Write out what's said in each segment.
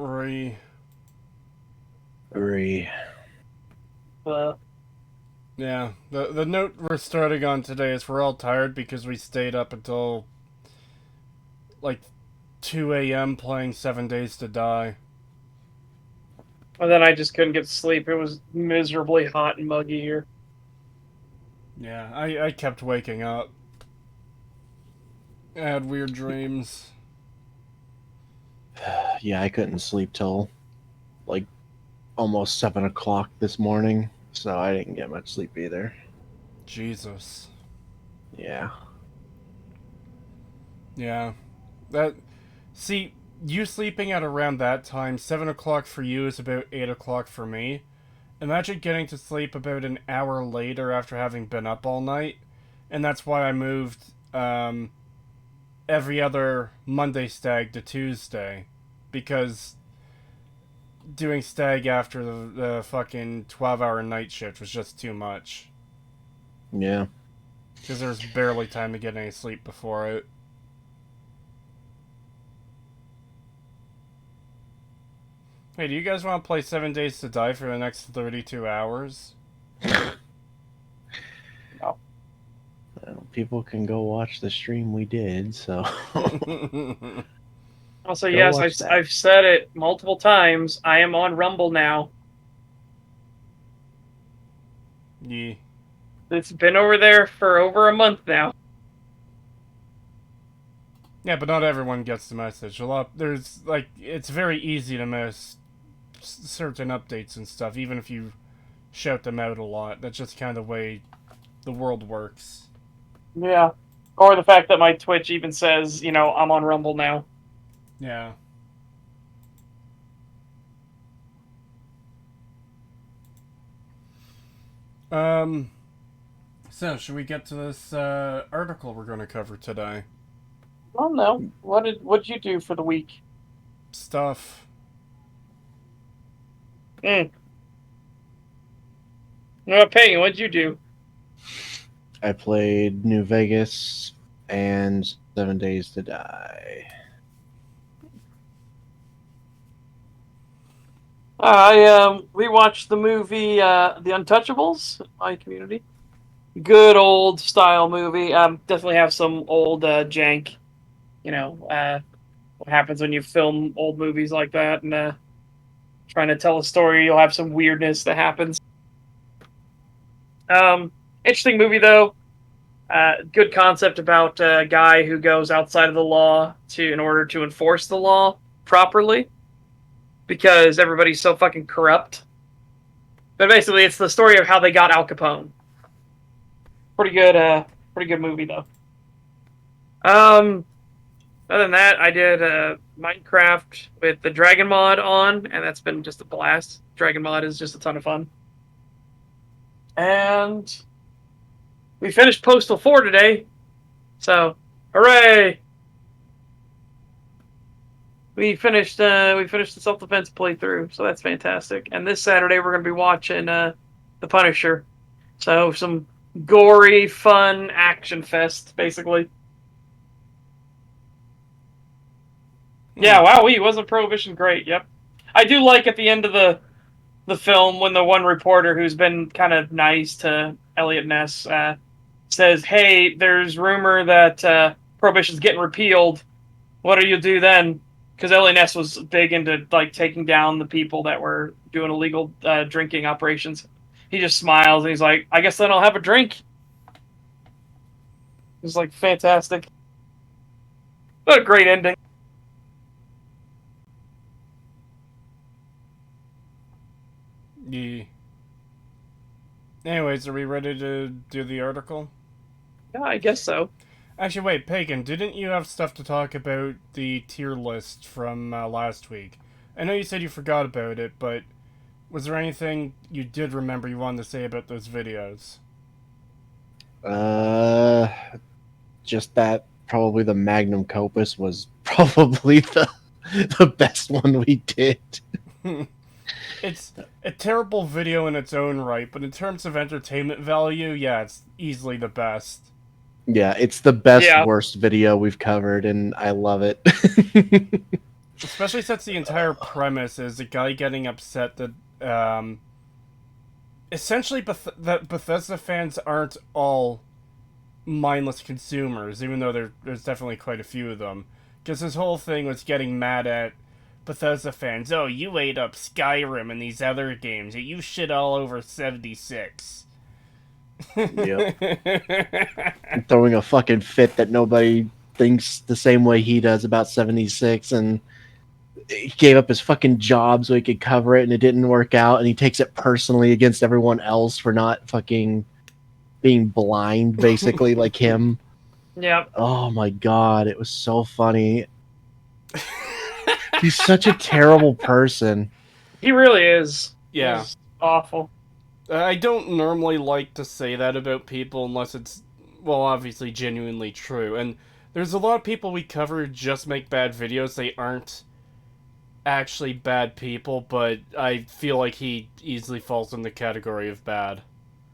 Re. Re. Yeah, the note we're starting on today is we're all tired because we stayed up until like 2 a.m. playing 7 Days to Die. And then I just couldn't get to sleep. It was miserably hot and muggy here. Yeah, I kept waking up. I had weird dreams. Yeah, I couldn't sleep till like almost 7 o'clock this morning, so I didn't get much sleep either. Jesus. Yeah. Yeah. That. See, you sleeping at around that time, 7 o'clock for you is about 8 o'clock for me. Imagine getting to sleep about an hour later after having been up all night. And that's why I moved every other Monday stag to Tuesday. Because doing stag after the fucking 12-hour night shift was just too much. Yeah. Because there was barely time to get any sleep before it. Hey, do you guys want to play 7 Days to Die for the next 32 hours? No. Well, people can go watch the stream we did, so. Also, Go yes, watch that. I've said it multiple times. I am on Rumble now. Yeah. It's been over there for over a month now. Yeah, but not everyone gets the message. There's, like, it's very easy to miss certain updates and stuff, even if you shout them out a lot. That's just kind of the way the world works. Yeah. Or the fact that my Twitch even says, I'm on Rumble now. Yeah. So, should we get to this article we're going to cover today? Oh no. What'd you do for the week? Stuff. Mm. Peyton, what'd you do? I played New Vegas and 7 Days to Die. We watched the movie The Untouchables, my community. Good old style movie. Definitely have some old jank. What happens when you film old movies like that and trying to tell a story, you'll have some weirdness that happens. Interesting movie though. Good concept about a guy who goes outside of the law in order to enforce the law properly because everybody's so fucking corrupt. But basically, it's the story of how they got Al Capone. Pretty good movie though. Other than that, I did Minecraft with the Dragon mod on, and that's been just a blast. Dragon mod is just a ton of fun. And we finished Postal 4 today, so hooray! We finished the self-defense playthrough, so that's fantastic. And this Saturday we're going to be watching The Punisher. So some gory, fun action fest, basically. Yeah, wow, wasn't Prohibition great? Yep. I do like at the end of the film when the one reporter who's been kind of nice to Elliot Ness says, "Hey, there's rumor that Prohibition's getting repealed. What do you do then?" Because Elliot Ness was big into like taking down the people that were doing illegal drinking operations. He just smiles and he's like, "I guess then I'll have a drink." It's like fantastic. What a great ending. Yeah. Anyways, are we ready to do the article? Yeah, I guess so. Actually, wait, Pagan, didn't you have stuff to talk about the tier list from last week? I know you said you forgot about it, but was there anything you did remember you wanted to say about those videos? Uh, just that probably the Magnum Opus was probably the best one we did. It's a terrible video in its own right, but in terms of entertainment value, yeah, it's easily the best. Yeah, it's the best Yeah. worst video we've covered, and I love it. Especially since the entire premise is a guy getting upset that, essentially that Bethesda fans aren't all mindless consumers, even though there's definitely quite a few of them. Because his whole thing was getting mad at Bethesda fans. Oh, you ate up Skyrim and these other games. You shit all over 76. Yep. Throwing a fucking fit that nobody thinks the same way he does about 76, and he gave up his fucking job so he could cover it, and it didn't work out, and he takes it personally against everyone else for not fucking being blind, basically, like him. Yeah. Oh my god, it was so funny. He's such a terrible person. He really is. Yeah. He's awful. I don't normally like to say that about people unless it's, well, obviously genuinely true. And there's a lot of people we cover who just make bad videos. They aren't actually bad people, but I feel like he easily falls in the category of bad.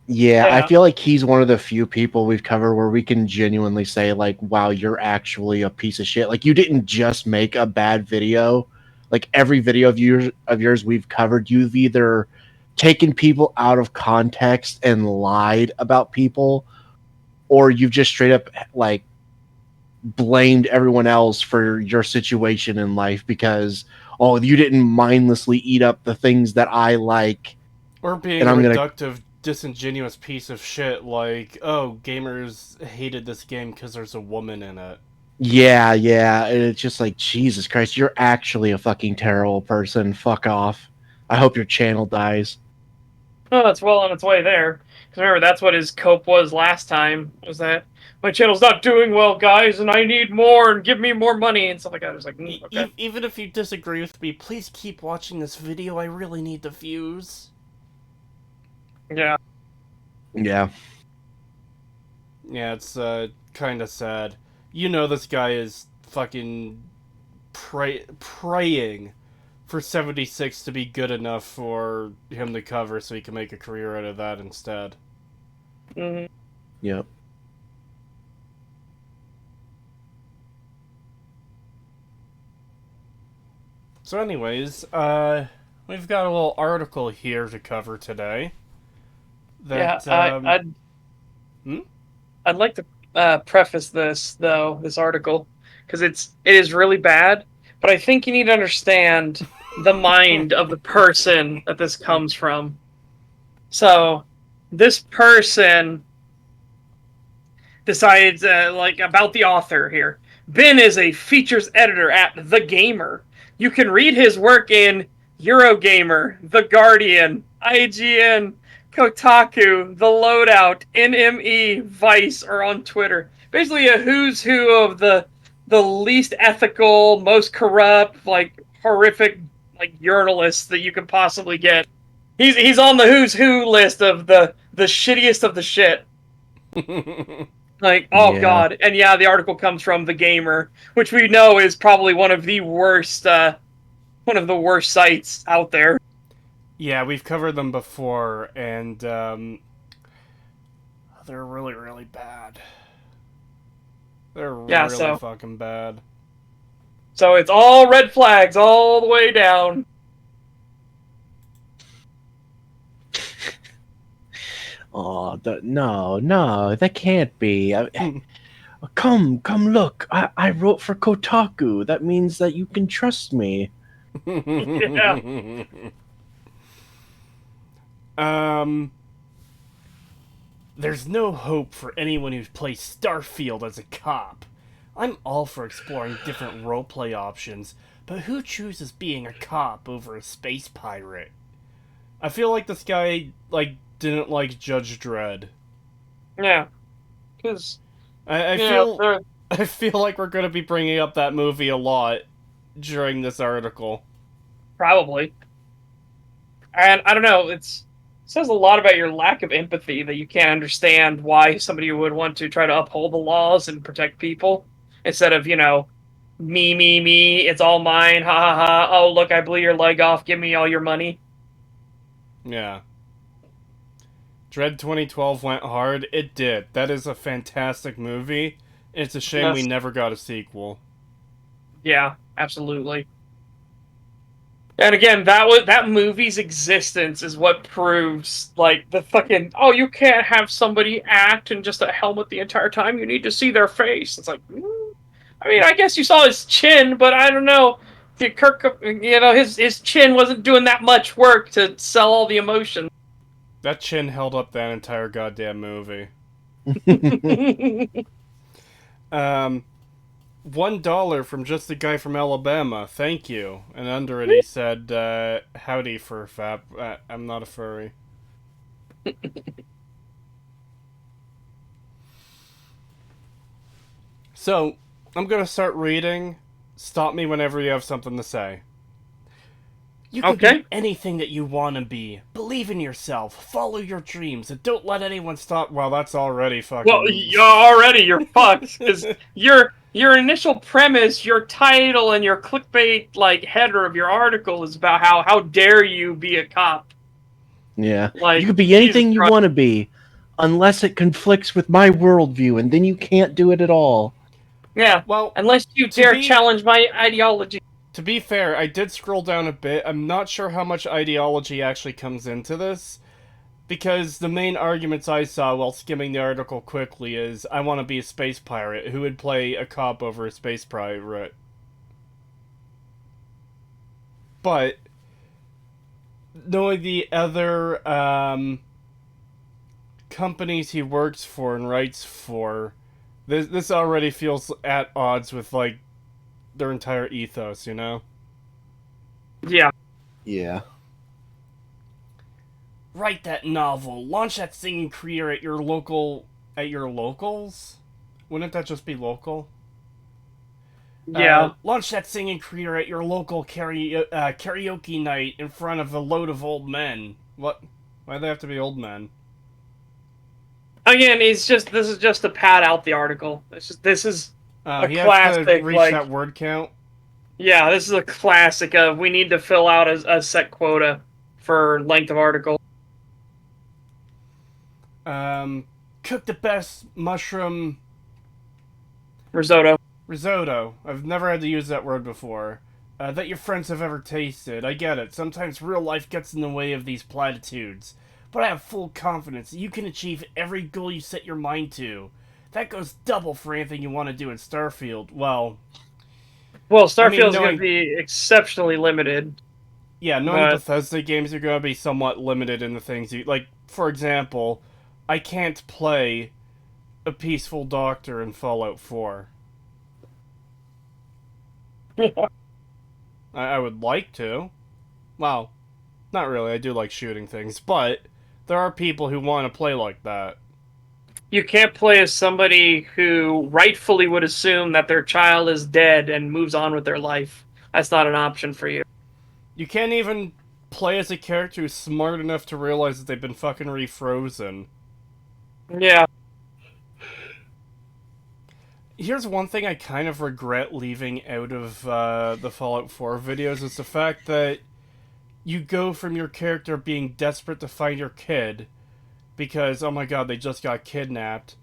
Yeah, I Yeah. feel like he's one of the few people we've covered where we can genuinely say, like, wow, you're actually a piece of shit. Like, you didn't just make a bad video. Like, every video of yours we've covered, you've either taken people out of context and lied about people, or you've just straight up, like, blamed everyone else for your situation in life because, oh, you didn't mindlessly eat up the things that I like. Or being And a I'm going to reductive, disingenuous piece of shit like, oh, gamers hated this game because there's a woman in it. Yeah, yeah. And it's just like, Jesus Christ, you're actually a fucking terrible person. Fuck off. I hope your channel dies. Oh, it's well on its way there. Because remember, that's what his cope was last time. Was that my channel's not doing well, guys, and I need more, and give me more money and stuff like that. I was like, okay. Even if you disagree with me, please keep watching this video. I really need the views. Yeah. Yeah. Yeah, it's kind of sad. You know, this guy is fucking praying for 76 to be good enough for him to cover so he can make a career out of that instead. Mm-hmm. Yep. So anyways, we've got a little article here to cover today. That, yeah, I'd like to preface this though, this article, because it is really bad. But I think you need to understand the mind of the person that this comes from. So, this person decides, like, about the author here. Ben is a features editor at The Gamer. You can read his work in Eurogamer, The Guardian, IGN, Kotaku, The Loadout, NME, Vice, or on Twitter. Basically a who's who of the least ethical, most corrupt, like, horrific, like, journalists that you could possibly get. He's on the who's who list of the shittiest of the shit. Like, oh Yeah. god. And yeah, the article comes from The Gamer, which we know is probably one of the worst sites out there. Yeah, we've covered them before, and they're really, really bad. They're really fucking bad. So it's all red flags all the way down. Oh, no, that can't be. Come, look. I wrote for Kotaku. That means that you can trust me. Yeah. There's no hope for anyone who plays Starfield as a cop. I'm all for exploring different roleplay options, but who chooses being a cop over a space pirate? I feel like this guy, like, didn't like Judge Dredd. Yeah. Because I feel like we're going to be bringing up that movie a lot during this article. Probably. And I don't know, it says a lot about your lack of empathy that you can't understand why somebody would want to try to uphold the laws and protect people instead of, me, it's all mine, ha ha ha, oh look, I blew your leg off, give me all your money. Yeah. Dread 2012 went hard. It did. That is a fantastic movie. It's a shame we never got a sequel. Yeah, absolutely. And again, that movie's existence is what proves like the fucking you can't have somebody act in just a helmet the entire time. You need to see their face. It's like, I mean, I guess you saw his chin, but I don't know. Kirk, his chin wasn't doing that much work to sell all the emotion. That chin held up that entire goddamn movie. $1 from just a guy from Alabama. Thank you. And under it he said, howdy, furfap. I'm not a furry. So, I'm gonna start reading. Stop me whenever you have something to say. You can be anything that you want to be. Believe in yourself. Follow your dreams. And don't let anyone stop. Well, that's already fucking... Well, you're fucked. Because your initial premise, your title, and your clickbait like header of your article is about how dare you be a cop. Yeah. Like, you could be anything you want to be, unless it conflicts with my worldview, and then you can't do it at all. Yeah. Well, unless you dare challenge my ideology. To be fair, I did scroll down a bit. I'm not sure how much ideology actually comes into this, because the main arguments I saw while skimming the article quickly is, I want to be a space pirate. Who would play a cop over a space pirate? But knowing the other companies he works for and writes for, this already feels at odds with like their entire ethos, you know? Yeah. Yeah. Write that novel. Launch that singing career at your locals? Wouldn't that just be local? Yeah. Launch that singing career at your local karaoke night in front of a load of old men. What? Why do they have to be old men? Again, this is just to pad out the article. This is a classic. Has to reach that word count. Yeah, this is a classic of we need to fill out a set quota for length of article. Cook the best mushroom risotto. I've never had to use that word before. That your friends have ever tasted. I get it. Sometimes real life gets in the way of these platitudes. But I have full confidence that you can achieve every goal you set your mind to. That goes double for anything you want to do in Starfield. Well, Starfield's going to be exceptionally limited. Yeah, knowing Bethesda games are going to be somewhat limited in the things you... Like, for example, I can't play a peaceful doctor in Fallout 4. I would like to. Well, not really. I do like shooting things, but there are people who want to play like that. You can't play as somebody who rightfully would assume that their child is dead and moves on with their life. That's not an option for you. You can't even play as a character who's smart enough to realize that they've been fucking refrozen. Yeah. Here's one thing I kind of regret leaving out of the Fallout 4 videos is the fact that you go from your character being desperate to find your kid because, oh my god, they just got kidnapped,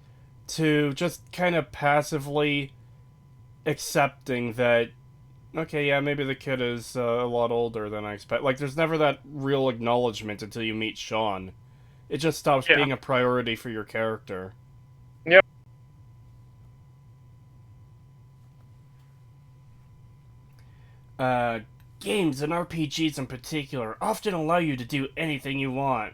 to just kind of passively accepting that, okay, yeah, maybe the kid is a lot older than I expect. Like, there's never that real acknowledgement until you meet Sean. It just stops being a priority for your character. Yep. Games and RPGs in particular often allow you to do anything you want.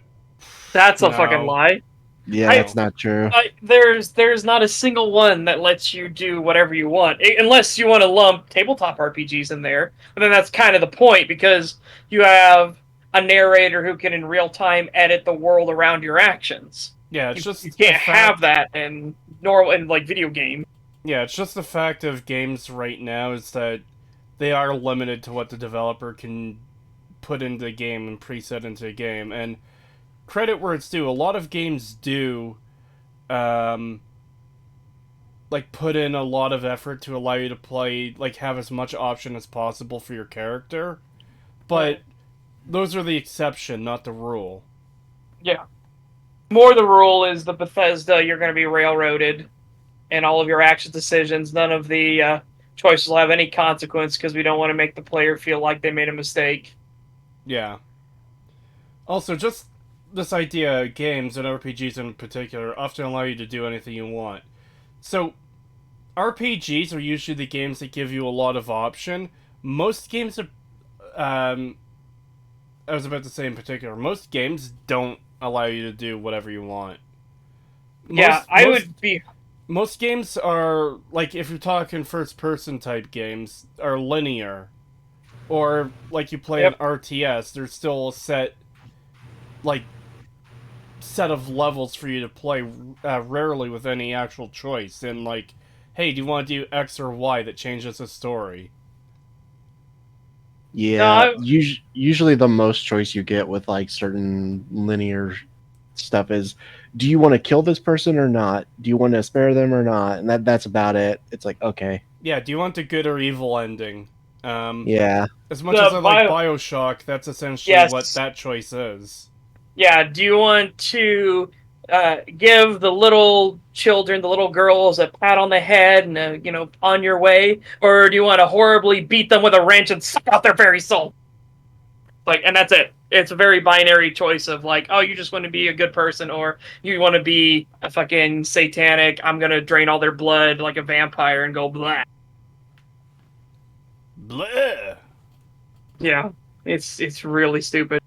That's a fucking lie. Yeah, that's not true. There's not a single one that lets you do whatever you want, unless you want to lump tabletop RPGs in there. But then that's kind of the point, because you have a narrator who can in real time edit the world around your actions. Yeah, it's just you can't have that in like video game. Yeah, it's just the fact of games right now is that they are limited to what the developer can put into the game and preset into a game. And credit where it's due, a lot of games do like put in a lot of effort to allow you to play, like have as much option as possible for your character. But those are the exception, not the rule. Yeah. More the rule is the Bethesda, you're going to be railroaded in all of your action decisions. None of the choices will have any consequence because we don't want to make the player feel like they made a mistake. Yeah. Also, just this idea, games and RPGs in particular often allow you to do anything you want. So, RPGs are usually the games that give you a lot of option. Most games are, I was about to say in particular, most games don't allow you to do whatever you want. Yeah, Most I most would be. most games are like, if you're talking first person type games, are linear, or like you play an Yep. RTS. There's still a like set of levels for you to play, rarely with any actual choice. And like, hey, do you want to do X or Y that changes the story? No, Yeah, usually the most choice you get with like certain linear stuff is, do you want to kill this person or not? Do you want to spare them or not? And that's about it. It's like, okay, Yeah, do you want the good or evil ending? Um, yeah, as much as the I like bio. Bioshock, that's essentially what Yes. that choice is. Yeah. Do you want to give the little children, the little girls, a pat on the head and on your way, or do you want to horribly beat them with a wrench and suck out their very soul? Like, and that's it. It's a very binary choice of like, oh, you just want to be a good person, or you want to be a fucking satanic. I'm gonna drain all their blood like a vampire and go blah. Bleh. Yeah, it's really stupid.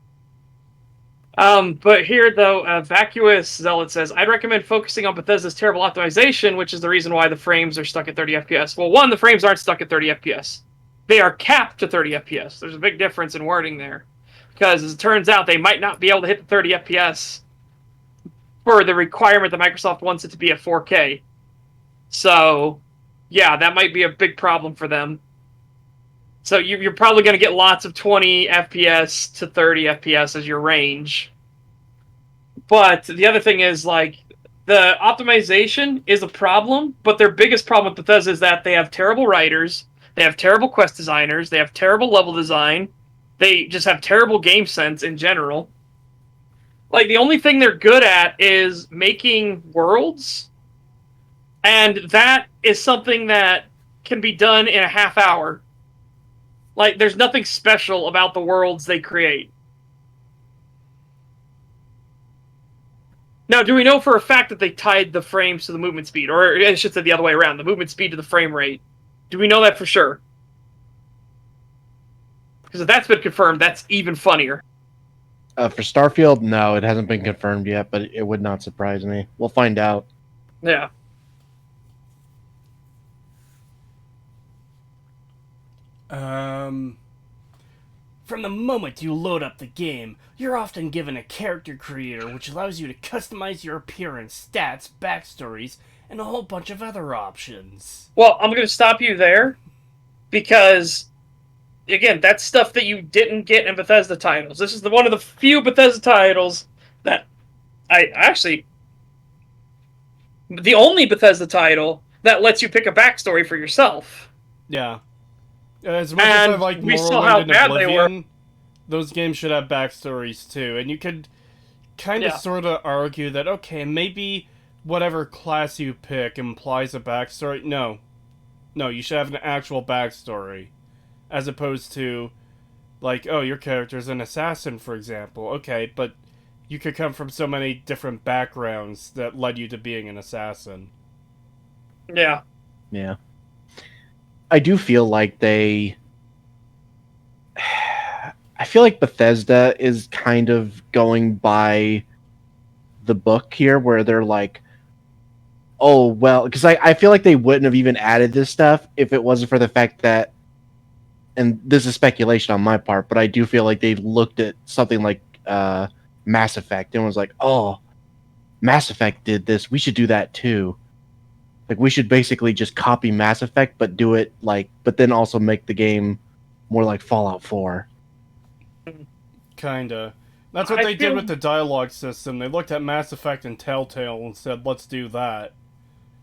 But here though, Vacuous Zealot says, I'd recommend focusing on Bethesda's terrible optimization, which is the reason why the frames are stuck at 30 FPS. Well, one, the frames aren't stuck at 30 FPS. They are capped to 30 FPS. There's a big difference in wording there. Because as it turns out, they might not be able to hit the 30 FPS for the requirement that Microsoft wants it to be at 4K. So, yeah, that might be a big problem for them. So you're probably going to get lots of 20 FPS to 30 FPS as your range. But the other thing is, like, the optimization is a problem, but their biggest problem with Bethesda is that they have terrible writers, they have terrible quest designers, they have terrible level design, they just have terrible game sense in general. Like, the only thing they're good at is making worlds, and that is something that can be done in a half hour. Like, there's nothing special about the worlds they create. Now, do we know for a fact that they tied the frames to the movement speed? Or I should say the other way around, the movement speed to the frame rate. Do we know that for sure? Because if that's been confirmed, that's even funnier. for Starfield, no, it hasn't been confirmed yet, but it would not surprise me. We'll find out. Yeah. From the moment you load up the game, you're often given a character creator which allows you to customize your appearance, stats, backstories, and a whole bunch of other options. Well, I'm going to stop you there because, again, that's stuff that you didn't get in Bethesda titles. This is one of the few Bethesda titles that I actually... the only Bethesda title that lets you pick a backstory for yourself. Yeah. As much as I like we saw how Morrowind and bad they were. Oblivion, those games should have backstories too. And you could kind of Yeah. sort of argue that, okay, maybe whatever class you pick implies a backstory. No. No, you should have an actual backstory. As opposed to, like, oh, your character's an assassin, for example. Okay, but you could come from so many different backgrounds that led you to being an assassin. Yeah. Yeah. I do feel like I feel like Bethesda is kind of going by the book here, where they're like, oh, well, because I feel like they wouldn't have even added this stuff if it wasn't for the fact that, and this is speculation on my part, but I do feel like they looked at something like Mass Effect and was like, oh, Mass Effect did this, we should do that too. Like, we should basically just copy Mass Effect, but do it like, but then also make the game more like Fallout 4. Kinda. That's what I they did feel- with the dialogue system. They looked at Mass Effect and Telltale and said, let's do that.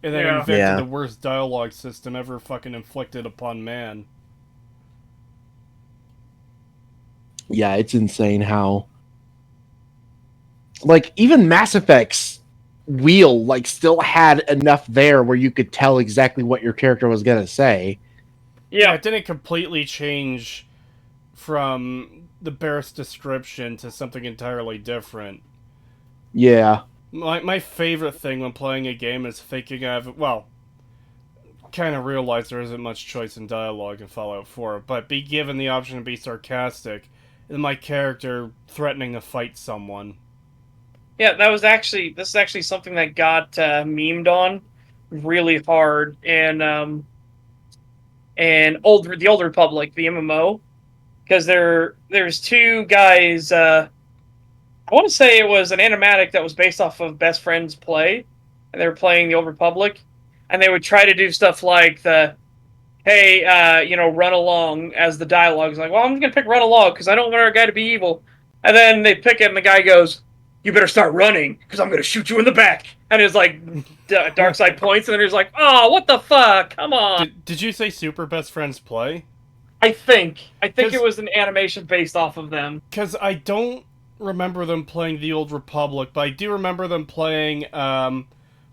And then Yeah. invented Yeah. the worst dialogue system ever fucking inflicted upon man. Yeah, it's insane how, like, even Mass Effect's wheel like still had enough there where you could tell exactly what your character was gonna say. Yeah, Yeah. it didn't completely change from the barest description to something entirely different. Yeah. My favorite thing when playing a game is thinking of, well, kind of realize there isn't much choice in dialogue in Fallout 4, but be given the option to be sarcastic, and my character threatening to fight someone. Yeah, this is actually something that got memed on really hard in the Old Republic, the MMO, because there's two guys. I want to say it was an animatic that was based off of Best Friends Play, and they were playing the Old Republic, and they would try to do stuff like hey, run along as the dialogue is like, well, I'm just gonna pick run along because I don't want our guy to be evil, and then they pick it, and the guy goes, you better start running because I'm gonna shoot you in the back, and it's like dark side points, and then he's like, oh, what the fuck, come on. Did you say Super Best Friends Play? I think it was an animation based off of them. Because I don't remember them playing the Old Republic, but I do remember them playing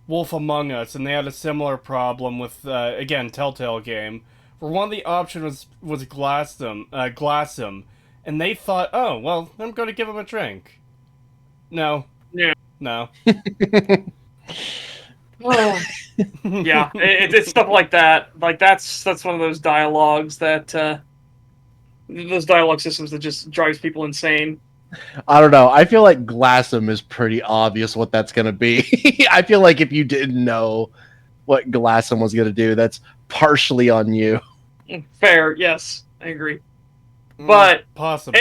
Wolf Among Us, and they had a similar problem with, again, Telltale game, where one of the options was Glassum, and they thought, oh, well, I'm going to give him a drink. No. Yeah. No. Yeah, it's stuff like that. Like, that's one of those dialogues that, those dialogue systems that just drives people insane. I don't know. I feel like Glassum is pretty obvious what that's going to be. I feel like if you didn't know what Glassum was going to do, that's partially on you. Fair, yes, I agree. But possibly.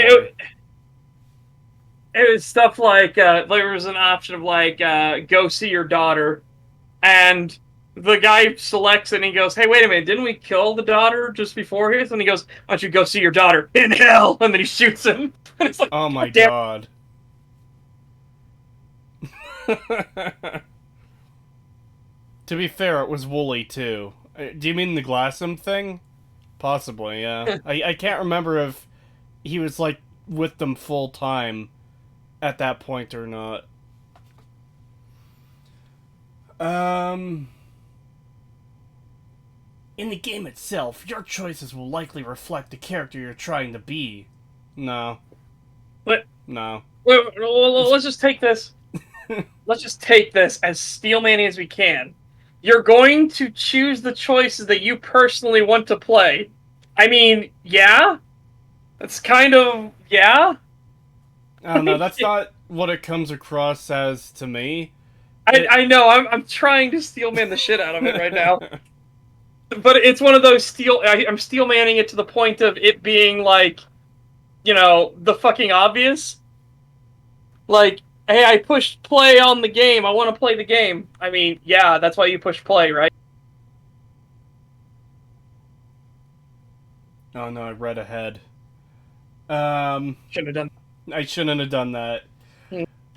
It was stuff like, there was an option of, like, go see your daughter, and the guy selects it and he goes, hey, wait a minute, didn't we kill the daughter just before his? And he goes, why don't you go see your daughter in hell? And then he shoots him. And it's like, oh my god. To be fair, it was Wooly too. Do you mean the Glassum thing? Possibly, yeah. I can't remember if he was, like, with them full time at that point or not. In the game itself, your choices will likely reflect the character you're trying to be. No. What? No. Well, let's just take this. Let's just take this as steel-manning as we can. You're going to choose the choices that you personally want to play. I mean, yeah? That's kind of, yeah? I don't know, that's not what it comes across as to me. I know, I'm trying to steel-man the shit out of it right now. But it's one of those I'm steel-manning it to the point of it being like, the fucking obvious. Like, hey, I pushed play on the game, I want to play the game. I mean, yeah, that's why you push play, right? Oh no, I read ahead. Shouldn't have done. I shouldn't have done that.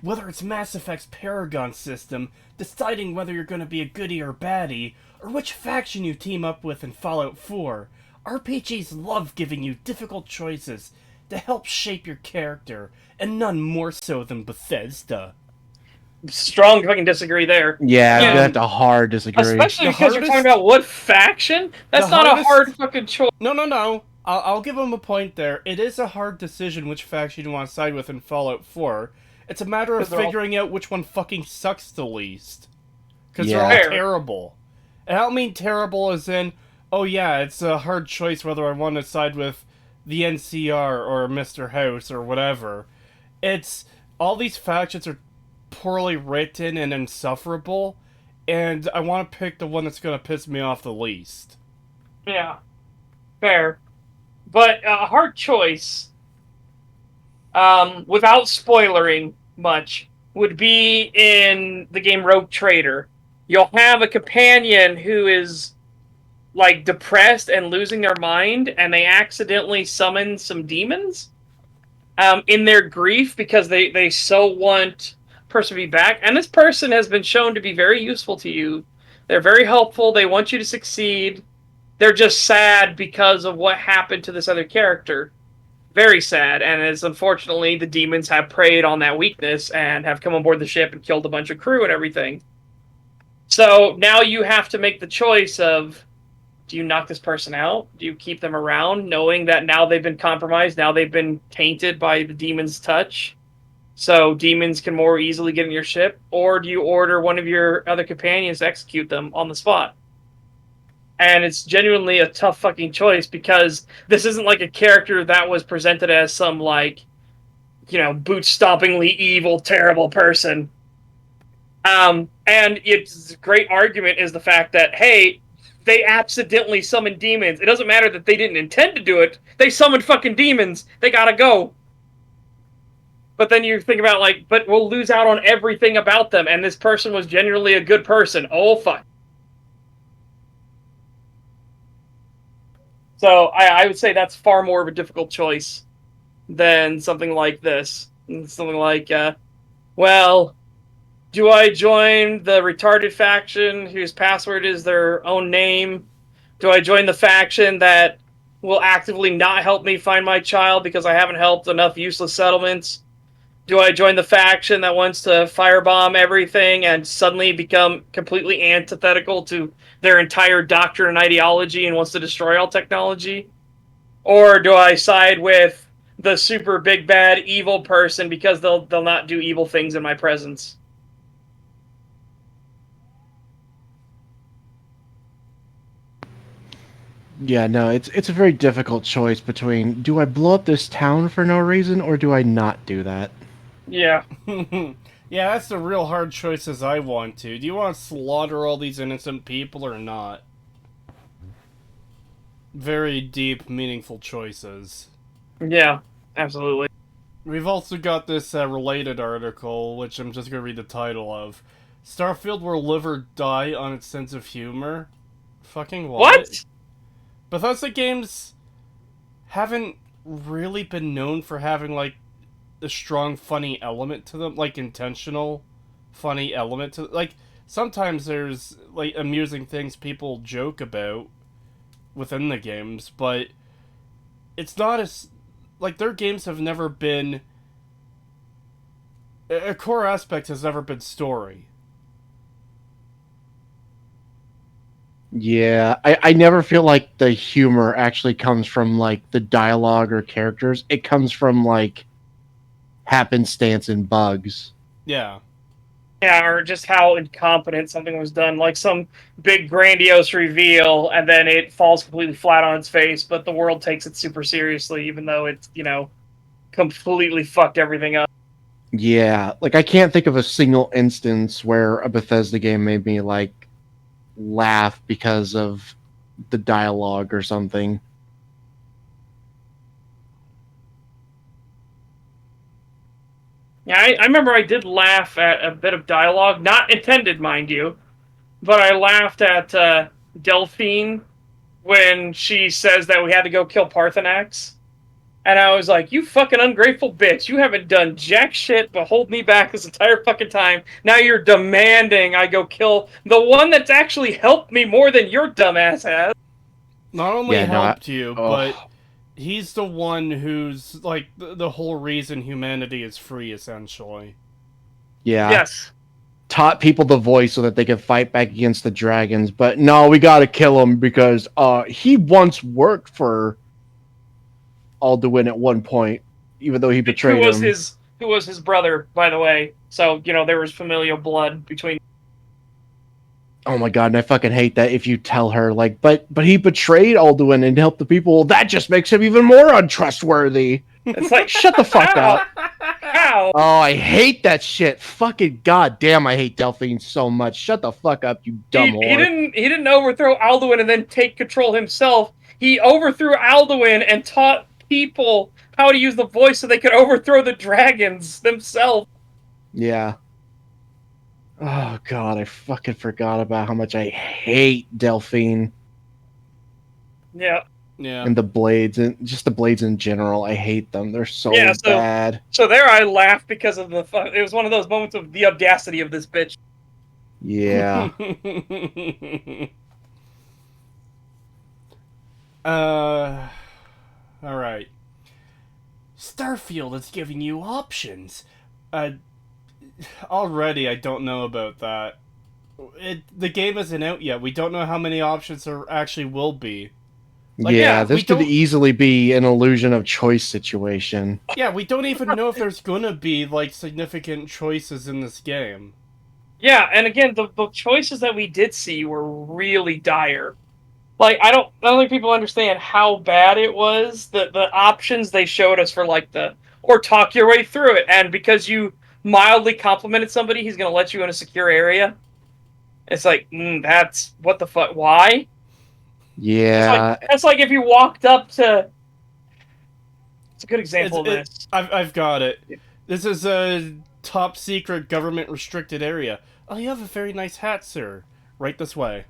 Whether it's Mass Effect's Paragon system, deciding whether you're going to be a goodie or baddie, or which faction you team up with in Fallout 4, RPGs love giving you difficult choices to help shape your character, and none more so than Bethesda. Strong fucking disagree there. Yeah, that's a hard disagree. Especially because you're talking about what faction? That's not a hard fucking choice. No. I'll give him a point there. It is a hard decision which faction you want to side with in Fallout 4. It's a matter of figuring out which one fucking sucks the least. Because they're all terrible. And I don't mean terrible as in, oh yeah, it's a hard choice whether I want to side with the NCR or Mr. House or whatever. It's, all these factions are poorly written and insufferable, and I want to pick the one that's going to piss me off the least. Yeah. Fair. But a hard choice, without spoilering much, would be in the game Rogue Trader. You'll have a companion who is, like, depressed and losing their mind, and they accidentally summon some demons in their grief because they so want a person to be back. And this person has been shown to be very useful to you. They're very helpful. They want you to succeed. They're just sad because of what happened to this other character. Very sad, and as unfortunately the demons have preyed on that weakness and have come on board the ship and killed a bunch of crew and everything. So now you have to make the choice of, Do you knock this person out? Do you keep them around, knowing that now they've been compromised, now they've been tainted by the demon's touch, so demons can more easily get in your ship? Or do you order one of your other companions to execute them on the spot? And it's genuinely a tough fucking choice, because this isn't like a character that was presented as some, like, boot-stompingly evil, terrible person. And it's a great argument is the fact that, hey, they accidentally summoned demons. It doesn't matter that they didn't intend to do it. They summoned fucking demons. They gotta go. But then you think about, like, but we'll lose out on everything about them, and this person was genuinely a good person. Oh, fuck. So I would say that's far more of a difficult choice than something like this. Something like, well, do I join the retarded faction whose password is their own name? Do I join the faction that will actively not help me find my child because I haven't helped enough useless settlements? Do I join the faction that wants to firebomb everything and suddenly become completely antithetical to their entire doctrine and ideology and wants to destroy all technology? Or do I side with the super big bad evil person because they'll not do evil things in my presence? Yeah, no, it's a very difficult choice between do I blow up this town for no reason or do I not do that? Yeah. Yeah, that's the real hard choices I want to. Do you want to slaughter all these innocent people or not? Very deep, meaningful choices. Yeah, absolutely. We've also got this related article, which I'm just going to read the title of. Starfield will live or die on its sense of humor. Fucking what? Bethesda games haven't really been known for having, like, a strong funny element to them, like intentional funny element to, like, sometimes there's like amusing things people joke about within the games, but it's not as, like, their games have never been, a core aspect has never been story. Yeah, I never feel like the humor actually comes from like the dialogue or characters. It comes from like happenstance and bugs. Yeah. Yeah, or just how incompetent something was done. Like some big grandiose reveal, and then it falls completely flat on its face, but the world takes it super seriously, even though it's, completely fucked everything up. Yeah, like I can't think of a single instance where a Bethesda game made me like laugh because of the dialogue or something. Yeah, I remember I did laugh at a bit of dialogue, not intended, mind you, but I laughed at Delphine when she says that we had to go kill Parthenax. And I was like, you fucking ungrateful bitch. You haven't done jack shit but hold me back this entire fucking time. Now you're demanding I go kill the one that's actually helped me more than your dumbass has. Not only Yeah, no, helped you, but he's the one who's, like, the whole reason humanity is free, essentially. yeah. Yes. Taught people the voice so that they could fight back against the dragons, but no, we gotta kill him because he once worked for Alduin at one point, even though he betrayed him. Who was his brother, by the way. So, there was familial blood between. Oh my god, and I fucking hate that if you tell her, like, but he betrayed Alduin and helped the people, well, that just makes him even more untrustworthy. It's like, shut the fuck up. How? Oh, I hate that shit. Fucking goddamn, I hate Delphine so much. Shut the fuck up, you dumb whore. He didn't overthrow Alduin and then take control himself. He overthrew Alduin and taught people how to use the voice so they could overthrow the dragons themselves. Yeah. Oh god, I fucking forgot about how much I hate Delphine. Yeah. Yeah. And the blades, and just the blades in general, I hate them. They're so bad. So there I laughed because of it was one of those moments of the audacity of this bitch. Yeah. Alright. Starfield is giving you options. Already I don't know about that. the game isn't out yet. We don't know how many options there actually will be. Like, Yeah, we this could don't. easily be an illusion of choice situation. Yeah, we don't even know if there's gonna be like significant choices in this game. Yeah, and again, the choices that we did see were really dire. Like, I don't think people understand how bad it was. The options they showed us for like or talk your way through it, and because you mildly complimented somebody, he's gonna let you in a secure area. It's like, that's what the fuck? Why? Yeah, That's like if you walked up to. It's a good example of It. this. I've got it. This is a top secret government restricted area. Oh, you have a very nice hat, sir. Right this way.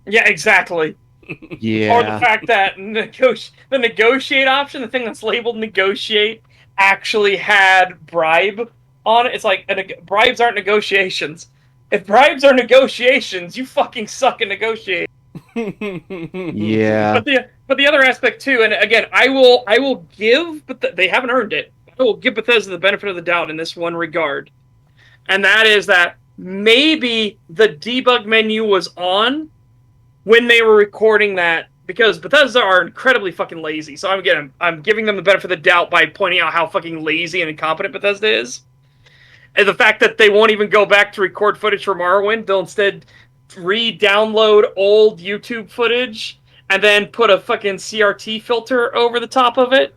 Yeah, exactly. Or the yeah. fact that the negotiate option, the thing that's labeled negotiate, actually had bribe on it. It's like bribes aren't negotiations. If bribes are negotiations, you fucking suck at negotiating. Yeah. But the other aspect too, and again, I will give, but they haven't earned it. I will give Bethesda the benefit of the doubt in this one regard, and that is that maybe the debug menu was on when they were recording that, because Bethesda are incredibly fucking lazy. So I'm giving them the benefit of the doubt by pointing out how fucking lazy and incompetent Bethesda is. And the fact that they won't even go back to record footage from Morrowind, they'll instead re-download old YouTube footage and then put a fucking CRT filter over the top of it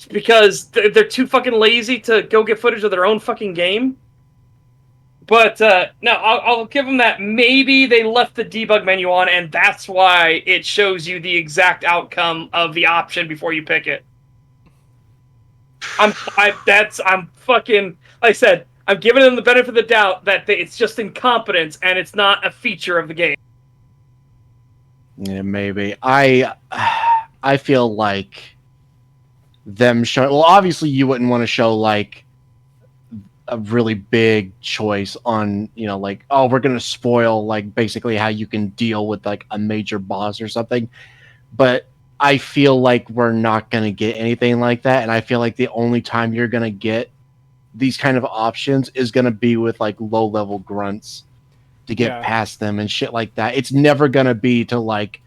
because they're too fucking lazy to go get footage of their own fucking game. But no, I'll give them that. Maybe they left the debug menu on, and that's why it shows you the exact outcome of the option before you pick it. I'm fucking. Like I said, I'm giving them the benefit of the doubt that it's just incompetence and it's not a feature of the game. Yeah, maybe. I feel like them show. Well, obviously, you wouldn't want to show like a really big choice on, like, oh, we're gonna spoil like basically how you can deal with like a major boss or something. But I feel like we're not gonna get anything like that, and I feel like the only time you're gonna get these kind of options is gonna be with like low level grunts to get Yeah. past them and shit like that. It's never gonna be to like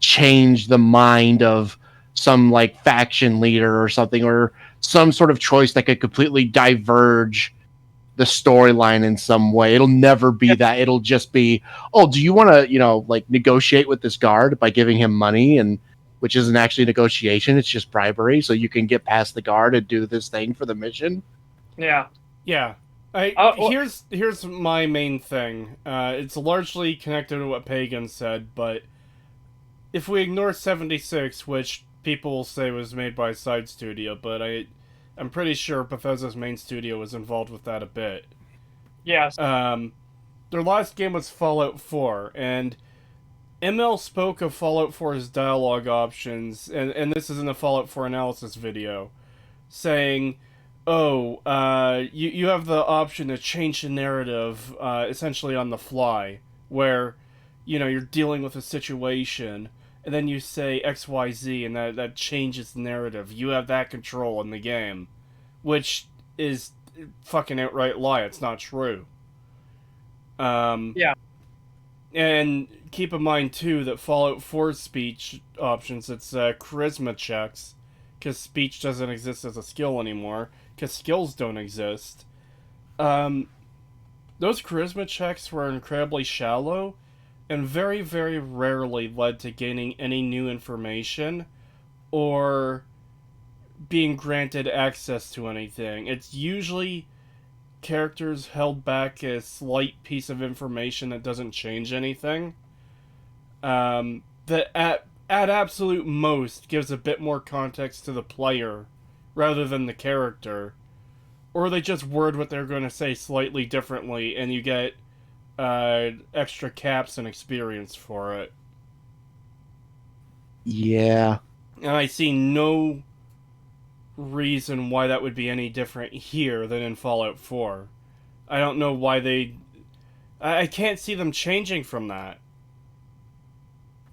change the mind of some like faction leader or something, or some sort of choice that could completely diverge the storyline in some way. It'll never be that. It'll just be, oh, do you want to, like negotiate with this guard by giving him money, and which isn't actually negotiation, it's just bribery, so you can get past the guard and do this thing for the mission. Yeah. Yeah. Here's my main thing. It's largely connected to what Pagan said, but if we ignore 76, which people will say was made by a side studio, but I'm pretty sure Bethesda's main studio was involved with that a bit. Yes. Their last game was Fallout 4, and ML spoke of Fallout 4's dialogue options, and this is in the Fallout 4 analysis video, saying, oh, you have the option to change the narrative essentially on the fly, where, you're dealing with a situation, and then you say XYZ, and that changes the narrative. You have that control in the game, which is fucking outright lie. It's not true. Yeah. And keep in mind, too, that Fallout 4's speech options, it's charisma checks, because speech doesn't exist as a skill anymore, because skills don't exist. Those charisma checks were incredibly shallow, and very, very rarely led to gaining any new information, or being granted access to anything. It's usually characters held back a slight piece of information that doesn't change anything. That at absolute most gives a bit more context to the player rather than the character. Or they just word what they're going to say slightly differently, and you get extra caps and experience for it. Yeah. And I see no reason why that would be any different here than in Fallout 4. I don't know why they... I can't see them changing from that.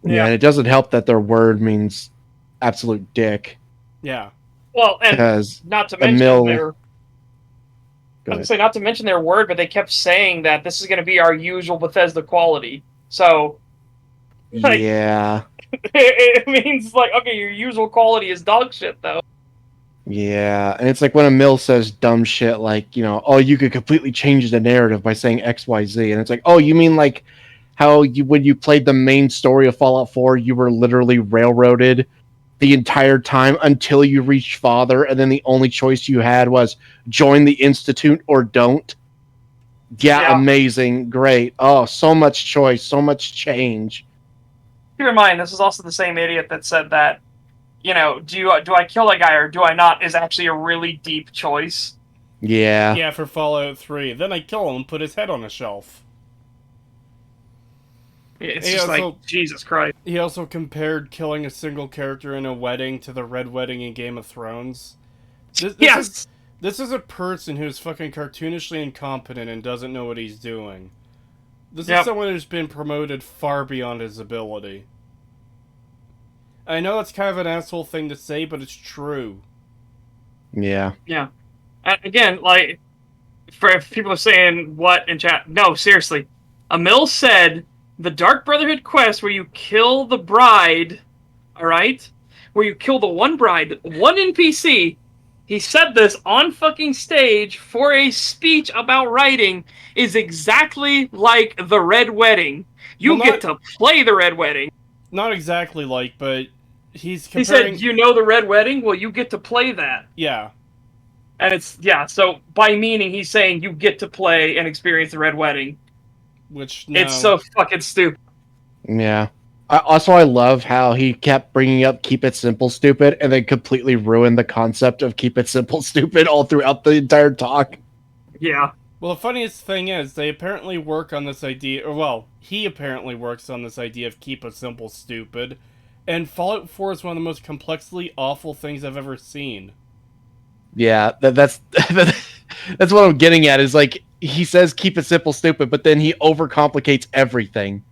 Yeah, and it doesn't help that their word means absolute dick. Yeah. Well, and Because not to the mention mill... they're... I was gonna say, not to mention their word, but they kept saying that this is going to be our usual Bethesda quality. So, like, Yeah. it means, like, okay, your usual quality is dog shit, though. Yeah, and it's like when Emil says dumb shit like, oh, you could completely change the narrative by saying XYZ. And it's like, oh, you mean like how when you played the main story of Fallout 4, you were literally railroaded the entire time until you reached Father, and then the only choice you had was join the Institute or don't? Yeah, amazing, great. Oh, so much choice, so much change. Keep in mind, this is also the same idiot that said that, do I kill a guy or do I not is actually a really deep choice. Yeah. Yeah, for Fallout 3. Then I kill him and put his head on a shelf. It's just like, Jesus Christ. He also compared killing a single character in a wedding to the Red Wedding in Game of Thrones. This is a person who's fucking cartoonishly incompetent and doesn't know what he's doing. This is someone who's been promoted far beyond his ability. I know that's kind of an asshole thing to say, but it's true. Yeah. Yeah. And again, like, if people are saying what in chat, no, seriously. Emil said the Dark Brotherhood quest where you kill the bride, alright? Where you kill the one bride, one NPC. He said this on fucking stage for a speech about writing is exactly like the Red Wedding. You get to play the Red Wedding. Not exactly like, but he's comparing... He said, you know the Red Wedding? Well, you get to play that. Yeah. And it's, so by meaning, he's saying you get to play and experience the Red Wedding. Which, no. It's so fucking stupid. Yeah. I love how he kept bringing up Keep It Simple, Stupid, and then completely ruined the concept of Keep It Simple, Stupid all throughout the entire talk. Yeah. Well, the funniest thing is, they apparently work on this idea, or well, he apparently works on this idea of Keep It Simple, Stupid, and Fallout 4 is one of the most complexly awful things I've ever seen. Yeah, that's that's what I'm getting at, is like, he says keep it simple, stupid, but then he overcomplicates everything.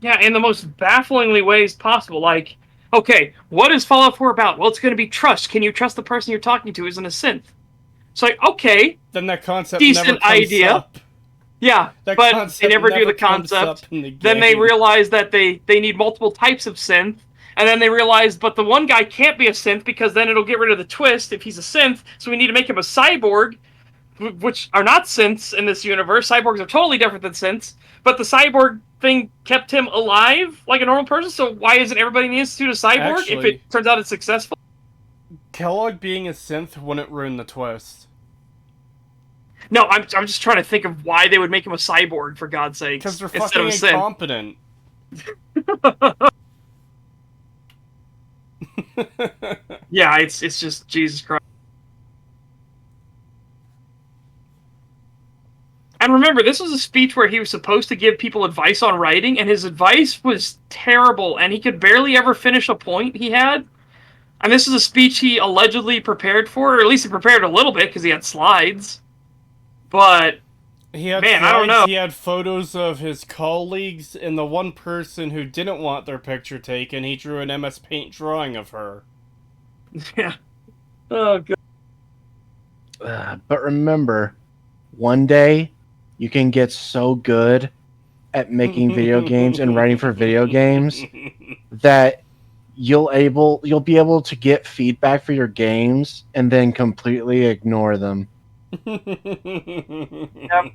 Yeah, in the most bafflingly ways possible. Like, okay, what is Fallout 4 about? Well, it's going to be trust. Can you trust the person you're talking to isn't a synth? It's like, okay. Then that concept decent never comes idea. up. Yeah, that but they never do the concept. Then they realize that they need multiple types of synth. And then they realize, but the one guy can't be a synth because then it'll get rid of the twist if he's a synth. So we need to make him a cyborg, which are not synths in this universe. Cyborgs are totally different than synths. But the cyborg thing kept him alive like a normal person. So why isn't everybody in the Institute a cyborg if it turns out it's successful? Kellogg being a synth wouldn't ruin the twist. No, I'm just trying to think of why they would make him a cyborg, for God's sake. Because they're fucking incompetent. Yeah, it's just Jesus Christ. And remember, this was a speech where he was supposed to give people advice on writing, and his advice was terrible, and he could barely ever finish a point he had. And this is a speech he allegedly prepared for, or at least he prepared a little bit, because he had slides. But, man, I don't know. He had photos of his colleagues, and the one person who didn't want their picture taken, he drew an MS Paint drawing of her. Yeah. Oh, God. But remember, one day, you can get so good at making video games and writing for video games that you'll be able to get feedback for your games and then completely ignore them. Yep.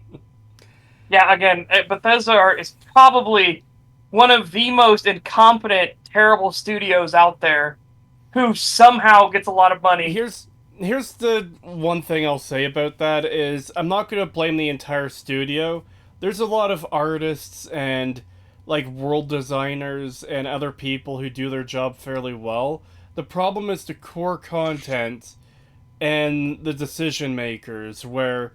Yeah, again, Bethesda is probably one of the most incompetent, terrible studios out there who somehow gets a lot of money. Here's the one thing I'll say about that is I'm not going to blame the entire studio. There's a lot of artists and like world designers and other people who do their job fairly well. The problem is the core content and the decision makers, where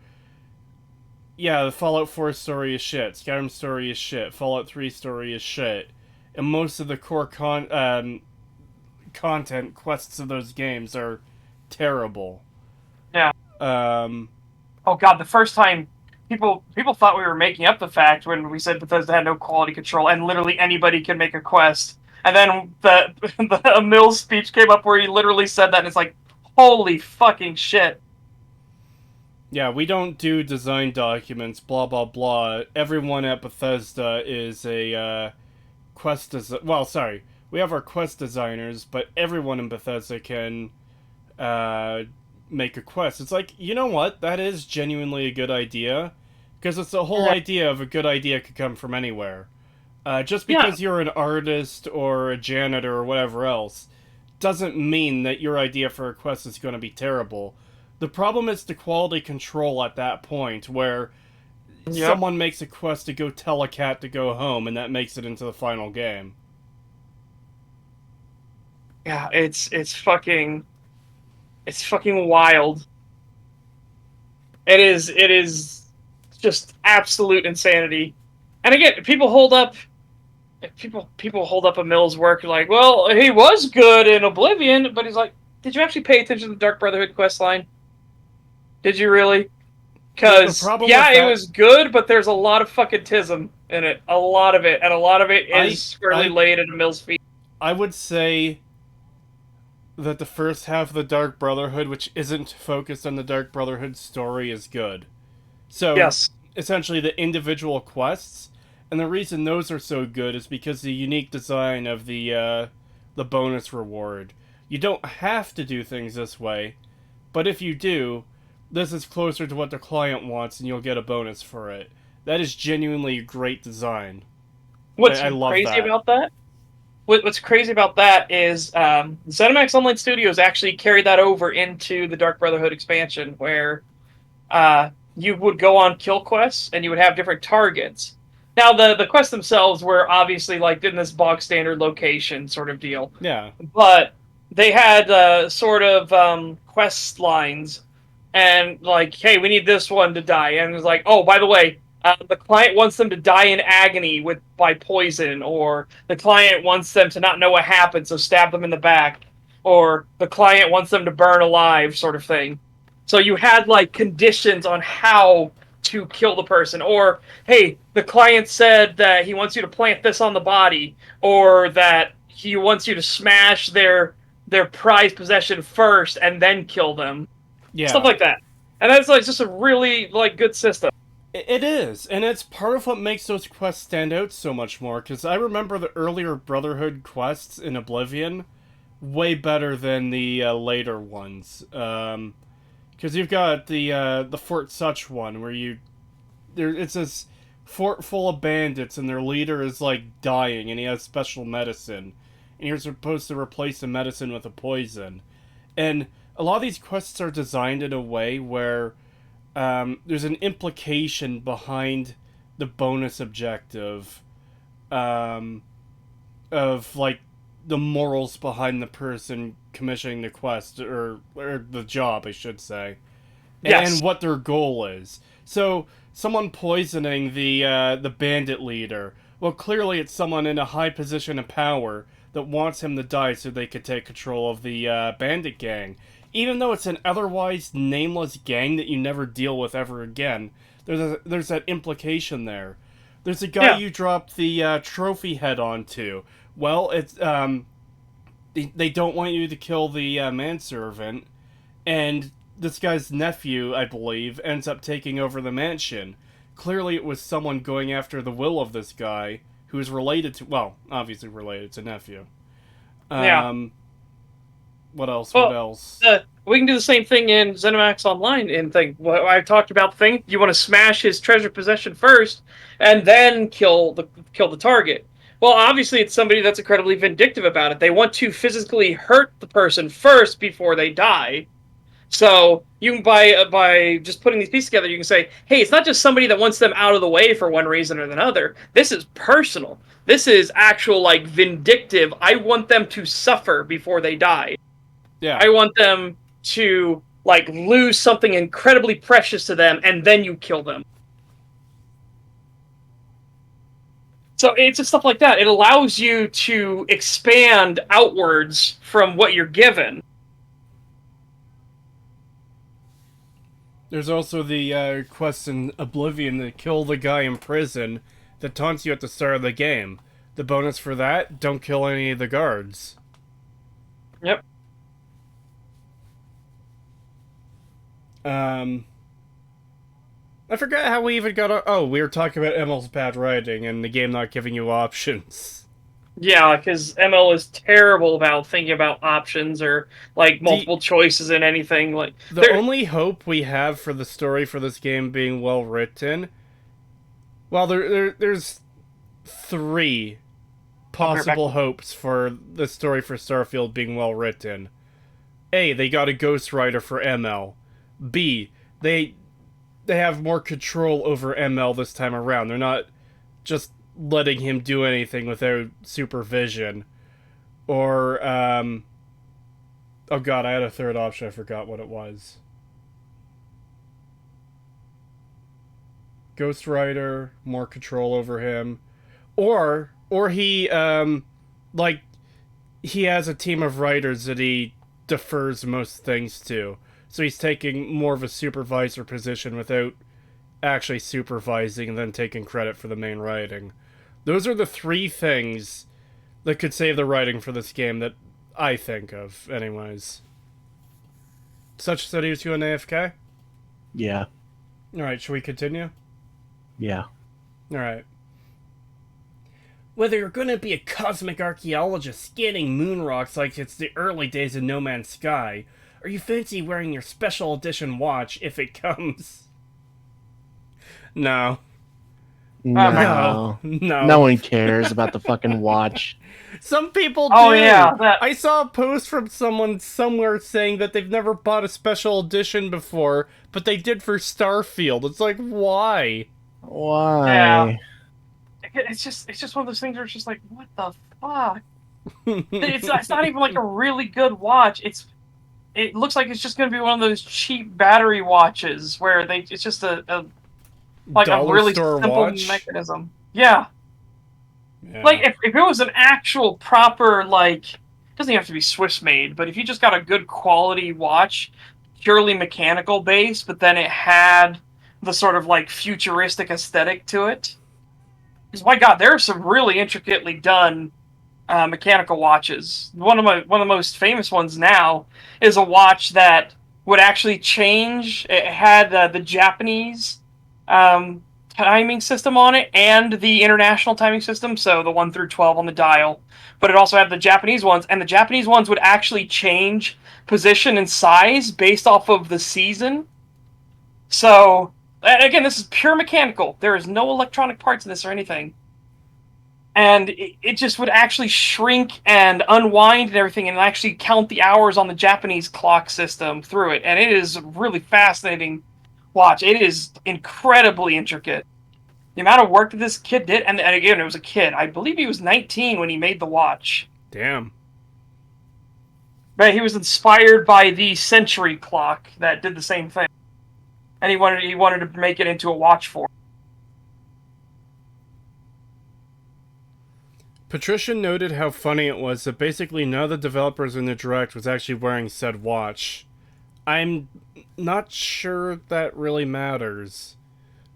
yeah, the Fallout 4 story is shit, Skyrim story is shit, Fallout 3 story is shit, and most of the core content quests of those games are terrible. Yeah. Oh God, the first time people thought we were making up the fact when we said Bethesda had no quality control and literally anybody can make a quest. And then the Emil speech came up where he literally said that, and it's like, holy fucking shit. Yeah, we don't do design documents, blah blah blah. Everyone at Bethesda is a well, sorry. We have our quest designers, but everyone in Bethesda can uh, make a quest. It's like, you know what? That is genuinely a good idea. Because it's the whole idea of a good idea could come from anywhere. Just Yeah, because you're an artist or a janitor or whatever else doesn't mean that your idea for a quest is going to be terrible. The problem is the quality control at that point, where yep, someone makes a quest to go tell a cat to go home, and that makes it into the final game. yeah. It's fucking wild. It is just absolute insanity. And again, people hold up a Mill's work like, well, he was good in Oblivion, but he's like, did you actually pay attention to the Dark Brotherhood quest line? Did you really? The Because problem with yeah, it that, was good, but there's a lot of fucking tism in it, a lot of it, and a lot of it I is squarely I laid at Mill's feet. I would say that the first half of the Dark Brotherhood, which isn't focused on the Dark Brotherhood story, is good. So, Yes, essentially, the individual quests, and the reason those are so good is because the unique design of the bonus reward. You don't have to do things this way, but if you do, this is closer to what the client wants, and you'll get a bonus for it. That is genuinely a great design. what's I love crazy that. about that? What's crazy about that is ZeniMax Online Studios actually carried that over into the Dark Brotherhood expansion, where you would go on kill quests and you would have different targets. Now the quests themselves were obviously like in this bog standard location sort of deal, Yeah, but they had sort of quest lines, and like, hey, we need this one to die, and it's like, oh, by the way, the client wants them to die in agony by poison, or the client wants them to not know what happened, so stab them in the back, or the client wants them to burn alive, sort of thing. So you had like conditions on how to kill the person, or hey, the client said that he wants you to plant this on the body, or that he wants you to smash their prized possession first and then kill them, stuff yeah. like that. And that's like just a really like good system. It is, and it's part of what makes those quests stand out so much more, because I remember the earlier Brotherhood quests in Oblivion way better than the later ones. Because you've got the Fort Such one, where it's this fort full of bandits, and their leader is like dying, and he has special medicine, and you're supposed to replace the medicine with a poison. And a lot of these quests are designed in a way where there's an implication behind the bonus objective um, of like the morals behind the person commissioning the quest or the job, I should say, and Yes. what their goal is. So someone poisoning the bandit leader. Well, clearly it's someone in a high position of power that wants him to die so they could take control of the bandit gang. Even though it's an otherwise nameless gang that you never deal with ever again, there's that implication there. There's a guy Yeah. you drop the trophy head onto. Well, it's they don't want you to kill the manservant, and this guy's nephew, I believe, ends up taking over the mansion. Clearly, it was someone going after the will of this guy who is related to, well, obviously related to nephew. Yeah. Um, what else? What Well, else? we can do the same thing in ZeniMax Online. And thing what I talked about, the thing you want to smash his treasure possession first, and then kill the target. Well, obviously, it's somebody that's incredibly vindictive about it. They want to physically hurt the person first before they die. So you can by just putting these pieces together, you can say, hey, it's not just somebody that wants them out of the way for one reason or another. This is personal. This is actual like vindictive. I want them to suffer before they die. Yeah. I want them to like lose something incredibly precious to them, and then you kill them. So it's just stuff like that. It allows you to expand outwards from what you're given. There's also the quest in Oblivion to kill the guy in prison that taunts you at the start of the game. The bonus for that, don't kill any of the guards. Yep. Um, I forgot how we even got. Oh, we were talking about ML's bad writing and the game not giving you options. Yeah, because ML is terrible about thinking about options or like The multiple choices in anything. Like the there, only hope we have for the story for this game being well written, well, there's three I'll be right back. possible hopes for the story for Starfield being well written. A, they got a ghostwriter for ML. B, they have more control over ML this time around. They're not just letting him do anything without supervision. Or, oh god, I had a third option. I forgot what it was. Ghostwriter, more control over him. Or he, like, he has a team of writers that he defers most things to. So he's taking more of a supervisor position without actually supervising and then taking credit for the main writing. Those are the three things that could save the writing for this game that I think of, anyways. Such study was you an AFK? Yeah. Alright, should we continue? Yeah. Alright. Whether you're gonna be a cosmic archaeologist scanning moon rocks like it's the early days of No Man's Sky, or you fancy wearing your special edition watch if it comes. No. No. No. No one cares about the fucking watch. Some people do. Oh yeah, that, I saw a post from someone somewhere saying that they've never bought a special edition before, but they did for Starfield. It's like, why? Why? Yeah. It's just one of those things where it's just like, what the fuck? It's not even like a really good watch. It looks like it's just going to be one of those cheap battery watches where it's just a like a Dollar really store simple watch? mechanism. Yeah. Yeah. Like if it was an actual proper like, it doesn't have to be Swiss made, but if you just got a good quality watch, purely mechanical base, but then it had the sort of like futuristic aesthetic to it. Because my God, there are some really intricately done mechanical watches. One of the most famous ones now is a watch that would actually change. It had the Japanese timing system on it and the international timing system, so the 1 through 12 on the dial. But it also had the Japanese ones, and the Japanese ones would actually change position and size based off of the season. So, again, this is pure mechanical. There is no electronic parts in this or anything. And it just would actually shrink and unwind and everything and actually count the hours on the Japanese clock system through it. And it is a really fascinating watch. It is incredibly intricate. The amount of work that this kid did, and again, it was a kid. I believe he was 19 when he made the watch. Damn. But he was inspired by the Century clock that did the same thing. And he wanted to make it into a watch for it. Patricia noted how funny it was that basically none of the developers in the Direct was actually wearing said watch. I'm not sure that really matters.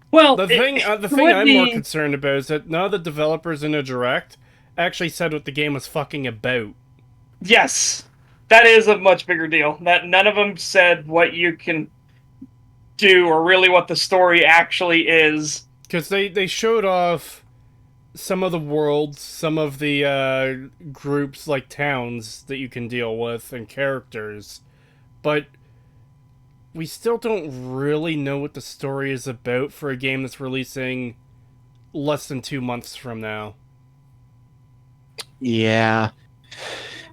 Well, The thing I'm more concerned about is that none of the developers in the Direct actually said what the game was fucking about. Yes, that is a much bigger deal. That none of them said what you can do or really what the story actually is. Because they showed off some of the worlds, some of the groups, like towns, that you can deal with, and characters. But we still don't really know what the story is about for a game that's releasing less than 2 months from now. Yeah.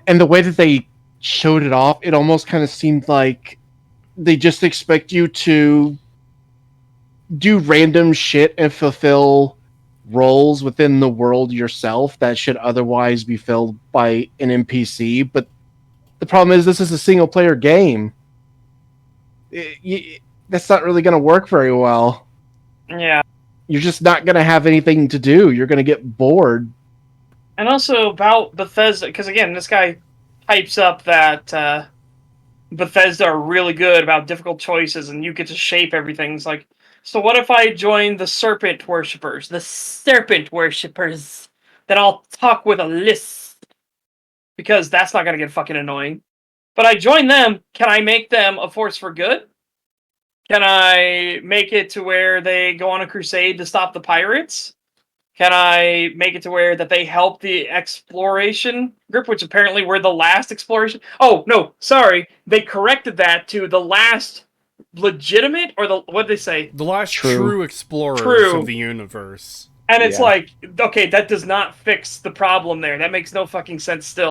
And the way that they showed it off, it almost kind of seemed like they just expect you to do random shit and fulfill roles within the world yourself that should otherwise be filled by an NPC. But the problem is, this is a single player game. That's not really going to work very well. Yeah. You're just not going to have anything to do. You're going to get bored. And also about Bethesda, because again, this guy hypes up that Bethesda are really good about difficult choices and you get to shape everything. It's like, so what if I join the serpent worshippers? The serpent worshippers. Then I'll talk with a lisp. Because that's not going to get fucking annoying. But I join them, can I make them a force for good? Can I make it to where they go on a crusade to stop the pirates? Can I make it to where that they help the exploration group, which apparently were the last exploration? Oh no, sorry, they corrected that to the last legitimate, or the what they say? The last True. true explorers of True. the universe. And it's Yeah. like, okay, that does not fix the problem there. That makes no fucking sense still.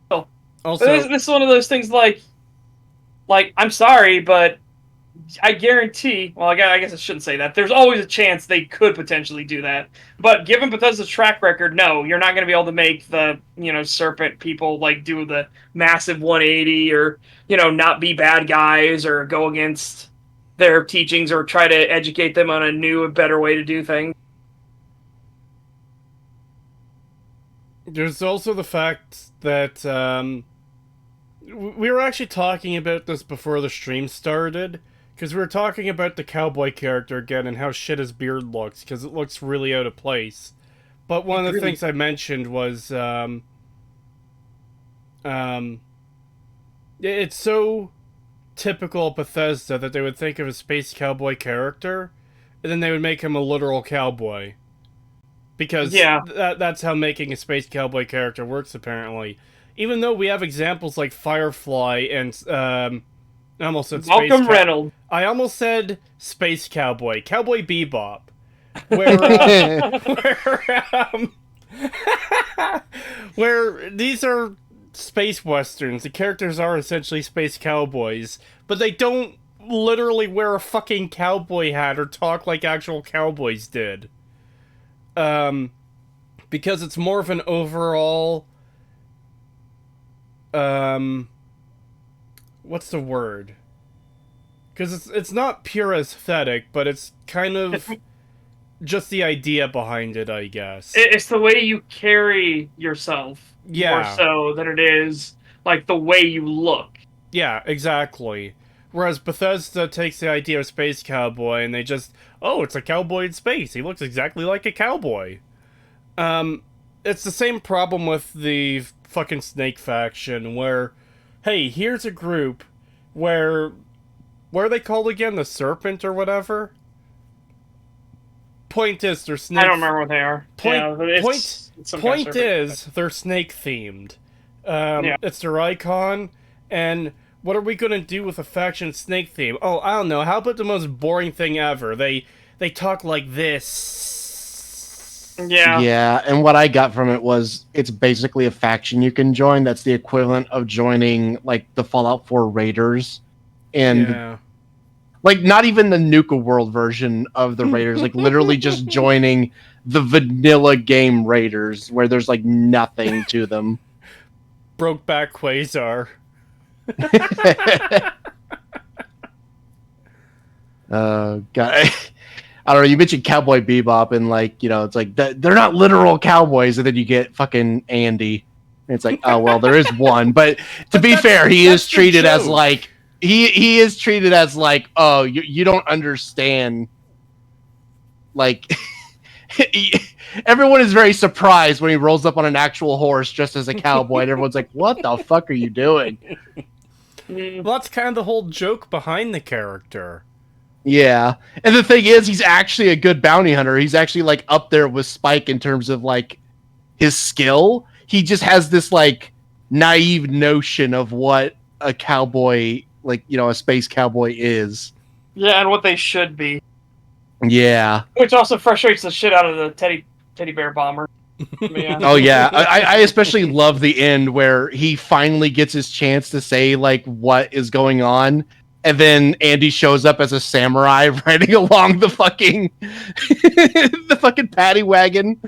But Also, this is one of those things like I'm sorry, but I guarantee. Well, I guess I shouldn't say that. There's always a chance they could potentially do that. But given Bethesda's track record, no, you're not going to be able to make the serpent people like do the massive 180 or not be bad guys or go against their teachings or try to educate them on a new and better way to do things. there's also the fact that we were actually talking about this before the stream started, because we were talking about the cowboy character again and how shit his beard looks, because it looks really out of place. But one of the things I mentioned was it's so typical Bethesda that they would think of a space cowboy character, and then they would make him a literal cowboy. Because that's how making a space cowboy character works, apparently. Even though we have examples like Firefly and I almost said Malcolm Reynolds. I almost said Space Cowboy, Cowboy Bebop, where where these are space westerns. The characters are essentially space cowboys, but they don't literally wear a fucking cowboy hat or talk like actual cowboys did. Because it's more of an overall, what's the word? Because it's not pure aesthetic, but it's kind of just the idea behind it, I guess. It's the way you carry yourself more so than it is like the way you look. Yeah, exactly. Whereas Bethesda takes the idea of space cowboy and they just, oh, it's a cowboy in space. He looks exactly like a cowboy. It's the same problem with the fucking Snake faction, where, hey, here's a group where, what are they called again? The Serpent or whatever? Point is, they're snake. I don't remember what they are. Point is, they're snake themed. It's their icon, and what are we gonna do with a faction snake theme? Oh, I don't know. How about the most boring thing ever? They talk like this. Yeah, and what I got from it was it's basically a faction you can join. That's the equivalent of joining like the Fallout 4 Raiders, and like not even the Nuka World version of the Raiders. Like literally just joining the vanilla game Raiders, where there's like nothing to them. Brokeback Quasar. God. I don't know, you mentioned Cowboy Bebop, and like, it's like, they're not literal cowboys, and then you get fucking Andy. And it's like, oh, well, there is one. But to be fair, he is treated as like, he is treated as like, oh, you don't understand. Like, everyone is very surprised when he rolls up on an actual horse just as a cowboy, and everyone's like, what the fuck are you doing? Well, that's kind of the whole joke behind the character. Yeah, and the thing is, he's actually a good bounty hunter. He's actually like up there with Spike in terms of like his skill. He just has this like naive notion of what a cowboy, like, a space cowboy is. Yeah, and what they should be. Yeah. Which also frustrates the shit out of the teddy bear bomber. Yeah. Oh yeah, I especially love the end where he finally gets his chance to say like what is going on. And then Andy shows up as a samurai riding along the fucking the fucking paddy wagon.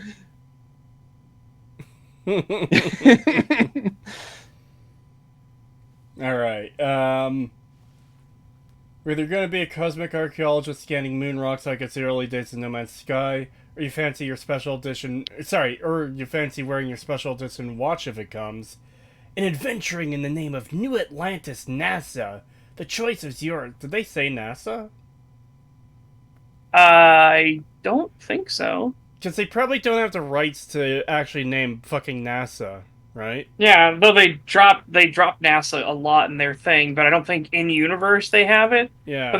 All right. We're either going to be a cosmic archaeologist scanning moon rocks like it's the early days of No Man's Sky, or you fancy your special edition. Or you fancy wearing your special edition watch if it comes, and adventuring in the name of New Atlantis NASA. The choice is yours. Did they say NASA? I don't think so. Because they probably don't have the rights to actually name fucking NASA, right? Yeah, though they drop NASA a lot in their thing, but I don't think in universe they have it. Yeah. But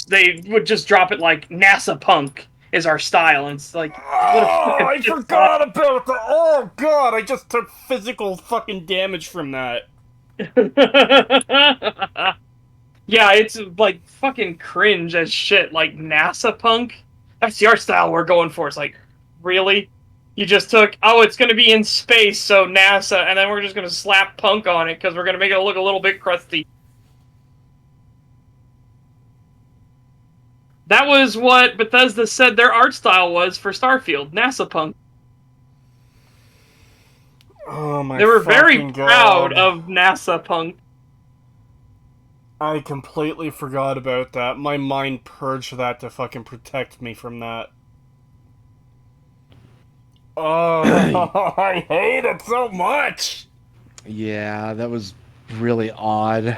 they would just drop it like NASA punk is our style, and it's like what a Oh, fucking I forgot about that. Oh god, I just took physical fucking damage from that. Yeah, it's like fucking cringe as shit. Like NASA punk. That's the art style we're going for. It's like, really? You just took, oh, it's going to be in space, so NASA, and then we're just going to slap punk on it because we're going to make it look a little bit crusty. That was what Bethesda said their art style was for Starfield, NASA punk. Oh my They were very fucking proud god. of NASA punk. I completely forgot about that. My mind purged that to fucking protect me from that. Oh, I hate it so much! Yeah, that was really odd.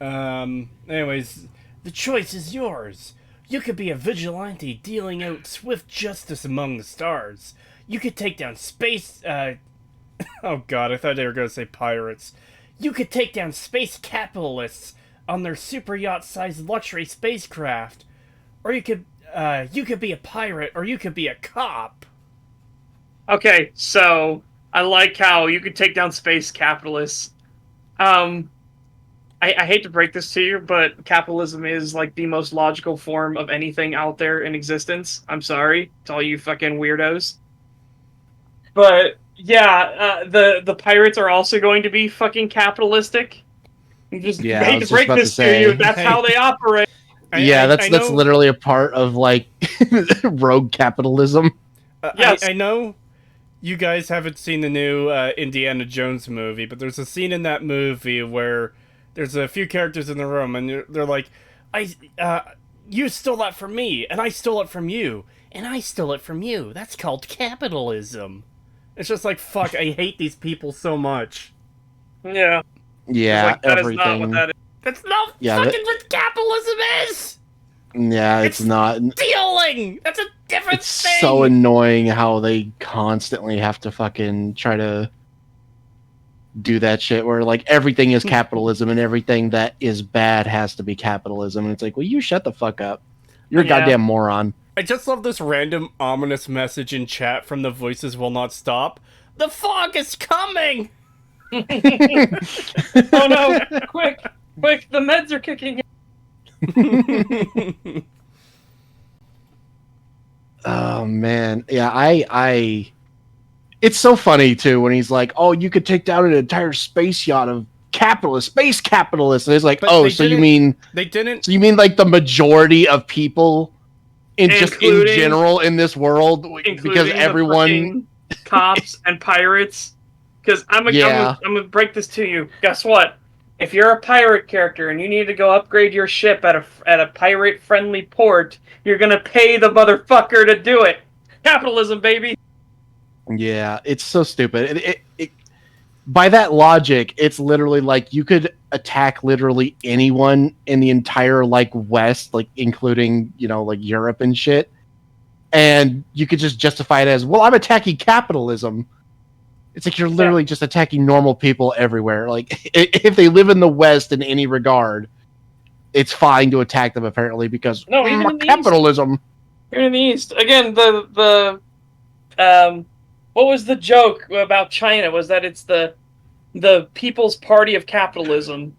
Anyways, the choice is yours. You could be a vigilante dealing out swift justice among the stars. You could take down space, oh god, I thought they were gonna say pirates. You could take down space capitalists on their super yacht-sized luxury spacecraft. Or you could be a pirate, or you could be a cop. Okay, so I like how you could take down space capitalists. I hate to break this to you, but capitalism is like the most logical form of anything out there in existence. I'm sorry to all you fucking weirdos. But yeah, the pirates are also going to be fucking capitalistic. You just Yeah, I hate to was just break about to this to you. say. That's how they operate. Yeah, that's I know, literally a part of like rogue capitalism. Yes. I know you guys haven't seen the new Indiana Jones movie, but there's a scene in that movie where there's a few characters in the room, and they're like, you stole that from me, and I stole it from you, and I stole it from you. That's called capitalism. It's just like, fuck, I hate these people so much. Yeah. Yeah, Like, that everything. is not what that is. That's not Yeah, fucking what capitalism is! Yeah, it's not. Stealing! That's a different It's thing! so annoying how they constantly have to fucking try to do that shit where like everything is capitalism and everything that is bad has to be capitalism. And it's like, well, you shut the fuck up. You're a Yeah. goddamn moron. I just love this random ominous message in chat from the Voices Will Not Stop. The fog is coming! Oh no! Quick! The meds are kicking in. Oh man, yeah, I. It's so funny too when he's like, "Oh, you could take down an entire space yacht of space capitalists," and it's like, But "Oh, they so you didn't- mean They didn't. so you mean like the majority of people in just in Including- general in this world because Including everyone." the fucking cops and pirates. Because I'm Yeah. gonna break this to you. Guess what? If you're a pirate character and you need to go upgrade your ship at a pirate friendly port, you're gonna pay the motherfucker to do it. Capitalism, baby. Yeah, it's so stupid. It by that logic, it's literally like you could attack literally anyone in the entire like West, like including, you know, like Europe and shit. And you could just justify it as, well, I'm attacking capitalism. It's like you're literally just attacking normal people everywhere. Like if they live in the West in any regard, it's fine to attack them apparently because No, even in the capitalism. Here in the East, again, what was the joke about China? Was that it's the People's Party of Capitalism,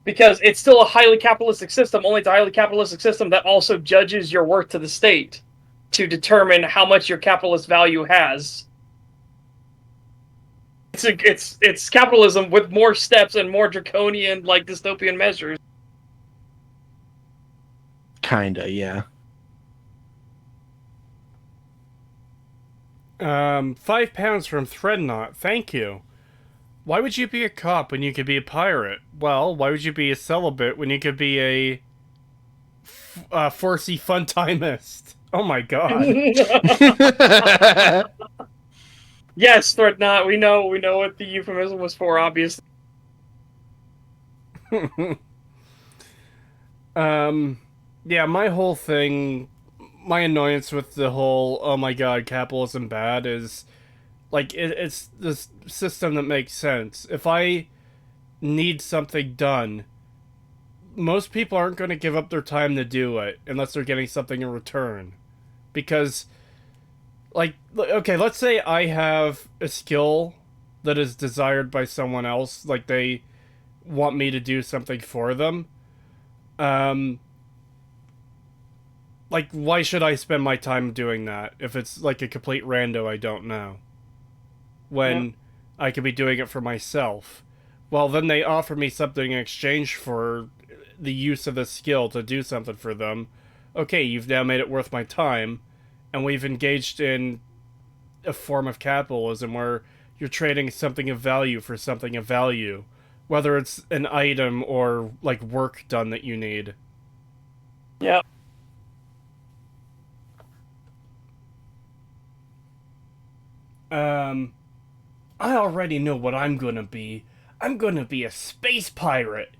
because it's still a highly capitalistic system. Only it's a highly capitalistic system that also judges your worth to the state to determine how much your capitalist value has. It's capitalism with more steps and more draconian, like dystopian measures. Kinda, yeah. 5 pounds from Threadnought, thank you. Why would you be a cop when you could be a pirate? Well, why would you be a celibate when you could be a Forcey fun-timist? Oh my god. Yes, Threadnought, we know what the euphemism was for, obviously. Yeah, my whole thing, my annoyance with the whole, oh my god, capitalism bad is, Like, it's this system that makes sense. If I need something done, most people aren't going to give up their time to do it unless they're getting something in return. Because, like, okay, let's say I have a skill that is desired by someone else, like they want me to do something for them. Like, why should I spend my time doing that if it's like a complete rando I don't know? When I could be doing it for myself. Well, then they offer me something in exchange for the use of the skill to do something for them. Okay, you've now made it worth my time, and we've engaged in a form of capitalism where you're trading something of value for something of value, whether it's an item or like work done that you need. Yeah. I already know what I'm gonna be. I'm gonna be a space pirate.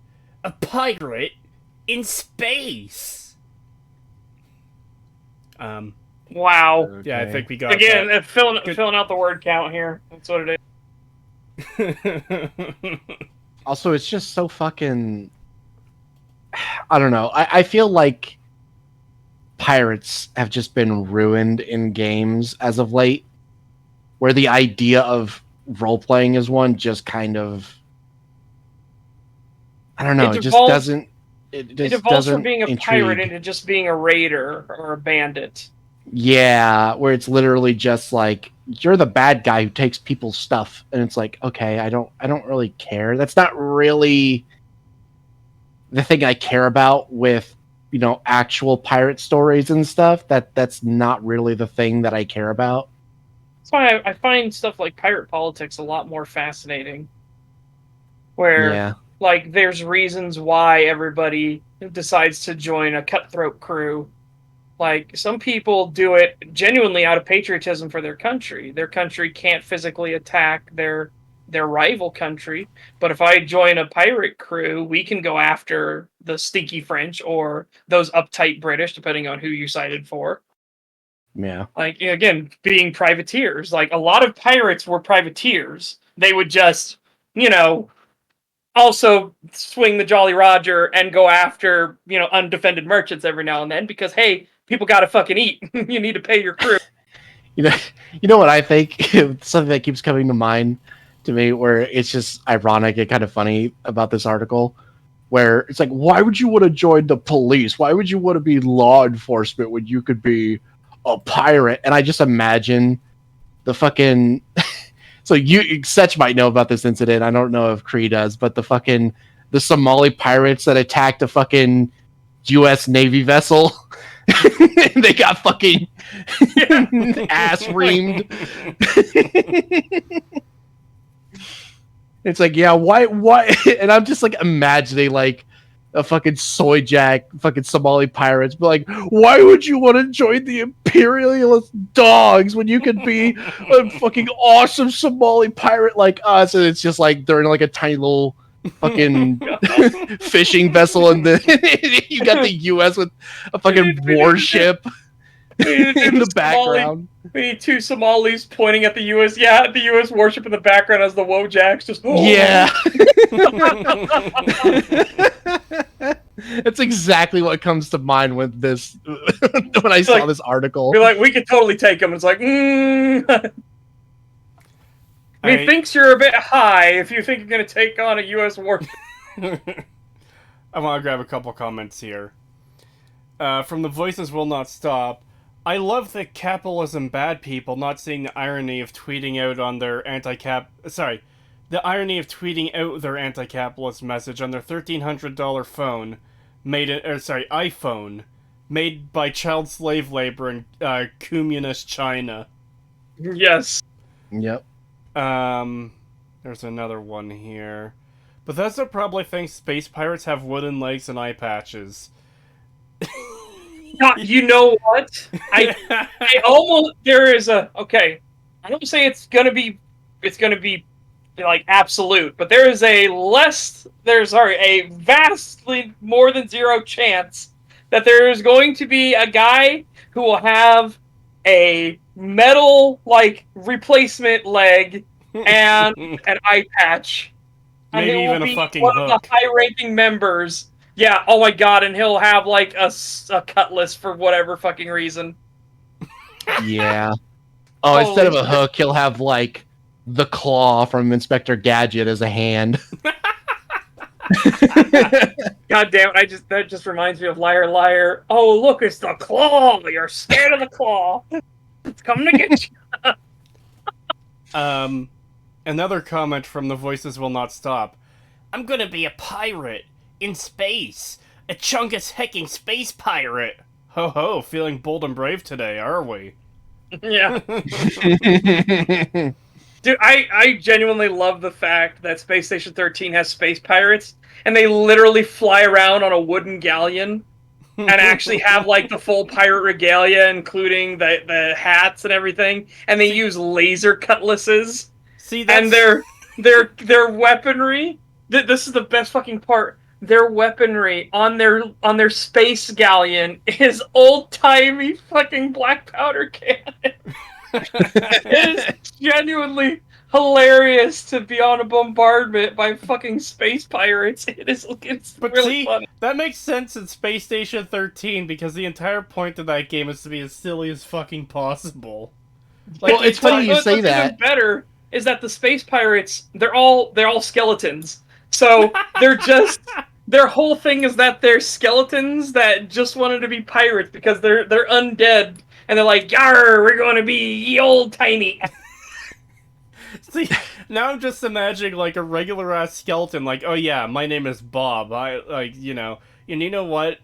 A pirate in space. Wow. Okay. Yeah, I think we got Again, that. filling out the word count here. That's what it is. Also, it's just so fucking. I don't know. I feel like pirates have just been ruined in games as of late, where the idea of role playing is one just kind of. I don't know. It just doesn't. It just evolves from doesn't being a pirate intrigue. into just being a raider or a bandit. Yeah, where it's literally just like you're the bad guy who takes people's stuff, and it's like, okay, I don't really care. That's not really the thing I care about with, actual pirate stories and stuff. That's not really the thing that I care about. That's why I find stuff like pirate politics a lot more fascinating. Where, Yeah. like, there's reasons why everybody decides to join a cutthroat crew. Like, some people do it genuinely out of patriotism for their country. Their country can't physically attack their rival country, but if I join a pirate crew, we can go after the stinky French or those uptight British, depending on who you sided for. Yeah. Like, again, being privateers. Like, a lot of pirates were privateers. They would just, also swing the Jolly Roger and go after, undefended merchants every now and then because, hey, people gotta fucking eat. You need to pay your crew. You know what I think? Something that keeps coming to mind to me, where it's just ironic and kind of funny about this article, where it's like, why would you want to join the police? Why would you want to be law enforcement when you could be a pirate? And I just imagine the fucking. So Setch might know about this incident. I don't know if Cree does, but the Somali pirates that attacked a fucking U.S. Navy vessel. They got fucking ass reamed. It's like, yeah, why? And I'm just like imagining like a fucking soy jack, fucking Somali pirates, but like, why would you want to join the imperialist dogs when you could be a fucking awesome Somali pirate like us? And it's just like they're in like a tiny little fucking fishing vessel, and then you got the U.S. with a fucking warship in the background. We need two Somalis pointing at the U.S. Yeah, the U.S. warship in the background as the Wojaks just. Oh. Yeah. That's exactly what comes to mind with this when I saw this article. Be like, we could totally take them. It's like, Methinks you're a bit high if you think you're going to take on a U.S. warship. I want to grab a couple comments here. From the Voices Will Not Stop. I love the capitalism bad people not seeing the irony of tweeting out on their the irony of tweeting out their anti-capitalist message on their $1,300 phone, iPhone, made by child slave labor in communist China. Yes. Yep. There's another one here. Bethesda probably thinks space pirates have wooden legs and eye patches. You know what? I almost there is a okay. I don't say it's gonna be like absolute, but there is a vastly more than zero chance that there is going to be a guy who will have a metal like replacement leg and an eye patch. And he Maybe will even a be fucking one of the hook. high-ranking members. Yeah, oh my god, and he'll have like a cutlass for whatever fucking reason. Yeah. Oh, instead Holy of a shit. hook, he'll have like the claw from Inspector Gadget as a hand. God damn it, that just reminds me of Liar Liar. Oh look, it's the claw! You're scared of the claw! It's coming to get you! Another comment from the Voices Will Not Stop. I'm gonna be a pirate in space. A chungus hecking space pirate. Ho ho, feeling bold and brave today, are we? Yeah. Dude, I genuinely love the fact that Space Station 13 has space pirates, and they literally fly around on a wooden galleon and actually have like the full pirate regalia, including the hats and everything, and they use laser cutlasses, See, and that's their weaponry. This is the best fucking part. Their weaponry on their space galleon is old timey fucking black powder cannon. It is genuinely hilarious to be on a bombardment by fucking space pirates. It's But really see, funny. that makes sense in Space Station 13 because the entire point of that game is to be as silly as fucking possible. Well, it's funny you say What's that. even better is that the space pirates, they're all skeletons. So they're just their whole thing is that they're skeletons that just wanted to be pirates because they're undead and they're like, "Yar, we're going to be ye old tiny." See, now I'm just imagining like a regular ass skeleton, like, oh yeah, my name is Bob. I like, and you know what?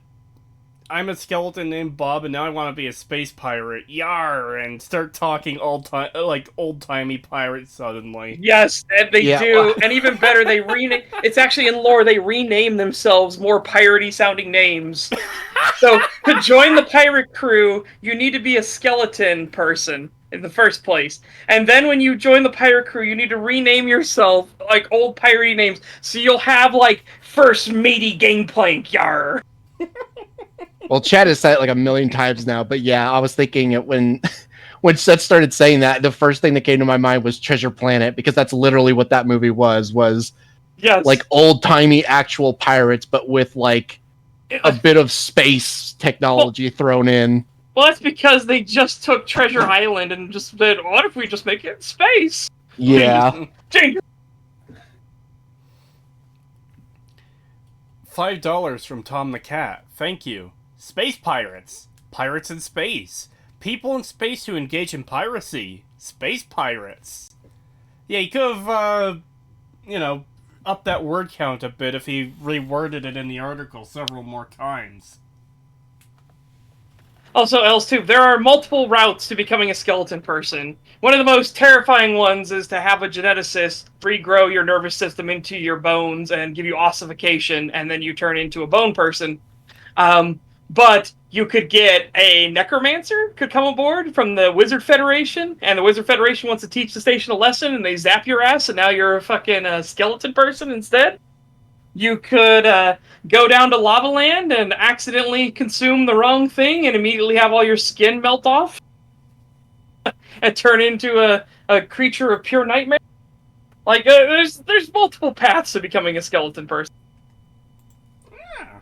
I'm a skeleton named Bob, and now I want to be a space pirate. Yar, and start talking old timey pirates suddenly. Yes, and they Yeah, do. well- And even better, they rename. It's actually in lore. They rename themselves more piratey sounding names. So to join the pirate crew, you need to be a skeleton person in the first place, and then when you join the pirate crew, you need to rename yourself like old piratey names. So you'll have like first matey gangplank. Yar. Well, Chad has said it like a million times now, but yeah, I was thinking it when when Seth started saying that, the first thing that came to my mind was Treasure Planet, because that's literally what that movie was Yes. like old timey actual pirates, but with like a bit of space technology thrown in. Well, that's because they just took Treasure Island and just said, "What if we just make it in space?" Yeah. Jinx. $5 from Tom the Cat. Thank you. Space pirates. Pirates in space. People in space who engage in piracy. Space pirates. Yeah, he could have, upped that word count a bit if he reworded it in the article several more times. Also, else too, there are multiple routes to becoming a skeleton person. One of the most terrifying ones is to have a geneticist regrow your nervous system into your bones and give you ossification, and then you turn into a bone person. But you could get a necromancer could come aboard from the Wizard Federation, and the Wizard Federation wants to teach the station a lesson, and they zap your ass, and now you're a fucking skeleton person instead. You could go down to Lava Land and accidentally consume the wrong thing and immediately have all your skin melt off and turn into a creature of pure nightmare. Like, there's multiple paths to becoming a skeleton person. Yeah.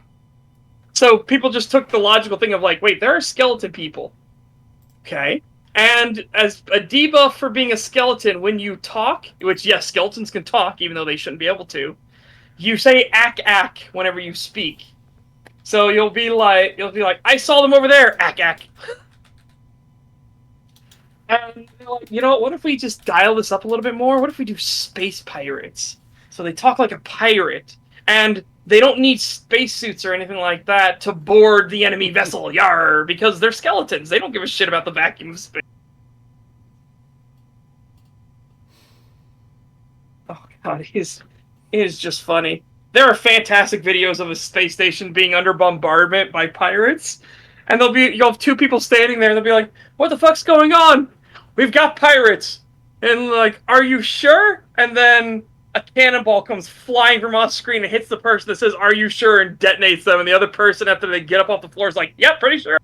So people just took the logical thing of like, wait, there are skeleton people. Okay. And as a debuff for being a skeleton, when you talk, which yes, skeletons can talk, even though they shouldn't be able to, you say ack ack whenever you speak. So you'll be like, I saw them over there, ack ack. And they're like, you know what if we just dial this up a little bit more? What if we do space pirates? So they talk like a pirate, and they don't need spacesuits or anything like that to board the enemy vessel, yar, because they're skeletons. They don't give a shit about the vacuum of space. Oh god, it is just funny. There are fantastic videos of a space station being under bombardment by pirates, and you'll have two people standing there, and they'll be like, "What the fuck's going on? We've got pirates." And like, "Are you sure?" And then a cannonball comes flying from off screen and hits the person that says, "Are you sure?" and detonates them, and the other person, after they get up off the floor, is like, "Yep, pretty sure."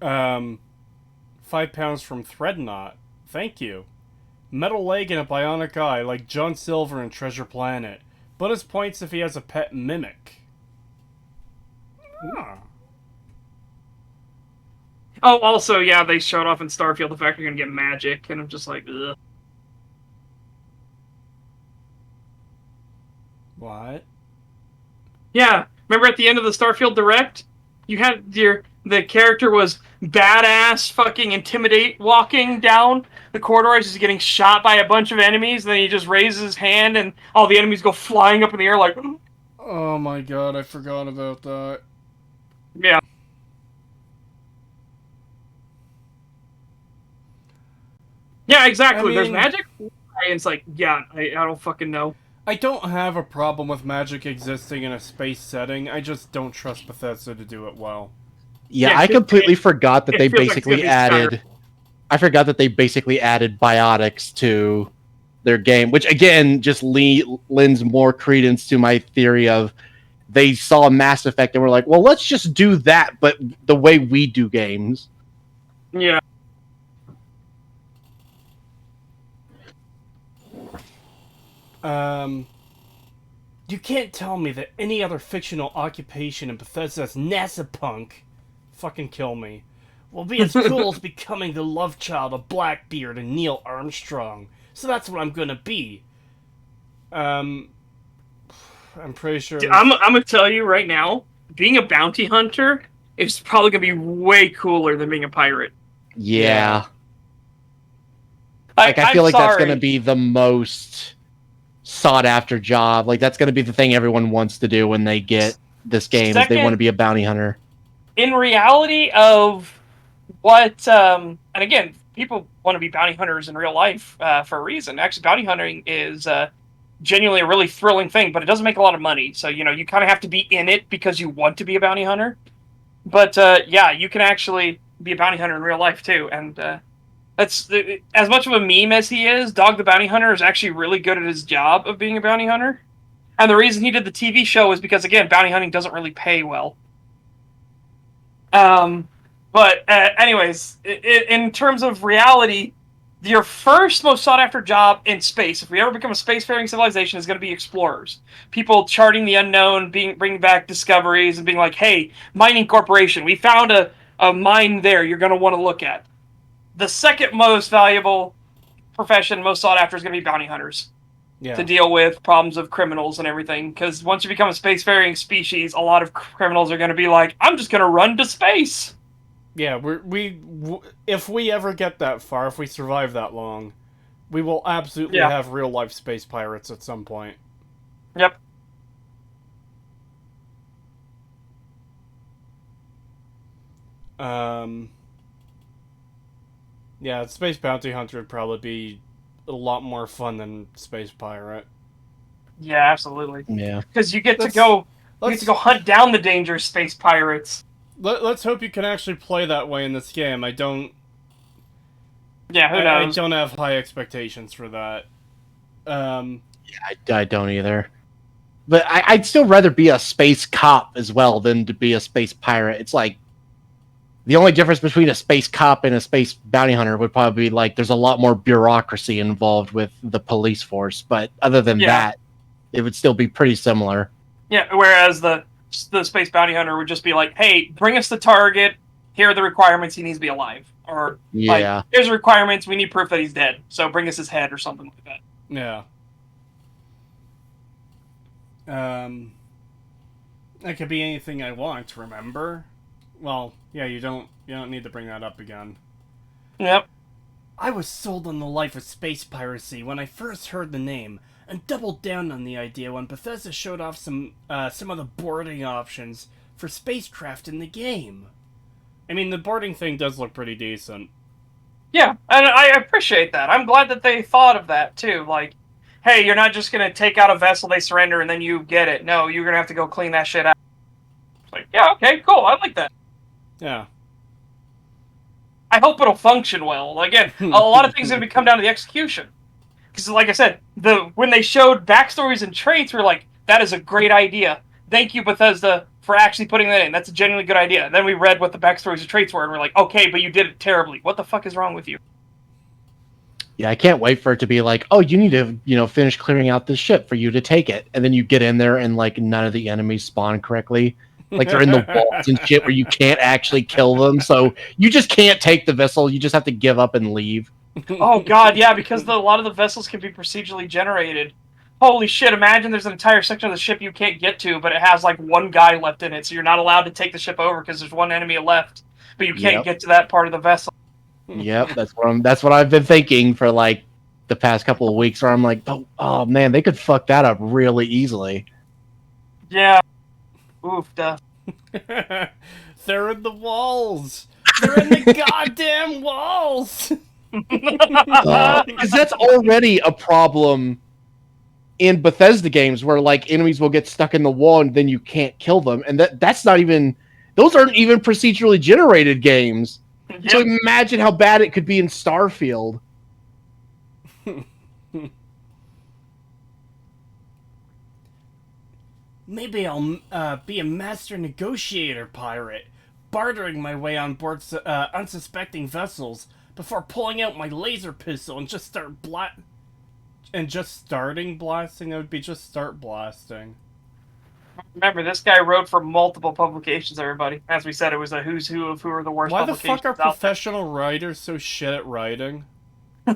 £5 from Threadnought. Thank you. Metal leg and a bionic eye, like John Silver in Treasure Planet. Bonus points if he has a pet mimic. Ah. Oh, also, yeah, they showed off in Starfield the fact you're gonna get magic, and I'm just like, ugh. What? Yeah, remember at the end of the Starfield Direct, you had the character was badass, fucking intimidate walking down the corridor as he's getting shot by a bunch of enemies. Then he just raises his hand, and all the enemies go flying up in the air like, Oh my god, I forgot about that. yeah. Yeah, exactly. There's magic? And it's like, yeah, I don't fucking know. I don't have a problem with magic existing in a space setting. I just don't trust Bethesda to do it well. Yeah, I completely forgot that they feels like it's gonna basically be added. I forgot that they basically added biotics to their game, which again just lends more credence to my theory of they saw Mass Effect and were like, well, let's just do that, but the way we do games. Yeah. You can't tell me that any other fictional occupation in Bethesda's NASA punk, fucking kill me, will be as cool as becoming the love child of Blackbeard and Neil Armstrong. So that's what I'm gonna be. I'm pretty sure. I'm gonna tell you right now, being a bounty hunter is probably gonna be way cooler than being a pirate. Yeah. Like, I feel like that's gonna be the most sought after job. Like, that's gonna be the thing everyone wants to do when they get this game. Is they want to be a bounty hunter. In reality of what, and again, people want to be bounty hunters in real life for a reason. Actually, bounty hunting is genuinely a really thrilling thing, but it doesn't make a lot of money. So, you know, you kind of have to be in it because you want to be a bounty hunter. But, yeah, you can actually be a bounty hunter in real life, too. And that's as much of a meme as he is, Dog the Bounty Hunter is actually really good at his job of being a bounty hunter. And the reason he did the TV show is because, again, bounty hunting doesn't really pay well. But anyways, in terms of reality, your first most sought after job in space, if we ever become a spacefaring civilization, is going to be explorers. People charting the unknown, bringing back discoveries, and being like, hey, mining corporation, we found a mine there you're going to want to look at. The second most valuable profession, most sought after, is going to be bounty hunters. Yeah. To deal with problems of criminals and everything. Because once you become a spacefaring species, a lot of criminals are going to be like, I'm just going to run to space. Yeah, if we ever get that far, if we survive that long, we will absolutely have real-life space pirates at some point. Yep. Yeah, Space Bounty Hunter would probably be a lot more fun than Space Pirate. Yeah, absolutely. Yeah. Because you get to go hunt down the dangerous space pirates. Let's hope you can actually play that way in this game. I don't... Yeah, who knows? I don't have high expectations for that. Yeah, I don't either. But I'd still rather be a space cop as well than to be a space pirate. It's like, the only difference between a space cop and a space bounty hunter would probably be, like, there's a lot more bureaucracy involved with the police force. But other than that, it would still be pretty similar. Yeah, whereas the space bounty hunter would just be like, hey, bring us the target. Here are the requirements. He needs to be alive. Or, like, here's the requirements. We need proof that he's dead. So bring us his head or something like that. Yeah. That could be anything I want, remember? Well, yeah, you don't need to bring that up again. Yep. I was sold on the life of space piracy when I first heard the name, and doubled down on the idea when Bethesda showed off some of the boarding options for spacecraft in the game. I mean, the boarding thing does look pretty decent. Yeah, and I appreciate that. I'm glad that they thought of that, too. Like, hey, you're not just going to take out a vessel, they surrender, and then you get it. No, you're going to have to go clean that shit out. It's like, yeah, okay, cool, I like that. Yeah. I hope it'll function well. Again, a lot of things are going to come down to the execution. Because, like I said, when they showed backstories and traits, we were like, that is a great idea. Thank you, Bethesda, for actually putting that in. That's a genuinely good idea. Then we read what the backstories and traits were, and we're like, okay, but you did it terribly. What the fuck is wrong with you? Yeah, I can't wait for it to be like, oh, you need to, finish clearing out this ship for you to take it. And then you get in there and, like, none of the enemies spawn correctly. Like, they're in the walls and shit where you can't actually kill them. So you just can't take the vessel. You just have to give up and leave. Oh, God, yeah, because a lot of the vessels can be procedurally generated. Holy shit, imagine there's an entire section of the ship you can't get to, but it has, like, one guy left in it, so you're not allowed to take the ship over because there's one enemy left, but you can't get to that part of the vessel. Yep, that's what I've been thinking for, like, the past couple of weeks, where I'm like, oh man, they could fuck that up really easily. Yeah. Oof, duh. They're in the walls! They're in the goddamn walls! Because that's already a problem in Bethesda games, where, like, enemies will get stuck in the wall and then you can't kill them, and that's not even, those aren't even procedurally generated games. Yep. So imagine how bad it could be in Starfield. Maybe I'll be a master negotiator pirate, bartering my way on board unsuspecting vessels before pulling out my laser pistol and just starting blasting. That would be just start blasting. Remember, this guy wrote for multiple publications, everybody. As we said, it was a who's who of who are the worst publications. Why the fuck are professional writers so shit at writing? Yeah,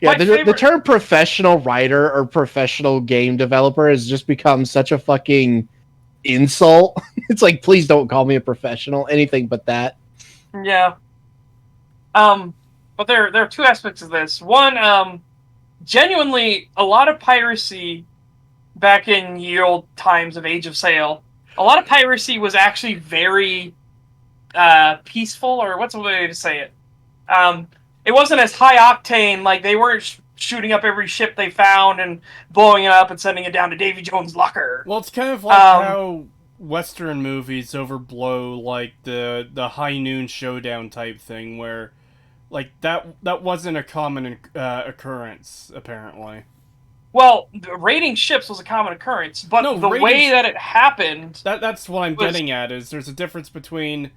the term professional writer or professional game developer has just become such a fucking insult. It's like, please don't call me a professional. Anything but that. Yeah. But there are two aspects of this. One, genuinely, a lot of piracy back in ye old times of Age of Sail, a lot of piracy was actually very peaceful, or what's the way to say it? It wasn't as high octane, like they weren't shooting up every ship they found and blowing it up and sending it down to Davy Jones' locker. Well, it's kind of like how Western movies overblow, like, the High Noon Showdown type thing, where, like, that wasn't a common occurrence, apparently. Well, raiding ships was a common occurrence, but the way that it happened... That's what I'm getting at, is there's a difference between,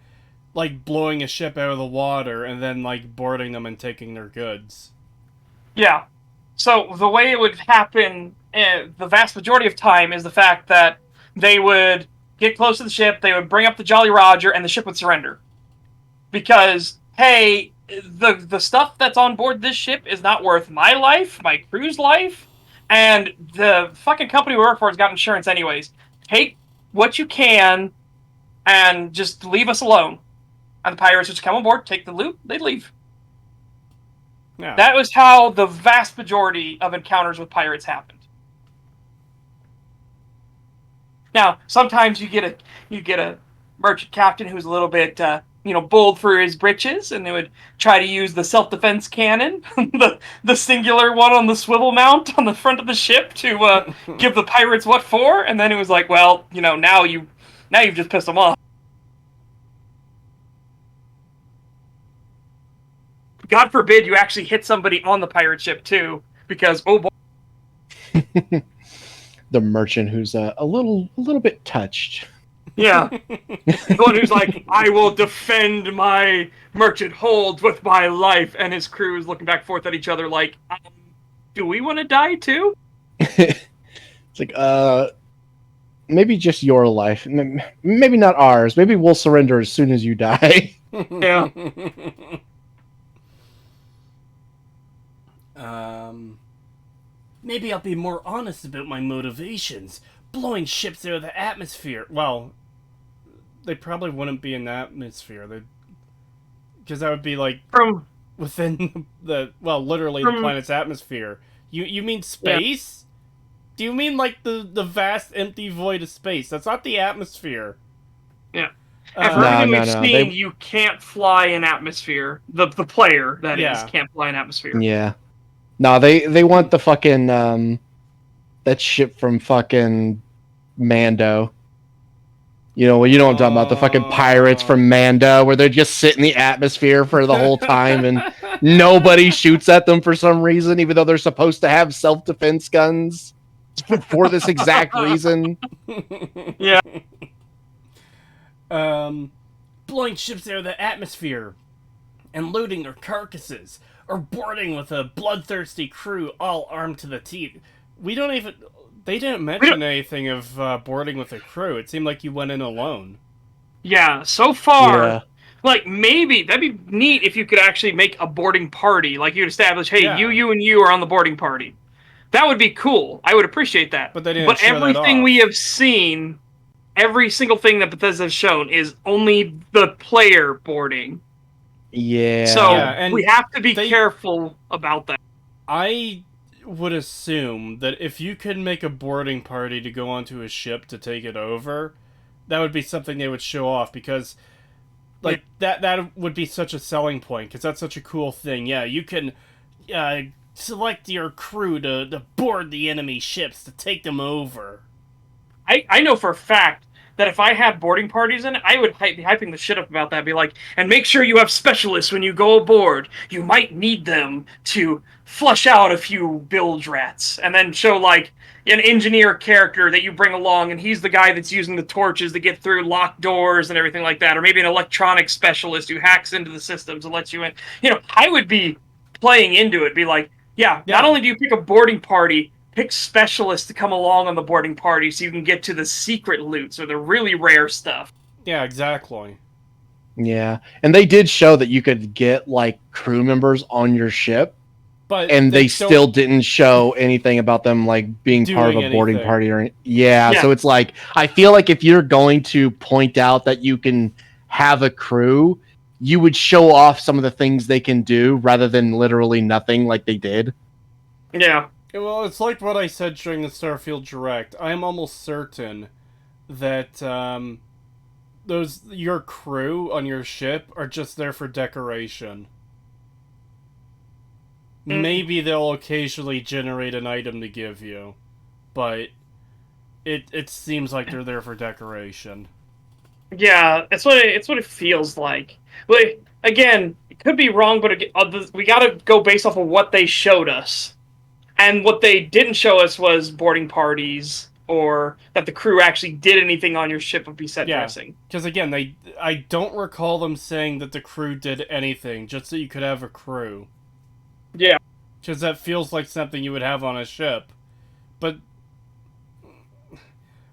like, blowing a ship out of the water and then, like, boarding them and taking their goods. Yeah. So the way it would happen the vast majority of time is the fact that they would get close to the ship, they would bring up the Jolly Roger, and the ship would surrender. Because, hey, the stuff that's on board this ship is not worth my life, my crew's life, and the fucking company we work for has got insurance anyways. Take what you can and just leave us alone. And the pirates would just come on board, take the loot, they'd leave. Yeah. That was how the vast majority of encounters with pirates happened. Now, sometimes you get a merchant captain who's a little bit bold for his britches, and they would try to use the self-defense cannon, the singular one on the swivel mount on the front of the ship to give the pirates what for, and then it was like, well, now you've just pissed them off. God forbid you actually hit somebody on the pirate ship too, because oh boy. The merchant who's a little bit touched. Yeah. The one who's like, I will defend my merchant hold with my life, and his crew is looking back and forth at each other like, do we want to die too? It's like, maybe just your life. Maybe not ours. Maybe we'll surrender as soon as you die. Yeah. Maybe I'll be more honest about my motivations. Blowing ships out of the atmosphere. Well, they probably wouldn't be in the atmosphere. Because that would be like within literally the planet's atmosphere. You mean space? Yeah. Do you mean like the vast empty void of space? That's not the atmosphere. Yeah. And for everything we've seen, you can't fly in atmosphere. The player, that is, can't fly in atmosphere. Yeah. No, they want the fucking that ship from fucking Mando. You know what I'm talking about? The fucking pirates from Mando, where they just sit in the atmosphere for the whole time and nobody shoots at them for some reason, even though they're supposed to have self-defense guns. for this exact reason. Yeah. Blowing ships out of the atmosphere and looting their carcasses, or boarding with a bloodthirsty crew all armed to the teeth. They didn't mention anything of boarding with a crew. It seemed like you went in alone. Yeah, so far, Yeah. like, maybe, that'd be neat if you could actually make a boarding party. Like, you'd establish, hey, Yeah. you, and you are on the boarding party. That would be cool. I would appreciate that. But they didn't show that everything off. we have seen, every single thing that Bethesda has shown is only the player boarding. Yeah. So and we have to be careful about that. I would assume that if you could make a boarding party to go onto a ship to take it over, that would be something they would show off, because like that would be such a selling point, because that's such a cool thing. Yeah, you can select your crew to board the enemy ships to take them over. I know for a fact that if I had boarding parties in it, I would be hyping the shit up about that. Be like, and make sure you have specialists when you go aboard. You might need them to flush out a few bilge rats, and then show like an engineer character that you bring along, and he's the guy that's using the torches to get through locked doors and everything like that, or maybe an electronic specialist who hacks into the systems and lets you in. You know, I would be playing into it, be like, yeah. Not only do you pick a boarding party, pick specialists to come along on the boarding party so you can get to the secret loots or the really rare stuff. Yeah, exactly. Yeah, and they did show that you could get like crew members on your ship, but they still didn't show anything about them like being part of a boarding party or yeah. So it's like, I feel like if you're going to point out that you can have a crew, you would show off some of the things they can do rather than literally nothing like they did. Yeah. Well, it's like what I said during the Starfield Direct. I am almost certain that your crew on your ship are just there for decoration. Maybe they'll occasionally generate an item to give you, but it seems like they're there for decoration. Yeah, it's what it feels like. Like, again, it could be wrong, but we gotta go based off of what they showed us. And what they didn't show us was boarding parties, or that the crew actually did anything on your ship of set dressing. Because again, I don't recall them saying that the crew did anything, just that you could have a crew. Yeah. Because that feels like something you would have on a ship. But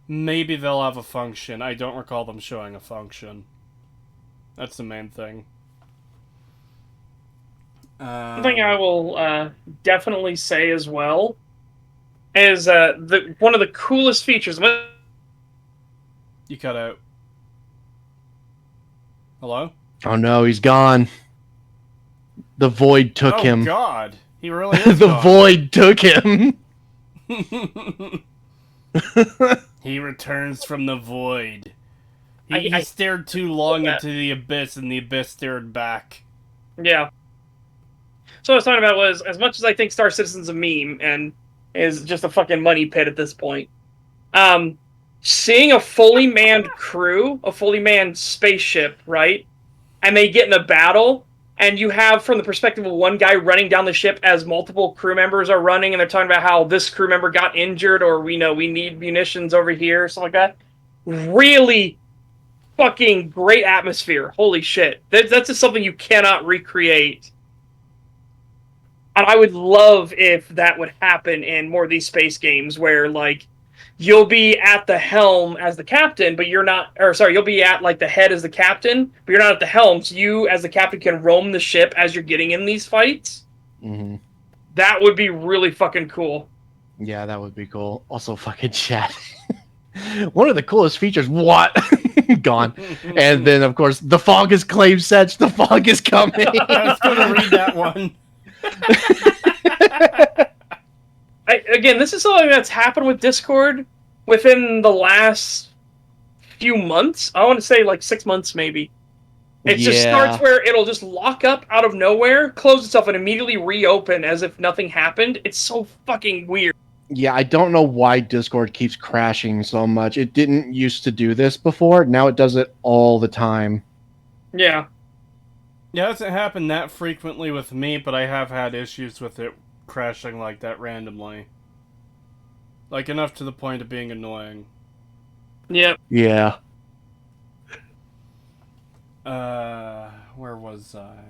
maybe they'll have a function. I don't recall them showing a function. That's the main thing. Something I will definitely say as well is one of the coolest features. You cut out. Hello? Oh no, he's gone. The void took him. Oh god, he really is The gone. void took him. He returns from the void. He stared too long into the abyss, and the abyss stared back. Yeah. So what I was talking about was, as much as I think Star Citizen's a meme and is just a fucking money pit at this point, seeing a fully manned crew, a fully manned spaceship, right? And they get in a battle, and you have, from the perspective of one guy running down the ship as multiple crew members are running, and they're talking about how this crew member got injured, or we need munitions over here, something like that. Really fucking great atmosphere. Holy shit. That's just something you cannot recreate. And I would love if that would happen in more of these space games where, like, you'll be at the helm as the captain, but you're not, or sorry, you'll be at, like, the head as the captain, but you're not at the helm, so you, as the captain, can roam the ship as you're getting in these fights. Mm-hmm. That would be really fucking cool. Yeah, that would be cool. Also, fucking chat. One of the coolest features, what? Gone. And then, of course, the fog is claimed such, the fog is coming. I was going to read that one. Again, this is something that's happened with Discord within the last few months. I want to say like 6 months, maybe. It just starts where it'll just lock up out of nowhere, close itself, and immediately reopen as if nothing happened. It's so fucking weird. Yeah, I don't know why Discord keeps crashing so much. It didn't used to do this before. Now it does it all the time. Yeah. Yeah, it doesn't happen that frequently with me, but I have had issues with it crashing like that randomly. Like, enough to the point of being annoying. Yep. Yeah. Where was I?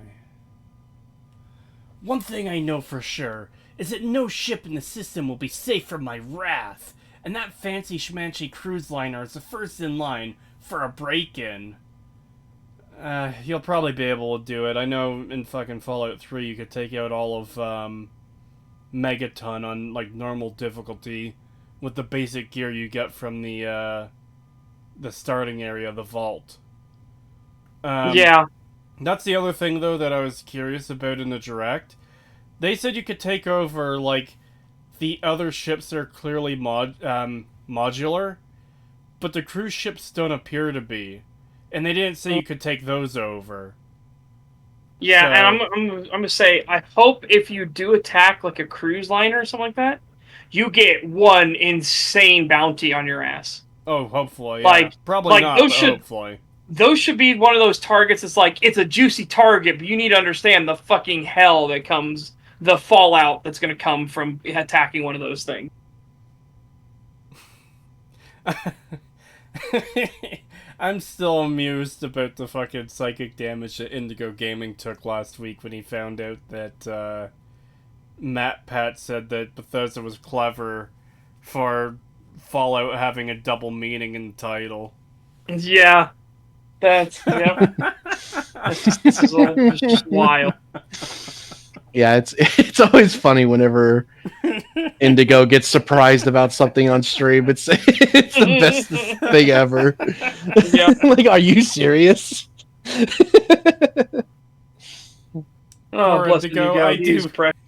One thing I know for sure is that no ship in the system will be safe from my wrath, and that fancy schmancy cruise liner is the first in line for a break-in. You'll probably be able to do it. I know in fucking Fallout 3 you could take out all of, Megaton on, like, normal difficulty with the basic gear you get from the starting area, the vault. Yeah. That's the other thing, though, that I was curious about in the Direct. They said you could take over, like, the other ships that are clearly modular, but the cruise ships don't appear to be. And they didn't say you could take those over. Yeah, So- and I'm gonna say, I hope if you do attack like a cruise liner or something like that, you get one insane bounty on your ass. Oh, hopefully, yeah. Like- Probably like, not, those but should- hopefully. Those should be one of those targets that's like, it's a juicy target, but you need to understand the fucking hell that comes, the fallout that's gonna come from attacking one of those things. I'm still amused about the fucking psychic damage that Indigo Gaming took last week when he found out that Matt Pat said that Bethesda was clever for Fallout having a double meaning in the title. Yeah. That's, yep. This is all just wild. Yeah, it's always funny whenever Indigo gets surprised about something on stream. It's the best thing ever. Yeah. Like, are you serious? Oh, Poor bless Indigo, Indigo. I He's do- precious.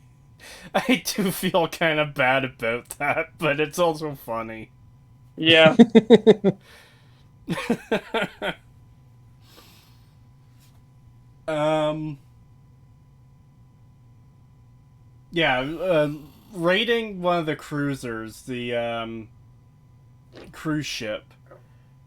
I do feel kind of bad about that, but it's also funny. Yeah. Yeah, raiding one of the cruisers, the cruise ship.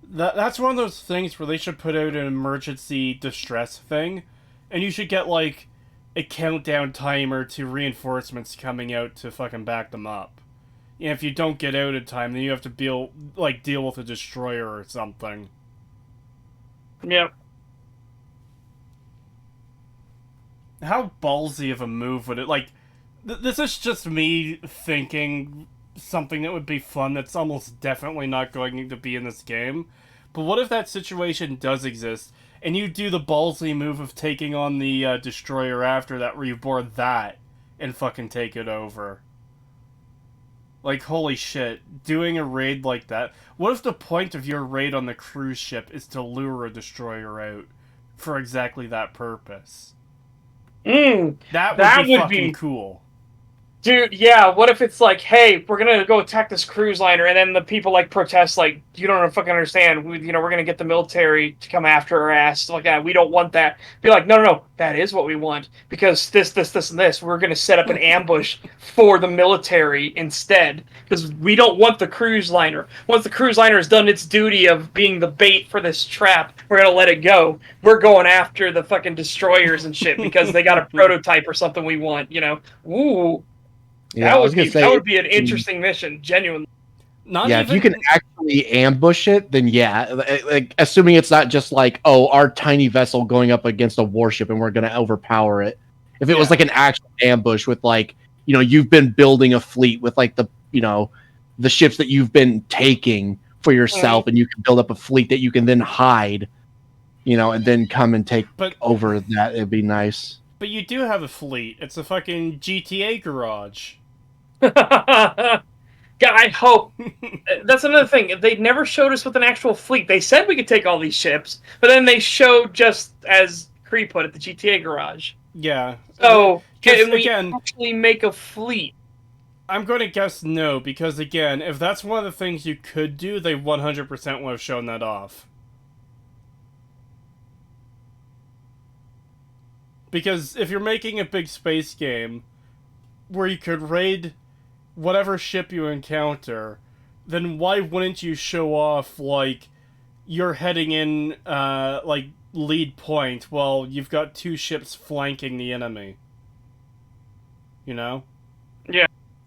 That's one of those things where they should put out an emergency distress thing, and you should get like a countdown timer to reinforcements coming out to fucking back them up. Yeah, if you don't get out in time, then you have to deal with a destroyer or something. Yep. How ballsy of a move would it, like, this is just me thinking something that would be fun that's almost definitely not going to be in this game. But what if that situation does exist, and you do the ballsy move of taking on the destroyer after that, where you board that and fucking take it over? Like, holy shit, doing a raid like that. What if the point of your raid on the cruise ship is to lure a destroyer out for exactly that purpose? That would be fucking cool. Dude, yeah, what if it's like, hey, we're gonna go attack this cruise liner, and then the people, like, protest, like, you don't fucking understand, we're gonna get the military to come after our ass, like that, we don't want that. Be like, no, that is what we want, because this, and this, we're gonna set up an ambush for the military instead, because we don't want the cruise liner. Once the cruise liner has done its duty of being the bait for this trap, we're gonna let it go. We're going after the fucking destroyers and shit, because they got a prototype or something we want, Ooh. Yeah, I was gonna say that would be an interesting mission, genuinely. if you can actually ambush it, then yeah, like assuming it's not just like, oh, our tiny vessel going up against a warship and we're gonna overpower it. If it was like an actual ambush with like, you've been building a fleet with like the ships that you've been taking for yourself, and you can build up a fleet that you can then hide, and then come and take over that. It'd be nice. But you do have a fleet. It's a fucking GTA garage. Yeah, I hope. That's another thing. They never showed us with an actual fleet. They said we could take all these ships, but then they showed, just as Cree put it, the GTA garage. Yeah. So, can we again, actually make a fleet? I'm going to guess no, because again, if that's one of the things you could do, they 100% would have shown that off. Because if you're making a big space game where you could raid whatever ship you encounter, then why wouldn't you show off, like, you're heading in, like, lead point while you've got two ships flanking the enemy? Yeah.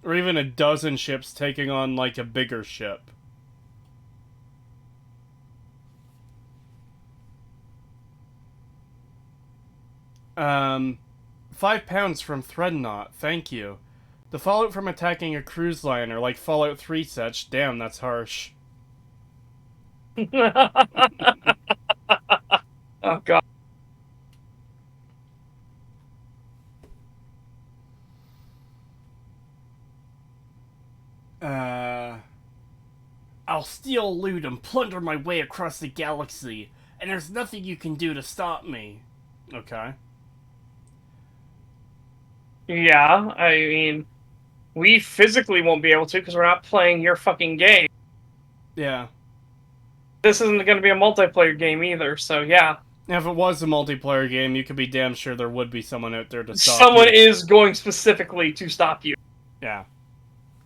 Or even a dozen ships taking on, like, a bigger ship. £5 from Threadnought, thank you. The fallout from attacking a cruise liner, like Fallout 3 such, damn, that's harsh. Oh god. I'll steal loot and plunder my way across the galaxy, and there's nothing you can do to stop me. Okay. Yeah, I mean, we physically won't be able to because we're not playing your fucking game. Yeah. This isn't going to be a multiplayer game either, so yeah. Now, if it was a multiplayer game, you could be damn sure there would be someone out there to stop Someone you. is going specifically to stop you. Yeah.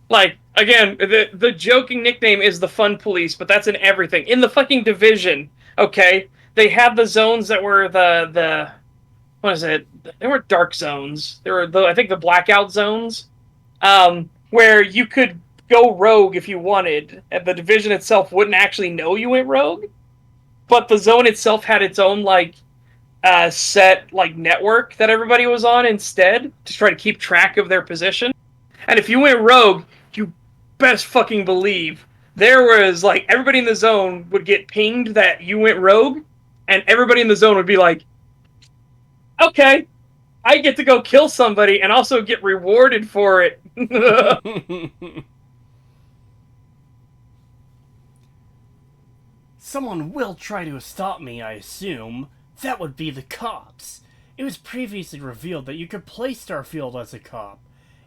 Like, again, the joking nickname is the Fun Police, but that's in everything. In the fucking Division, okay, they had the zones that were the what is it? They were dark zones. They were I think the blackout zones, where you could go rogue if you wanted, and the Division itself wouldn't actually know you went rogue, but the zone itself had its own like set like network that everybody was on instead to try to keep track of their position. And if you went rogue, you best fucking believe there was like everybody in the zone would get pinged that you went rogue, and everybody in the zone would be like, okay, I get to go kill somebody and also get rewarded for it. Someone will try to stop me, I assume. That would be the cops. It was previously revealed that you could play Starfield as a cop,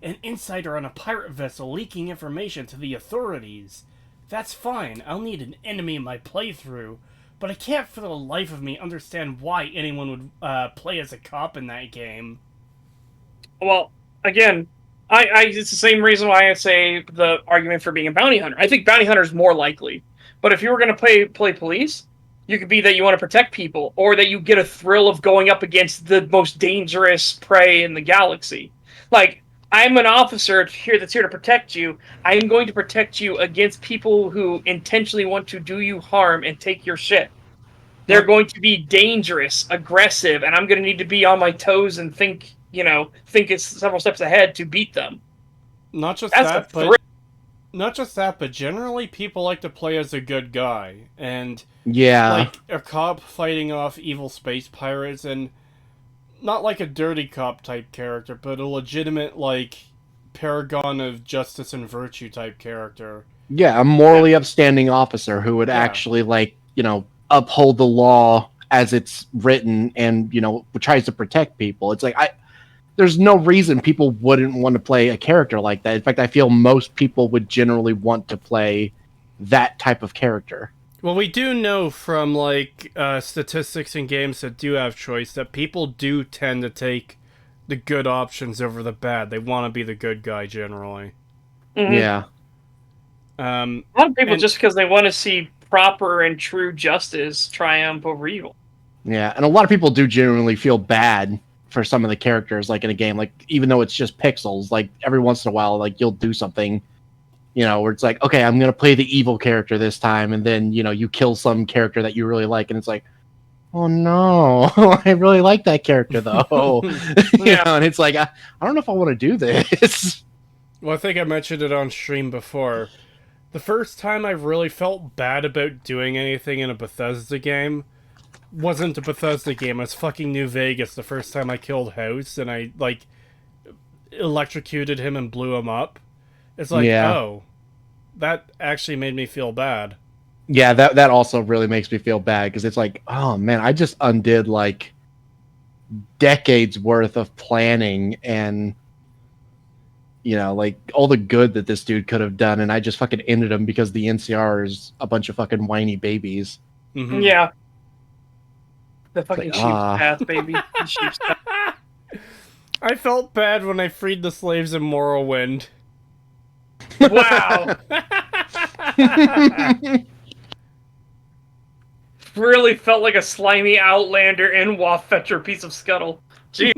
an insider on a pirate vessel leaking information to the authorities. That's fine, I'll need an enemy in my playthrough, but I can't for the life of me understand why anyone would play as a cop in that game. Well, again, it's the same reason why I say the argument for being a bounty hunter. I think bounty hunter is more likely. But if you were going to play police, you could be that you want to protect people, or that you get a thrill of going up against the most dangerous prey in the galaxy. Like, I'm an officer that's here to protect you. I am going to protect you against people who intentionally want to do you harm and take your shit. They're going to be dangerous, aggressive, and I'm going to need to be on my toes and think it's several steps ahead to beat them. Not just That's that, a thrill. not just that, but generally people like to play as a good guy, and Yeah. like a cop fighting off evil space pirates, and not like a dirty cop type character, but a legitimate like paragon of justice and virtue type character. Yeah, a morally upstanding officer who would actually like, uphold the law as it's written and, tries to protect people. It's like there's no reason people wouldn't want to play a character like that. In fact, I feel most people would generally want to play that type of character. Well, we do know from like statistics in games that do have choice that people do tend to take the good options over the bad. They want to be the good guy generally. Mm-hmm. Yeah. A lot of people just because they want to see proper and true justice triumph over evil. Yeah, and a lot of people do genuinely feel bad for some of the characters, like in a game, like even though it's just pixels, like every once in a while, like you'll do something, where it's like, okay, I'm gonna play the evil character this time, and then you kill some character that you really like, and it's like, oh no, I really like that character though. And it's like, I don't know if I want to do this. Well, I think I mentioned it on stream before. The first time I really felt bad about doing anything in a Bethesda game wasn't a Bethesda game. It was fucking New Vegas the first time I killed House and I, like, electrocuted him and blew him up. It's like, oh, that actually made me feel bad. Yeah, that also really makes me feel bad because it's like, oh man, I just undid like decades worth of planning and like all the good that this dude could have done, and I just fucking ended him because the NCR is a bunch of fucking whiny babies. Mm-hmm. Yeah. The fucking sheep's path, baby. The sheep's path. I felt bad when I freed the slaves in Morrowind. Wow. Really felt like a slimy outlander in Wafetcher piece of scuttle. Gee.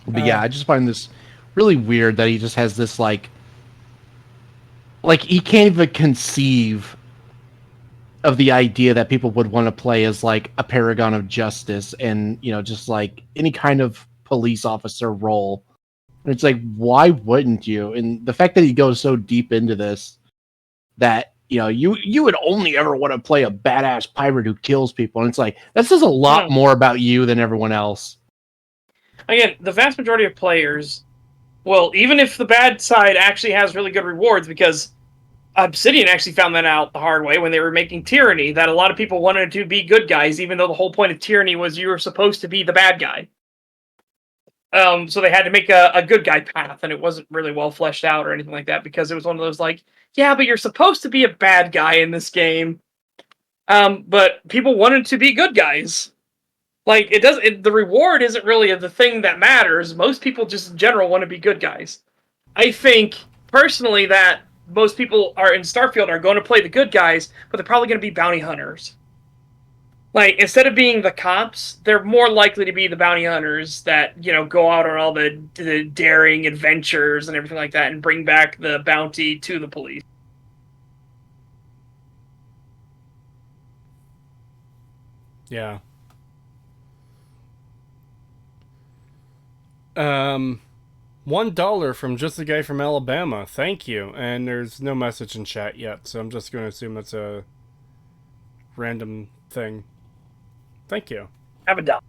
But yeah, I just find this really weird that he just has this like he can't even conceive of the idea that people would want to play as like a paragon of justice and just like any kind of police officer role. And it's like, why wouldn't you? And the fact that he goes so deep into this that you would only ever want to play a badass pirate who kills people, and it's like that says a lot more about you than everyone else. Again, the vast majority of players, well, even if the bad side actually has really good rewards, because Obsidian actually found that out the hard way when they were making Tyranny, that a lot of people wanted to be good guys, even though the whole point of Tyranny was you were supposed to be the bad guy. So they had to make a good guy path, and it wasn't really well fleshed out or anything like that, because it was one of those like, yeah, but you're supposed to be a bad guy in this game. But people wanted to be good guys. Like, the reward isn't really the thing that matters. Most people just in general want to be good guys. I think, personally, that most people are in Starfield are going to play the good guys, but they're probably going to be bounty hunters. Like, instead of being the cops, they're more likely to be the bounty hunters that, go out on all the daring adventures and everything like that and bring back the bounty to the police. Yeah. $1 from just a guy from Alabama. Thank you. And there's no message in chat yet, so I'm just going to assume that's a random thing. Thank you. Have a dollar.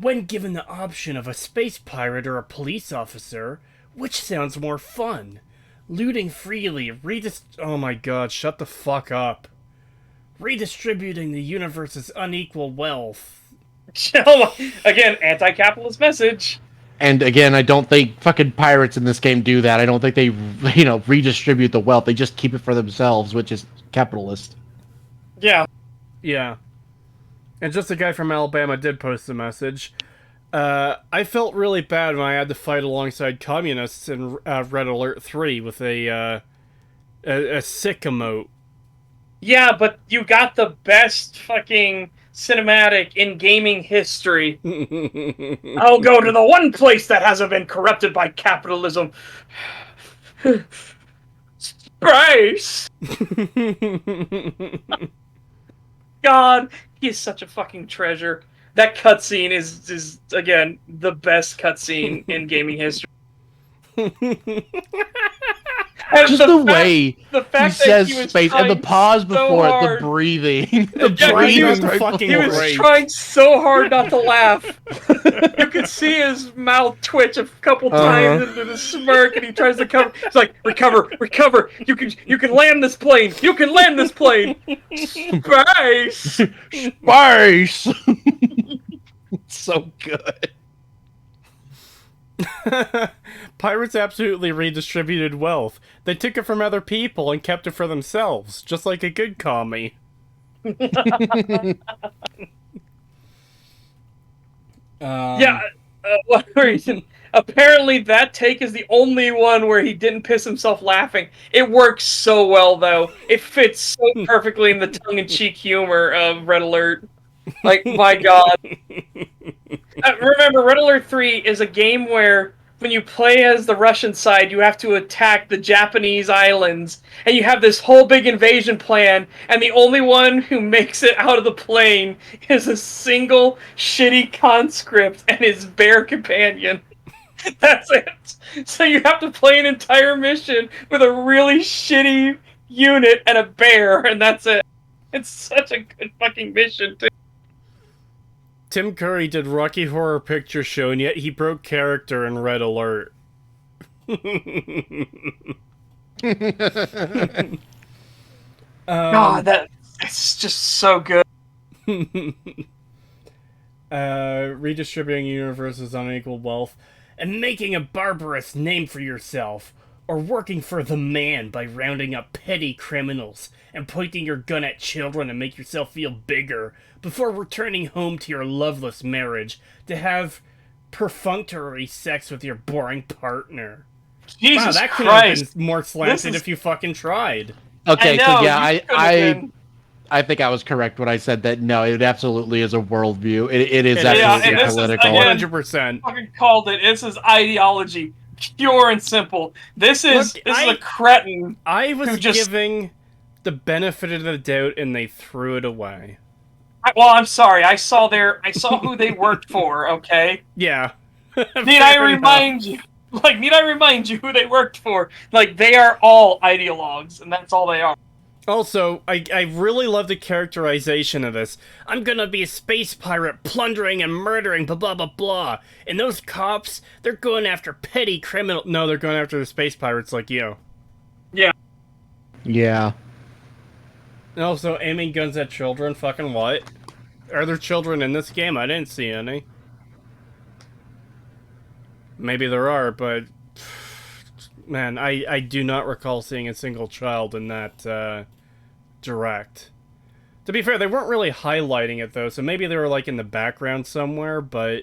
When given the option of a space pirate or a police officer, which sounds more fun? Looting freely, oh my god, shut the fuck up. Redistributing the universe's unequal wealth. Again, anti-capitalist message. And again, I don't think fucking pirates in this game do that. I don't think they, redistribute the wealth. They just keep it for themselves, which is capitalist. Yeah. Yeah. And just a guy from Alabama did post a message. I felt really bad when I had to fight alongside communists in Red Alert 3 with a sick emote. Yeah, but you got the best fucking cinematic in gaming history. I'll go to the one place that hasn't been corrupted by capitalism. Space! God, he is such a fucking treasure. That cutscene is again the best cutscene in gaming history. Just the way he says space and the pause before it, the breathing. The breathing fucking he was trying so hard not to laugh. You could see his mouth twitch a couple times into the smirk, and he tries to cover. He's like, recover. You can land this plane. You can land this plane. Space. Space. So good. Pirates absolutely redistributed wealth. They took it from other people and kept it for themselves, just like a good commie. One reason. Apparently, that take is the only one where he didn't piss himself laughing. It works so well, though. It fits so perfectly in the tongue-in-cheek humor of Red Alert. Like, my god. Remember, Red Alert 3 is a game where when you play as the Russian side, you have to attack the Japanese islands, and you have this whole big invasion plan, and the only one who makes it out of the plane is a single shitty conscript and his bear companion. That's it. So you have to play an entire mission with a really shitty unit and a bear, and that's it. It's such a good fucking mission, too. Tim Curry did Rocky Horror Picture Show, and yet he broke character in Red Alert. God, it's just so good. Redistributing universe's unequal wealth, and making a barbarous name for yourself, or working for the man by rounding up petty criminals and pointing your gun at children to make yourself feel bigger before returning home to your loveless marriage to have perfunctory sex with your boring partner. Jesus wow, that Christ. Could have been more slanted if you fucking tried. Okay, so yeah, I think I was correct when I said that. No, it absolutely is a worldview. It is It absolutely and this is political. again 100%. fucking called it. This is ideology, pure and simple. This is Look, a cretin I was who just. giving the benefit of the doubt, and they threw it away. Well, I'm sorry. I saw who they worked for. Okay. Yeah. Need I remind you? Like, need I remind you who they worked for? Like, they are all ideologues, and that's all they are. Also, I really love the characterization of this. I'm gonna be a space pirate plundering and murdering, blah blah blah blah. And those cops, they're going after petty criminal. No, they're going after the space pirates like you. Yeah. Yeah. And also, aiming guns at children, fucking what? Are there children in this game? I didn't see any. Maybe there are, but... Man, I do not recall seeing a single child in that, direct. To be fair, they weren't really highlighting it, though, so maybe they were, like, in the background somewhere, but...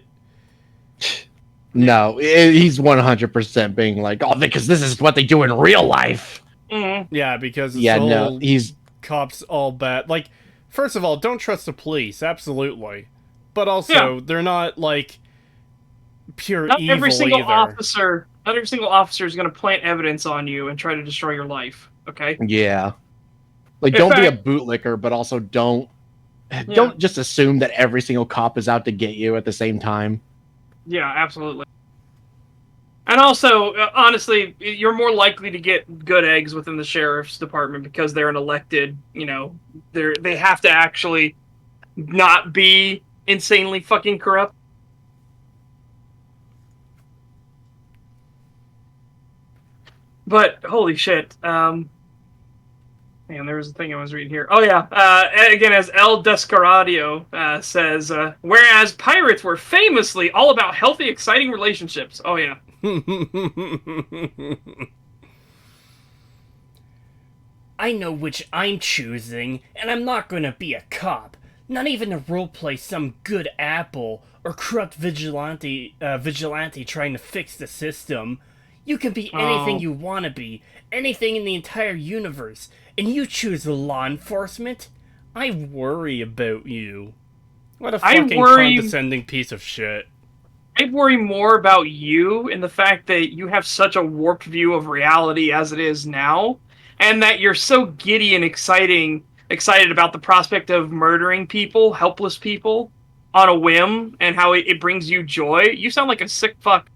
No, he's 100% being like, oh, because this is what they do in real life. Mm-hmm. Yeah, because it's he's cops all bad. Like, first of all, don't trust the police, absolutely. But also, they're not, like, pure not evil every single either. officer. Not every single officer is going to plant evidence on you and try to destroy your life. Okay. Yeah. Like, don't be a bootlicker, but also don't just assume that every single cop is out to get you at the same time. Yeah, absolutely. And also, honestly, you're more likely to get good eggs within the sheriff's department because they're an elected, they have to actually not be insanely fucking corrupt. But, holy shit, man, there was a thing I was reading here. Oh, yeah. Again, as El Descarado says, whereas pirates were famously all about healthy, exciting relationships. Oh, yeah. I know which I'm choosing, and I'm not gonna be a cop. Not even to roleplay some good apple or corrupt vigilante trying to fix the system. You can be anything you want to be, anything in the entire universe, and you choose the law enforcement? I worry about you. What a fucking condescending piece of shit. I worry more about you in the fact that you have such a warped view of reality as it is now, and that you're so giddy and excited about the prospect of murdering people, helpless people, on a whim, and how it brings you joy. You sound like a sick fuck.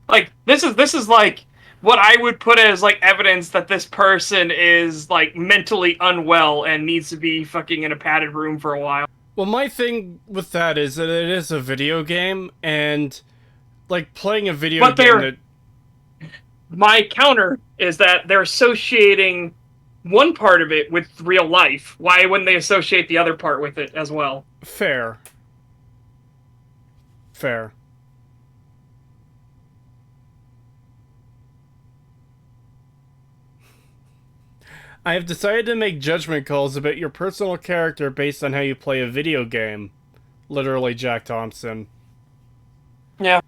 Like, this is like what I would put as like evidence that this person is like mentally unwell and needs to be fucking in a padded room for a while. Well, my thing with that is that it is a video game, and like playing a video game that... My counter is that they're associating one part of it with real life. Why wouldn't they associate the other part with it as well? Fair. I have decided to make judgment calls about your personal character based on how you play a video game. Literally, Jack Thompson. Yeah.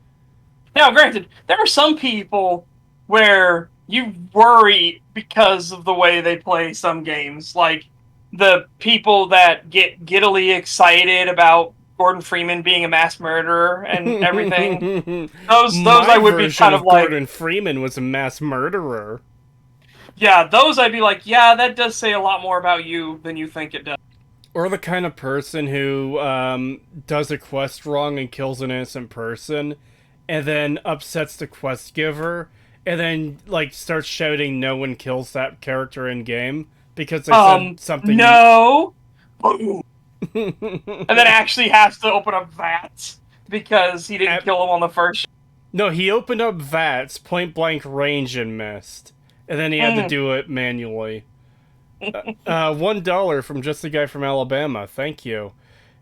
Now, granted, there are some people where you worry because of the way they play some games. Like, the people that get giddily excited about Gordon Freeman being a mass murderer and everything. those I would be kind of like... Gordon Freeman was a mass murderer. Yeah, those I'd be like, yeah, that does say a lot more about you than you think it does. Or the kind of person who does a quest wrong and kills an innocent person, and then upsets the quest giver, and then like starts shouting no one kills that character in game because they said something. No. And then actually has to open up VATS because he didn't kill him on the first. No, he opened up VATS, point blank range, and missed. And then he had to do it manually. $1 from just a guy from Alabama. Thank you.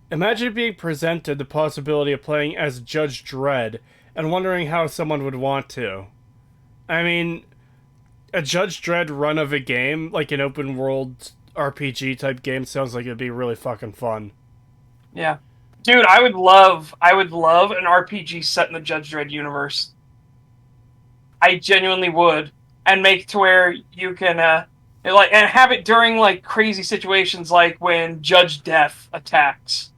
Imagine being presented the possibility of playing as Judge Dredd and wondering how someone would want to. I mean, a Judge Dredd run of a game, like an open world RPG type game, sounds like it'd be really fucking fun. Yeah. Dude, I would love an RPG set in the Judge Dredd universe. I genuinely would. And make to where you can And have it during like crazy situations, like when Judge Death attacks.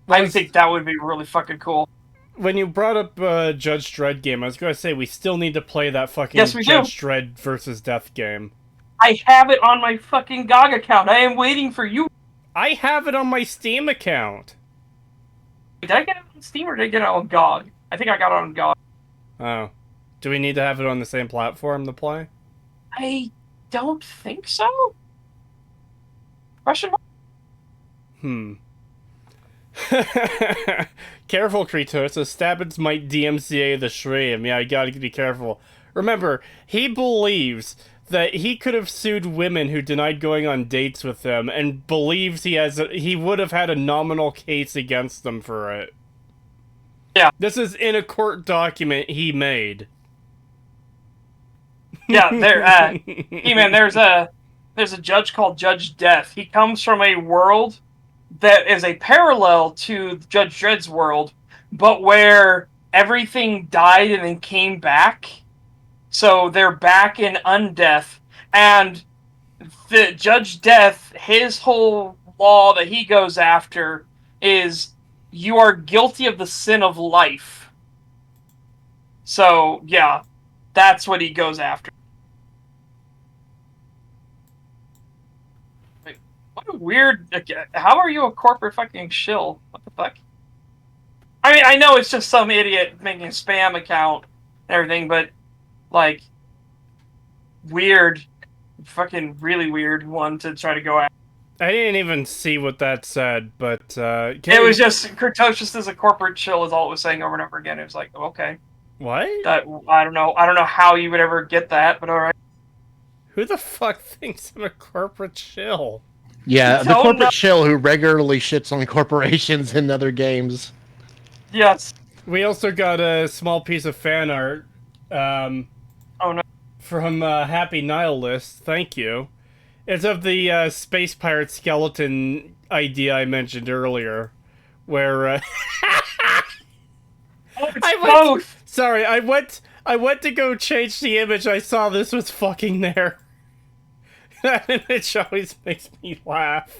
I think that would be really fucking cool. When you brought up Judge Dredd game, I was gonna say we still need to play that fucking Yes, we Judge do. Dredd versus Death game. I have it on my fucking GOG account. I am waiting for you. I have it on my Steam account. Did I get it on Steam or did I get it on GOG? I think I got it on GOG. Oh. Do we need to have it on the same platform to play? I don't think so. Question mark? Careful, Creetosis. Stabbins might DMCA the stream. Yeah, you gotta be careful. Remember, he believes that he could have sued women who denied going on dates with him, and believes he would have had a nominal case against them for it. Yeah. This is in a court document he made. Yeah, man, there's a judge called Judge Death. He comes from a world that is a parallel to Judge Dredd's world, but where everything died and then came back. So they're back in undeath, and the Judge Death, his whole law that he goes after is you are guilty of the sin of life. So yeah, that's what he goes after. Wait, what a weird. How are you a corporate fucking shill? What the fuck? I mean, I know it's just some idiot making a spam account and everything, but like, weird, fucking really weird one to try to go at. I didn't even see what that said, but it was just Creetosis is a corporate shill is all it was saying over and over again. It was like, okay. What? I don't know how you would ever get that, but alright. Who the fuck thinks I'm a corporate shill? Yeah, the corporate shill who regularly shits on corporations in other games. Yes. We also got a small piece of fan art. Oh no. From Happy Nihilist. Thank you. It's of the space pirate skeleton idea I mentioned earlier, where Sorry, I went to go change the image. I saw this was fucking there. That image always makes me laugh.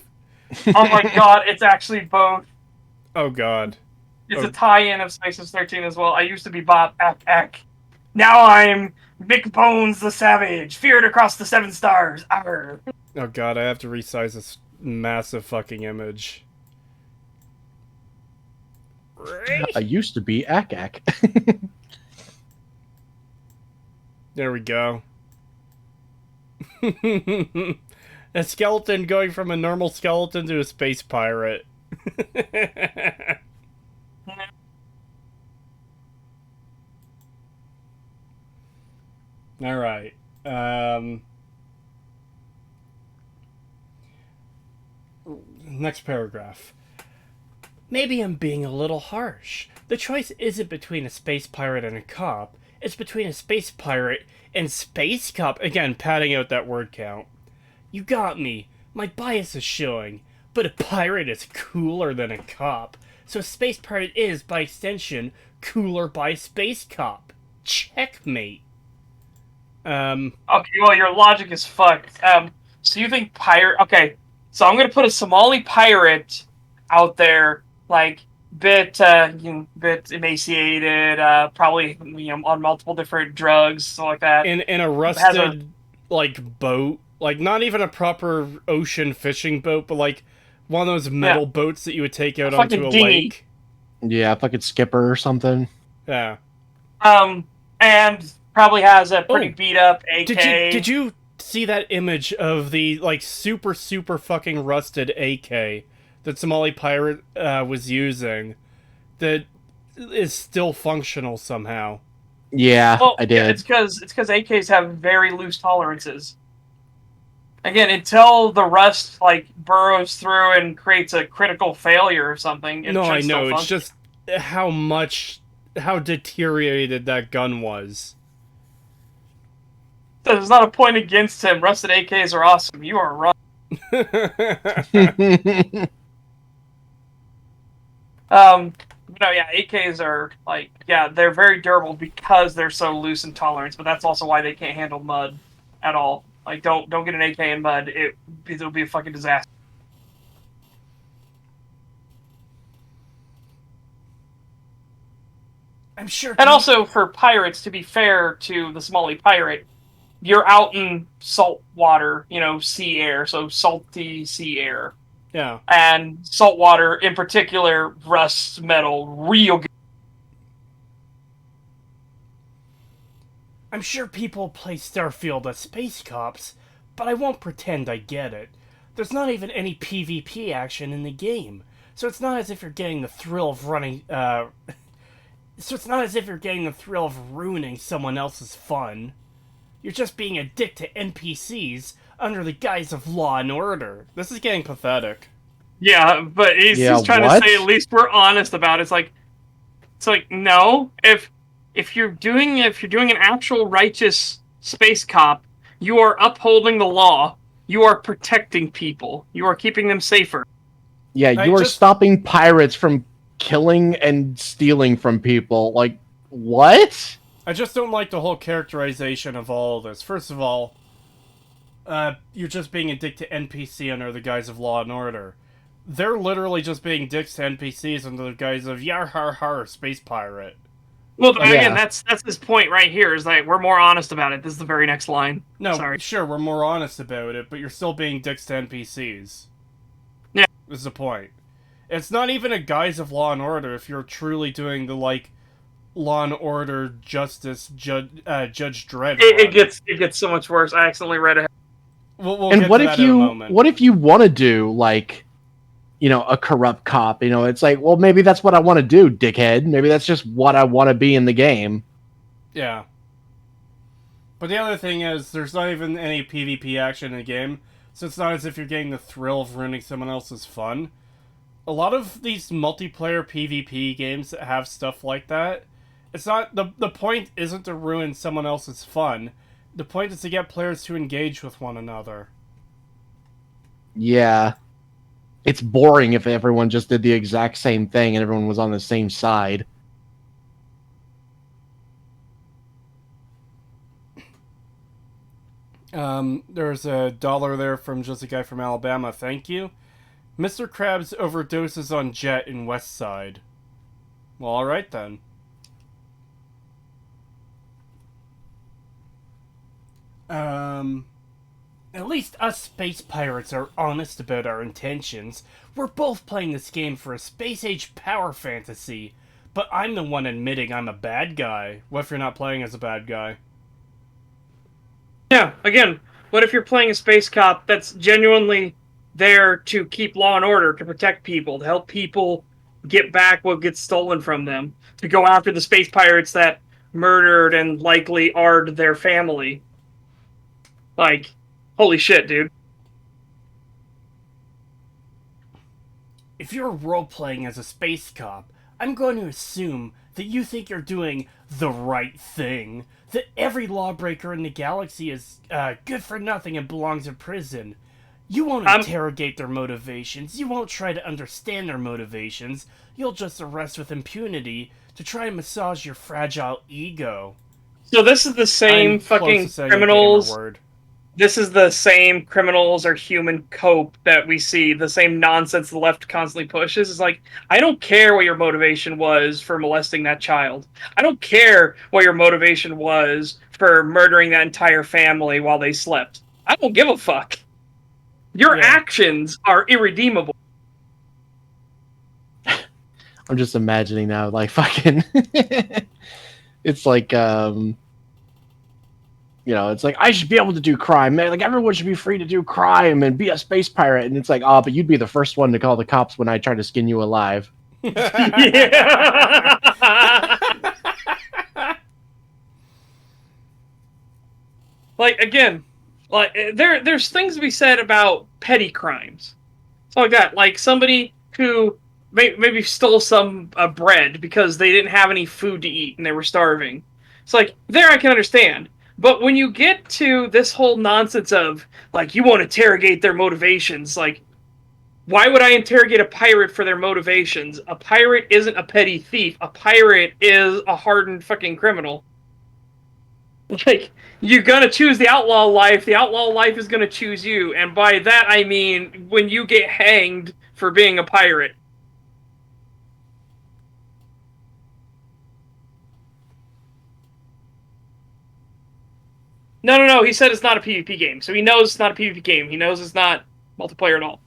Oh my god, it's actually both. Oh god. It's a tie-in of Spaces 13 as well. I used to be Bob Eck. Now I'm Mick Bones the Savage, feared across the 7 stars. Arr. Oh god, I have to resize this massive fucking image. I used to be Ak. There we go. A skeleton going from a normal skeleton to a space pirate. Alright. Next paragraph. Maybe I'm being a little harsh. The choice isn't between a space pirate and a cop. It's between a space pirate and space cop. Again, padding out that word count. You got me. My bias is showing. But a pirate is cooler than a cop. So a space pirate is, by extension, cooler by space cop. Checkmate. Okay, well, your logic is fucked. So you think pirate... Okay, so I'm gonna put a Somali pirate out there, like, bit emaciated, probably, on multiple different drugs, stuff like that. In a rusted, like, boat. Like, not even a proper ocean fishing boat, but, like, one of those metal boats that you would take out onto a lake. Yeah, fucking skipper or something. Yeah. And probably has a pretty beat up AK. Did you see that image of the, like, super fucking rusted AK that Somali pirate was using that is still functional somehow? Yeah, well, I did. Yeah, it's because AKs have very loose tolerances. Again, until the rust, like, burrows through and creates a critical failure or something. No, I know. It's just how deteriorated that gun was. There's not a point against him. Rusted AKs are awesome. You are wrong. No, yeah, AKs are, like, yeah, they're very durable because they're so loose in tolerance, but that's also why they can't handle mud at all. Like, don't get an AK in mud. It'll be a fucking disaster. I'm sure. And also, for pirates, to be fair to the Somali pirate, you're out in salt water, sea air, so salty sea air. Yeah. And salt water, in particular, rusts metal real good. I'm sure people play Starfield as space cops, but I won't pretend I get it. There's not even any PvP action in the game, so it's not as if you're getting the thrill of running. So it's not as if you're getting the thrill of ruining someone else's fun. You're just being a dick to NPCs under the guise of law and order. This is getting pathetic. Yeah, but he's trying what? to say at least we're honest about it. It's like no. If you're doing an actual righteous space cop, you are upholding the law. You are protecting people. You are keeping them safer. Yeah, you are stopping pirates from killing and stealing from people. Like, what? I just don't like the whole characterization of all of this. First of all, you're just being a dick to NPC under the guise of law and order. They're literally just being dicks to NPCs under the guise of yar har har space pirate. Well, again, that's his point right here. Is like we're more honest about it. This is the very next line. No, sorry. Sure, we're more honest about it, but you're still being dicks to NPCs. Yeah, this is the point. It's not even a guise of law and order if you're truly doing the Law and Order Justice Judge Dredd. It gets so much worse. I accidentally read ahead. We'll and get what to if that in a moment. what if you want to do like, a corrupt cop? It's like, well, maybe that's what I want to do, dickhead. Maybe that's just what I want to be in the game. Yeah. But the other thing is, there's not even any PvP action in the game, so it's not as if you're getting the thrill of ruining someone else's fun. A lot of these multiplayer PvP games that have stuff like that, it's not the point isn't to ruin someone else's fun. The point is to get players to engage with one another. Yeah. It's boring if everyone just did the exact same thing and everyone was on the same side. There's $1 there from just a guy from Alabama. Thank you. Mr. Krabs overdoses on Jet in West Side. Well, alright then. At least us space pirates are honest about our intentions. We're both playing this game for a space-age power fantasy, but I'm the one admitting I'm a bad guy. What if you're not playing as a bad guy? Yeah, again, what if you're playing a space cop that's genuinely there to keep law and order, to protect people, to help people get back what gets stolen from them, to go after the space pirates that murdered and likely R'd their family? Like, holy shit, dude. If you're role-playing as a space cop, I'm going to assume that you think you're doing the right thing, that every lawbreaker in the galaxy is good for nothing and belongs in prison. You won't interrogate their motivations, you won't try to understand their motivations, you'll just arrest with impunity to try and massage your fragile ego. So this is the same fucking criminals. This is the same criminals or human cope that we see, the same nonsense the left constantly pushes. It's like, I don't care what your motivation was for molesting that child. I don't care what your motivation was for murdering that entire family while they slept. I don't give a fuck. Your actions are irredeemable. I'm just imagining now, like, fucking... It's like, it's like, I should be able to do crime, man. Like, everyone should be free to do crime and be a space pirate. And it's like, oh, but you'd be the first one to call the cops when I try to skin you alive. Like, again, like there's things to be said about petty crimes. So like that, like somebody who maybe stole some bread because they didn't have any food to eat and they were starving. It's like, there I can understand. But when you get to this whole nonsense of, like, you won't interrogate their motivations, like, why would I interrogate a pirate for their motivations? A pirate isn't a petty thief. A pirate is a hardened fucking criminal. Like, you're gonna choose the outlaw life is gonna choose you, and by that I mean when you get hanged for being a pirate. No, he said it's not a PvP game, so he knows it's not a PvP game. He knows it's not multiplayer at all.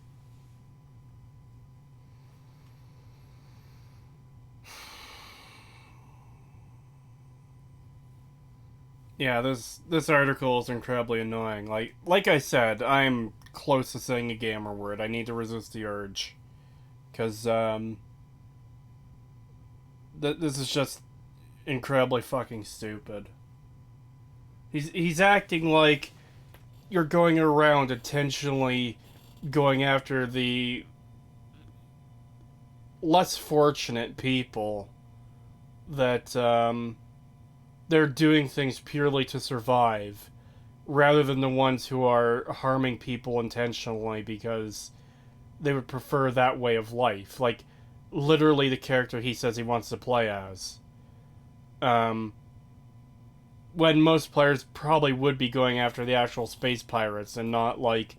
Yeah, this article is incredibly annoying. Like I said, I'm close to saying a gamer word. I need to resist the urge, because this is just incredibly fucking stupid. He's acting like you're going around intentionally going after the less fortunate people that they're doing things purely to survive, rather than the ones who are harming people intentionally because they would prefer that way of life. Like, literally the character he says he wants to play as. When most players probably would be going after the actual space pirates and not, like,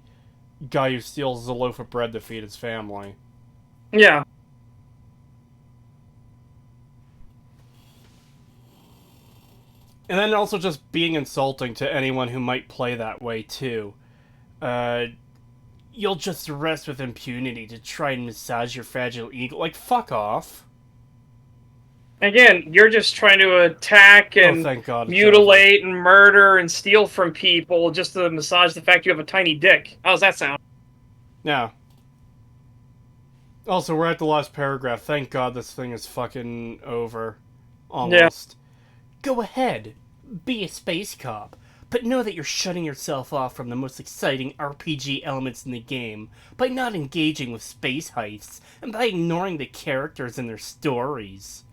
guy who steals a loaf of bread to feed his family. Yeah. And then also just being insulting to anyone who might play that way, too. You'll just rest with impunity to try and massage your fragile ego. Like, fuck off. Again, you're just trying to attack and thank God mutilate and murder and steal from people just to massage the fact you have a tiny dick. How does that sound? Yeah. Also, we're at the last paragraph. Thank God this thing is fucking over. Almost. Yeah. Go ahead. Be a space cop. But know that you're shutting yourself off from the most exciting RPG elements in the game by not engaging with space heists and by ignoring the characters and their stories.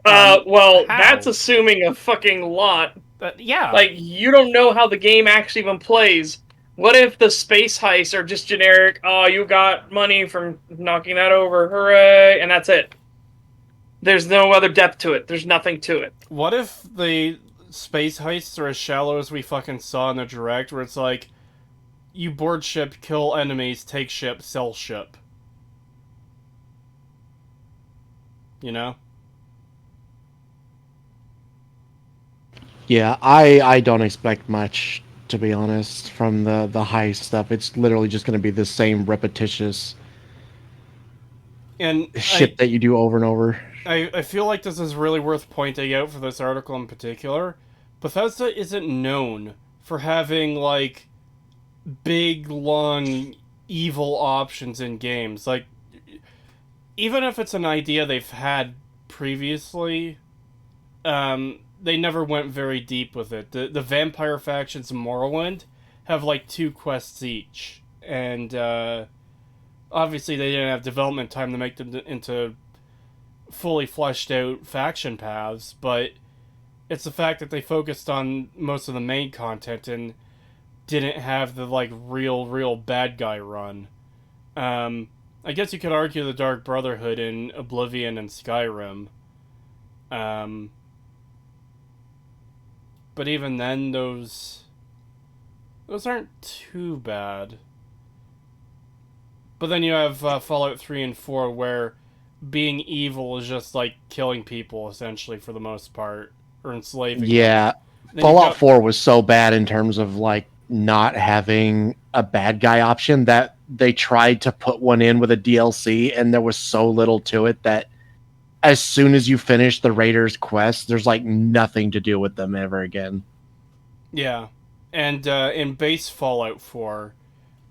Well, how? That's assuming a fucking lot. Yeah. Like, you don't know how the game actually even plays. What if the space heists are just generic, oh, you got money from knocking that over, hooray, and that's it? There's no other depth to it. There's nothing to it. What if the space heists are as shallow as we fucking saw in the direct, where it's like, you board ship, kill enemies, take ship, sell ship? You know? Yeah, I don't expect much, to be honest, from the heist stuff. It's literally just going to be the same repetitious and shit that you do over and over. I feel like this is really worth pointing out for this article in particular. Bethesda isn't known for having, like, big, long, evil options in games. Like, even if it's an idea they've had previously, they never went very deep with it. The vampire factions in Morrowind have, like, 2 quests each. And, obviously they didn't have development time to make them into fully fleshed out faction paths, but it's the fact that they focused on most of the main content and didn't have the, like, real bad guy run. I guess you could argue the Dark Brotherhood in Oblivion and Skyrim. But even then, those aren't too bad. But then you have Fallout 3 and 4, where being evil is just, like, killing people, essentially, for the most part. Or enslaving them. Fallout 4 was so bad in terms of, like, not having a bad guy option that they tried to put one in with a DLC, and there was so little to it that as soon as you finish the Raiders quest, there's, like, nothing to do with them ever again. Yeah. And in base Fallout 4,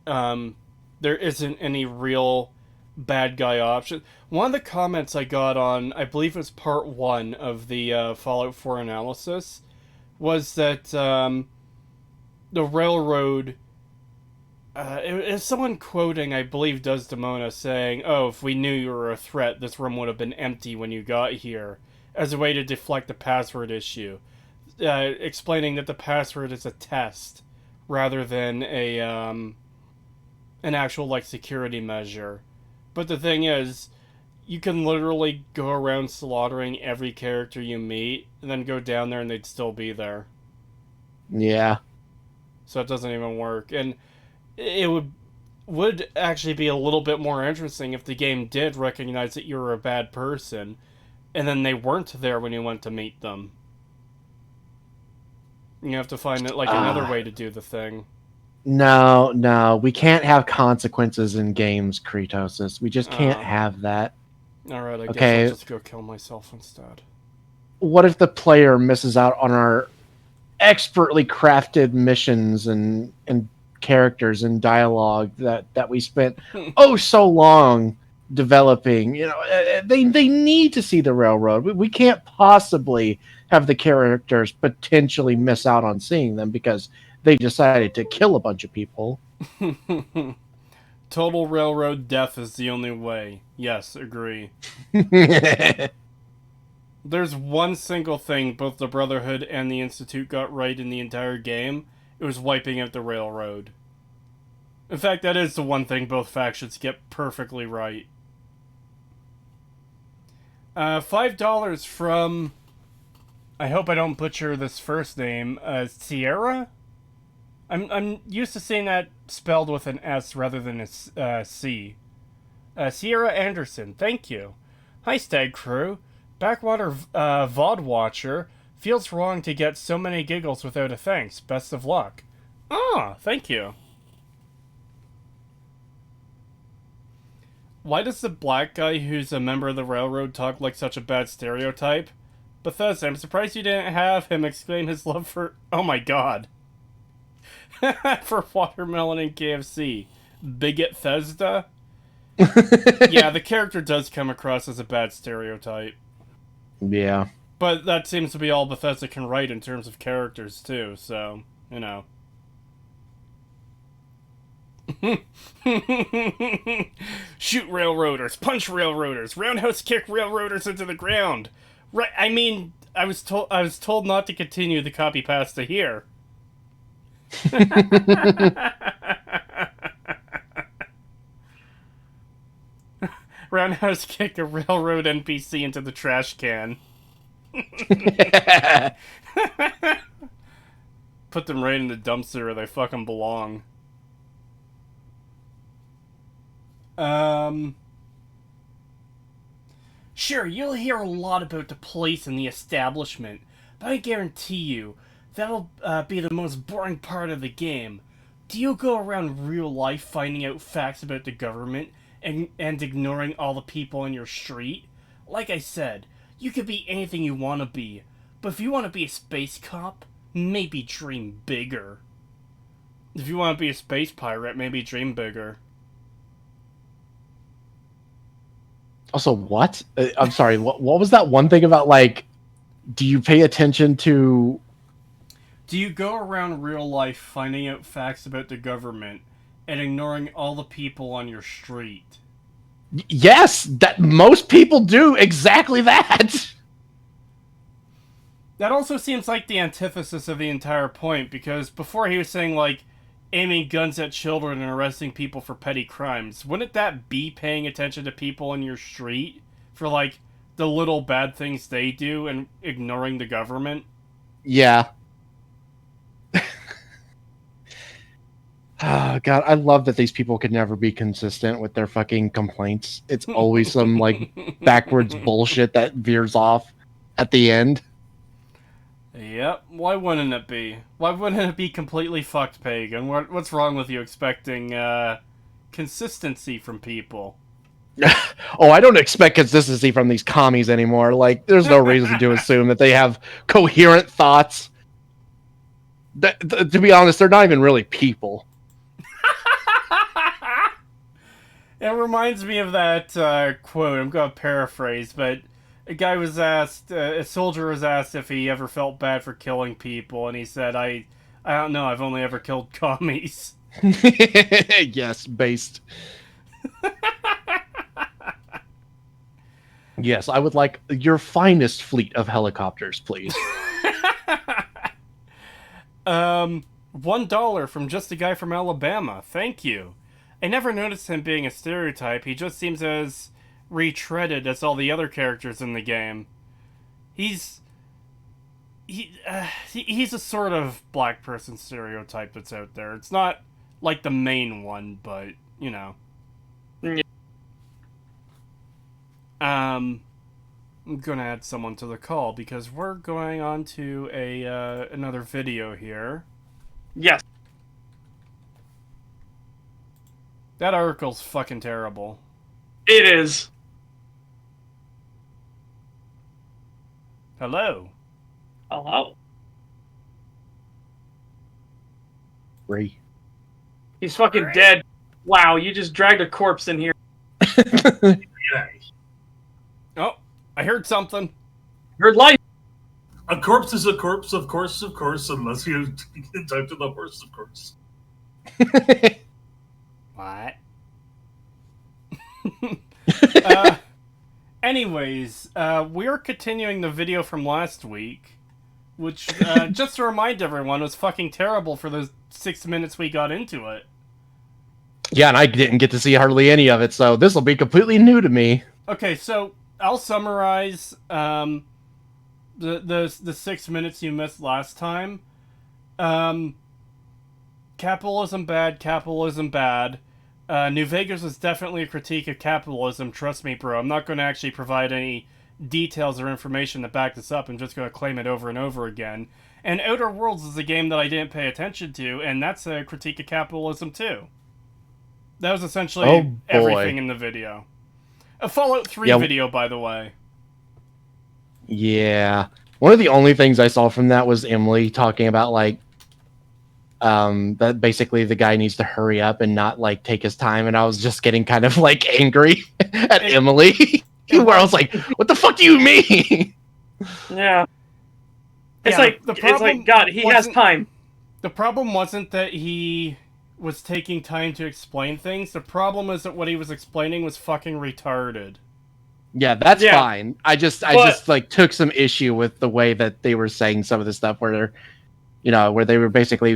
there isn't any real bad guy option. One of the comments I got on, I believe it was part 1 of the Fallout 4 analysis, was that the railroad, it was someone quoting, I believe, Desdemona, saying, oh, if we knew you were a threat, this room would have been empty when you got here, as a way to deflect the password issue. Explaining that the password is a test, rather than an actual, like, security measure. But the thing is, you can literally go around slaughtering every character you meet, and then go down there and they'd still be there. Yeah. So it doesn't even work. And it would actually be a little bit more interesting if the game did recognize that you were a bad person, and then they weren't there when you went to meet them. You have to find it like another way to do the thing. No, we can't have consequences in games, Creetosis. We just can't Oh. have that. Alright, I guess I'll Okay, just go kill myself instead. what if the player misses out on our expertly crafted missions and characters and dialogue that we spent so long developing? They need to see the railroad. We can't possibly have the characters potentially miss out on seeing them because they decided to kill a bunch of people. Total railroad death is the only way. Yes, agree. There's one single thing both the Brotherhood and the Institute got right in the entire game. It was wiping out the railroad. In fact, that is the one thing both factions get perfectly right. $5 from... I hope I don't butcher this first name. Sierra? I'm used to seeing that spelled with an S rather than a C. Sierra Anderson, thank you. Hi, Stag Crew. Backwater VOD Watcher. Feels wrong to get so many giggles without a thanks. Best of luck. Ah, thank you. Why does the black guy who's a member of the railroad talk like such a bad stereotype? Bethesda, I'm surprised you didn't have him exclaim his love for... Oh my god. For watermelon and KFC. Bigot Thesda? Yeah, the character does come across as a bad stereotype. Yeah. But that seems to be all Bethesda can write in terms of characters, too, so, you know. Shoot railroaders, punch railroaders, roundhouse kick railroaders into the ground. Right, I mean, I was told not to continue the copy pasta here. Roundhouse kick a railroad NPC into the trash can. Put them right in the dumpster where they fucking belong. Sure, you'll hear a lot about the police and the establishment, but I guarantee you, that'll be the most boring part of the game. Do you go around real life finding out facts about the government and ignoring all the people in your street? Like I said, you could be anything you want to be, but if you want to be a space cop, maybe dream bigger. If you want to be a space pirate, maybe dream bigger. Also, what? I'm sorry. What was that one thing about, like, do you pay attention to... Do you go around real life finding out facts about the government and ignoring all the people on your street? Yes, that most people do exactly that. That also seems like the antithesis of the entire point, because before he was saying, like, aiming guns at children and arresting people for petty crimes. Wouldn't that be paying attention to people in your street for, like, the little bad things they do and ignoring the government? Yeah. Oh, God, I love that these people could never be consistent with their fucking complaints. It's always some, like, backwards bullshit that veers off at the end. Yep, why wouldn't it be? Why wouldn't it be completely fucked, Pagan? What's wrong with you expecting, consistency from people? Oh, I don't expect consistency from these commies anymore. Like, there's no reason to assume that they have coherent thoughts. To be honest, they're not even really people. It reminds me of that quote. I'm going to paraphrase, but a guy was asked, a soldier was asked if he ever felt bad for killing people, and he said, I don't know, I've only ever killed commies. Yes, based. Yes, I would like your finest fleet of helicopters, please. $1 from just a guy from Alabama. Thank you. I never noticed him being a stereotype. He just seems as retreaded as all the other characters in the game. He's he's a sort of black person stereotype that's out there. It's not like the main one, but you know. Yeah. I'm gonna add someone to the call because we're going on to another video here. Yes. That article's fucking terrible. It is. Hello. Hello. Ray. He's fucking dead. Wow, you just dragged a corpse in here. Oh, I heard something. Your life. A corpse is a corpse, of course, unless you talk to the horse, of course. What? Anyways, we're continuing the video from last week, which, just to remind everyone, was fucking terrible for the 6 minutes we got into it. Yeah, and I didn't get to see hardly any of it, so this will be completely new to me. Okay, so I'll summarize the 6 minutes you missed last time. Capitalism bad, capitalism bad. New Vegas is definitely a critique of capitalism, trust me, bro. I'm not going to actually provide any details or information to back this up. I'm just going to claim it over and over again. And Outer Worlds is a game that I didn't pay attention to, and that's a critique of capitalism, too. That was essentially everything in the video. A Fallout 3 video, by the way. Yeah. One of the only things I saw from that was Emily talking about, like, that basically the guy needs to hurry up and not, like, take his time, and I was just getting kind of, like, angry at Emily, where I was like, what the fuck do you mean? Yeah. It's Yeah, like, it's like, God, he has time. The problem wasn't that he was taking time to explain things. The problem is that what he was explaining was fucking retarded. Yeah, that's fine. I just like took some issue with the way that they were saying some of the stuff where they're, you know, where they were basically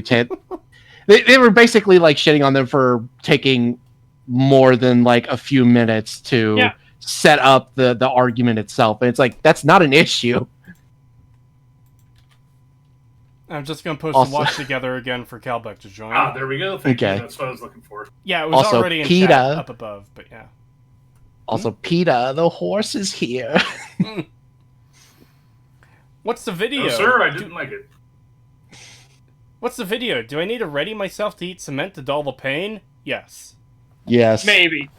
they were basically like shitting on them for taking more than like a few minutes to set up the argument itself. And it's like, that's not an issue. I'm just going to post the watch together again for Calbeck to join. Ah, there we go. Thank you. That's what I was looking for. Yeah, it was already in chat up above, but yeah. Also, PETA, the horse is here. What's the video? No, sir, I didn't like it. What's the video? Do I need to ready myself to eat cement to dull the pain? Yes. Yes. Maybe.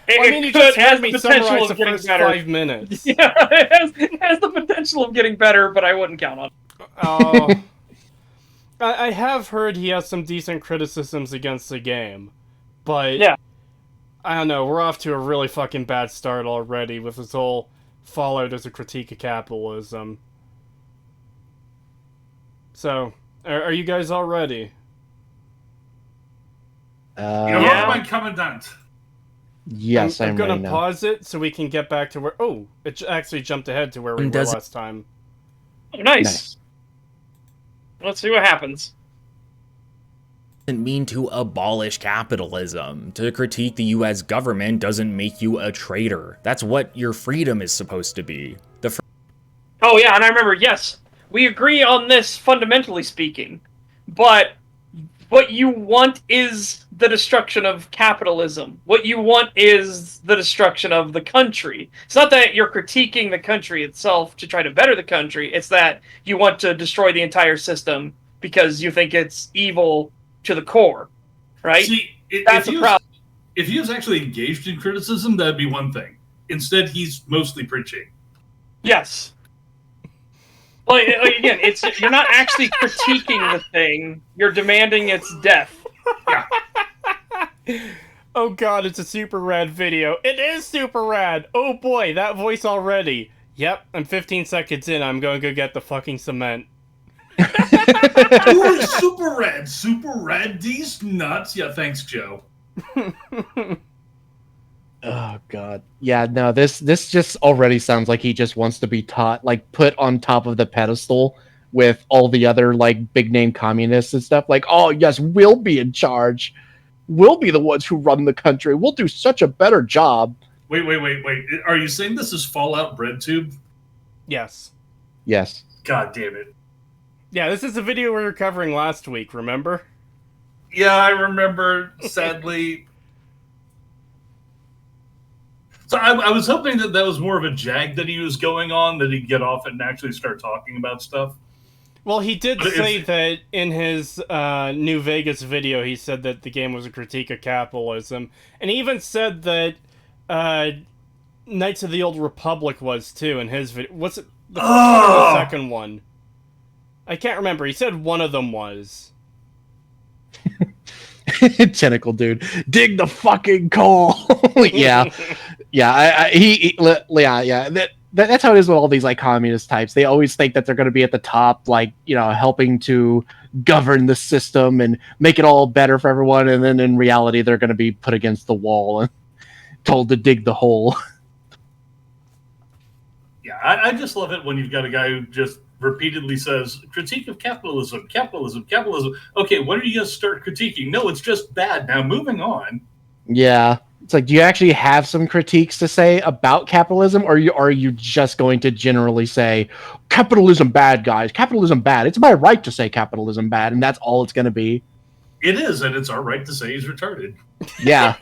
Well, I mean, you just had me summarize the first 5 minutes. Yeah, it has the potential of getting better, but I wouldn't count on it. Oh. I have heard he has some decent criticisms against the game, but yeah. I don't know, we're off to a really fucking bad start already with this whole Fallout as a critique of capitalism. So, are you guys all ready? My commandant. Yes, I'm gonna pause it so we can get back to where... Oh, it actually jumped ahead to where we were last time. Oh, nice. Let's see what happens. Doesn't mean to abolish capitalism. To critique the U.S. government doesn't make you a traitor. That's what your freedom is supposed to be. Oh yeah, and I remember, yes, we agree on this fundamentally speaking, but what you want is the destruction of capitalism. What you want is the destruction of the country. It's not that you're critiquing the country itself to try to better the country. It's that you want to destroy the entire system because you think it's evil to the core, right? See, that's a problem. If he was actually engaged in criticism, that'd be one thing. Instead, he's mostly preaching. Yes. Like again, you're not actually critiquing the thing. You're demanding its death. Yeah. Oh god, it's a super rad video. It is super rad! Oh boy, that voice already. Yep, I'm 15 seconds in. I'm going to go get the fucking cement. Ooh, super rad. Super rad. These nuts. Yeah, thanks, Joe. Oh god. Yeah, no, this just already sounds like he just wants to be taught, like, put on top of the pedestal with all the other, like, big name communists and stuff. Like, oh yes, we'll be in charge. We'll be the ones who run the country. We'll do such a better job. Wait. Are you saying this is Fallout BreadTube? Yes. Yes. God damn it. Yeah, this is the video we were covering last week, remember? Yeah, I remember, sadly. So I was hoping that that was more of a jag that he was going on, that he'd get off it and actually start talking about stuff. Well, he did But say that in his New Vegas video, he said that the game was a critique of capitalism. And he even said that Knights of the Old Republic was, too, in his video. Was it the first one or the second one? I can't remember. He said one of them was. Tentacle dude, dig the fucking coal. Yeah, yeah. That's how it is with all these like communist types. They always think that they're going to be at the top, like, you know, helping to govern the system and make it all better for everyone, and then in reality, they're going to be put against the wall and told to dig the hole. Yeah, I just love it when you've got a guy who just repeatedly says, critique of capitalism, capitalism, capitalism. Okay, when are you going to start critiquing? No, it's just bad. Now, moving on. Yeah. It's like, do you actually have some critiques to say about capitalism, or are you just going to generally say, capitalism bad, guys, capitalism bad? It's my right to say capitalism bad, and that's all it's going to be. It is, and it's our right to say he's retarded. Yeah.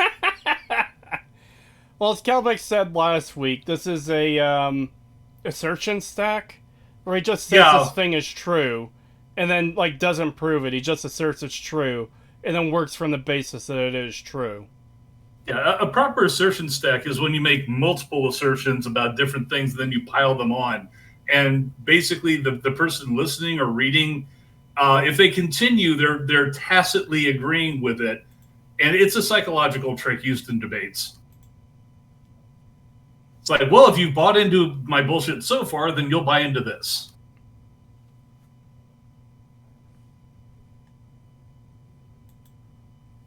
Well, as Calbeck said last week, this is a assertion stack, where he just says this thing is true, and then, like, doesn't prove it. He just asserts it's true, and then works from the basis that it is true. Yeah, a proper assertion stack is when you make multiple assertions about different things, and then you pile them on. And basically, the person listening or reading, if they continue, they're tacitly agreeing with it. And it's a psychological trick used in debates. It's like, well, if you've bought into my bullshit so far, then you'll buy into this.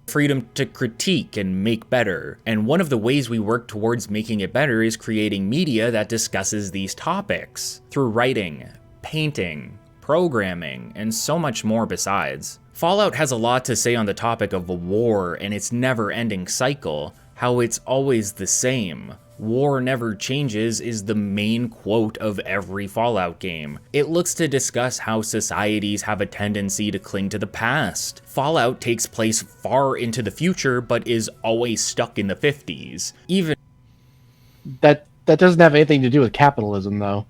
Freedom to critique and make better. And one of the ways we work towards making it better is creating media that discusses these topics through writing, painting, programming, and so much more besides. Fallout has a lot to say on the topic of a war and its never-ending cycle, how it's always the same. War never changes is the main quote of every Fallout game. It looks to discuss how societies have a tendency to cling to the past. Fallout takes place far into the future, but is always stuck in the 50s. Even That doesn't have anything to do with capitalism, though.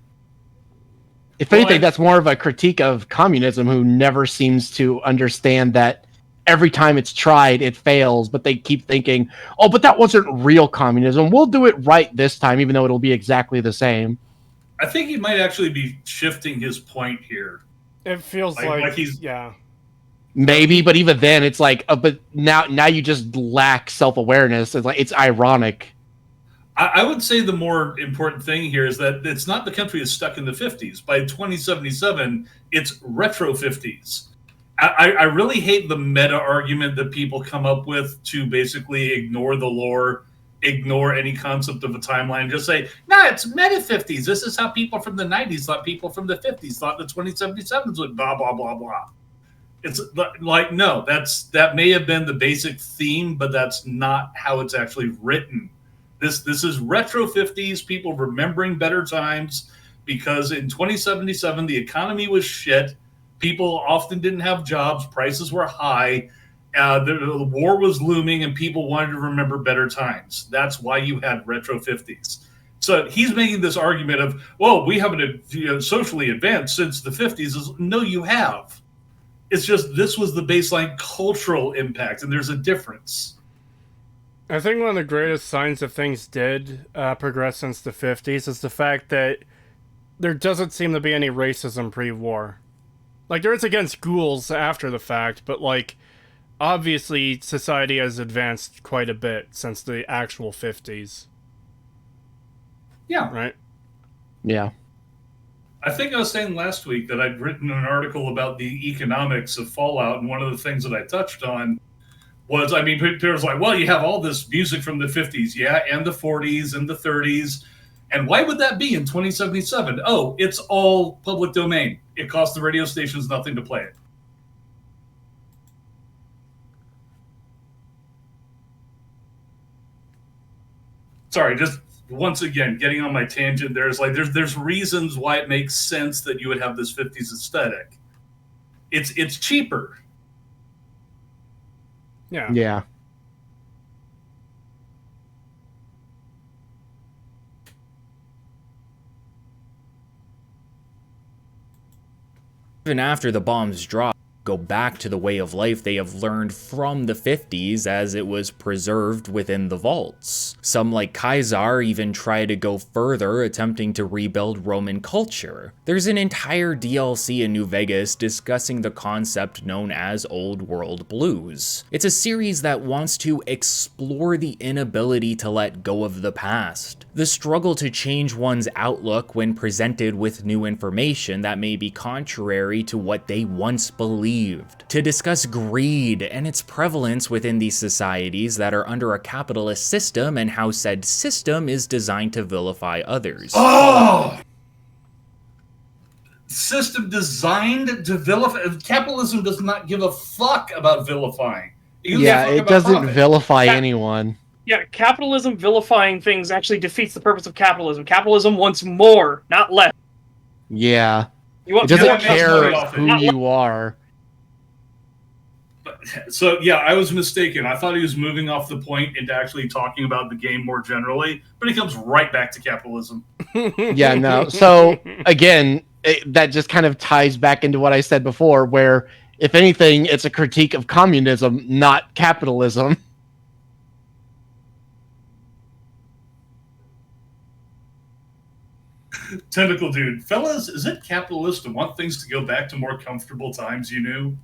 If anything, that's more of a critique of communism, who never seems to understand that every time it's tried, it fails, but they keep thinking, oh, but that wasn't real communism. We'll do it right this time, even though it'll be exactly the same. I think he might actually be shifting his point here. It feels like he's... Yeah. Maybe, but even then, it's like, but now you just lack self-awareness. It's like, it's ironic. I would say the more important thing here is that it's not the country is stuck in the 50s. By 2077, it's retro 50s. I really hate the meta argument that people come up with to basically ignore the lore, ignore any concept of a timeline. Just say, no, it's meta 50s. This is how people from the 90s thought people from the 50s thought the 2077s would blah, blah, blah, blah. It's like, no, that may have been the basic theme, but that's not how it's actually written. This is retro 50s, people remembering better times, because in 2077, the economy was shit. People often didn't have jobs. Prices were high. The war was looming, and people wanted to remember better times. That's why you had retro 50s. So he's making this argument of, well, we haven't socially advanced since the 50s. No, you have. It's just this was the baseline cultural impact, and there's a difference. I think one of the greatest signs that things did progress since the 50s is the fact that there doesn't seem to be any racism pre-war. Like, there is against ghouls after the fact, but, like, obviously society has advanced quite a bit since the actual 50s. Yeah. Right? Yeah. I think I was saying last week that I'd written an article about the economics of Fallout, and one of the things that I touched on was, I mean, people was like, well, you have all this music from the 50s, yeah, and the 40s and the 30s. And why would that be in 2077? Oh, it's all public domain. It costs the radio stations nothing to play it. Sorry, just once again, getting on my tangent, there's reasons why it makes sense that you would have this 50s aesthetic. It's cheaper. Yeah. Yeah. Even after the bombs drop, go back to the way of life they have learned from the 50s as it was preserved within the vaults. Some like Kaisar even try to go further, attempting to rebuild Roman culture. There's an entire DLC in New Vegas discussing the concept known as Old World Blues. It's a series that wants to explore the inability to let go of the past, the struggle to change one's outlook when presented with new information that may be contrary to what they once believed, to discuss greed and its prevalence within these societies that are under a capitalist system and how said system is designed to vilify others. Oh! System designed to vilify. Capitalism does not give a fuck about vilifying. It doesn't vilify anyone. Yeah, capitalism vilifying things actually defeats the purpose of capitalism. Capitalism wants more, not less. Yeah. You want It doesn't more care customers, who not less. you are. So yeah, I was mistaken. I thought he was moving off the point into actually talking about the game more generally, but he comes right back to capitalism. Yeah, no. So again, that just kind of ties back into what I said before, where if anything, it's a critique of communism, not capitalism. Tentacle dude, fellas, is it capitalist to want things to go back to more comfortable times you knew?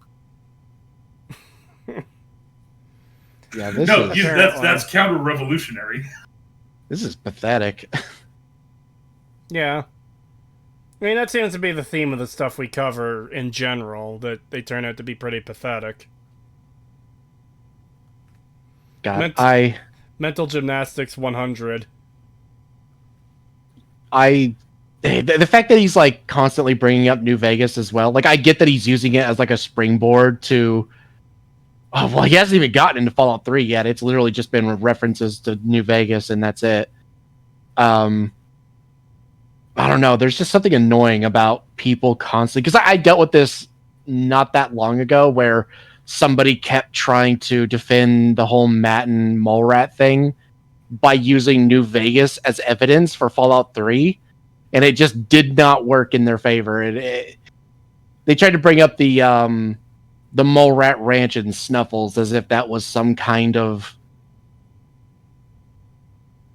Yeah, that's counter-revolutionary. This is pathetic. Yeah. I mean, that seems to be the theme of the stuff we cover in general, that they turn out to be pretty pathetic. God, Mental Gymnastics 100. The fact that he's like constantly bringing up New Vegas as well, like I get that he's using it as like a springboard to. Oh, well, he hasn't even gotten into Fallout 3 yet. It's literally just been references to New Vegas, and that's it. I don't know. There's just something annoying about people constantly, because I dealt with this not that long ago, where somebody kept trying to defend the whole Matt and Mole Rat thing by using New Vegas as evidence for Fallout 3, and it just did not work in their favor. They tried to bring up the Mole Rat Ranch and Snuffles as if that was some kind of,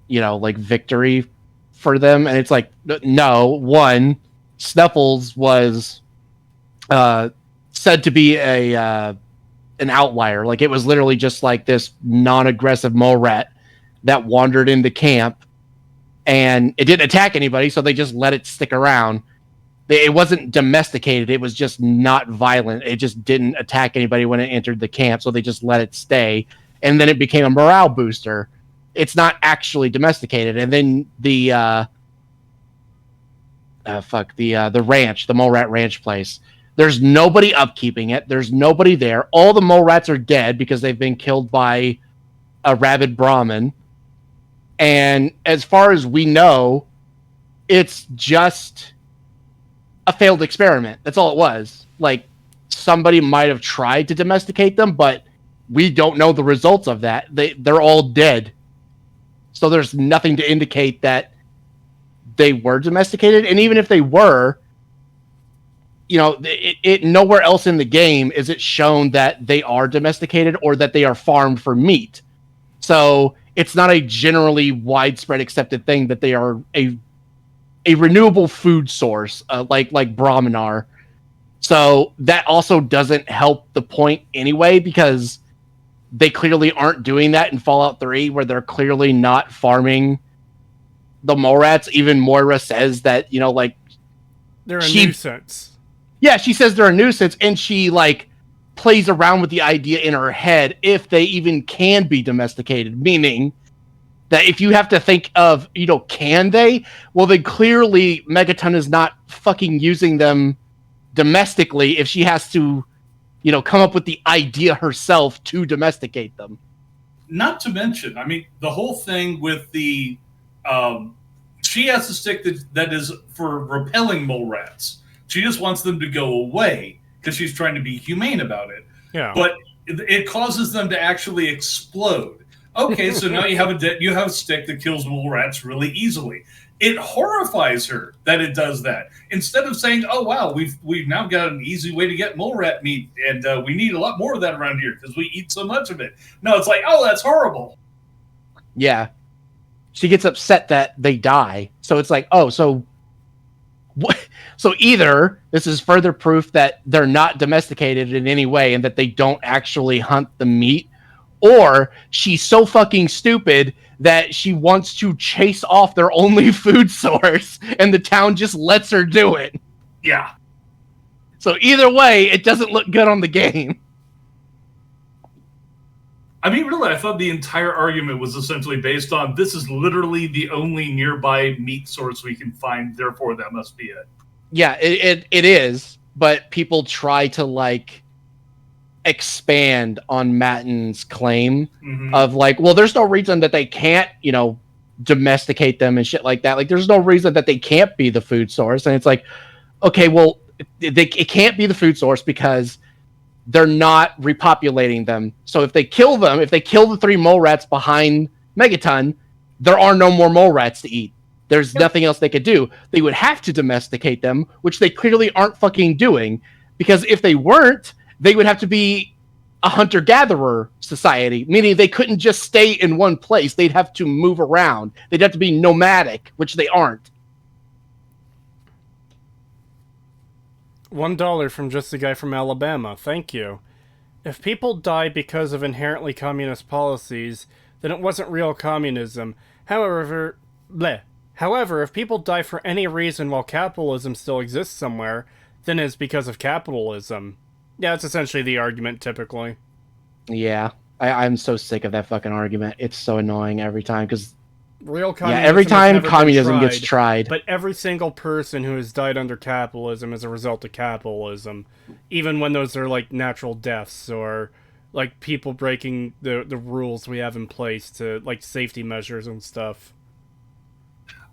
like victory for them. And it's like, no, one, Snuffles was said to be an outlier. Like, it was literally just like this non-aggressive mole rat that wandered into camp, and it didn't attack anybody, so they just let it stick around. It wasn't domesticated. It was just not violent. It just didn't attack anybody when it entered the camp, so they just let it stay. And then it became a morale booster. It's not actually domesticated. And then the ranch, the Mole Rat Ranch place, there's nobody upkeeping it. There's nobody there. All the mole rats are dead because they've been killed by a rabid Brahmin. And as far as we know, it's just a failed experiment. That's all it was. Like, somebody might have tried to domesticate them, but we don't know the results of that. They're all dead. So there's nothing to indicate that they were domesticated. And even if they were, it nowhere else in the game is it shown that they are domesticated or that they are farmed for meat. So it's not a generally widespread accepted thing that they are a renewable food source, like Brahmin are. So that also doesn't help the point anyway, because they clearly aren't doing that in Fallout 3, where they're clearly not farming the mole rats. Even Moira says that, they're a nuisance. Yeah, she says they're a nuisance, and she plays around with the idea in her head if they even can be domesticated, meaning that if you have to think of, can they? Well, then clearly Megaton is not fucking using them domestically if she has to, come up with the idea herself to domesticate them. Not to mention, I mean, the whole thing with the... she has a stick that is for repelling mole rats. She just wants them to go away. because she's trying to be humane about it. Yeah. But it causes them to actually explode. Okay, so now you have a stick that kills mole rats really easily. It horrifies her that it does that. Instead of saying, "Oh wow, we've now got an easy way to get mole rat meat, and we need a lot more of that around here because we eat so much of it." No, it's like, "Oh, that's horrible." Yeah. She gets upset that they die. So it's like, oh, so what? So either this is further proof that they're not domesticated in any way and that they don't actually hunt the meat, or she's so fucking stupid that she wants to chase off their only food source and the town just lets her do it. Yeah. So either way, it doesn't look good on the game. I mean, really, I thought the entire argument was essentially based on this is literally the only nearby meat source we can find, therefore that must be it. Yeah, it is, but people try to, like, expand on Matten's claim of, like, well, there's no reason that they can't, domesticate them and shit like that. Like, there's no reason that they can't be the food source. And it's like, okay, well, it can't be the food source because they're not repopulating them. So if they kill the 3 mole rats behind Megaton, there are no more mole rats to eat. There's nothing else they could do. They would have to domesticate them, which they clearly aren't fucking doing, because if they weren't, they would have to be a hunter-gatherer society, meaning they couldn't just stay in one place. They'd have to move around. They'd have to be nomadic, which they aren't. $1 from just a guy from Alabama. Thank you. If people die because of inherently communist policies, then it wasn't real communism. However, if people die for any reason while capitalism still exists somewhere, then it's because of capitalism. Yeah, it's essentially the argument, typically. Yeah. I'm so sick of that fucking argument. It's so annoying every time, because real communism every time has never communism been gets tried. But every single person who has died under capitalism is a result of capitalism. Even when those are, like, natural deaths or, like, people breaking the rules we have in place to, like, safety measures and stuff.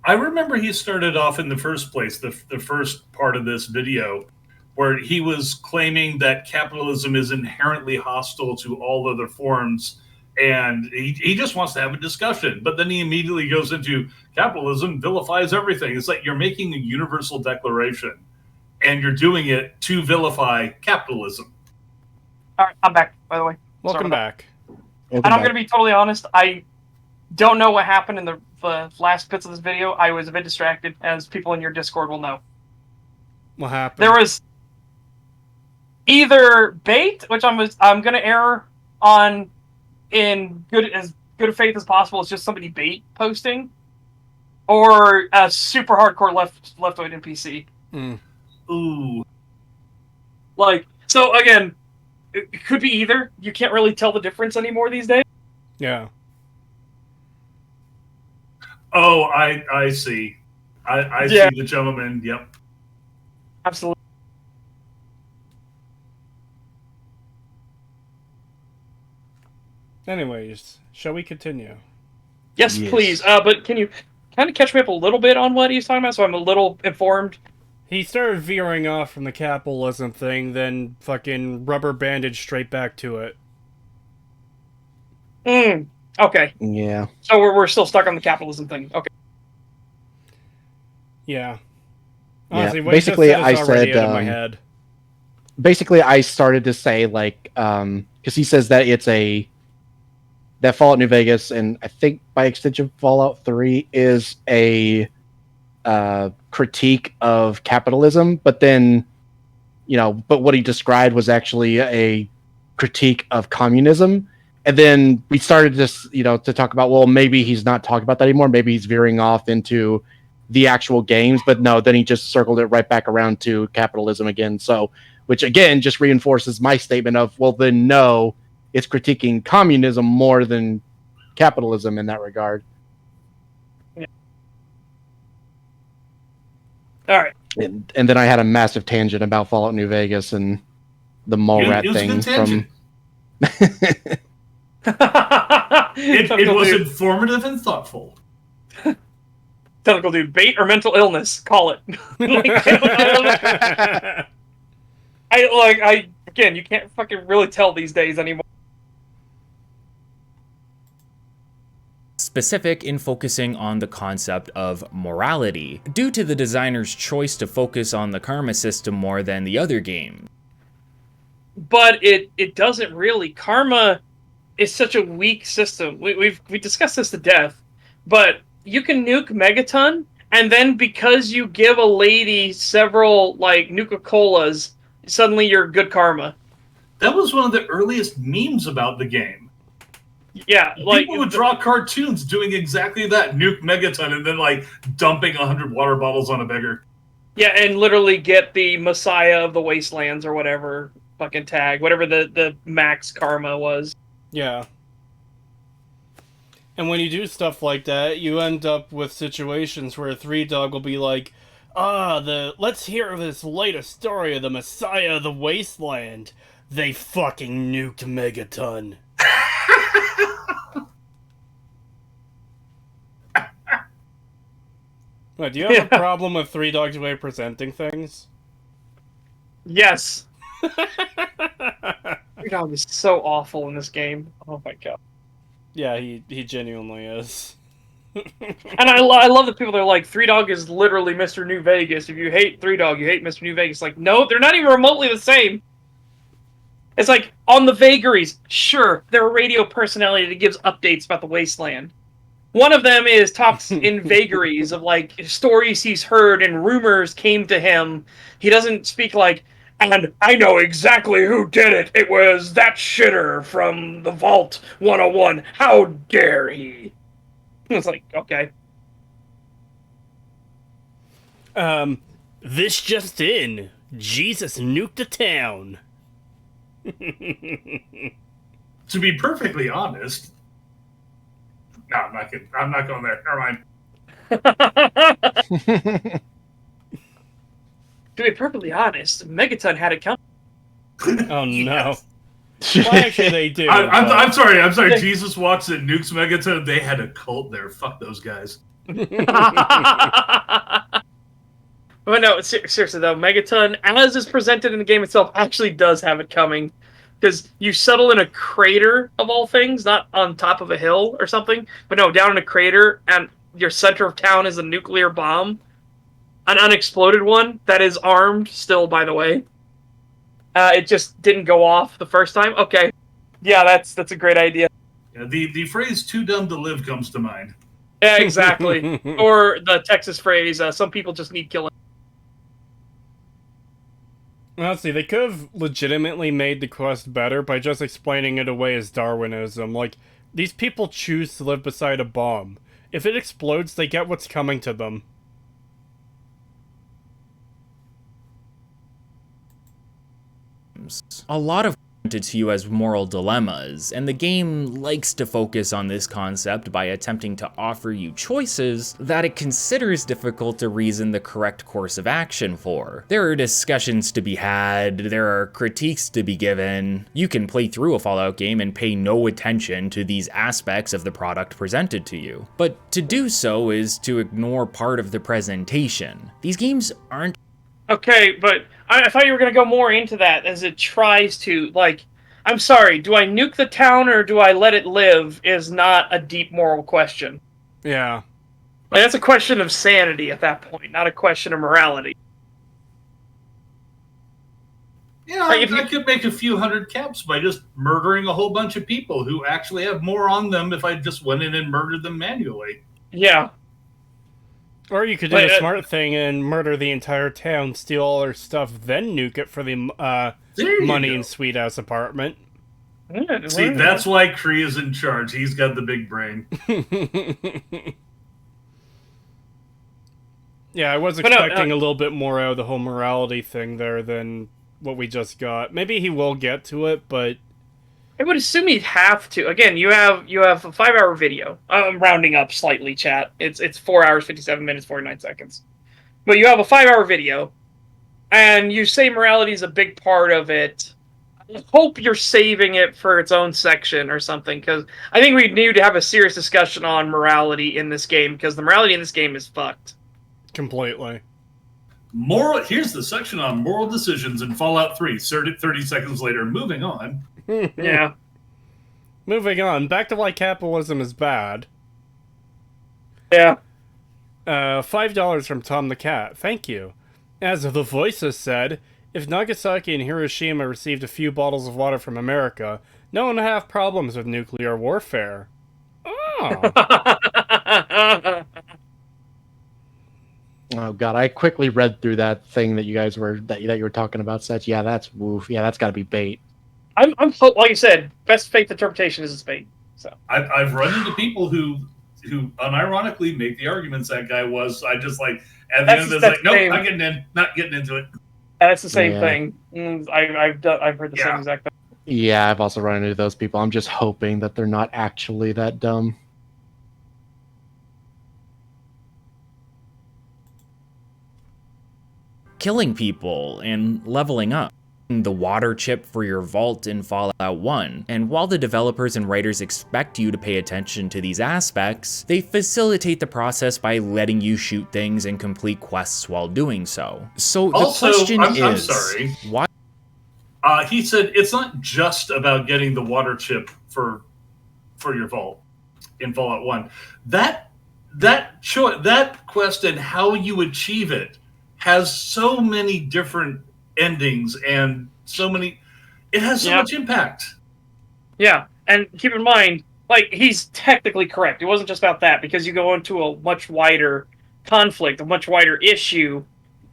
I remember he started off in the first place, the first part of this video, where he was claiming that capitalism is inherently hostile to all other forms, and he just wants to have a discussion. But then he immediately goes into capitalism vilifies everything. It's like you're making a universal declaration, and you're doing it to vilify capitalism. All right, I'm back, by the way. Welcome back. And I'm going to be totally honest, I don't know what happened in the last bits of this video. I was a bit distracted, as people in your Discord will know. What happened? There was either bait, which I'm going to err on in as good of faith as possible. It's just somebody bait posting, or a super hardcore leftoid NPC. Ooh. Like, so again, it could be either. You can't really tell the difference anymore these days. Yeah. Oh, I see. I see the gentleman. Yep. Absolutely. Anyways, shall we continue? Yes, please. But can you kind of catch me up a little bit on what he's talking about so I'm a little informed? He started veering off from the capitalism thing, then fucking rubber bandaged straight back to it. Okay. Yeah. So we're still stuck on the capitalism thing. Okay. Yeah. Honestly, what basically, he just said is already I said, out of my head. Basically, I started to say, like, because he says that that Fallout New Vegas, and I think by extension Fallout 3, is a critique of capitalism, but then, but what he described was actually a critique of communism. And then we started to talk about, well, maybe he's not talking about that anymore. Maybe he's veering off into the actual games, but no, then he just circled it right back around to capitalism again. So, which again just reinforces my statement of, well, then no, it's critiquing communism more than capitalism in that regard. Yeah. All right. And then I had a massive tangent about Fallout New Vegas and the mole rat thing from. It was informative and thoughtful. Technical dude, bait or mental illness? Call it. Again, you can't fucking really tell these days anymore. Specific in focusing on the concept of morality, due to the designer's choice to focus on the karma system more than the other game. But it doesn't really. Karma is such a weak system. We discussed this to death, but you can nuke Megaton, and then because you give a lady several, like, Nuka-Colas, suddenly you're good karma. That was one of the earliest memes about the game. Yeah, like... People would draw cartoons doing exactly that. Nuke Megaton and then, like, dumping 100 water bottles on a beggar. Yeah, and literally get the Messiah of the Wastelands or whatever fucking tag. Whatever the max karma was. Yeah. And when you do stuff like that, you end up with situations where 3Dog will be like, let's hear this latest story of the Messiah of the Wasteland. They fucking nuked Megaton. What, do you have a problem with 3Dog's way of presenting things? Yes. 3Dog is so awful in this game. Oh my god. Yeah, he genuinely is. And I love that people are like, 3Dog is literally Mr. New Vegas. If you hate 3Dog, you hate Mr. New Vegas. Like, no, they're not even remotely the same. It's like, on the vagaries, sure, they're a radio personality that gives updates about the wasteland. One of them talks in vagaries of, like, stories he's heard and rumors came to him. He doesn't speak like, and I know exactly who did it. It was that shitter from the Vault 101. How dare he? It's like, okay. This just in. Jesus nuked the town. To be perfectly honest... No, I'm not kidding. I'm not going there. Never mind. To be perfectly honest, Megaton had it coming. Oh no. Well, actually, they do. I'm sorry. Jesus walks in, nukes Megaton. They had a cult there. Fuck those guys. But no, seriously though, Megaton, as is presented in the game itself, actually does have it coming. Because you settle in a crater, of all things, not on top of a hill or something, but no, down in a crater, and your center of town is a nuclear bomb. An unexploded one that is armed still, by the way. It just didn't go off the first time. Okay. Yeah, that's a great idea. Yeah, the phrase "too dumb to live" comes to mind. Yeah, exactly. Or the Texas phrase, some people just need killing. Honestly, they could have legitimately made the quest better by just explaining it away as Darwinism. Like, these people choose to live beside a bomb. If it explodes, they get what's coming to them. A lot of presented to you as moral dilemmas, and the game likes to focus on this concept by attempting to offer you choices that it considers difficult to reason the correct course of action for. There are discussions to be had, there are critiques to be given. You can play through a Fallout game and pay no attention to these aspects of the product presented to you. But to do so is to ignore part of the presentation. These games aren't... Okay, but I thought you were going to go more into that as it tries to, like, I'm sorry, do I nuke the town or do I let it live is not a deep moral question. Yeah. Like, that's a question of sanity at that point, not a question of morality. Yeah, like I could make a few hundred caps by just murdering a whole bunch of people who actually have more on them if I just went in and murdered them manually. Yeah. Or you could do the smart thing and murder the entire town, steal all their stuff, then nuke it for the money and sweet-ass apartment. See, that's why Kree is in charge. He's got the big brain. Yeah, I was expecting a little bit more out of the whole morality thing there than what we just got. Maybe he will get to it, but... I would assume he'd have to. Again, you have a 5-hour video. I'm rounding up slightly, chat. It's 4 hours, 57 minutes, 49 seconds. But you have a 5-hour video, and you say morality is a big part of it. I hope you're saving it for its own section or something, because I think we need to have a serious discussion on morality in this game, because the morality in this game is fucked. Completely. Here's the section on moral decisions in Fallout 3. 30 seconds later, moving on. Yeah. Moving on, back to why capitalism is bad. Yeah. $5 from Tom the Cat. Thank you. As the voices said, if Nagasaki and Hiroshima received a few bottles of water from America, no one would have problems with nuclear warfare. Oh. Oh god, I quickly read through that thing that you guys were that you were talking about. Such yeah, that's woof. Yeah, that's got to be bait. I'm like you said, best faith interpretation is bait. So I've run into people who unironically make the arguments that guy was. I just like at the end of this, like, nope, not getting into it. That's the same thing. I've heard the same exact thing. Yeah, I've also run into those people. I'm just hoping that they're not actually that dumb. Killing people and leveling up. The water chip for your vault in Fallout 1, and while the developers and writers expect you to pay attention to these aspects, they facilitate the process by letting you shoot things and complete quests while doing so. So the question is, I'm sorry. Why? He said it's not just about getting the water chip for your vault in Fallout 1. That quest and how you achieve it has so many different endings and it has so much impact. Yeah, and keep in mind, like, he's technically correct. It wasn't just about that, because you go into a much wider conflict, a much wider issue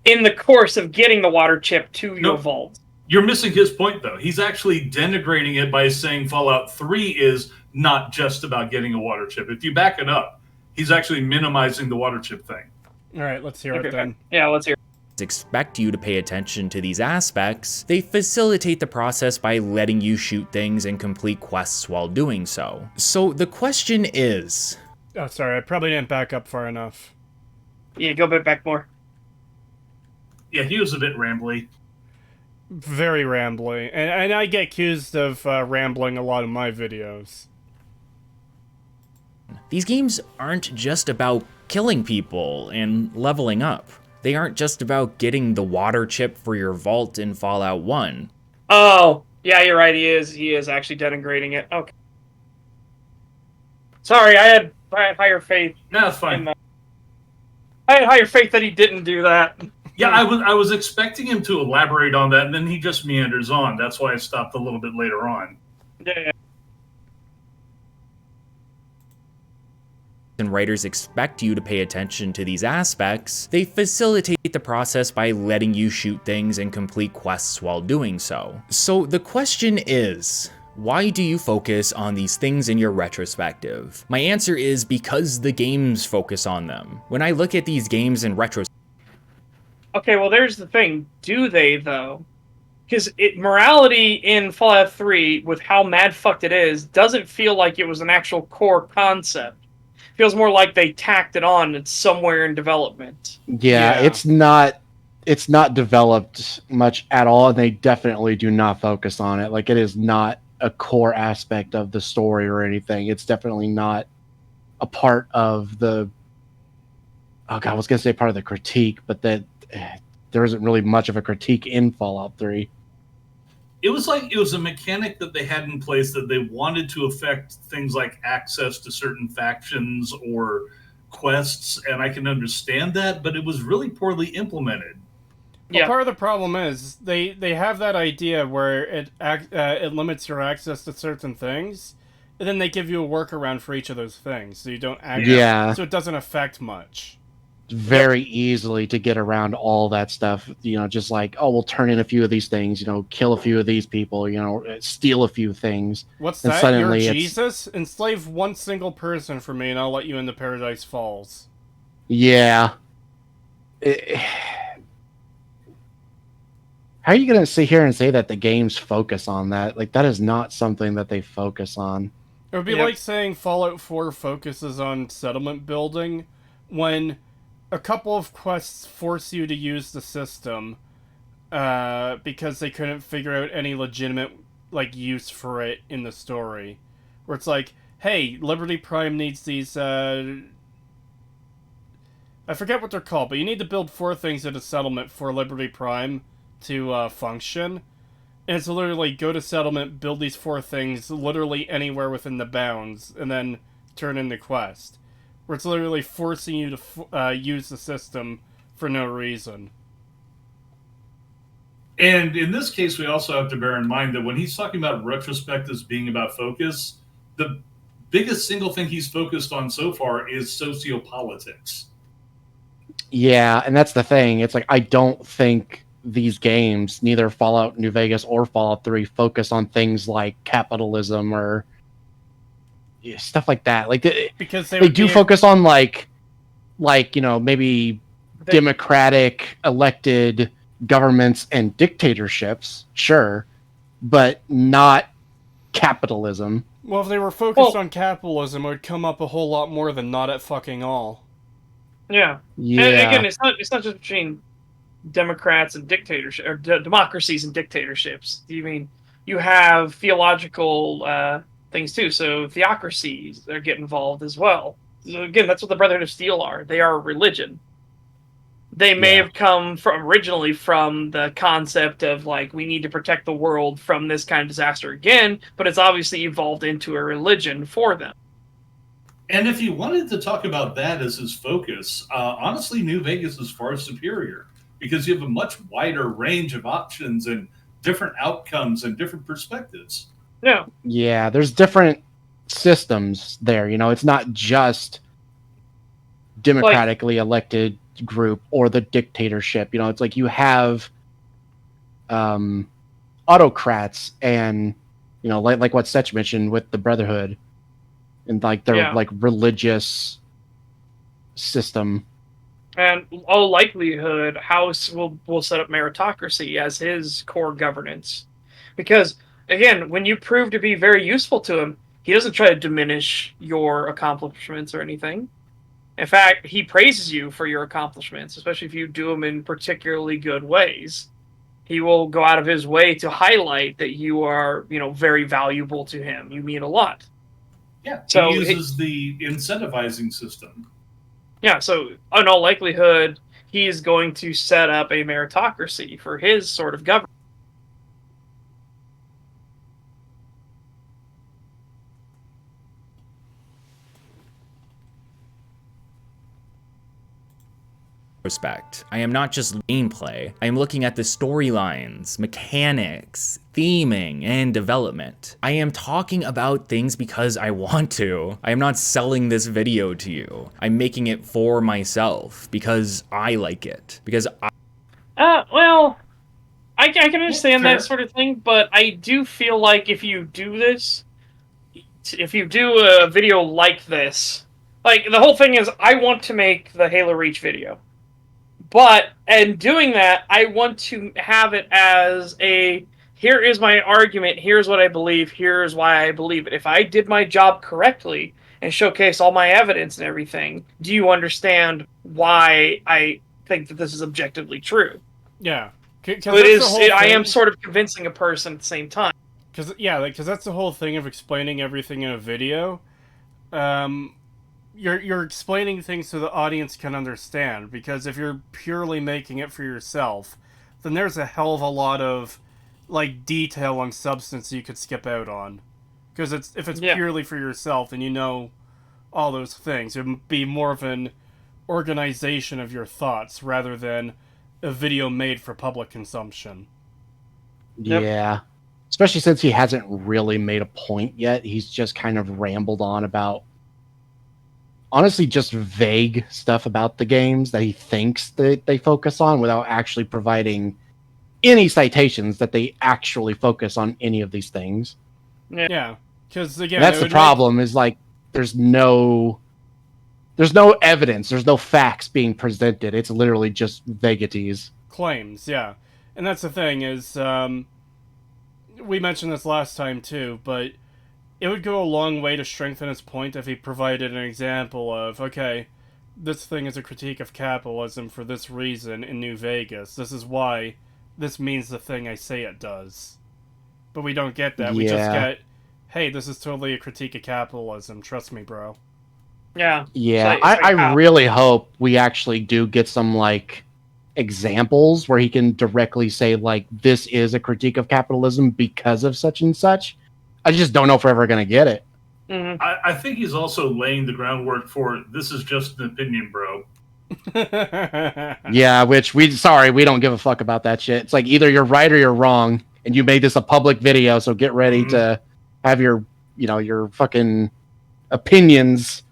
in the course of getting the water chip to your vault. You're missing his point, though. He's actually denigrating it by saying Fallout 3 is not just about getting a water chip. If you back it up, he's actually minimizing the water chip thing. All right, let's hear it then. Yeah, let's hear it. Expect you to pay attention to these aspects, they facilitate the process by letting you shoot things and complete quests while doing so. So the question is... Oh, sorry, I probably didn't back up far enough. Yeah, go a bit back more. Yeah, he was a bit rambly. Very rambly. And I get accused of rambling a lot of my videos. These games aren't just about killing people and leveling up. They aren't just about getting the water chip for your vault in Fallout 1. Oh, yeah, you're right, he is actually denigrating it. Okay. Sorry, I had higher faith. No, that's fine. I had higher faith that he didn't do that. Yeah, I was expecting him to elaborate on that, and then he just meanders on. That's why I stopped a little bit later on. Yeah. And writers expect you to pay attention to these aspects, they facilitate the process by letting you shoot things and complete quests while doing so. So the question is, why do you focus on these things in your retrospective? My answer is because the games focus on them. When I look at these games in retrospective... Okay, well, there's the thing. Do they, though? Because morality in Fallout 3, with how mad-fucked it is, doesn't feel like it was an actual core concept. Feels more like they tacked it on. It's somewhere in development. Yeah, it's not developed much at all, and they definitely do not focus on it. Like, it is not a core aspect of the story or anything. It's definitely not a part of the... Oh god, I was gonna say part of the critique, but that there isn't really much of a critique in Fallout 3. It was like it was a mechanic that they had in place that they wanted to affect things like access to certain factions or quests, and I can understand that, but it was really poorly implemented. Well, part of the problem is they have that idea where it limits your access to certain things, and then they give you a workaround for each of those things, so you don't so it doesn't affect much. Very easily to get around all that stuff, just like, oh, we'll turn in a few of these things, kill a few of these people, steal a few things. What's that? Suddenly you're Jesus? Enslave one single person for me and I'll let you into Paradise Falls. Yeah. How are you going to sit here and say that the games focus on that? Like, that is not something that they focus on. It would be like saying Fallout 4 focuses on settlement building when a couple of quests force you to use the system because they couldn't figure out any legitimate use for it in the story. Where it's like, hey, Liberty Prime needs these I forget what they're called, but you need to build 4 things at a settlement for Liberty Prime to function. And it's literally go to settlement, build these 4 things literally anywhere within the bounds, and then turn in the quest. Where it's literally forcing you to use the system for no reason. And in this case, we also have to bear in mind that when he's talking about retrospectives being about focus, the biggest single thing he's focused on so far is sociopolitics. Yeah, and that's the thing. It's like, I don't think these games, neither Fallout New Vegas or Fallout 3, focus on things like capitalism or stuff like that. Like, Because they do focus on like maybe democratic elected governments and dictatorships, sure, but not capitalism. Well, if they were focused on capitalism, it would come up a whole lot more than not at fucking all. Yeah. Yeah. And again, it's not just between democrats and dictatorship or democracies and dictatorships. You mean you have theological things too. So theocracies get involved as well. So again, that's what the Brotherhood of Steel are. They are a religion. They may have come originally from the concept of like, we need to protect the world from this kind of disaster again, but it's obviously evolved into a religion for them. And if you wanted to talk about that as his focus, honestly, New Vegas is far superior because you have a much wider range of options and different outcomes and different perspectives. Yeah. Yeah, there's different systems there. It's not just democratically elected group or the dictatorship. It's like you have autocrats and like what Setch mentioned with the Brotherhood and like their like religious system. And all likelihood, House will set up meritocracy as his core governance, because again, when you prove to be very useful to him, he doesn't try to diminish your accomplishments or anything. In fact, he praises you for your accomplishments, especially if you do them in particularly good ways. He will go out of his way to highlight that you are, very valuable to him. You mean a lot. Yeah, so he uses the incentivizing system. Yeah, so in all likelihood, he is going to set up a meritocracy for his sort of government. Respect. I am not just gameplay. I am looking at the storylines, mechanics, theming, and development. I am talking about things because I want to. I am not selling this video to you. I'm making it for myself because I like it. Because Well, I can understand that sort of thing, but I do feel like if you do this, if you do a video like this, like the whole thing is I want to make the Halo Reach video. But in doing that, I want to have it as here is my argument, here's what I believe, here's why I believe it. If I did my job correctly and showcase all my evidence and everything, do you understand why I think that this is objectively true? Yeah. I am sort of convincing a person at the same time. Because that's the whole thing of explaining everything in a video. You're explaining things so the audience can understand, because if you're purely making it for yourself, then there's a hell of a lot of like detail and substance you could skip out on. Because if it's purely for yourself and all those things, it would be more of an organization of your thoughts rather than a video made for public consumption. Yeah. Especially since he hasn't really made a point yet. He's just kind of rambled on about honestly just vague stuff about the games that he thinks that they focus on without actually providing any citations that they actually focus on any of these things. Yeah, because again, that's the problem. Is like there's no evidence, there's no facts being presented. It's literally just vagaries, claims. Yeah, and that's the thing is, we mentioned this last time too, but it would go a long way to strengthen his point if he provided an example of, okay, this thing is a critique of capitalism for this reason in New Vegas. This is why this means the thing I say it does. But we don't get that. We just get, hey, this is totally a critique of capitalism. Trust me, bro. Yeah. Yeah, It's like, I how? really hope we actually do get some like examples where he can directly say like this is a critique of capitalism because of such and such. I just don't know if we're ever gonna get it. Mhm. I think he's also laying the groundwork for this is just an opinion, bro. Yeah, which we don't give a fuck about that shit. It's like either you're right or you're wrong, and you made this a public video, so get ready to have your your fucking opinions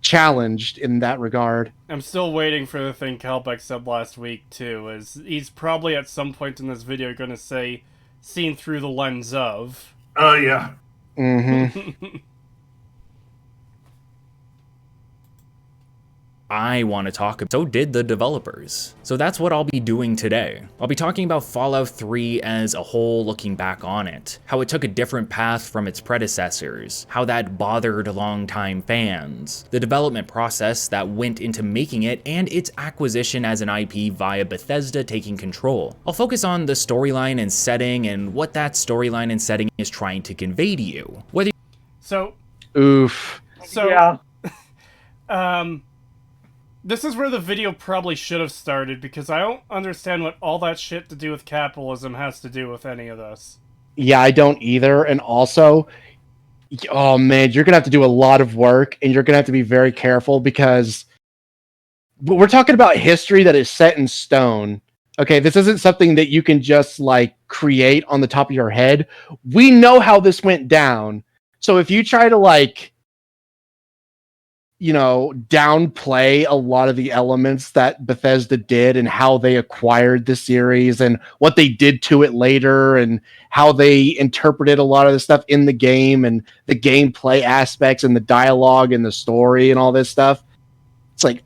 challenged in that regard. I'm still waiting for the thing Kalbeck said last week, too, is he's probably at some point in this video going to say, seen through the lens of. Oh, yeah. Mm-hmm. I want to talk about. So did the developers. So that's what I'll be doing today. I'll be talking about Fallout 3 as a whole, looking back on it, how it took a different path from its predecessors, how that bothered longtime fans, the development process that went into making it, and its acquisition as an IP via Bethesda taking control. I'll focus on the storyline and setting and what that storyline and setting is trying to convey to you. Whether Oof. Yeah. This is where the video probably should have started, because I don't understand what all that shit to do with capitalism has to do with any of this. Yeah, I don't either. And also, oh man, you're gonna have to do a lot of work, and you're gonna have to be very careful because we're talking about history that is set in stone. Okay, this isn't something that you can just like create on the top of your head. We know how this went down. So if you try to like downplay a lot of the elements that Bethesda did and how they acquired the series and what they did to it later and how they interpreted a lot of the stuff in the game and the gameplay aspects and the dialogue and the story and all this stuff. It's like,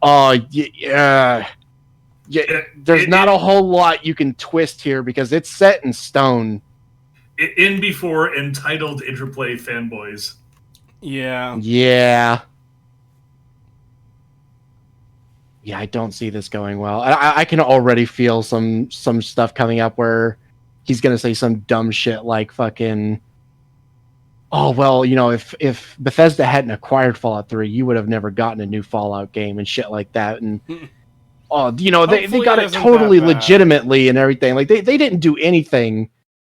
there's not a whole lot you can twist here because it's set in stone. In before entitled interplay fanboys. Yeah. Yeah, I don't see this going well. I can already feel some stuff coming up where he's gonna say some dumb shit like fucking, oh well, if Bethesda hadn't acquired Fallout 3, you would have never gotten a new Fallout game and shit like that. And they got it totally legitimately and everything. Like they didn't do anything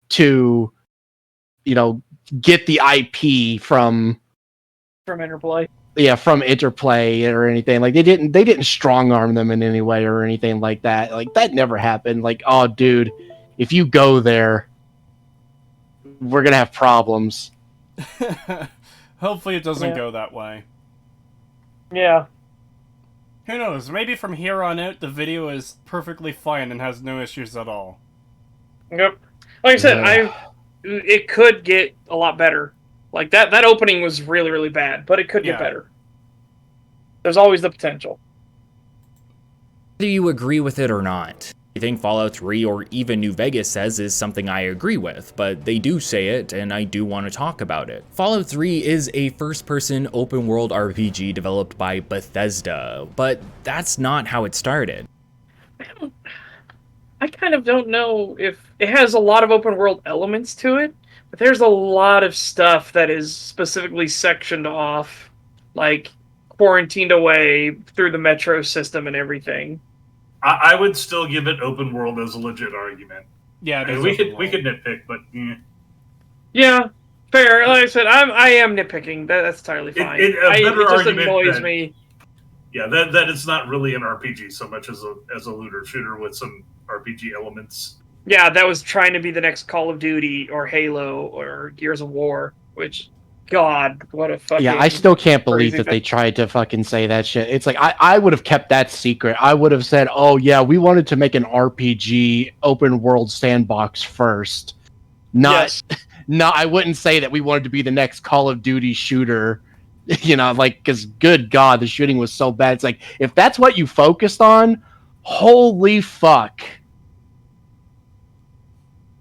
to get the IP from Interplay. Yeah, from Interplay or anything. Like they didn't strong arm them in any way or anything like that. Like that never happened. Like, oh dude, if you go there, we're gonna have problems. Hopefully it doesn't go that way. Yeah. Who knows? Maybe from here on out the video is perfectly fine and has no issues at all. Yep. Like I said, it could get a lot better. Like that opening was really, really bad, but it could get better. There's always the potential. whether you agree with it or not. I think Fallout 3 or even New Vegas says is something I agree with, but they do say it and I do want to talk about it. Fallout 3 is a first-person open-world RPG developed by Bethesda, but that's not how it started. I kind of don't know if it has a lot of open world elements to it, but there's a lot of stuff that is specifically sectioned off, like quarantined away through the metro system and everything. I would still give it open world as a legit argument. Yeah, I mean, we could nitpick, but yeah, fair. Like I said, I am nitpicking. That's entirely fine. It just annoys me. Yeah, that it's not really an RPG so much as a looter shooter with some RPG elements. Yeah, that was trying to be the next Call of Duty or Halo or Gears of War, which, God, what a fucking... Yeah, I still can't believe that they tried to fucking say that shit. It's like, I would have kept that secret. I would have said, oh yeah, we wanted to make an RPG open world sandbox first. Not, no, I wouldn't say that we wanted to be the next Call of Duty shooter. You know, like, because good God, the shooting was so bad. It's like, if that's what you focused on, holy fuck.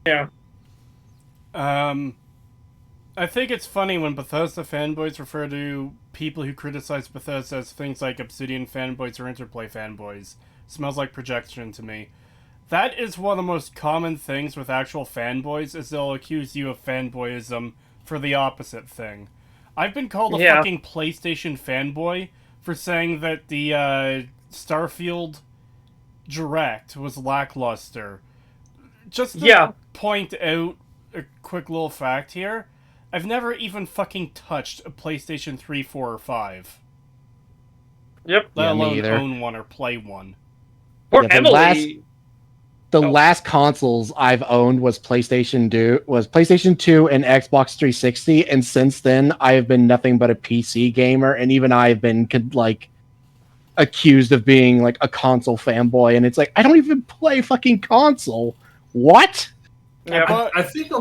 Yeah. I think it's funny when Bethesda fanboys refer to people who criticize Bethesda as things like Obsidian fanboys or Interplay fanboys. Smells like projection to me. That is one of the most common things with actual fanboys, is they'll accuse you of fanboyism for the opposite thing. I've been called a fucking PlayStation fanboy for saying that the Starfield Direct was lackluster. Just to point out a quick little fact here, I've never even fucking touched a PlayStation 3, 4, or 5. Yep. Let Yeah, me alone either. own one or play one. Poor Yeah, the Emily. The last consoles I've owned was PlayStation 2 and Xbox 360, and since then I have been nothing but a PC gamer, and even I've been like accused of being like a console fanboy, and it's like I don't even play fucking console. What? Yeah. I think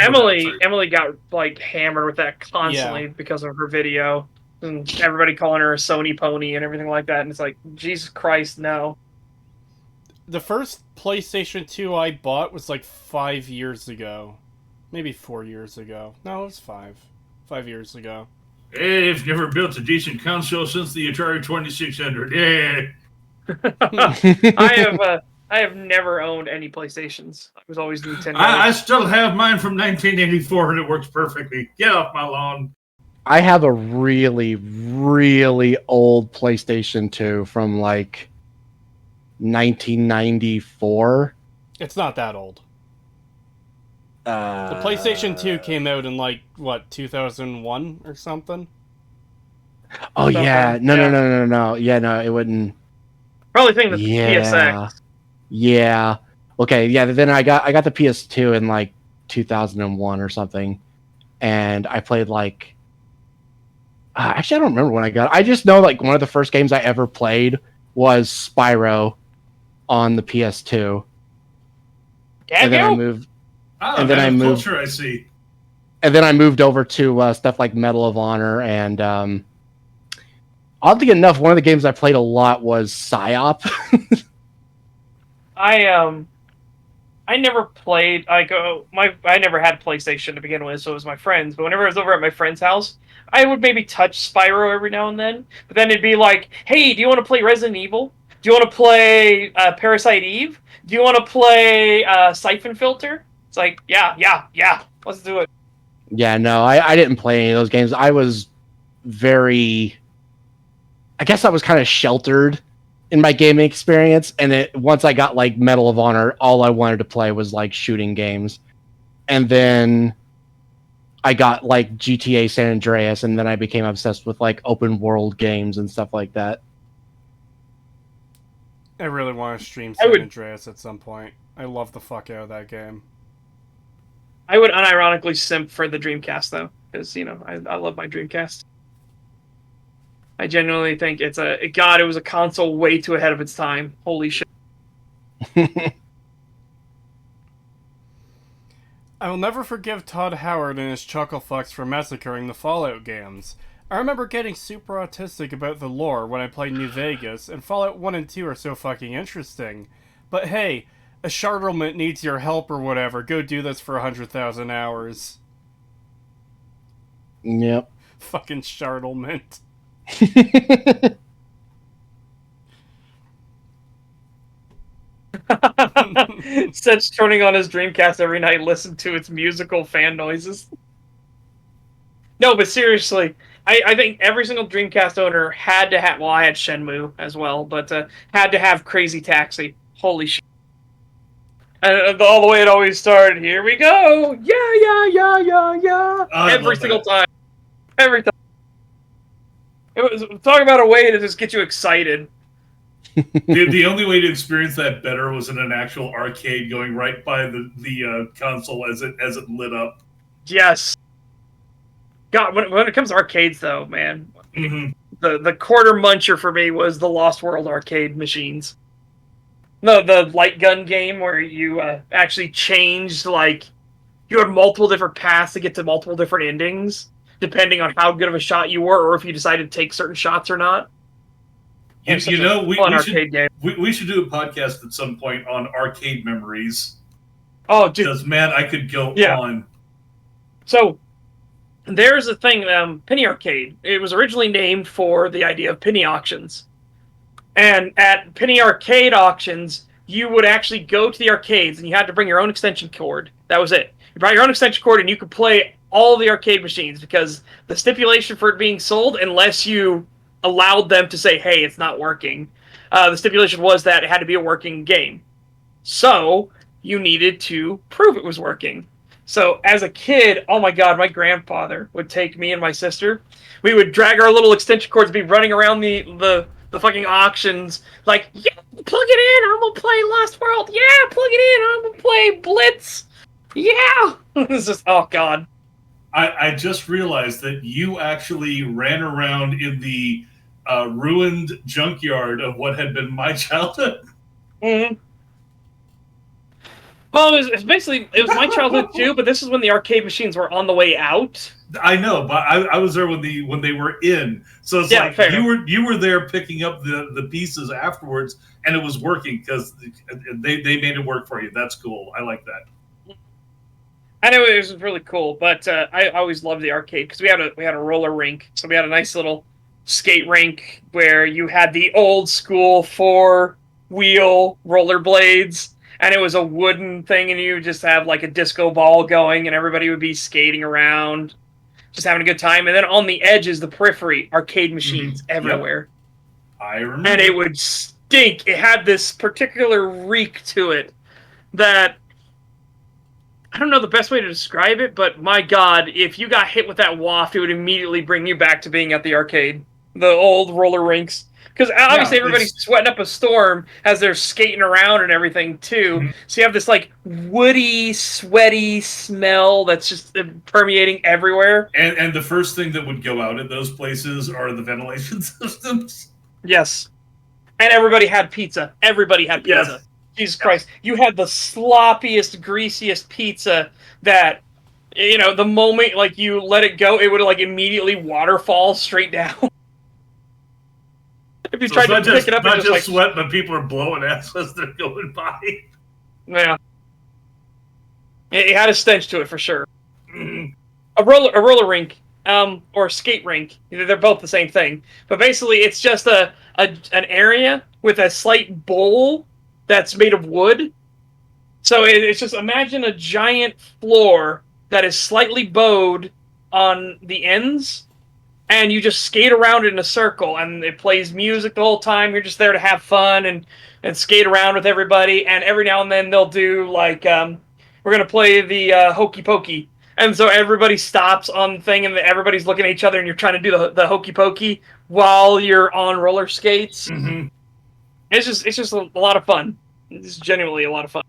Emily got like hammered with that constantly because of her video, and everybody calling her a Sony pony and everything like that. And it's like, Jesus Christ, no. The first PlayStation 2 I bought was like 5 years ago. Maybe 4 years ago. No, it was 5. 5 years ago. Hey, I've never built a decent console since the Atari 2600. Yeah. I have never owned any PlayStations. I was always Nintendo. I still have mine from 1984 and it works perfectly. Get off my lawn. I have a really, really old PlayStation 2 from like 1994. It's not that old. The PlayStation 2 came out in like, what, 2001 or something? Oh, yeah. No. Yeah, no, it wouldn't. Probably think the PSX. Yeah. Okay, yeah, then I got the PS2 in like 2001 or something. And I played like actually I don't remember when I got it. I just know like one of the first games I ever played was Spyro on the PS2. And then I moved culture, I see. And then I moved over to stuff like Medal of Honor, and oddly enough, one of the games I played a lot was PSYOP. I never played I never had PlayStation to begin with, so it was my friends. But whenever I was over at my friend's house, I would maybe touch Spyro every now and then. But then it'd be like, "Hey, do you want to play Resident Evil? Do you want to play Parasite Eve? Do you want to play Siphon Filter?" It's like, yeah, let's do it. Yeah, no, I didn't play any of those games. I was I guess I was kind of sheltered in my gaming experience, and once I got like Medal of Honor, all I wanted to play was like shooting games. And then I got like GTA San Andreas, and then I became obsessed with like open world games and stuff like that. I really want to stream San Andreas at some point. I love the fuck out of that game. I would unironically simp for the Dreamcast, though, because, I love my Dreamcast. I genuinely think it was a console way too ahead of its time. Holy shit. I will never forgive Todd Howard and his chucklefucks for massacring the Fallout games. I remember getting super autistic about the lore when I played New Vegas, and Fallout 1 and 2 are so fucking interesting. But hey, a Chartlement needs your help or whatever. Go do this for 100,000 hours. Yep. Fucking Chartlement. Sedge turning on his Dreamcast every night, listen to its musical fan noises. No, but seriously, I think every single Dreamcast owner had to have, well, I had Shenmue as well, but had to have Crazy Taxi. Holy shit. And all the way it always started, here we go! Yeah! Every single time. Every time. It was, talk about a way to just get you excited. The only way to experience that better was in an actual arcade, going right by the console as it lit up. Yes. God, when it comes to arcades, though, man, mm-hmm. the quarter muncher for me was the Lost World arcade machines. No, the light gun game where you actually changed, like, you had multiple different paths to get to multiple different endings, depending on how good of a shot you were, or if you decided to take certain shots or not. We should do a podcast at some point on arcade memories. Oh, dude. Because, man, I could go on. So, there's a thing, Penny Arcade. It was originally named for the idea of penny auctions. And at Penny Arcade auctions, you would actually go to the arcades, and you had to bring your own extension cord. That was it. You brought your own extension cord, and you could play all the arcade machines, because the stipulation for it being sold, unless you allowed them to say, hey, it's not working. The stipulation was that it had to be a working game. So you needed to prove it was working. So as a kid, oh my god, my grandfather would take me and my sister. We would drag our little extension cords, be running around the fucking auctions, like, yeah, plug it in, I'm gonna play Lost World. Yeah, plug it in, I'm gonna play Blitz. Yeah. It's just, oh god. I just realized that you actually ran around in the ruined junkyard of what had been my childhood. Mm-hmm. Well, it was my childhood too, but this is when the arcade machines were on the way out. I know, but I was there when they were in. So it's like fair. you were there picking up the pieces afterwards, and it was working because they made it work for you. That's cool. I like that. I know it was really cool, but I always loved the arcade because we had a roller rink, so we had a nice little skate rink where you had the old school 4-wheel rollerblades. And it was a wooden thing, and you would just have like a disco ball going, and everybody would be skating around, just having a good time. And then on the edges, the periphery, arcade machines everywhere. Yep. I remember. And it would stink. It had this particular reek to it that, I don't know the best way to describe it, but my god, if you got hit with that waft, it would immediately bring you back to being at the arcade. The old roller rinks. Because obviously everybody's sweating up a storm as they're skating around and everything, too. Mm-hmm. So you have this, like, woody, sweaty smell that's just permeating everywhere. And the first thing that would go out at those places are the ventilation systems. Yes. And everybody had pizza. Everybody had pizza. Yes. Jesus Christ. You had the sloppiest, greasiest pizza that, you know, the moment, like, you let it go, it would, like, immediately waterfall straight down. If you tried to pick it up, not just like, sweat, but people are blowing ass as they're going by. Yeah, it had a stench to it for sure. A roller rink, or a skate rink. They're both the same thing, but basically it's just an area with a slight bowl that's made of wood. So it's just, imagine a giant floor that is slightly bowed on the ends. And you just skate around in a circle, and it plays music the whole time. You're just there to have fun and skate around with everybody. And every now and then they'll do, like, we're going to play the Hokey Pokey. And so everybody stops on the thing, and everybody's looking at each other, and you're trying to do the Hokey Pokey while you're on roller skates. Mm-hmm. It's just a lot of fun. It's genuinely a lot of fun.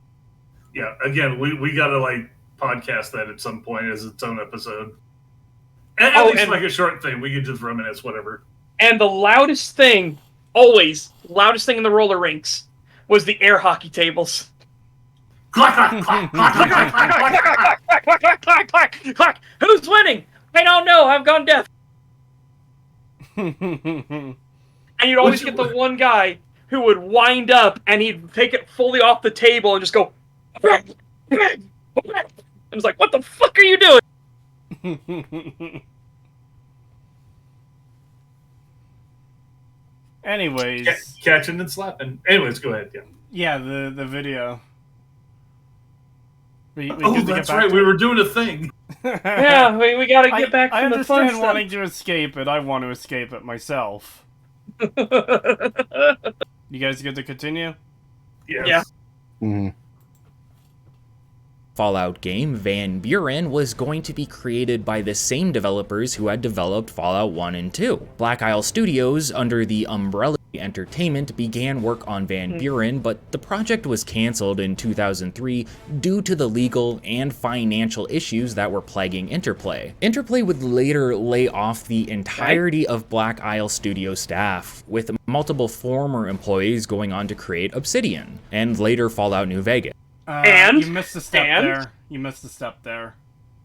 Yeah, again, we got to, like, podcast that at some point as its own episode. At least like a short thing. We could just reminisce, whatever. And the loudest thing, always, loudest thing in the roller rinks, was the air hockey tables. Clack, clack, clack, clack, clack, clack, clack, clack, clack, clack, clack, clack. Who's winning? I don't know. I've gone deaf. And you'd always get the one guy who would wind up, and he'd take it fully off the table and just go... And it's like, what the fuck are you doing? Anyways, catching and slapping. Anyways, go ahead. Yeah, the video. That's right. We were doing a thing. Yeah, we got to get back to the fun stuff. I understand wanting to escape it. I want to escape it myself. You guys good to continue? Yes. Yeah. Mm-hmm. Fallout game, Van Buren, was going to be created by the same developers who had developed Fallout 1 and 2. Black Isle Studios, under the umbrella Entertainment, began work on Van Buren, but the project was cancelled in 2003 due to the legal and financial issues that were plaguing Interplay. Interplay would later lay off the entirety of Black Isle Studio staff, with multiple former employees going on to create Obsidian, and later Fallout New Vegas. You missed a step there. You missed a step there.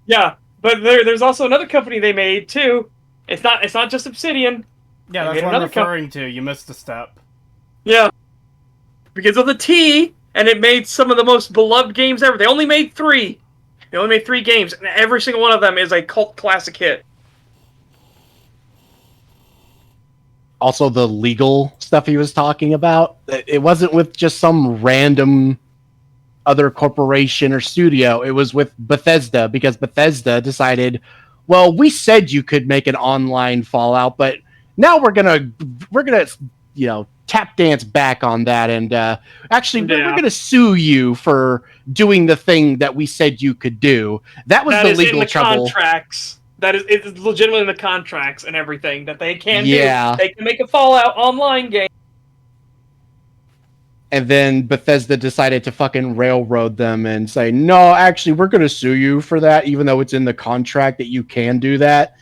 Yeah, but there's also another company they made too. It's not just Obsidian. Yeah, that's what I'm referring to. You missed a step. Yeah, begins with a T, and it made some of the most beloved games ever. They only made 3. They only made 3 games, and every single one of them is a cult classic hit. Also, the legal stuff he was talking about, it wasn't with just some random other corporation or studio. It was with Bethesda, because Bethesda decided, well, we said you could make an online Fallout, but now we're gonna tap dance back on that, and actually we're gonna sue you for doing the thing that we said you could do. That was the legal trouble. Contracts. It's legitimately in the contracts and everything that they can do. Yeah. They can make a Fallout online game. And then Bethesda decided to fucking railroad them and say, no, actually, we're going to sue you for that, even though it's in the contract that you can do that.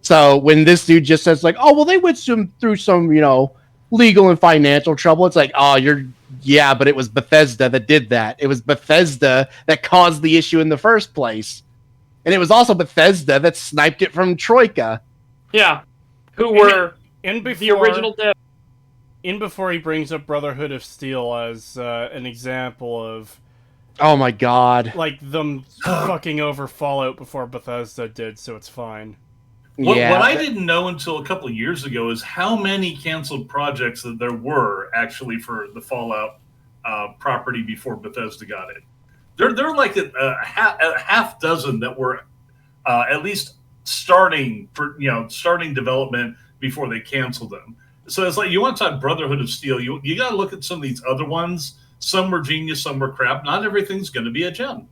So when this dude just says, like, oh, well, they went through some, legal and financial trouble, it's like, oh, but it was Bethesda that did that. It was Bethesda that caused the issue in the first place. And it was also Bethesda that sniped it from Troika. Yeah. Who were the original devs. In before he brings up Brotherhood of Steel as an example of... Oh my god. Like, them fucking over Fallout before Bethesda did, so it's fine. What I didn't know until a couple of years ago is how many canceled projects that there were actually for the Fallout property before Bethesda got it. There are like a half dozen that were at least starting development before they canceled them. So it's like, you want to talk Brotherhood of Steel, you got to look at some of these other ones. Some were genius, some were crap. Not everything's going to be a gem.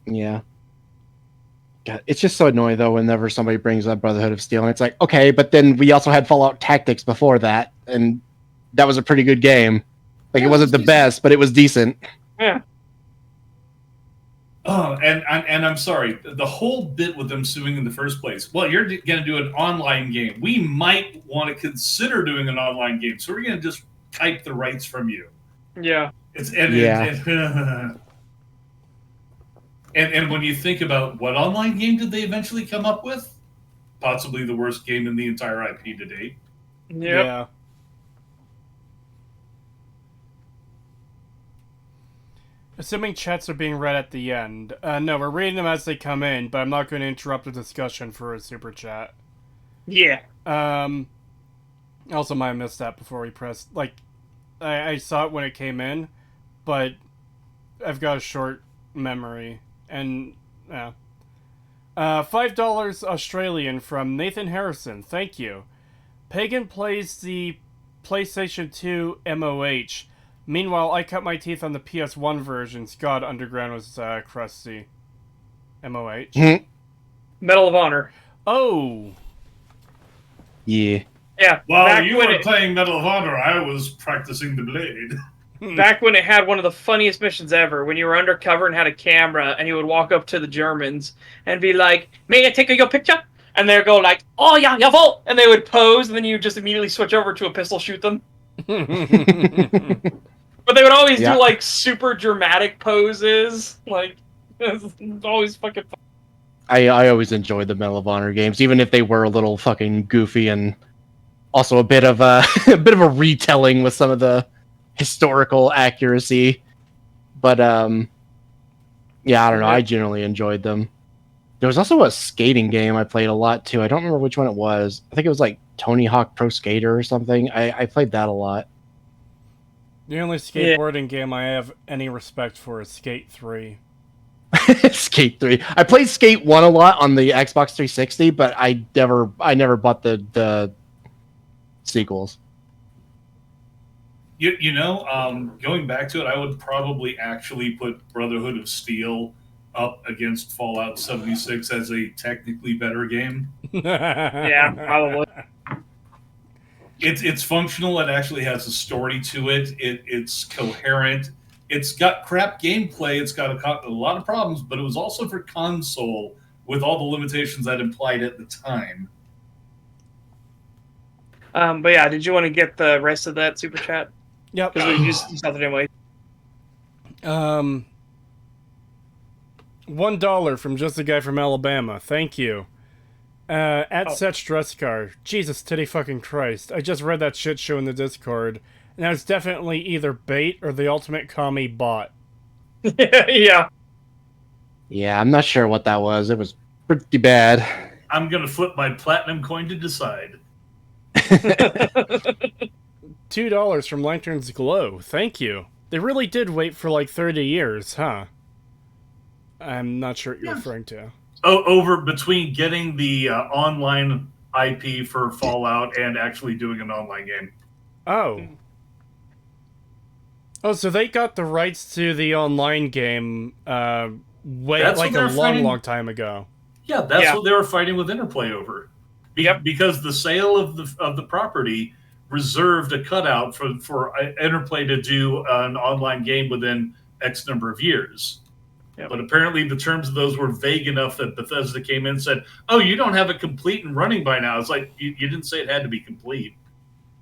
Yeah. God, it's just so annoying, though, whenever somebody brings up Brotherhood of Steel. And it's like, okay, but then we also had Fallout Tactics before that, and that was a pretty good game. Like, it wasn't the best, but it was decent. Yeah. Oh, and I'm sorry, the whole bit with them suing in the first place. Well, you're going to do an online game. We might want to consider doing an online game, so we're going to just type the rights from you. Yeah. And when you think about what online game did they eventually come up with, possibly the worst game in the entire IP to date. Yep. Yeah. Assuming chats are being read at the end. No, we're reading them as they come in, but I'm not going to interrupt the discussion for a super chat. Yeah. Also might have missed that before we pressed. Like, I saw it when it came in, but I've got a short memory. And, yeah. $5 Australian from Nathan Harrison. Thank you. Pagan plays the PlayStation 2 MOH. Meanwhile, I cut my teeth on the PS1 versions. God, Underground was crusty. MOH. Medal of Honor. Oh. Yeah. Yeah. While you were playing Medal of Honor, I was practicing the blade. Back when it had one of the funniest missions ever, when you were undercover and had a camera, and you would walk up to the Germans and be like, "May I take your picture?" And they'd go like, "Oh yeah, jawohl!" And they would pose, and then you would just immediately switch over to a pistol, shoot them. But they would always do like super dramatic poses, like it's always fucking fun. I always enjoyed the Medal of Honor games, even if they were a little fucking goofy and also a bit of a retelling with some of the historical accuracy. But I don't know. I generally enjoyed them. There was also a skating game I played a lot too. I don't remember which one it was. I think it was like Tony Hawk Pro Skater or something. I played that a lot. The only skateboarding game I have any respect for is Skate 3. Skate 3. I played Skate 1 a lot on the Xbox 360, but I never bought the sequels. Going back to it, I would probably actually put Brotherhood of Steel up against Fallout 76 as a technically better game. Yeah, probably. It's functional. It actually has a story to it. It's coherent. It's got crap gameplay. It's got a lot of problems, but it was also for console with all the limitations that implied at the time. But yeah, did you want to get the rest of that super chat? Yep. Because we used something anyway. $1 from just a guy from Alabama. Thank you. Such dress car. Jesus titty fucking Christ. I just read that shit show in the Discord, and it's definitely either bait or the ultimate commie bot. Yeah. Yeah, I'm not sure what that was. It was pretty bad. I'm gonna flip my platinum coin to decide. $2 from Lantern's Glow. Thank you. They really did wait for like 30 years, huh? I'm not sure what you're referring to. Over between getting the online IP for Fallout and actually doing an online game. Oh. Oh, so they got the rights to the online game like a long time ago. Yeah, that's what they were fighting with Interplay over. Because the sale of the property reserved a cutout for Interplay to do an online game within X number of years. Yep. But apparently the terms of those were vague enough that Bethesda came in and said, "Oh, you don't have it complete and running by now." It's like, you didn't say it had to be complete.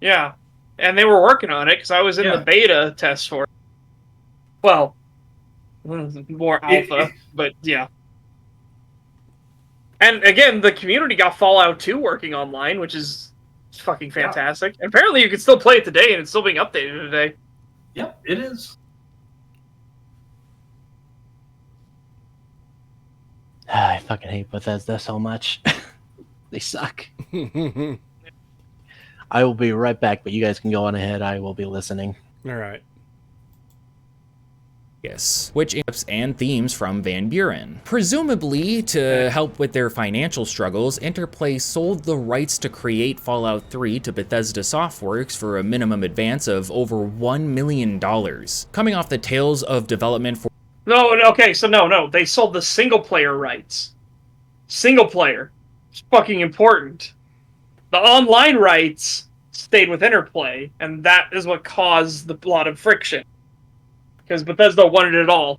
Yeah. And they were working on it, because I was in the beta test for it. Well, more alpha, but yeah. And again, the community got Fallout 2 working online, which is fucking fantastic. And apparently you can still play it today, and it's still being updated today. Yep, it is. I fucking hate Bethesda so much. They suck. I will be right back, but you guys can go on ahead. I will be listening. All right. Yes, which tips and themes from Van Buren. Presumably, to help with their financial struggles, Interplay sold the rights to create Fallout 3 to Bethesda Softworks for a minimum advance of over $1 million. Coming off the tails of development for... No, they sold the single-player rights. Single-player. It's fucking important. The online rights stayed with Interplay, and that is what caused a lot of friction. Because Bethesda wanted it all.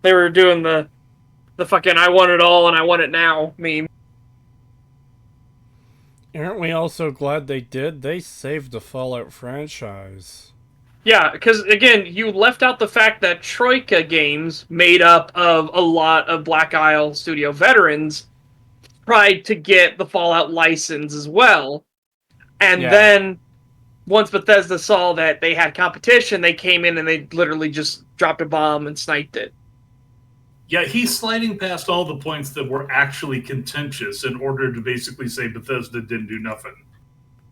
They were doing the fucking I want it all and I want it now meme. Aren't we also glad they did? They saved the Fallout franchise. Yeah, because again, you left out the fact that Troika Games, made up of a lot of Black Isle Studio veterans, tried to get the Fallout license as well. And then, once Bethesda saw that they had competition, they came in and they literally just dropped a bomb and sniped it. Yeah, he's sliding past all the points that were actually contentious in order to basically say Bethesda didn't do nothing.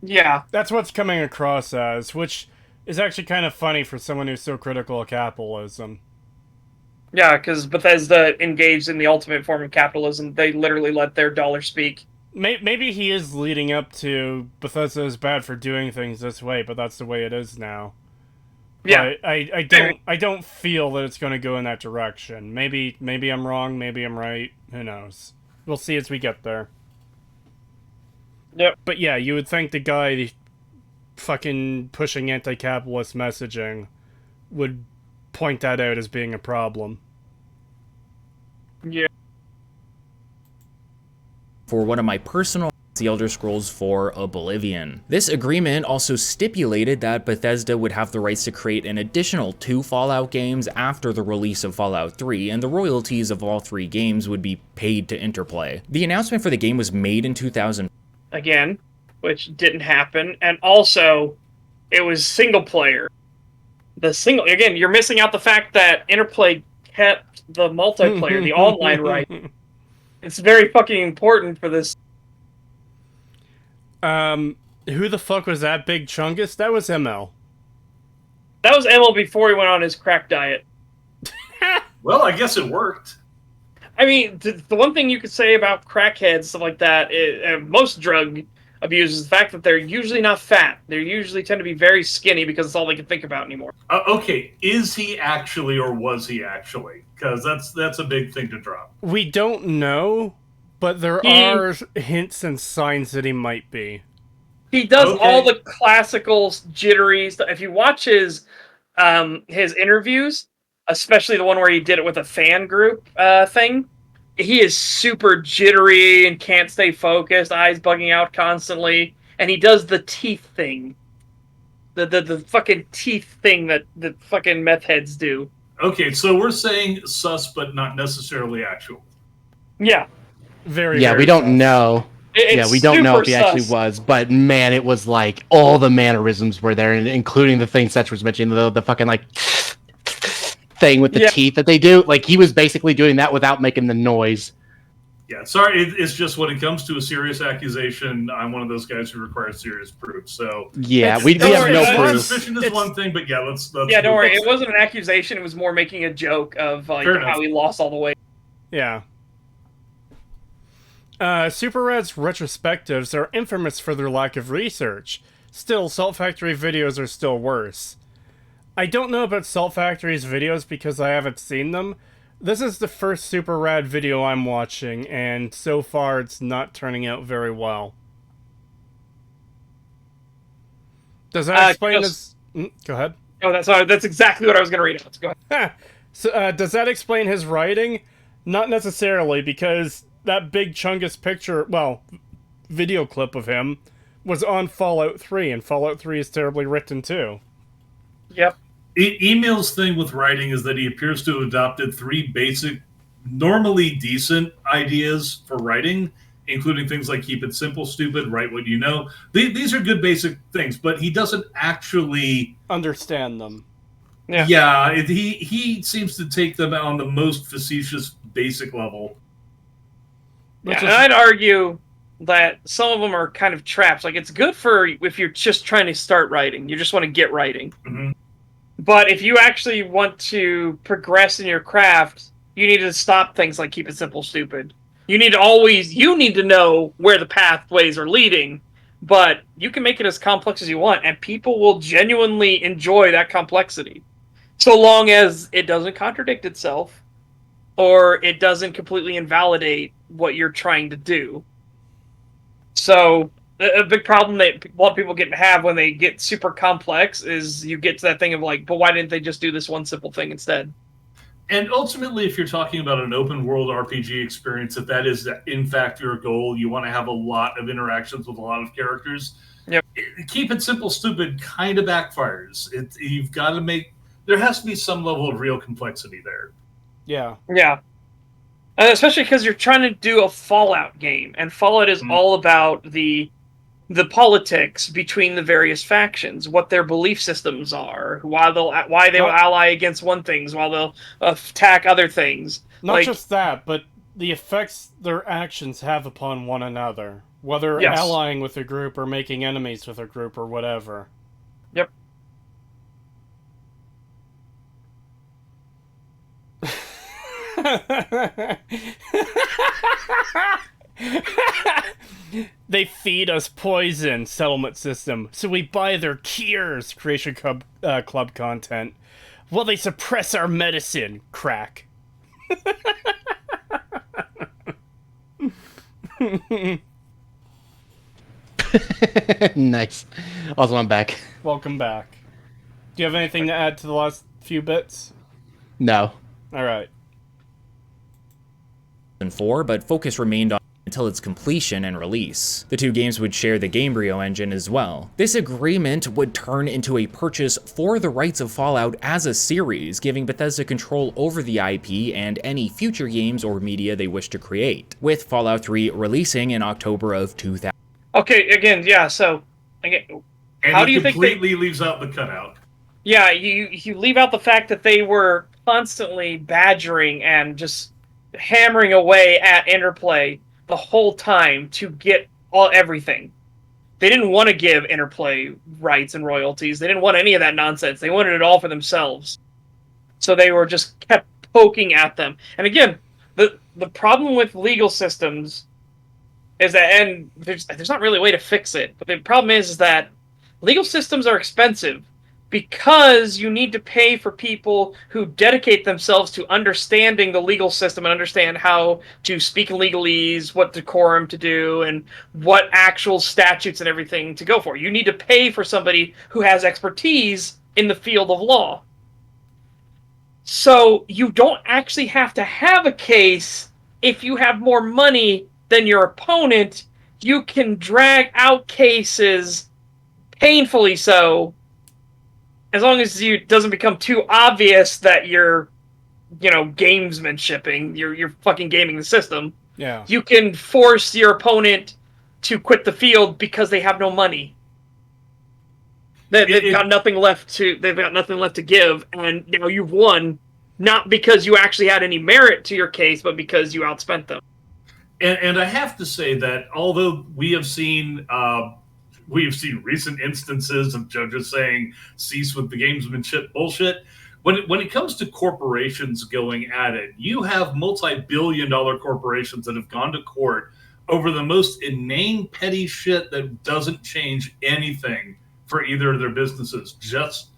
Yeah. That's what's coming across as, which is actually kind of funny for someone who's so critical of capitalism. Yeah, because Bethesda engaged in the ultimate form of capitalism. They literally let their dollar speak. Maybe he is leading up to Bethesda is bad for doing things this way, but that's the way it is now. Yeah, but I don't feel that it's going to go in that direction. Maybe I'm wrong. Maybe I'm right. Who knows? We'll see as we get there. Yep. But yeah, you would think the guy fucking pushing anti-capitalist messaging would point that out as being a problem. Yeah. For one of my personal The Elder Scrolls 4 Oblivion. This agreement also stipulated that Bethesda would have the rights to create an additional 2 Fallout games after the release of Fallout 3, and the royalties of all 3 games would be paid to Interplay. The announcement for the game was made in 2000. Again, which didn't happen, and also, it was single player. Again, you're missing out the fact that Interplay kept the multiplayer, the online right. It's very fucking important for this. Who the fuck was that Big Chungus? That was ML. That was ML before he went on his crack diet. Well, I guess it worked. I mean, the one thing you could say about crackheads, stuff like that, most drug abuse is the fact that they're usually not fat. They usually tend to be very skinny because it's all they can think about anymore. Okay, is he actually or was he actually? Because that's a big thing to drop. We don't know, but there are hints and signs that he might be. He does all the classical jittery stuff. If you watch his interviews, especially the one where he did it with a fan group thing, he is super jittery and can't stay focused, eyes bugging out constantly, and he does the teeth thing. The fucking teeth thing that the fucking meth heads do. Okay, so we're saying sus, but not necessarily actual. Yeah. Very we don't sus. know. We don't know if he actually sus. was, but man, it was like all the mannerisms were there, including the thing Setch was mentioning, the fucking like thing with the teeth that they do. Like he was basically doing that without making the noise. Yeah, sorry, it's just when it comes to a serious accusation, I'm one of those guys who requires serious proof. So we have no proof. Suspicion is one thing, but let's don't worry. It wasn't an accusation. It was more making a joke of like how he lost all the weight. Yeah. Super Rad's retrospectives are infamous for their lack of research. Still, Salt Factory videos are still worse. I don't know about Salt Factory's videos because I haven't seen them. This is the first Super Rad video I'm watching, and so far it's not turning out very well. Does that explain his... Go ahead. Oh, that's exactly what I was going to read out. Go ahead. So, does that explain his writing? Not necessarily, because that big Chungus picture, well, video clip of him, was on Fallout 3, and Fallout 3 is terribly written too. Yep. Email's thing with writing is that he appears to have adopted 3 basic, normally decent ideas for writing, including things like keep it simple, stupid, write what you know. These are good basic things, but he doesn't actually understand them. Yeah, he seems to take them on the most facetious basic level. Yeah, and I'd argue that some of them are kind of traps. Like, it's good for if you're just trying to start writing. You just want to get writing. Mm-hmm. But if you actually want to progress in your craft, you need to stop things like keep it simple, stupid. You need to know where the pathways are leading, but you can make it as complex as you want, and people will genuinely enjoy that complexity. So long as it doesn't contradict itself, or it doesn't completely invalidate what you're trying to do. So, a big problem that a lot of people have when they get super complex is you get to that thing of like, but why didn't they just do this one simple thing instead? And ultimately, if you're talking about an open world RPG experience, if that is in fact your goal, you want to have a lot of interactions with a lot of characters. Yep. Keep it simple, stupid kind of backfires. You've got to there has to be some level of real complexity there. Yeah. Yeah. Especially because you're trying to do a Fallout game, and Fallout is all about the politics between the various factions, what their belief systems are, why they'll ally against one things, while they'll attack other things. Not just that, but the effects their actions have upon one another, whether allying with a group or making enemies with a group or whatever. Yep. They feed us poison, settlement system, so we buy their cures, Creation Club content. Well, they suppress our medicine, crack. Nice. Also, I'm back. Welcome back. Do you have anything to add to the last few bits? No. Alright. 4, but focus remained on until its completion and release. The 2 games would share the Gamebryo engine as well. This agreement would turn into a purchase for the rights of Fallout as a series, giving Bethesda control over the IP and any future games or media they wish to create, with Fallout 3 releasing in October of 2000. Okay, again, yeah, so... Again, and how do you think completely leaves out the cutout. Yeah, you leave out the fact that they were constantly badgering and just hammering away at Interplay the whole time to get everything. They didn't want to give Interplay rights and royalties. They didn't want any of that nonsense. They wanted it all for themselves. So they were just kept poking at them. And again, the problem with legal systems is that, and there's not really a way to fix it, but the problem is that legal systems are expensive because you need to pay for people who dedicate themselves to understanding the legal system and understand how to speak in legalese, what decorum to do, and what actual statutes and everything to go for. You need to pay for somebody who has expertise in the field of law. So you don't actually have to have a case if you have more money than your opponent. You can drag out cases painfully so, as long as it doesn't become too obvious that you're, gamesmanshipping, you're fucking gaming the system. Yeah. You can force your opponent to quit the field because they have no money. They've got nothing left to give, and now you've won, not because you actually had any merit to your case, but because you outspent them. And I have to say that although we have seen recent instances of judges saying cease with the gamesmanship bullshit, when it comes to corporations going at it, you have multi-billion-dollar corporations that have gone to court over the most inane, petty shit that doesn't change anything for either of their businesses. Just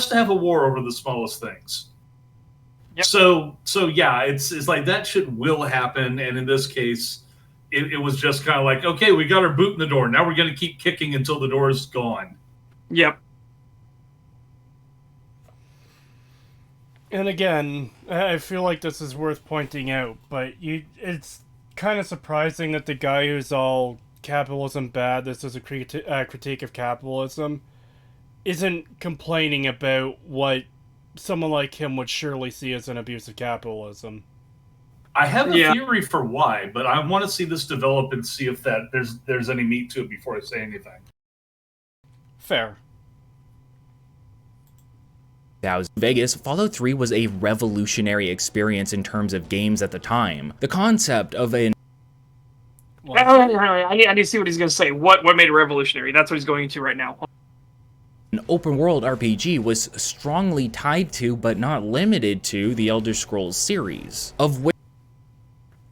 to have a war over the smallest things. Yep. So yeah, it's like that shit will happen, and in this case, it was just kind of like, okay, we got our boot in the door. Now we're going to keep kicking until the door is gone. Yep. And again, I feel like this is worth pointing out, but it's kind of surprising that the guy who's all capitalism bad, this is a critique of capitalism, isn't complaining about what someone like him would surely see as an abuse of capitalism. I have a theory for why, but I want to see this develop and see if there's any meat to it before I say anything. Fair. Vegas, Fallout 3 was a revolutionary experience in terms of games at the time. The concept of an I need to see what he's going to say. What made it revolutionary? That's what he's going into right now. An open-world RPG was strongly tied to, but not limited to, the Elder Scrolls series, of which...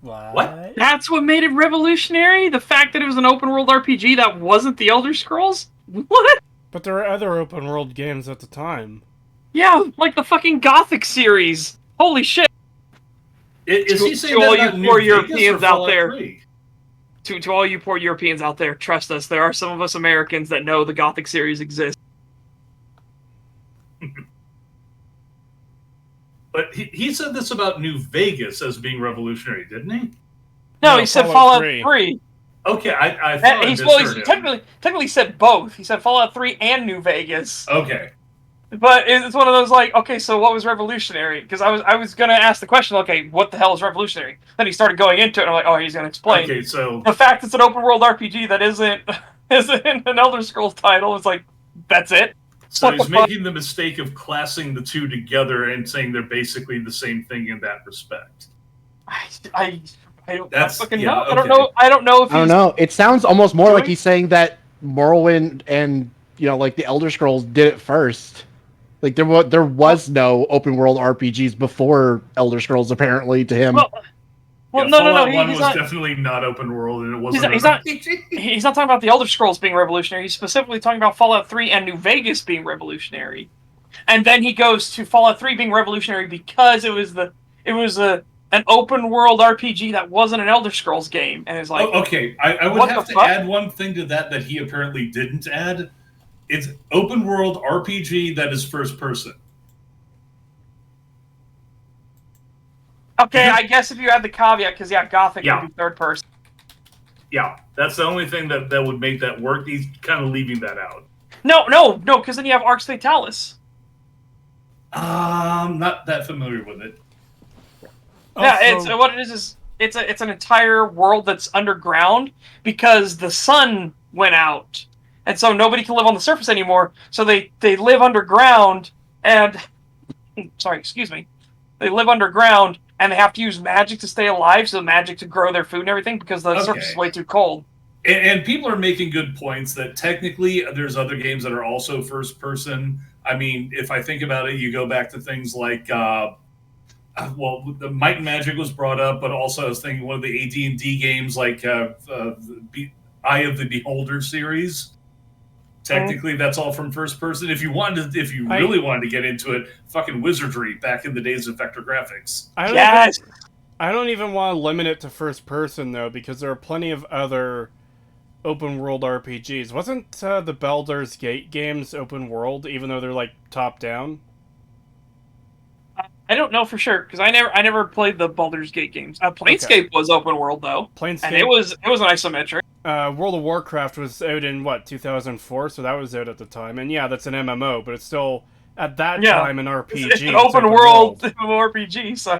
What? That's what made it revolutionary? The fact that it was an open-world RPG that wasn't the Elder Scrolls? What? But there were other open-world games at the time. Yeah, like the fucking Gothic series. Holy shit. Is he saying to all that you poor Europeans out Fallout there. 3? To all you poor Europeans out there, trust us, there are some of us Americans that know the Gothic series exists. But he said this about New Vegas as being revolutionary, didn't he? No, he said Fallout 3. Okay, I thought I He's misheard him. technically said both. He said Fallout 3 and New Vegas. Okay. But it's one of those like, okay, so what was revolutionary? Because I was gonna ask the question, okay, what the hell is revolutionary? Then he started going into it, and I'm like, oh, he's gonna explain. Okay, so The fact it's an open world RPG that isn't an Elder Scrolls title is like, that's it. So What he's the fuck? making the mistake of classing the two together and saying they're basically the same thing in that respect. I don't That's- fucking yeah, know. okay. I don't know if I don't he's know. It sounds almost more like doing- he's saying that Morrowind and like the Elder Scrolls did it first. Like there was no open world RPGs before Elder Scrolls, apparently, to him. Well, Yeah, no. Fallout 1 He's was not. definitely not open world, and it wasn't He's an not- RPG. He's not talking about the Elder Scrolls being revolutionary. He's specifically talking about Fallout 3 and New Vegas being revolutionary. And then he goes to Fallout 3 being revolutionary because it was an open world RPG that wasn't an Elder Scrolls game. And it's like, Okay, I would what have the to fuck? add one thing to that he apparently didn't add. It's open world RPG that is first person. okay, I guess if you add the caveat, because Gothic Yeah. would be third person. Yeah, that's the only thing that would make that work. He's kind of leaving that out. No, because then you have Arx Fatalis. Not that familiar with it. Yeah, it's Also- what it is it's an entire world that's underground because the sun went out, and so nobody can live on the surface anymore. So they live underground, and sorry, excuse me, they live underground, and they have to use magic to stay alive. So magic to grow their food and everything because the surface is way too cold. And people are making good points that technically there's other games that are also first person. I mean, if I think about it, you go back to things like, the Might and Magic was brought up, but also I was thinking one of the AD&D games like Eye of the Beholder series. Technically, that's all from first person. If you really wanted to get into it, fucking Wizardry back in the days of vector graphics. I don't even want to limit it to first person though, because there are plenty of other open world RPGs. Wasn't the Baldur's Gate games open world, even though they're like top down? I don't know for sure because I never played the Baldur's Gate games. Planescape was open world though, Planescape. and it was an isometric. World of Warcraft was out in 2004, so that was out at the time, and yeah, that's an MMO, but it's still at that time an RPG. It's an open world RPG. So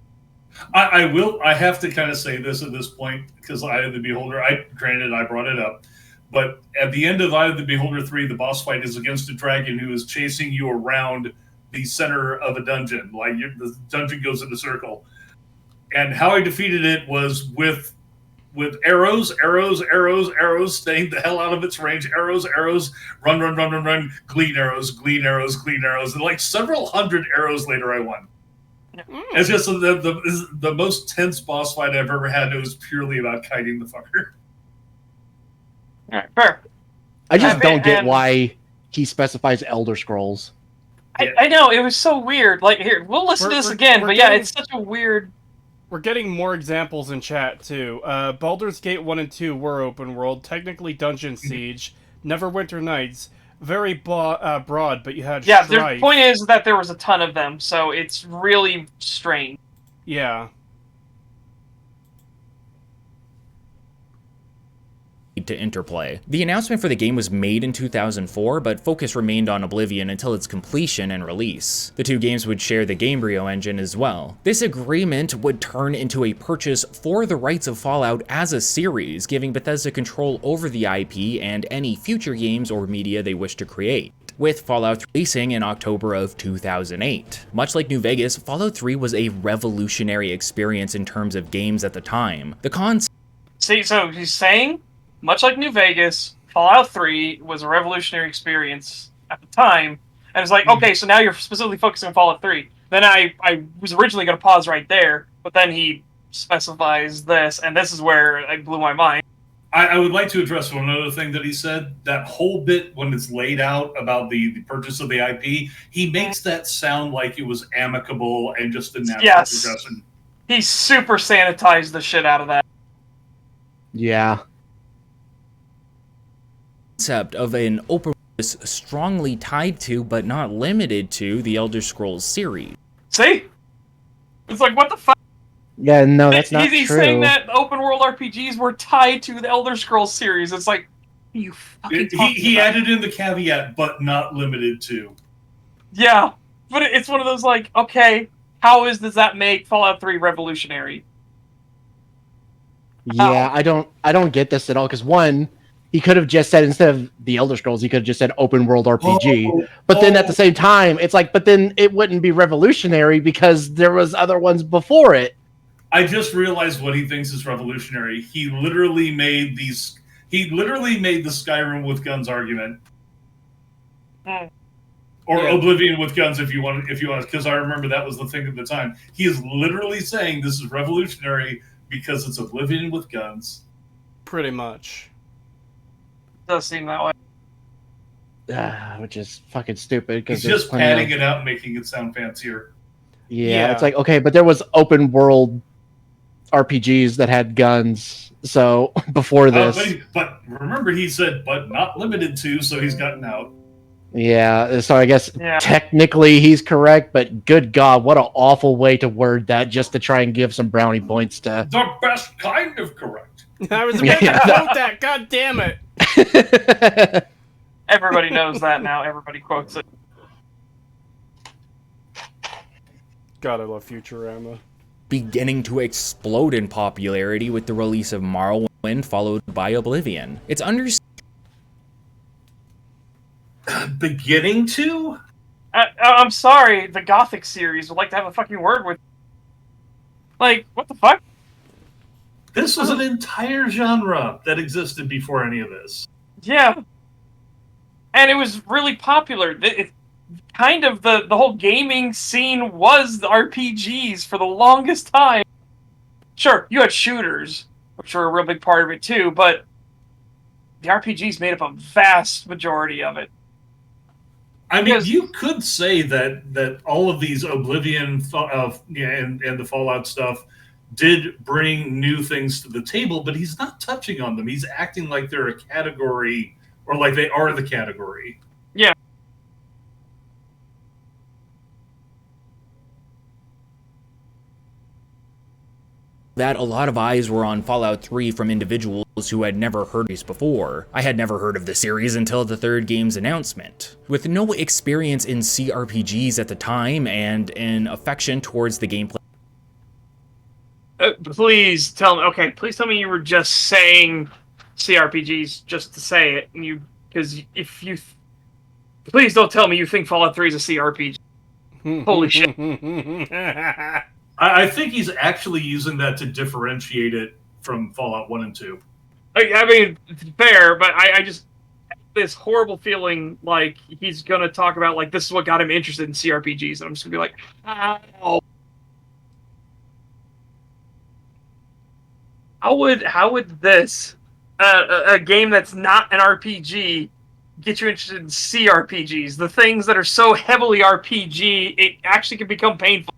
I have to kind of say this at this point because Eye of the Beholder. I brought it up, but at the end of Eye of the Beholder 3, the boss fight is against a dragon who is chasing you around the center of a dungeon. Like the dungeon goes in a circle, and how I defeated it was with arrows, staying the hell out of its range. Arrows, run, glean arrows, and like several hundred arrows later, I won. It's just the most tense boss fight I've ever had. It was purely about kiting the fucker. All right, fair. I just don't get and- why he specifies Elder Scrolls. I know, it was so weird. Like, here, we'll listen to this again, but yeah, it's such a weird... We're getting more examples in chat, too. Baldur's Gate 1 and 2 were open world, technically Dungeon Siege, Neverwinter Nights, very broad, but you had Yeah, Strife. the point is that there was a ton of them, so it's really strange. Yeah. To interplay. The announcement for the game was made in 2004, but focus remained on Oblivion until its completion and release. The two games would share the Gamebryo engine as well. This agreement would turn into a purchase for the rights of Fallout as a series, giving Bethesda control over the IP and any future games or media they wish to create, with Fallout 3 releasing in October of 2008. Much like New Vegas, Fallout 3 was a revolutionary experience in terms of games at the time. The concept... See, so he's saying, much like New Vegas, Fallout 3 was a revolutionary experience at the time, and it's like, okay, so now you're specifically focusing on Fallout 3. Then I was originally going to pause right there, but then he specifies this, and this is where it blew my mind. I would like to address one other thing that he said. That whole bit when it's laid out about the purchase of the IP, he makes that sound like it was amicable and just a natural progression. He super sanitized the shit out of that. Yeah. Concept of an open world is strongly tied to, but not limited to, the Elder Scrolls series. See? It's like, what the fuck? Yeah, no, that's not He's true. saying that open world RPGs were tied to the Elder Scrolls series. It's like, you fucking he added in the caveat, but not limited to. Yeah, but it's one of those like, okay, does that make Fallout 3 revolutionary? Yeah, I don't get this at all, because one, he could have just said, instead of the Elder Scrolls, he could have just said open world RPG. But then at the same time, it's like, but then it wouldn't be revolutionary because there was other ones before it. I just realized what he thinks is revolutionary. He literally made the Skyrim with guns argument. Or Oblivion with guns, if you want, because I remember that was the thing at the time. He is literally saying this is revolutionary because it's Oblivion with guns. Pretty much. Does seem that way. Which is fucking stupid. He's just padding it out, making it sound fancier. Yeah, it's like, okay, but there was open world RPGs that had guns, so before this. But remember, he said, but not limited to, so he's gotten out. Yeah, so I guess technically he's correct, but good God, what an awful way to word that just to try and give some brownie points to... The best kind of correct. I was about to quote that, god damn it. Everybody knows that now, everybody quotes it. God, I love Futurama. Beginning to explode in popularity with the release of Morrowind, followed by Oblivion. It's beginning to? I'm sorry, the Gothic series would like to have a fucking word with... Like, what the fuck? This was an entire genre that existed before any of this. Yeah. And it was really popular. Kind of the whole gaming scene was the RPGs for the longest time. Sure, you had shooters, which were a real big part of it too, but the RPGs made up a vast majority of it. I mean, you could say that all of these Oblivion and the Fallout stuff did bring new things to the table, but he's not touching on them. He's acting like they're a category, or like they are the category. Yeah. that a lot of eyes were on Fallout 3 from individuals who had never heard of this before. I had never heard of the series until the third game's announcement. With no experience in CRPGs at the time and an affection towards the gameplay. Please tell me. Okay, please tell me you were just saying CRPGs just to say it, and because if you, please don't tell me you think Fallout 3 is a CRPG. Holy shit! I think he's actually using that to differentiate it from Fallout 1 and 2. I mean, fair, but I just have this horrible feeling like he's gonna talk about like this is what got him interested in CRPGs, and I'm just gonna be like, how? How would this a game that's not an RPG get you interested in CRPGs. The things that are so heavily RPG, it actually can become painful.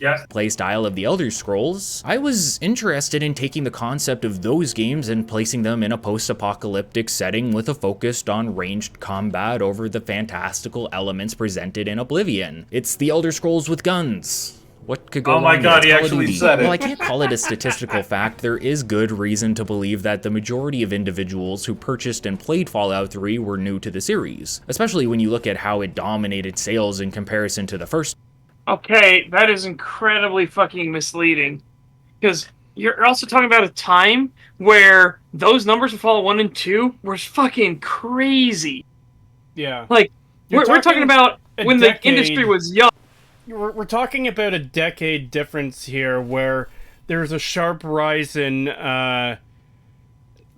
Yeah. Playstyle of the Elder Scrolls, I was interested in taking the concept of those games and placing them in a post-apocalyptic setting with a focus on ranged combat over the fantastical elements presented in Oblivion. It's the Elder Scrolls with guns. What could go Oh my wrong God, there? he Call of actually Duty. said it. While I can't call it a statistical fact, there is good reason to believe that the majority of individuals who purchased and played Fallout 3 were new to the series, especially when you look at how it dominated sales in comparison to the first. Okay, that is incredibly fucking misleading. Because you're also talking about a time where those numbers of Fallout 1 and 2 were fucking crazy. Yeah. Like, we're talking about when the industry was young. We're talking about a decade difference here where there's a sharp rise in,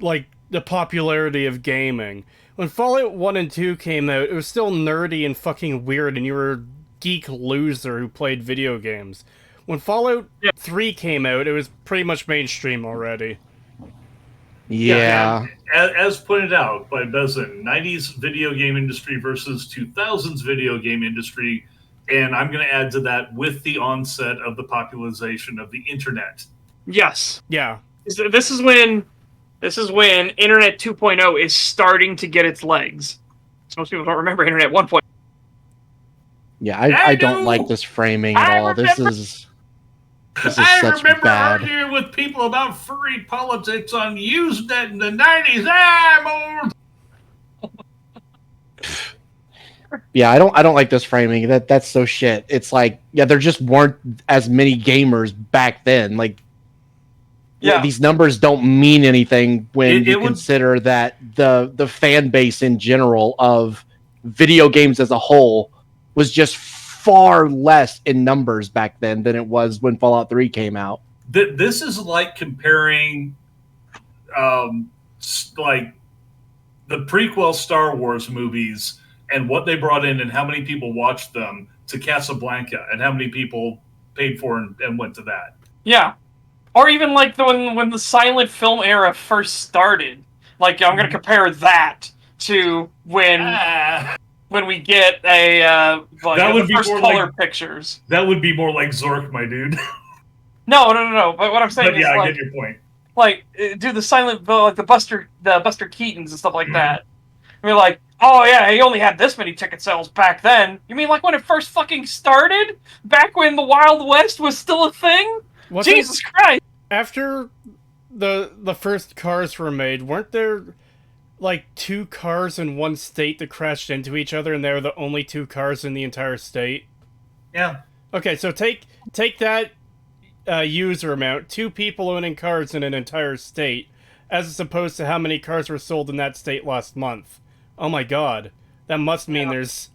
like, the popularity of gaming. When Fallout 1 and 2 came out, it was still nerdy and fucking weird, and you were a geek loser who played video games. When Fallout 3 came out, it was pretty much mainstream already. Yeah. As pointed out by Bezin, 90s video game industry versus 2000s video game industry, and I'm going to add to that with the onset of the popularization of the internet. Yes. Yeah. This is when Internet 2.0 is starting to get its legs. So most people don't remember Internet 1.0. Yeah, I don't like this framing at all. This is I such remember bad. arguing with people about furry politics on Usenet in the 90s. I'm old. Yeah, I don't like this framing. That's so shit. It's like, yeah, there just weren't as many gamers back then. Like, Yeah. these numbers don't mean anything when you consider that the fan base in general of video games as a whole was just far less in numbers back then than it was when Fallout 3 came out. This is like comparing, like the prequel Star Wars movies and what they brought in and how many people watched them to Casablanca and how many people paid for and went to that. Yeah. Or even like when the silent film era first started. Like, I'm going to compare that to when we get a that would the be first more color like, pictures. That would be more like Zork, my dude. No. But what I'm saying But is, yeah, I like, get your point. like, do the silent, like the Buster Keatons and stuff like that. I mean, like, oh yeah, he only had this many ticket sales back then. You mean like when it first fucking started? Back when the Wild West was still a thing? Jesus Christ! After the first cars were made, weren't there like 2 cars in one state that crashed into each other, and they were the only 2 cars in the entire state? Yeah. Okay, so take that user amount, 2 people owning cars in an entire state, as opposed to how many cars were sold in that state last month. Oh my god. That must mean there's...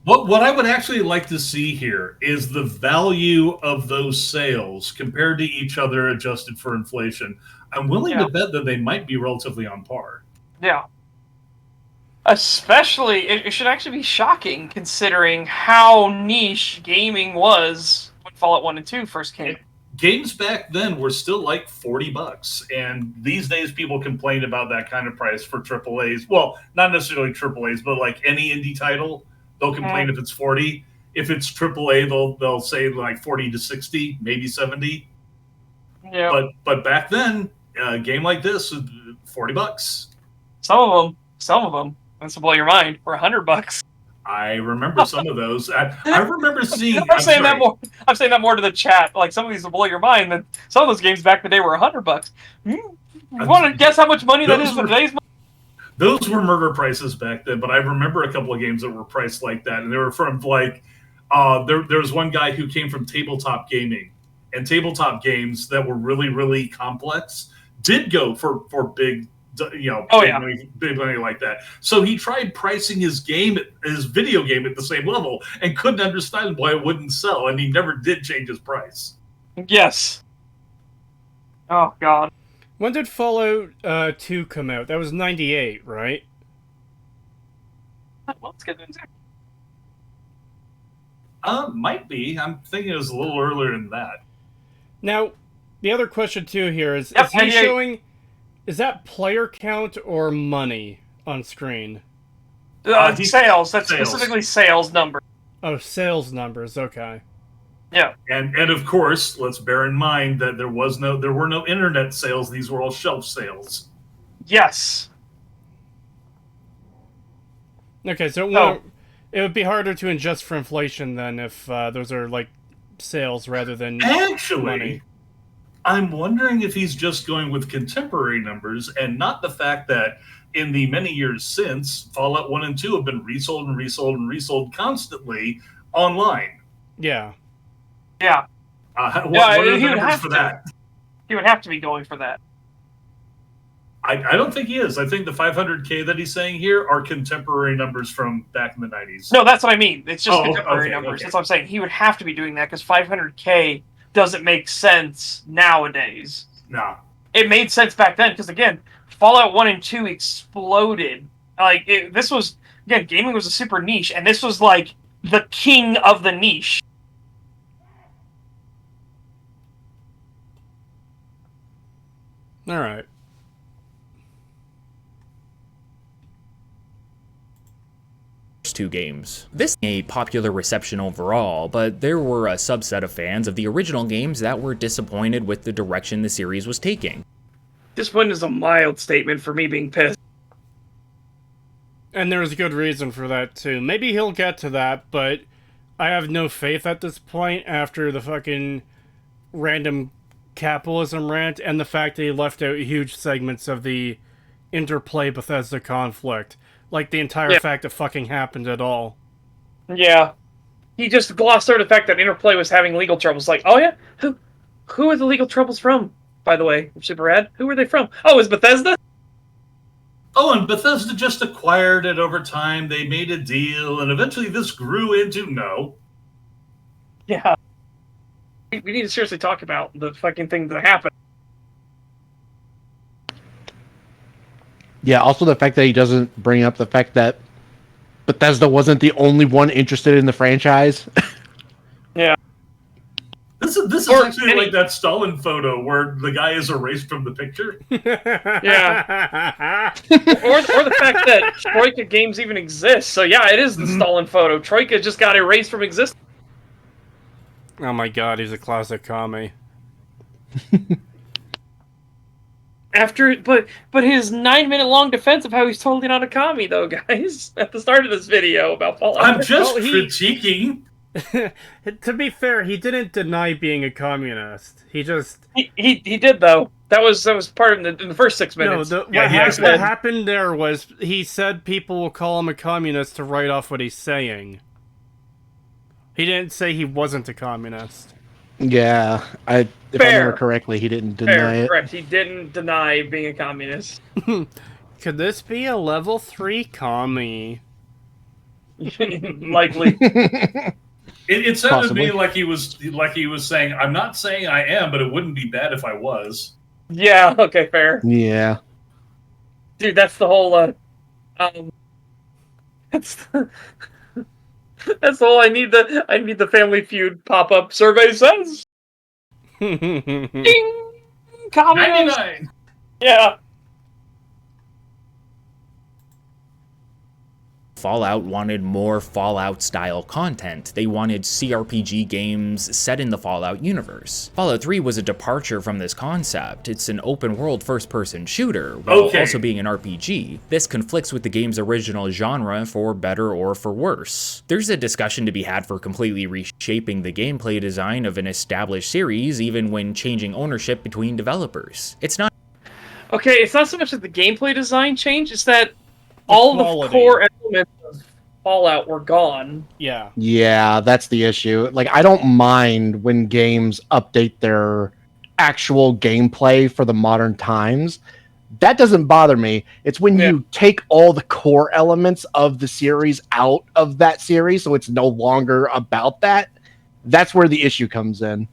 What I would actually like to see here is the value of those sales compared to each other adjusted for inflation. I'm willing to bet that they might be relatively on par. Yeah. Especially, it should actually be shocking considering how niche gaming was when Fallout 1 and 2 first came. Games back then were still like $40, and these days people complain about that kind of price for AAAs. Well, not necessarily AAAs, but like any indie title, they'll complain if it's 40. If it's AAA, they'll say like 40 to 60, maybe 70. Yeah. But back then, a game like this, $40. Some of them, that's to blow your mind, were $100. I remember some of those. I remember seeing. I'm saying that more to the chat. Like, some of these will blow your mind. That some of those games back in the day were $100. You want to guess how much money that is in today's money? Those were murder prices back then. But I remember a couple of games that were priced like that, and they were from like there was one guy who came from tabletop gaming, and tabletop games that were really, really complex did go for big. Big money like that. So he tried pricing his video game at the same level and couldn't understand why it wouldn't sell, and he never did change his price. Yes. Oh, God. When did Fallout 2 come out? That was 98, right? Well, let's get into it. Might be. I'm thinking it was a little earlier than that. Now, the other question too here is Yep, he showing, is that player count or money on screen? Sales. That's sales. specifically sales number. Oh, sales numbers. Okay. Yeah. And of course, let's bear in mind that there were no internet sales. These were all shelf sales. Yes. Okay, so it would be harder to adjust for inflation then if those are like sales rather than Actually, money. I'm wondering if he's just going with contemporary numbers and not the fact that in the many years since, Fallout 1 and 2 have been resold and resold and resold constantly online. Yeah. Yeah. What are the numbers for that? He would have to be going for that. I don't think he is. I think the 500K that he's saying here are contemporary numbers from back in the 90s. No, that's what I mean. It's just contemporary okay, numbers. okay. That's what I'm saying. He would have to be doing that because 500K doesn't make sense nowadays. No. It made sense back then because, again, Fallout 1 and 2 exploded. This was, again, gaming was a super niche, and this was like the king of the niche. All right. Two games. This a popular reception overall, but there were a subset of fans of the original games that were disappointed with the direction the series was taking. Disappointed is a mild statement for me being pissed. And there's a good reason for that too. Maybe he'll get to that, but I have no faith at this point after the fucking random capitalism rant and the fact that he left out huge segments of the interplay Bethesda conflict. Like the entire fact that fucking happened at all. Yeah. He just glossed over the fact that Interplay was having legal troubles. Like, oh yeah? Who are the legal troubles from, by the way? Super rad. Who are they from? Oh, it was Bethesda? Oh, and Bethesda just acquired it over time. They made a deal, and eventually this grew into no. Yeah. We need to seriously talk about the fucking thing that happened. Yeah, also the fact that he doesn't bring up the fact that Bethesda wasn't the only one interested in the franchise. Yeah. This is actually like that Stalin photo where the guy is erased from the picture. Yeah. or the fact that Troika games even exist. So yeah, it is the Stalin photo. Troika just got erased from existence. Oh my god, he's a classic commie. But his 9-minute long defense of how he's totally not a commie, though, guys, at the start of this video about Fallout. I'm just critiquing. To be fair, he didn't deny being a communist. He just he did though. That was part of in the first 6 minutes. No, what happened there was he said people will call him a communist to write off what he's saying. He didn't say he wasn't a communist. Yeah, if I remember correctly, he didn't deny it. Correct. He didn't deny being a communist. Could this be a level 3 commie? Likely. It sounded Possibly. to me like he was saying, "I'm not saying I am, but it wouldn't be bad if I was." Yeah. Okay. Fair. Yeah. Dude, that's the whole. That's all I need. I need the Family Feud pop-up survey says. Ding! Communist. 99. Yeah. Fallout wanted more Fallout-style content. They wanted CRPG games set in the Fallout universe. Fallout 3 was a departure from this concept. It's an open-world first-person shooter, while also being an RPG. This conflicts with the game's original genre for better or for worse. There's a discussion to be had for completely reshaping the gameplay design of an established series, even when changing ownership between developers. It's not... Okay, it's not so much that the gameplay design changed, it's that all the core elements of Fallout were gone. Yeah. Yeah, that's the issue. Like, I don't mind when games update their actual gameplay for the modern times. That doesn't bother me. It's when you take all the core elements of the series out of that series, so it's no longer about that. That's where the issue comes in.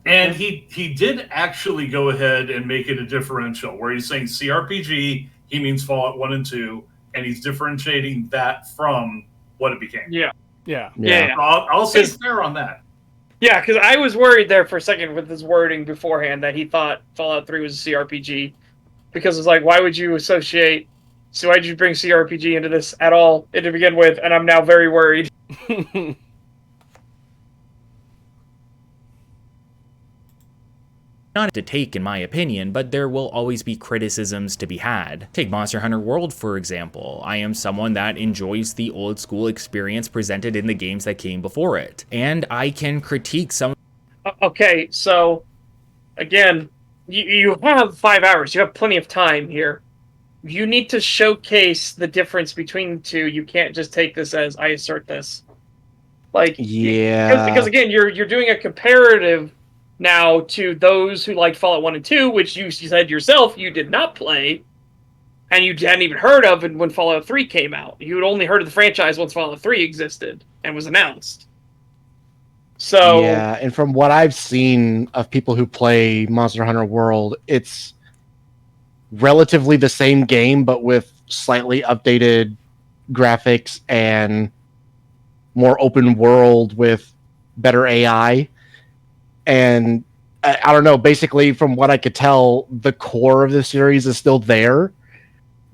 And he did actually go ahead and make it a differential, where he's saying CRPG, he means Fallout 1 and 2, and he's differentiating that from what it became. Yeah. Yeah. Yeah. I'll say it's fair on that. Yeah, because I was worried there for a second with his wording beforehand that he thought Fallout 3 was a CRPG. Because it's like, why would you associate... So why did you bring CRPG into this at all to begin with? And I'm now very worried. Not to take, in my opinion, but there will always be criticisms to be had. Take Monster Hunter World, for example. I am someone that enjoys the old school experience presented in the games that came before it, and I can critique some. Okay, so, again, you have 5 hours. You have plenty of time here. You need to showcase the difference between the two. You can't just take this as, I assert this. Like, Yeah. Because again, you're doing a comparative now to those who liked Fallout 1 and 2, which you said yourself you did not play, and you hadn't even heard of it when Fallout 3 came out. You had only heard of the franchise once Fallout 3 existed and was announced. So yeah, and from what I've seen of people who play Monster Hunter World, it's relatively the same game, but with slightly updated graphics and more open world with better AI. And I don't know, basically from what I could tell, the core of the series is still there.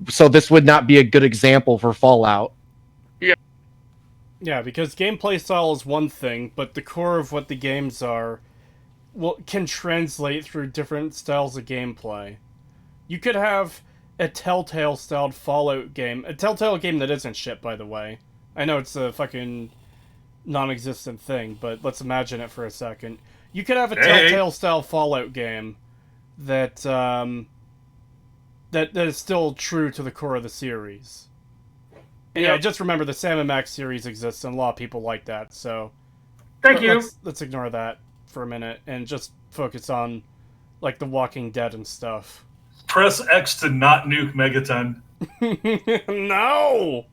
So this would not be a good example for Fallout. Yeah, because gameplay style is one thing, but the core of what the games are can translate through different styles of gameplay. You could have a Telltale-styled Fallout game, a Telltale game that isn't shit, by the way. I know it's a fucking non-existent thing, but let's imagine it for a second. You could have a Telltale-style Fallout game that that is still true to the core of the series. Yeah, just remember the Sam & Max series exists, and a lot of people like that, so... Thank you. Let's ignore that for a minute, and just focus on, like, The Walking Dead and stuff. Press X to not nuke Megaton. No!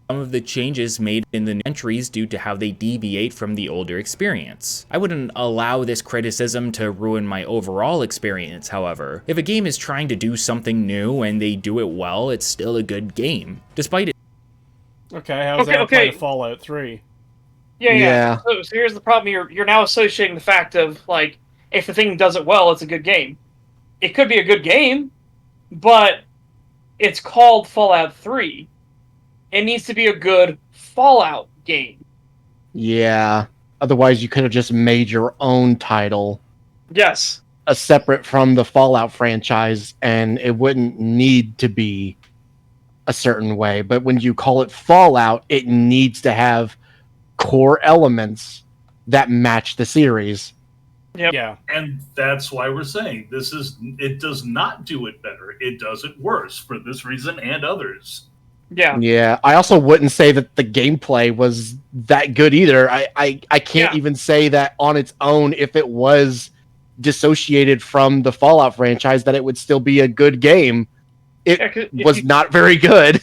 Some of the changes made in the entries due to how they deviate from the older experience. I wouldn't allow this criticism to ruin my overall experience, however. If a game is trying to do something new and they do it well, it's still a good game, despite it. Okay, how's that apply to Fallout 3? Yeah. So here's the problem. You're now associating the fact of, like, if the thing does it well, it's a good game. It could be a good game, but it's called Fallout 3. It needs to be a good Fallout game. Yeah. Otherwise, you could have just made your own title. Yes. Separate from the Fallout franchise, and it wouldn't need to be a certain way. But when you call it Fallout, it needs to have core elements that match the series. Yep. Yeah. And that's why we're saying it does not do it better. It does it worse for this reason and others. Yeah. I also wouldn't say that the gameplay was that good either. I can't even say that on its own, if it was dissociated from the Fallout franchise, that it would still be a good game. It was not very good.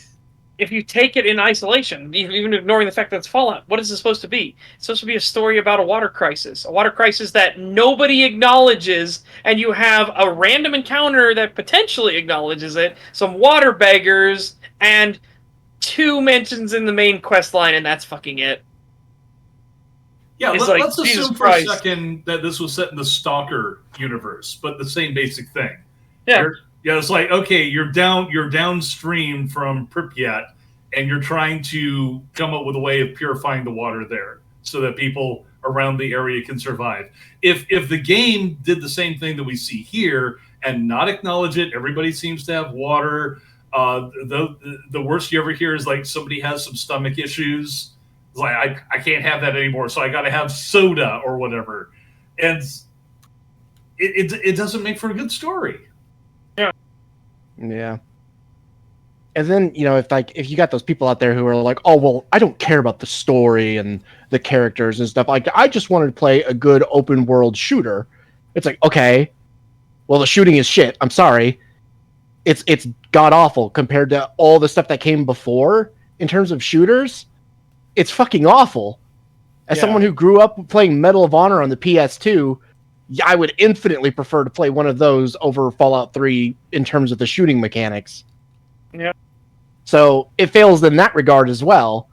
If you take it in isolation, even ignoring the fact that it's Fallout, what is it supposed to be? It's supposed to be a story about a water crisis that nobody acknowledges, and you have a random encounter that potentially acknowledges it, some water beggars, and 2 mentions in the main quest line, and that's fucking it. Yeah, let's assume for a second that this was set in the Stalker universe, but the same basic thing. Yeah. It's like, okay, you're downstream from Pripyat, and you're trying to come up with a way of purifying the water there so that people around the area can survive. If the game did the same thing that we see here and not acknowledge it, everybody seems to have water. The worst you ever hear is like somebody has some stomach issues. It's like I can't have that anymore, so I got to have soda or whatever, and it doesn't make for a good story. Yeah. And then, if you got those people out there who are like, oh, well, I don't care about the story and the characters and stuff. Like, I just wanted to play a good open world shooter. It's like, okay, well, the shooting is shit. I'm sorry. It's god awful compared to all the stuff that came before in terms of shooters. It's fucking awful. As someone who grew up playing Medal of Honor on the PS2, I would infinitely prefer to play one of those over Fallout 3 in terms of the shooting mechanics. Yeah. So it fails in that regard as well.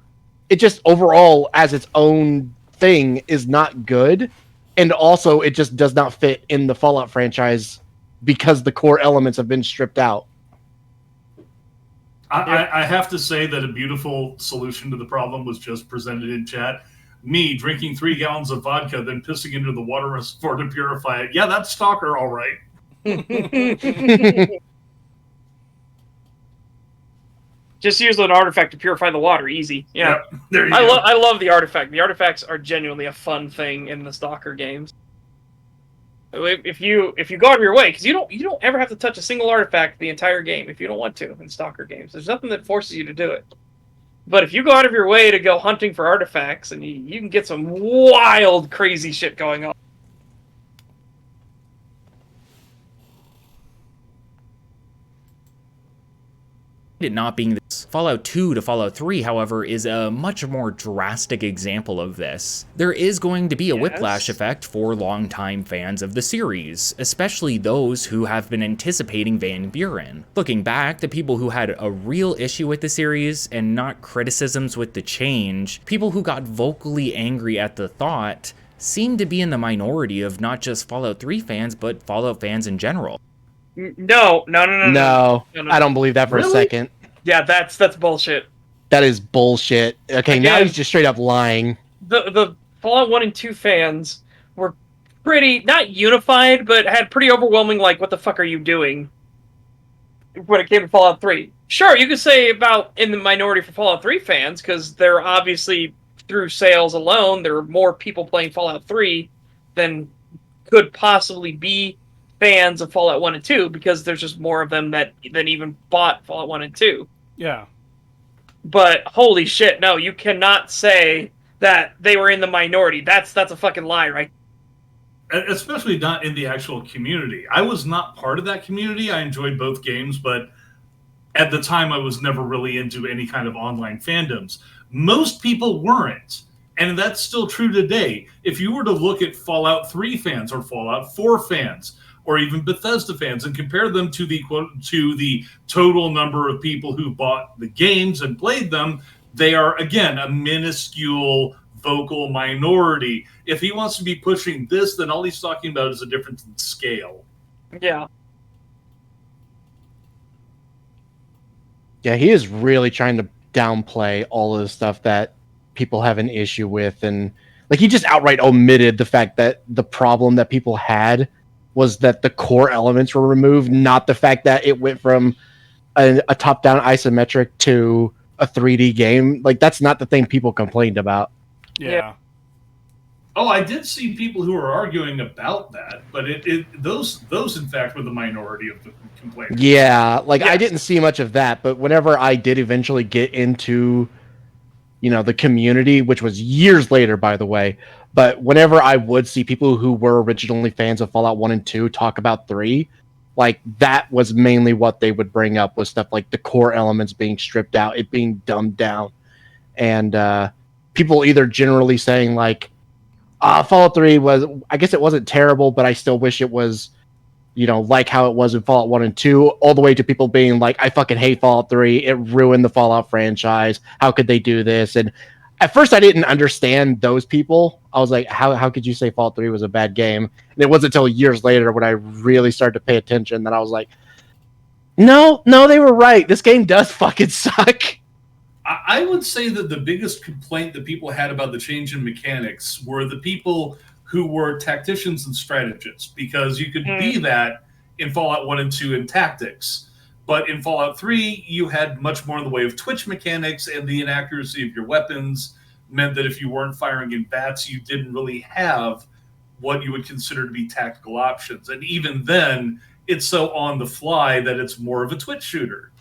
It just overall, as its own thing, is not good. And also, it just does not fit in the Fallout franchise because the core elements have been stripped out. I have to say that a beautiful solution to the problem was just presented in chat. Me drinking 3 gallons of vodka, then pissing into the water reservoir to purify it. Yeah, that's Stalker, all right. Just use an artifact to purify the water. Easy. Yeah. Yep, there you go. I love the artifact. The artifacts are genuinely a fun thing in the Stalker games. If you go out of your way, because you don't ever have to touch a single artifact the entire game if you don't want to in Stalker games. There's nothing that forces you to do it. But if you go out of your way to go hunting for artifacts, and you can get some wild, crazy shit going on. It not being this. Fallout 2 to Fallout 3, however, is a much more drastic example of this. There is going to be a whiplash effect for longtime fans of the series, especially those who have been anticipating Van Buren. Looking back, the people who had a real issue with the series and not criticisms with the change, people who got vocally angry at the thought, seem to be in the minority of not just Fallout 3 fans, but Fallout fans in general. No, I don't believe that for a second. Yeah, that's bullshit. That is bullshit. Okay, now he's just straight up lying. The Fallout 1 and 2 fans were pretty, not unified, but had pretty overwhelming, like, what the fuck are you doing when it came to Fallout 3. Sure, you could say about in the minority for Fallout 3 fans, because they're obviously, through sales alone, there are more people playing Fallout 3 than could possibly be fans of Fallout 1 and 2, because there's just more of them than even bought Fallout 1 and 2. Yeah. But holy shit, no, you cannot say that they were in the minority. That's a fucking lie, right? Especially not in the actual community. I was not part of that community. I enjoyed both games, but at the time I was never really into any kind of online fandoms. Most people weren't. And that's still true today. If you were to look at Fallout 3 fans or Fallout 4 fans, or even Bethesda fans, and compare them to the total number of people who bought the games and played them, they are, again, a minuscule vocal minority. If he wants to be pushing this, then all he's talking about is a difference in scale. Yeah. Yeah, he is really trying to downplay all of the stuff that people have an issue with. And like, he just outright omitted the fact that the problem that people had was that the core elements were removed, not the fact that it went from a top-down isometric to a 3D game. Like, that's not the thing people complained about. Yeah. Oh, I did see people who were arguing about that, but those in fact were the minority of the complaints. Yeah, like I didn't see much of that, but whenever I did eventually get into, the community, which was years later, by the way, but whenever I would see people who were originally fans of Fallout 1 and 2 talk about 3, like, that was mainly what they would bring up, was stuff like the core elements being stripped out, it being dumbed down, and people either generally saying, like, Fallout 3 was, I guess it wasn't terrible, but I still wish it was, like how it was in Fallout 1 and 2, all the way to people being like, I fucking hate Fallout 3, it ruined the Fallout franchise, how could they do this? And at first I didn't understand those people. I was like, how could you say Fallout 3 was a bad game? And it wasn't until years later when I really started to pay attention that I was like, no, they were right, this game does fucking suck. I would say that the biggest complaint that people had about the change in mechanics were the people who were tacticians and strategists, because you could be that in Fallout 1 and 2 in tactics. But in Fallout 3, you had much more in the way of twitch mechanics, and the inaccuracy of your weapons meant that if you weren't firing in bats, you didn't really have what you would consider to be tactical options. And even then, it's so on the fly that it's more of a twitch shooter.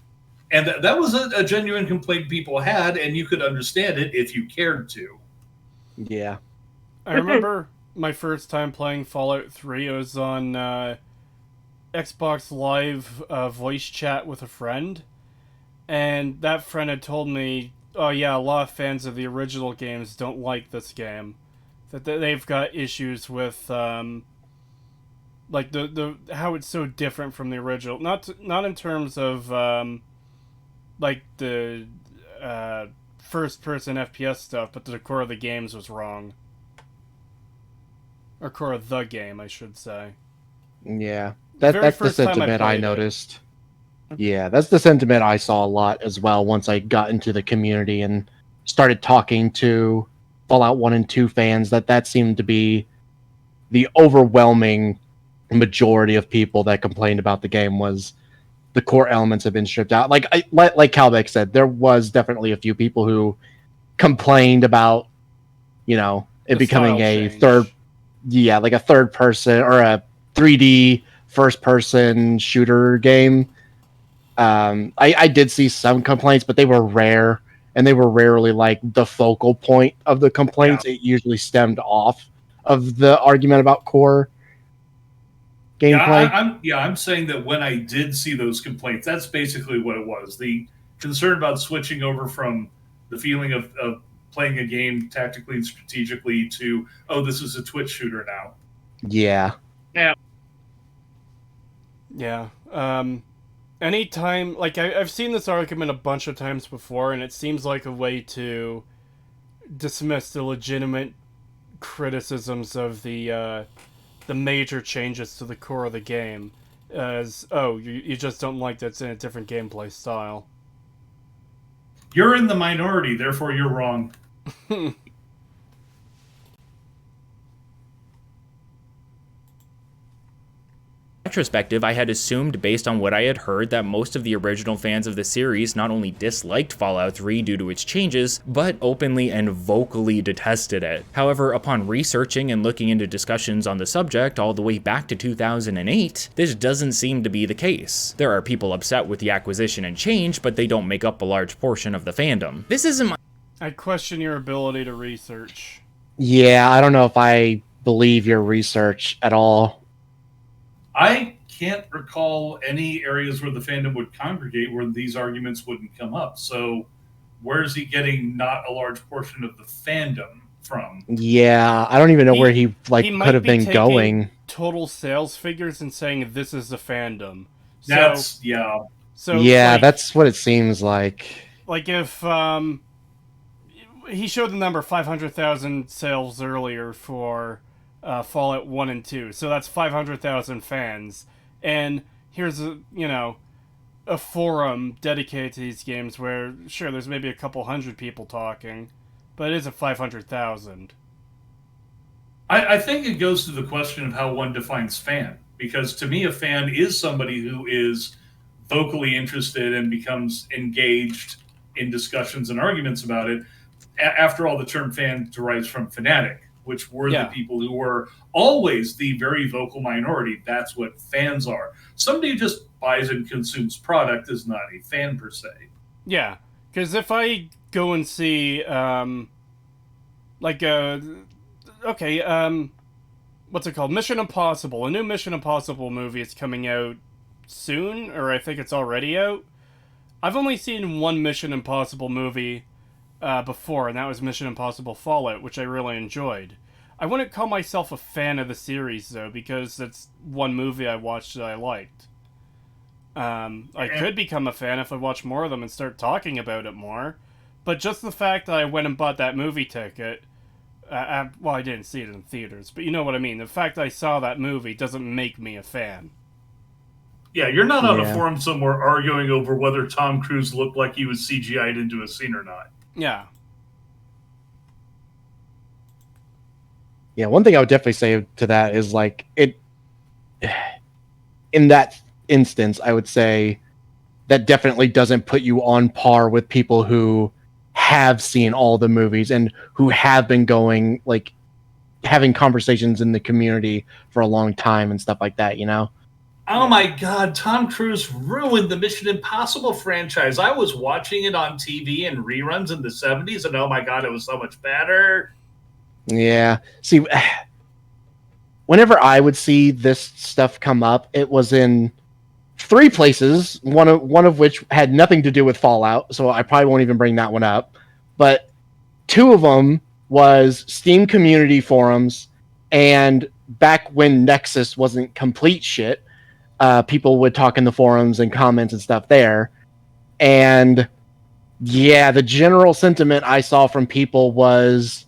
And that was a genuine complaint people had, and you could understand it if you cared to. Yeah. I remember my first time playing Fallout 3. It was on Xbox Live voice chat with a friend. And that friend had told me, oh yeah, a lot of fans of the original games don't like this game. That they've got issues with like the how it's so different from the original. Not in terms of like the first person FPS stuff, but the core of the games was wrong. Or core of the game, I should say. Yeah, Very that's the first time I sentiment I played it. noticed. Yeah, that's the sentiment I saw a lot as well once I got into the community and started talking to Fallout 1 and 2 fans. That seemed to be the overwhelming majority of people that complained about the game was the core elements have been stripped out. Like Calbeck said, there was definitely a few people who complained about, you know, it The becoming style a change. like a third person or a 3D first person shooter game. I did see some complaints, but they were rare, and they were rarely like the focal point of the complaints. It usually stemmed off of the argument about core gameplay. I'm saying that when I did see those complaints, that's basically what it was. The concern about switching over from the feeling of playing a game tactically and strategically to, oh, this is a Twitch shooter now. Yeah. Yeah. Anytime, like, I've seen this argument a bunch of times before, and it seems like a way to dismiss the legitimate criticisms of the major changes to the core of the game as, oh, you just don't like that it's in a different gameplay style. You're in the minority, therefore you're wrong. Retrospective, I had assumed based on what I had heard that most of the original fans of the series not only disliked Fallout 3 due to its changes, but openly and vocally detested it. However, upon researching and looking into discussions on the subject all the way back to 2008, this doesn't seem to be the case. There are people upset with the acquisition and change, but they don't make up a large portion of the fandom. This isn't my— I question your ability to research. Yeah, I don't know if I believe your research at all. I can't recall any areas where the fandom would congregate where these arguments wouldn't come up. So where is he getting not a large portion of the fandom from? Yeah, I don't even know where he might could have be been taking going. total sales figures and saying this is the fandom. That's So Yeah, like, that's what it seems like. like if he showed the number 500,000 sales earlier for Fallout 1 and 2. So that's 500,000 fans. And here's a forum dedicated to these games where, sure, there's maybe a couple hundred people talking, but it isn't 500,000. I think it goes to the question of how one defines fan. Because to me, a fan is somebody who is vocally interested and becomes engaged in discussions and arguments about it. After all, the term fan derives from fanatic, which were the people who were always the very vocal minority. That's what fans are. Somebody who just buys and consumes product is not a fan per se. Yeah, because if I go and see, what's it called? Mission Impossible. A new Mission Impossible movie is coming out soon, or I think it's already out. I've only seen one Mission Impossible movie before, and that was Mission Impossible Fallout, which I really enjoyed. I wouldn't call myself a fan of the series, though, because it's one movie I watched that I liked. I could become a fan if I watch more of them and start talking about it more. But just the fact that I went and bought that movie ticket, well, I didn't see it in theaters, but you know what I mean. The fact that I saw that movie doesn't make me a fan. Yeah, you're not on a forum somewhere arguing over whether Tom Cruise looked like he was CGI'd into a scene or not. Yeah. Yeah, one thing I would definitely say to that is like it. In that instance, I would say that definitely doesn't put you on par with people who have seen all the movies and who have been going, like, having conversations in the community for a long time and stuff like that, you know? Oh my God, Tom Cruise ruined the Mission Impossible franchise. I was watching it on TV in reruns in the 70s, and oh my God, it was so much better. Yeah. See, whenever I would see this stuff come up, it was in three places, one of which had nothing to do with Fallout, so I probably won't even bring that one up. But two of them was Steam community forums and back when Nexus wasn't complete shit, people would talk in the forums and comments and stuff there. And yeah, the general sentiment I saw from people was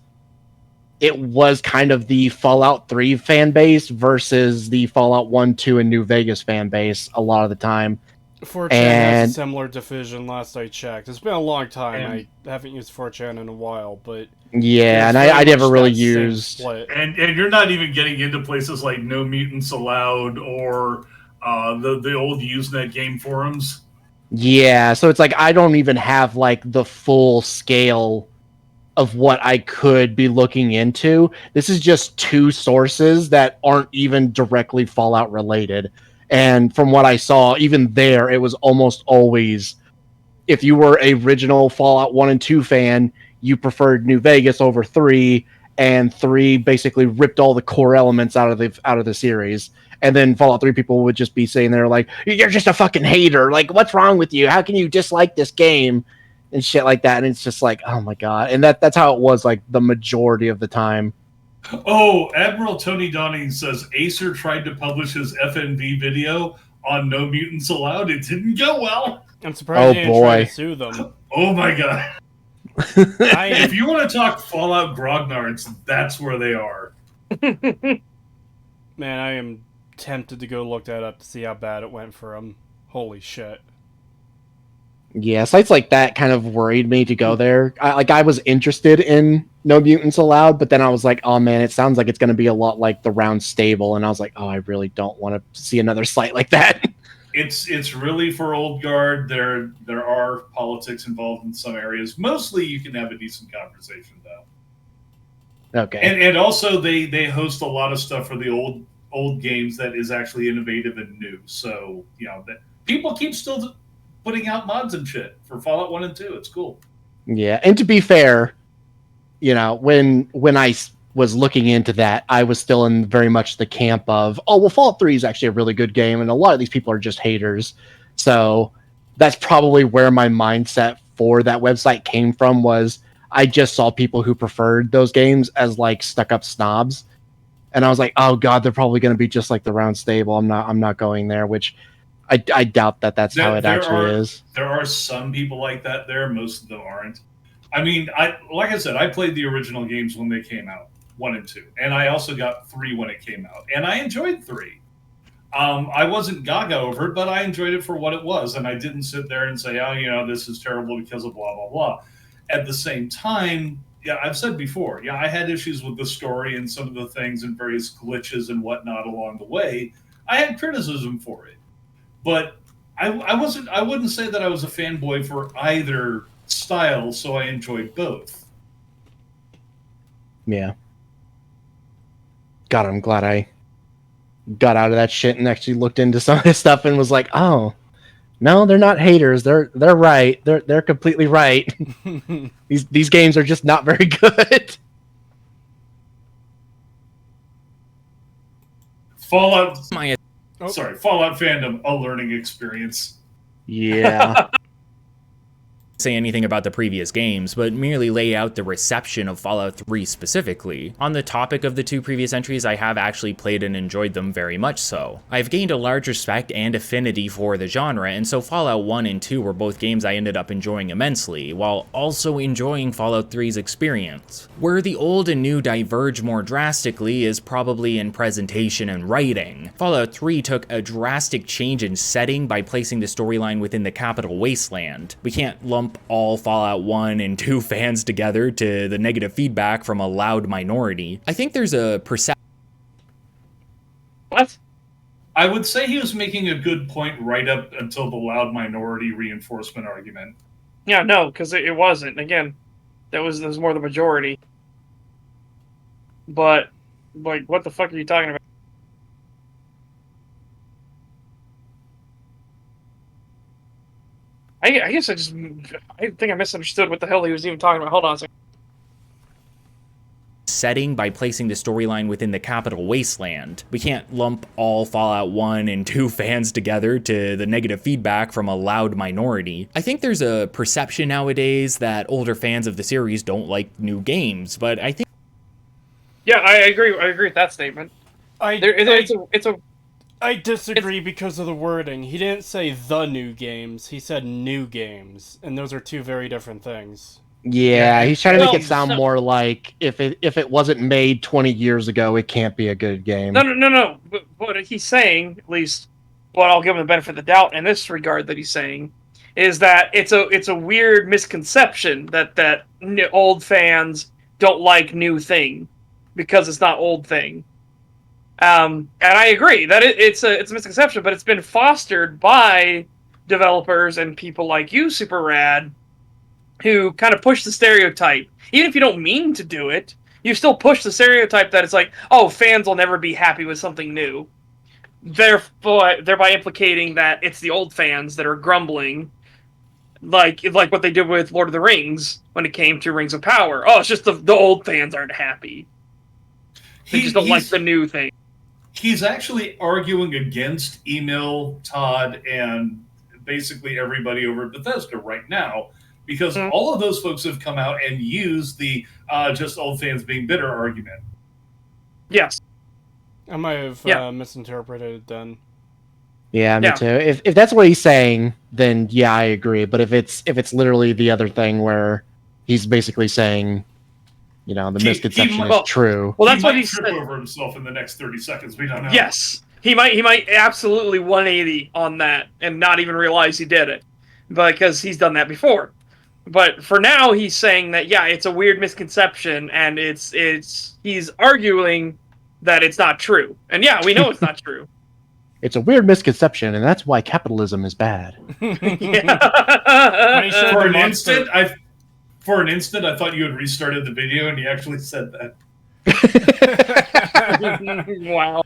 it was kind of the Fallout 3 fan base versus the Fallout 1, 2, and New Vegas fan base a lot of the time. 4chan has And a similar division last I checked. It's been a long time. And- I haven't used 4chan in a while, but yeah, there's and very I never much really that same used. split. And you're not even getting into places like No Mutants Allowed or the old Usenet game forums. Yeah, so it's like I don't even have like the full scale of what I could be looking into. This is just two sources that aren't even directly Fallout related. And from what I saw, even there, it was almost always, if you were a original Fallout 1 and 2 fan, you preferred New Vegas over 3, and 3 basically ripped all the core elements out of the series. And then Fallout 3 people would just be saying they're like, you're just a fucking hater. Like, what's wrong with you? How can you dislike this game? And shit like that. And it's just like, oh my god. And that's how it was like the majority of the time. Oh, Admiral Tony Donning says Acer tried to publish his FNV video on No Mutants Allowed. It didn't go well. I'm surprised they didn't try boy. to sue them. Oh my god. If you want to talk Fallout grognards, that's where they are. Man, I am tempted to go look that up to see how bad it went for them. Holy shit. Yeah, sites like that kind of worried me to go there. I was interested in No Mutants Allowed, but then I was like, oh man, it sounds like it's going to be a lot like the Round Stable, and I was like, oh, I really don't want to see another site like that. It's really for old guard. There are politics involved in some areas. Mostly, you can have a decent conversation though. Okay. And also they host a lot of stuff for the old games that is actually innovative and new. So that people keep still putting out mods and shit for Fallout 1 and 2. It's cool. Yeah, and to be fair, when I was looking into that, I was still in very much the camp of, oh, well, Fallout 3 is actually a really good game, and a lot of these people are just haters. So that's probably where my mindset for that website came from, was I just saw people who preferred those games as like stuck-up snobs. And I was like, oh god, they're probably going to be just like the Round Stable. I'm not going there, which I doubt that's how it actually is. There are some people like that there. Most of them aren't. I mean, like I said, I played the original games when they came out, 1 and 2. And I also got 3 when it came out. And I enjoyed 3. I wasn't gaga over it, but I enjoyed it for what it was. And I didn't sit there and say, oh, this is terrible because of blah, blah, blah. At the same time, yeah, I've said before, I had issues with the story and some of the things and various glitches and whatnot along the way. I had criticism for it. But I wouldn't say that I was a fanboy for either style, so I enjoyed both. Yeah. God, I'm glad I got out of that shit and actually looked into some of this stuff and was like, oh, no, they're not haters. They're right. They're completely right. These games are just not very good. Fallout My Fallout fandom, a learning experience. Yeah. say anything about the previous games, but merely lay out the reception of Fallout 3 specifically. On the topic of the 2 previous entries, I have actually played and enjoyed them very much so. I've gained a large respect and affinity for the genre, and so Fallout 1 and 2 were both games I ended up enjoying immensely, while also enjoying Fallout 3's experience. Where the old and new diverge more drastically is probably in presentation and writing. Fallout 3 took a drastic change in setting by placing the storyline within the capital wasteland. We can't lump all Fallout 1 and 2 fans together to the negative feedback from a loud minority. I think there's a perception. What? I would say he was making a good point right up until the loud minority reinforcement argument. Yeah, no, because it wasn't. Again, that was more the majority. But, like, what the fuck are you talking about? I guess I think I misunderstood what the hell he was even talking about. Hold on a second. Setting by placing the storyline within the capital wasteland. We can't lump all Fallout 1 and 2 fans together to the negative feedback from a loud minority. I think there's a perception nowadays that older fans of the series don't like new games, but I think... Yeah, I agree with that statement. I disagree because of the wording. He didn't say the new games. He said new games, and those are two very different things. Yeah, he's trying to make Well, it sound no. more like if it wasn't made 20 years ago, it can't be a good game. No. But what he's saying, at least, what I'll give him the benefit of the doubt in this regard that he's saying, is that it's a weird misconception that old fans don't like new thing because it's not old thing. And I agree that it's a misconception, but it's been fostered by developers and people like you, Super Rad, who kind of push the stereotype. Even if you don't mean to do it, you still push the stereotype that it's like, oh, fans will never be happy with something new. Thereby implicating that it's the old fans that are grumbling, like what they did with Lord of the Rings when it came to Rings of Power. Oh, it's just the old fans aren't happy. They just don't like the new thing. He's actually arguing against Email, Todd, and basically everybody over at Bethesda right now, because all of those folks have come out and used the just old fans being bitter argument. Yes. I might have misinterpreted it then. Yeah, me too. If that's what he's saying, then yeah, I agree. But if it's literally the other thing where he's basically saying, you know, the misconception is true. Well, that's what he trip said. Over himself in the next 30 seconds. We don't know. Yes, he might absolutely 180 on that and not even realize he did it, because he's done that before. But for now, he's saying that it's a weird misconception, and he's arguing that it's not true. And we know it's not true. It's a weird misconception, and that's why capitalism is bad. For an instant, I thought you had restarted the video, and you actually said that. Wow.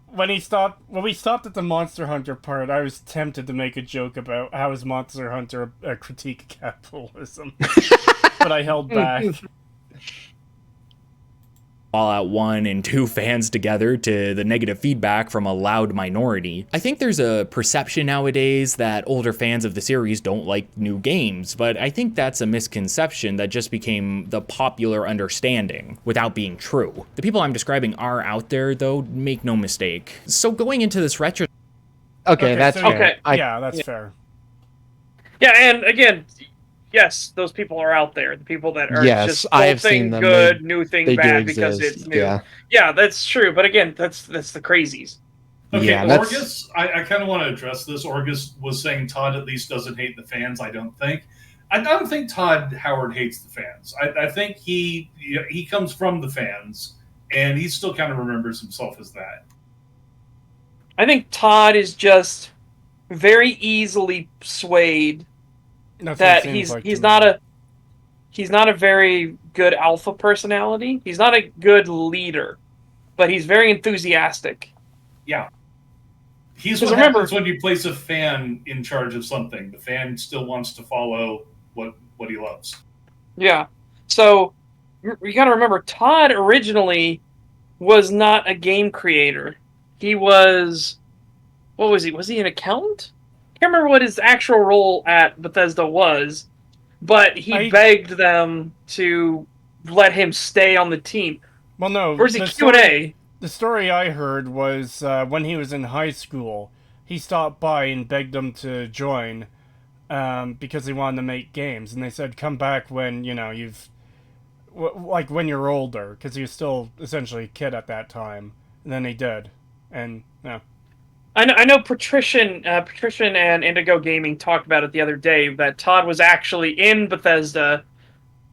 When we stopped at the Monster Hunter part, I was tempted to make a joke about how is Monster Hunter a critique of capitalism, but I held back. Fallout 1 and 2 fans together to the negative feedback from a loud minority. I think there's a perception nowadays that older fans of the series don't like new games, but I think that's a misconception that just became the popular understanding without being true. The people I'm describing are out there, though, make no mistake. So going into this retro... Okay, that's fair. That's fair. Yeah, and again... Yes, those people are out there. The people that are just I old have thing seen them. good, new thing bad because it's new. Yeah, that's true. But again, that's the crazies. Okay, Orgus, I kind of want to address this. Orgus was saying Todd at least doesn't hate the fans, I don't think. I don't think Todd Howard hates the fans. I think he comes from the fans, and he still kind of remembers himself as that. I think Todd is just very easily swayed that he's not a very good alpha personality. He's not a good leader, but he's very enthusiastic. Yeah. He's what happens when you place a fan in charge of something. The fan still wants to follow what he loves. Yeah. So you got to remember, Todd originally was not a game creator. He was... What was he? Was he an accountant? I can't remember what his actual role at Bethesda was, but he begged them to let him stay on the team. Well, no. Where's he Q&A? The story I heard was when he was in high school, he stopped by and begged them to join because he wanted to make games, and they said, "Come back when when you're older," because he was still essentially a kid at that time. And then he did, and yeah. I know Patrician and Indigo Gaming talked about it the other day, that Todd was actually in Bethesda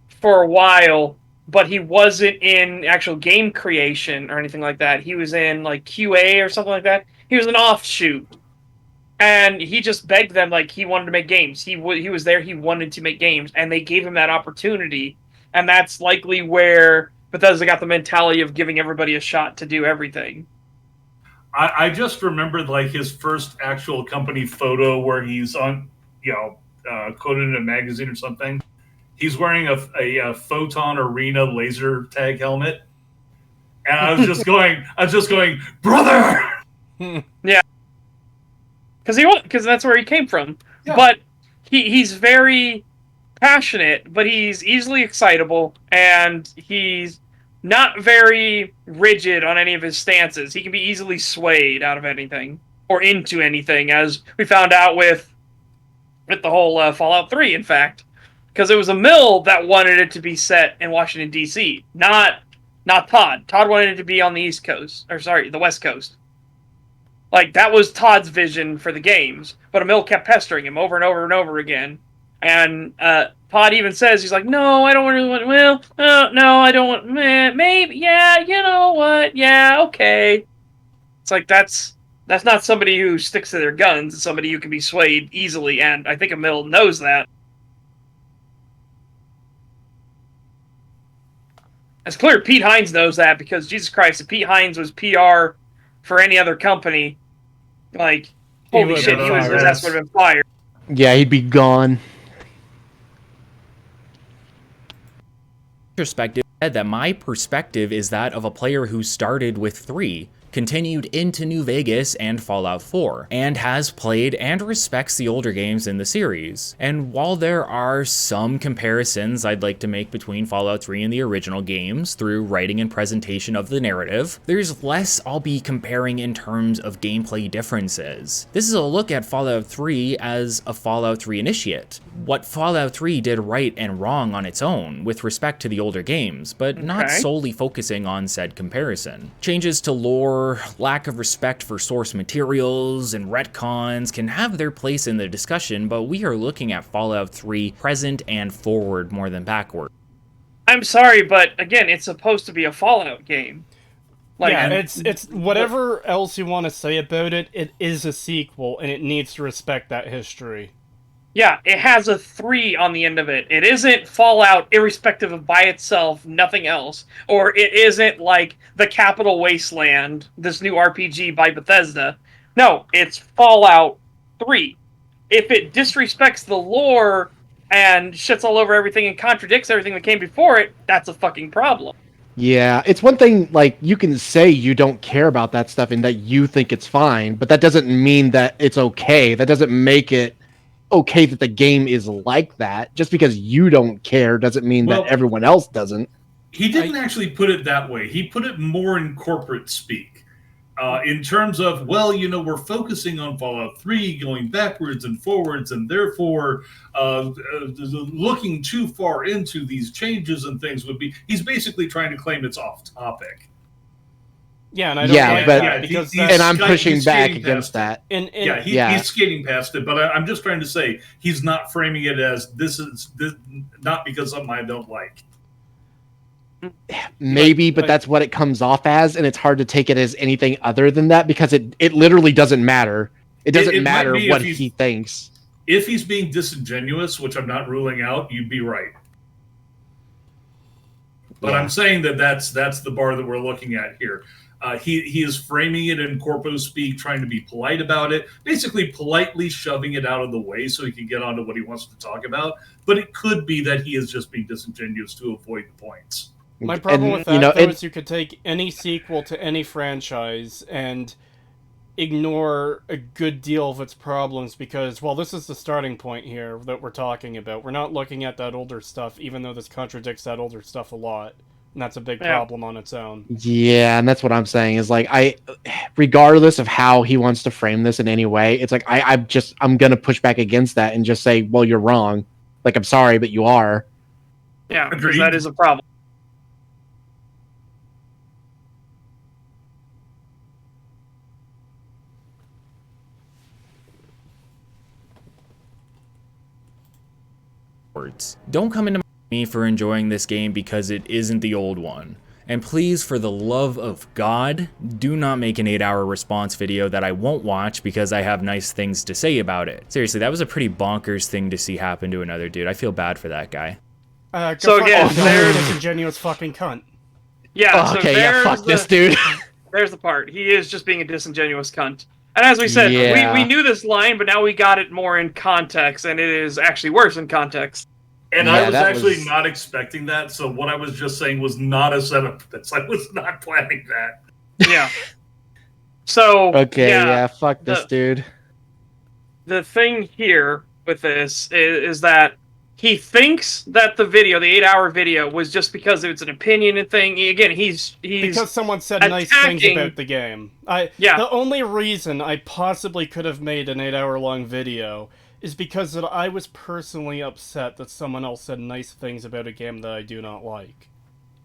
for a while, but he wasn't in actual game creation or anything like that. He was in like QA or something like that. He was an offshoot. And he just begged them, like, he wanted to make games. He was there, he wanted to make games, and they gave him that opportunity. And that's likely where Bethesda got the mentality of giving everybody a shot to do everything. I just remembered like his first actual company photo where he's on, quoted in a magazine or something. He's wearing a Photon Arena laser tag helmet, and I was just going, brother. Yeah, because that's where he came from. Yeah. But he's very passionate, but he's easily excitable, and he's not very rigid on any of his stances. He can be easily swayed out of anything or into anything, as we found out with the whole Fallout 3, in fact. Because it was a mill that wanted it to be set in Washington, D.C., not Todd. Todd wanted it to be on the East Coast, or sorry, the West Coast. Like, that was Todd's vision for the games, but a mill kept pestering him over and over and over again. And Todd even says, he's like, no, I don't really want, no, I don't want, maybe, yeah, you know what, yeah, okay. It's like, that's not somebody who sticks to their guns. It's somebody who can be swayed easily, and I think a mill knows that. It's clear Pete Hines knows that, because Jesus Christ, if Pete Hines was PR for any other company, like, holy shit, his ass would have been fired. Yeah, he'd be gone. Perspective that my perspective is that of a player who started with 3, continued into New Vegas and Fallout 4, and has played and respects the older games in the series. And while there are some comparisons I'd like to make between Fallout 3 and the original games through writing and presentation of the narrative, there's less I'll be comparing in terms of gameplay differences. This is a look at Fallout 3 as a Fallout 3 initiate. What Fallout 3 did right and wrong on its own with respect to the older games, but not solely focusing on said comparison. Changes to lore, lack of respect for source materials, and retcons can have their place in the discussion, but we are looking at Fallout 3 present and forward more than backward. I'm sorry, but again, it's supposed to be a Fallout game. Like, yeah, it's whatever else you want to say about it, it is a sequel, and it needs to respect that history. Yeah, it has a 3 on the end of it. It isn't Fallout irrespective of by itself, nothing else. Or it isn't like the Capital Wasteland, this new RPG by Bethesda. No, it's Fallout 3. If it disrespects the lore and shits all over everything and contradicts everything that came before it, that's a fucking problem. Yeah, it's one thing, like, you can say you don't care about that stuff and that you think it's fine, but that doesn't mean that it's okay. That doesn't make it okay that the game is like that. Just because you don't care doesn't mean that everyone else doesn't. He didn't actually put it that way. He put it more in corporate speak. In terms of, well, you know, we're focusing on Fallout 3, going backwards and forwards, and therefore looking too far into these changes and things would be... He's basically trying to claim it's off topic. Yeah, and I don't like that because I'm pushing back against that. He's skating past it, but I'm just trying to say he's not framing it as this not because something I don't like. Maybe, but that's what it comes off as, and it's hard to take it as anything other than that because it literally doesn't matter. It doesn't matter what he thinks. If he's being disingenuous, which I'm not ruling out, you'd be right. But I'm saying that's the bar that we're looking at here. He is framing it in corpo speak, trying to be polite about it, basically politely shoving it out of the way so he can get on to what he wants to talk about. But it could be that he is just being disingenuous to avoid the points. My problem with that, is you could take any sequel to any franchise and ignore a good deal of its problems because, well, this is the starting point here that we're talking about. We're not looking at that older stuff, even though this contradicts that older stuff a lot. And that's a big problem on its own. Yeah, and that's what I'm saying is like regardless of how he wants to frame this in any way, it's like I'm gonna push back against that and just say, well, you're wrong. Like, I'm sorry, but you are. Yeah, because that is a problem. Don't come into me for enjoying this game because it isn't the old one. And please, for the love of God, do not make an 8-hour response video that I won't watch because I have nice things to say about it. Seriously, that was a pretty bonkers thing to see happen to another dude. I feel bad for that guy. So again, there's a disingenuous fucking cunt. Yeah, fuck this dude. There's the part. He is just being a disingenuous cunt. And as we said, we knew this line, but now we got it more in context, and it is actually worse in context. And I was actually not expecting that, so what I was just saying was not a setup for this. I was not planning that. Yeah. So, fuck this dude. The thing here with this is that he thinks that the 8-hour video, was just because it's an opinion and thing. Again, he's because someone said nice things about the game. The only reason I possibly could have made an 8-hour-long video is because that I was personally upset that someone else said nice things about a game that I do not like.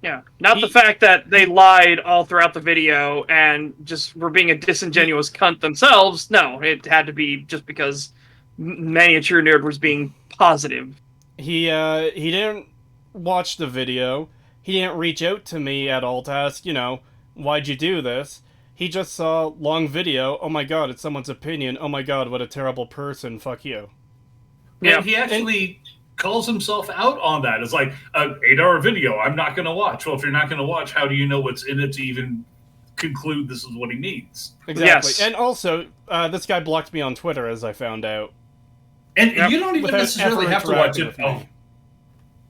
Yeah, not the fact that they lied all throughout the video and just were being a disingenuous cunt themselves. No, it had to be just because Miniature Nerd was being positive. He didn't watch the video. He didn't reach out to me at all to ask, why'd you do this? He just saw long video. Oh my god, it's someone's opinion. Oh my god, what a terrible person. Fuck you. Yeah, and he actually calls himself out on that. It's like, an 8-hour video I'm not going to watch. Well, if you're not going to watch, how do you know what's in it to even conclude this is what he means? Exactly. Yes. And also, this guy blocked me on Twitter, as I found out. And you don't even necessarily have to watch it.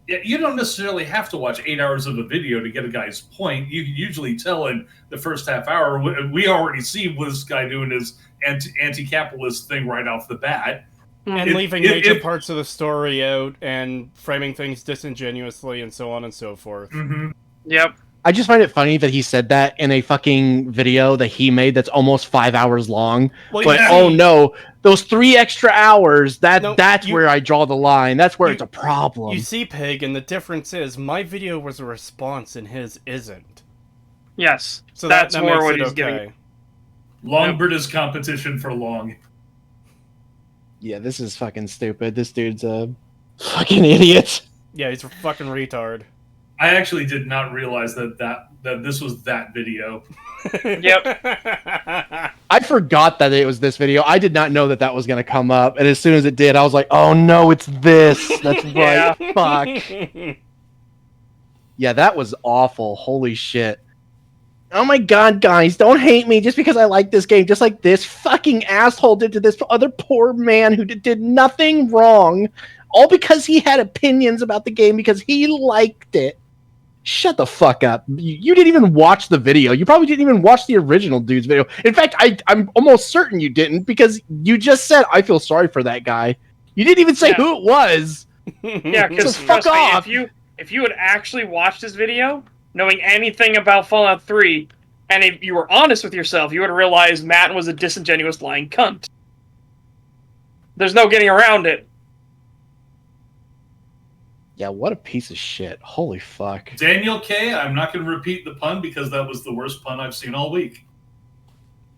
Yeah, you don't necessarily have to watch 8 hours of a video to get a guy's point. You can usually tell in the first half hour. We already see this guy doing his anti-capitalist thing right off the bat. And leaving major parts of the story out and framing things disingenuously and so on and so forth. Mm-hmm. Yep. I just find it funny that he said that in a fucking video that he made that's almost 5 hours long. Well, but oh no, those 3 extra hours, that's where I draw the line. That's where it's a problem. You see, Pig, and the difference is my video was a response and his isn't. Yes. So that's more what he's getting. Longbird is competition for long. Yeah, this is fucking stupid. This dude's a fucking idiot. Yeah, he's a fucking retard. I actually did not realize that this was that video. Yep. I forgot that it was this video. I did not know that was going to come up. And as soon as it did, I was like, oh no, it's this. That's right. Fuck. Yeah, that was awful. Holy shit. Oh my god, guys, don't hate me just because I like this game. Just like this fucking asshole did to this other poor man who did nothing wrong. All because he had opinions about the game because he liked it. Shut the fuck up. You didn't even watch the video. You probably didn't even watch the original dude's video. In fact, I'm almost certain you didn't because you just said, I feel sorry for that guy. You didn't even say who it was. Yeah, because so fuck off. If you had actually watched this video, knowing anything about Fallout 3, and if you were honest with yourself, you would have realized Matt was a disingenuous lying cunt. There's no getting around it. Yeah, what a piece of shit. Holy fuck. Daniel K., I'm not going to repeat the pun because that was the worst pun I've seen all week.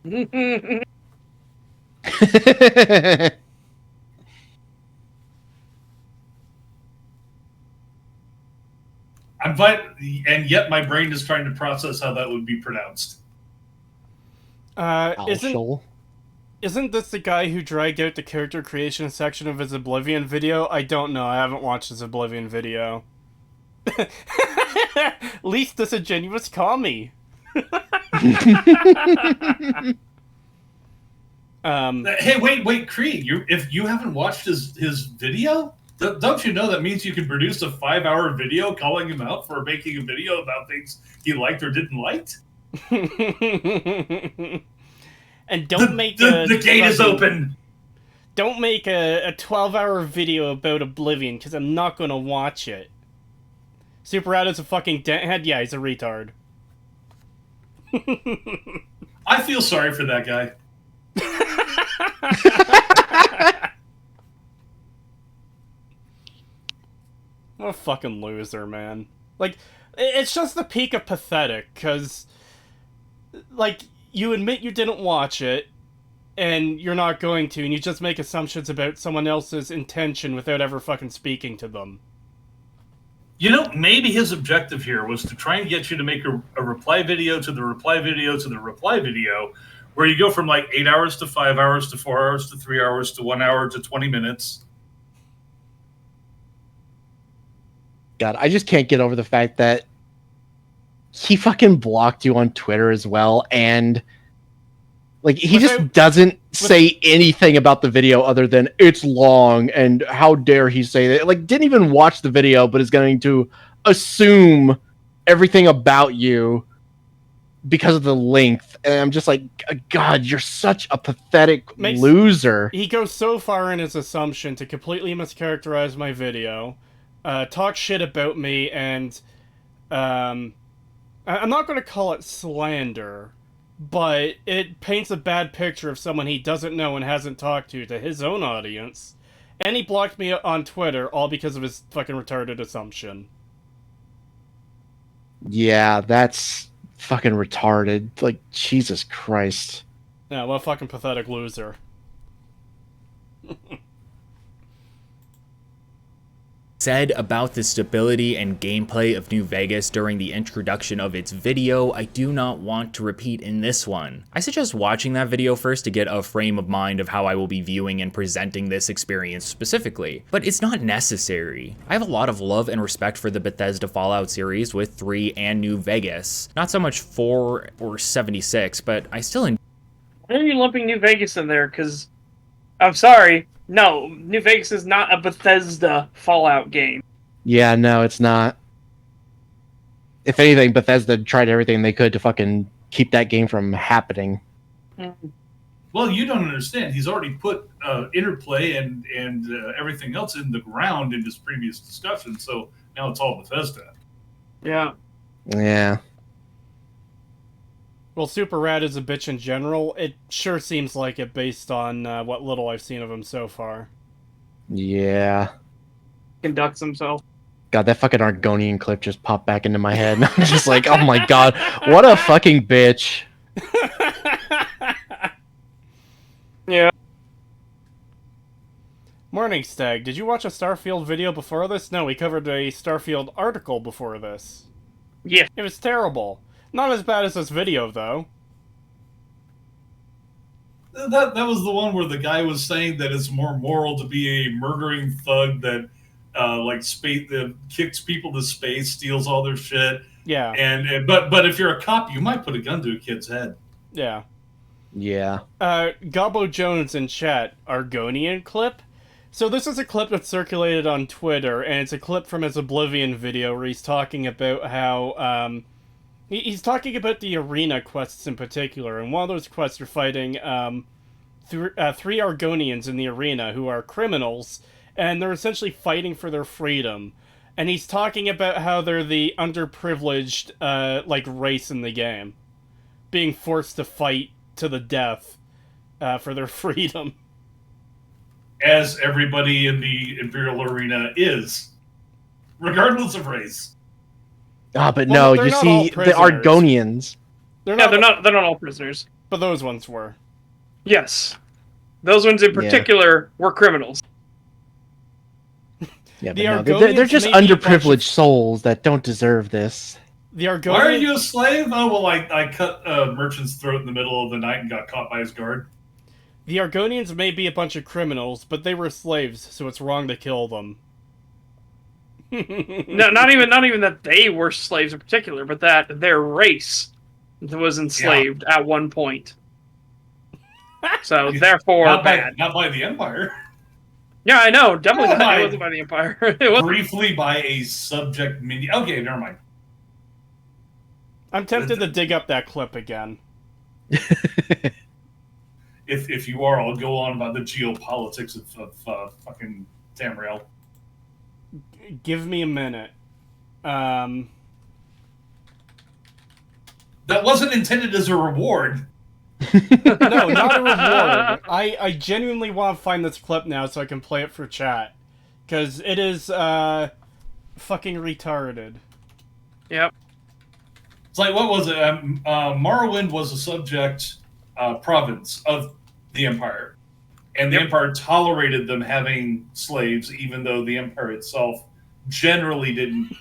And yet my brain is trying to process how that would be pronounced. Isn't this the guy who dragged out the character creation section of his Oblivion video? I don't know. I haven't watched his Oblivion video. Least disingenuous commie. Hey, wait, Creed. If you haven't watched his video, don't you know that means you can produce a 5-hour video calling him out for making a video about things he liked or didn't like? And don't make the gate is open. Don't make a 12-hour video about Oblivion because I'm not gonna watch it. Super Rat is a fucking head. Yeah, he's a retard. I feel sorry for that guy. What a fucking loser, man. Like, it's just the peak of pathetic, because, like, you admit you didn't watch it, and you're not going to, and you just make assumptions about someone else's intention without ever fucking speaking to them. You know, maybe his objective here was to try and get you to make a reply video to the reply video to the reply video, where you go from like 8 hours to 5 hours to 4 hours to 3 hours to 1 hour to 20 minutes. God, I just can't get over the fact that he fucking blocked you on Twitter as well, and like he just doesn't say anything about the video other than it's long and how dare he say that. Like, didn't even watch the video, but is going to assume everything about you because of the length, and I'm just like, God, you're such a pathetic Makes- loser. He goes so far in his assumption to completely mischaracterize my video, talk shit about me, and I'm not going to call it slander, but it paints a bad picture of someone he doesn't know and hasn't talked to his own audience. And he blocked me on Twitter, all because of his fucking retarded assumption. Yeah, that's fucking retarded. Like, Jesus Christ. Yeah, what a fucking pathetic loser. Said about the stability and gameplay of New Vegas during the introduction of its video, I do not want to repeat in this one. I suggest watching that video first to get a frame of mind of how I will be viewing and presenting this experience specifically, but it's not necessary. I have a lot of love and respect for the Bethesda Fallout series with 3 and New Vegas. Not so much 4 or 76, but I still enjoy. Why are you lumping New Vegas in there? Because, I'm sorry, no, New Vegas is not a Bethesda Fallout game. Yeah, no, it's not. If anything, Bethesda tried everything they could to fucking keep that game from happening. Well, you don't understand. He's already put interplay and everything else in the ground in his previous discussion, so now it's all Bethesda. Yeah. Yeah. Well, Super Rad is a bitch in general. It sure seems like it based on what little I've seen of him so far. Yeah. Conducts himself. God, that fucking Argonian clip just popped back into my head. And I'm just like, oh my God, what a fucking bitch. Yeah. Morning, Stag. Did you watch a Starfield video before this? No, we covered a Starfield article before this. Yeah. It was terrible. Not as bad as this video, though. That was the one where the guy was saying that it's more moral to be a murdering thug that kicks people to space, steals all their shit. Yeah. But if you're a cop, you might put a gun to a kid's head. Yeah. Yeah. Gobbo Jones in chat, Argonian clip? So this is a clip that circulated on Twitter, and it's a clip from his Oblivion video where he's talking about how, he's talking about the arena quests in particular, and one of those quests are fighting, 3 Argonians in the arena who are criminals, and they're essentially fighting for their freedom. And he's talking about how they're the underprivileged, race in the game. Being forced to fight to the death, for their freedom. As everybody in the Imperial arena is, regardless of race. Ah, but Well, no, they're you not all see, the prisoners. Argonians. They're not all prisoners. But those ones were. Yes. Those ones in particular were criminals. Yeah, The but no, Argonians they're just may be a bunch underprivileged of- souls that don't deserve this. The Argonians... Why are you a slave? Oh, well, I cut a merchant's throat in the middle of the night and got caught by his guard. The Argonians may be a bunch of criminals, but they were slaves, so it's wrong to kill them. No, not even that they were slaves in particular, but that their race was enslaved at one point. So therefore, Not bad. by the Empire. Yeah, I know. Definitely Oh, not. my. It wasn't by the Empire. It was Briefly by a subject minion. Okay, never mind. I'm tempted to dig up that clip again. If you are, I'll go on about the geopolitics of fucking Tamriel. Give me a minute. That wasn't intended as a reward. No, not a reward. I genuinely want to find this clip now so I can play it for chat. Because it is, fucking retarded. Yep. It's like, what was it? Morrowind was a subject province of the Empire. And the Empire tolerated them having slaves, even though the Empire itself generally didn't.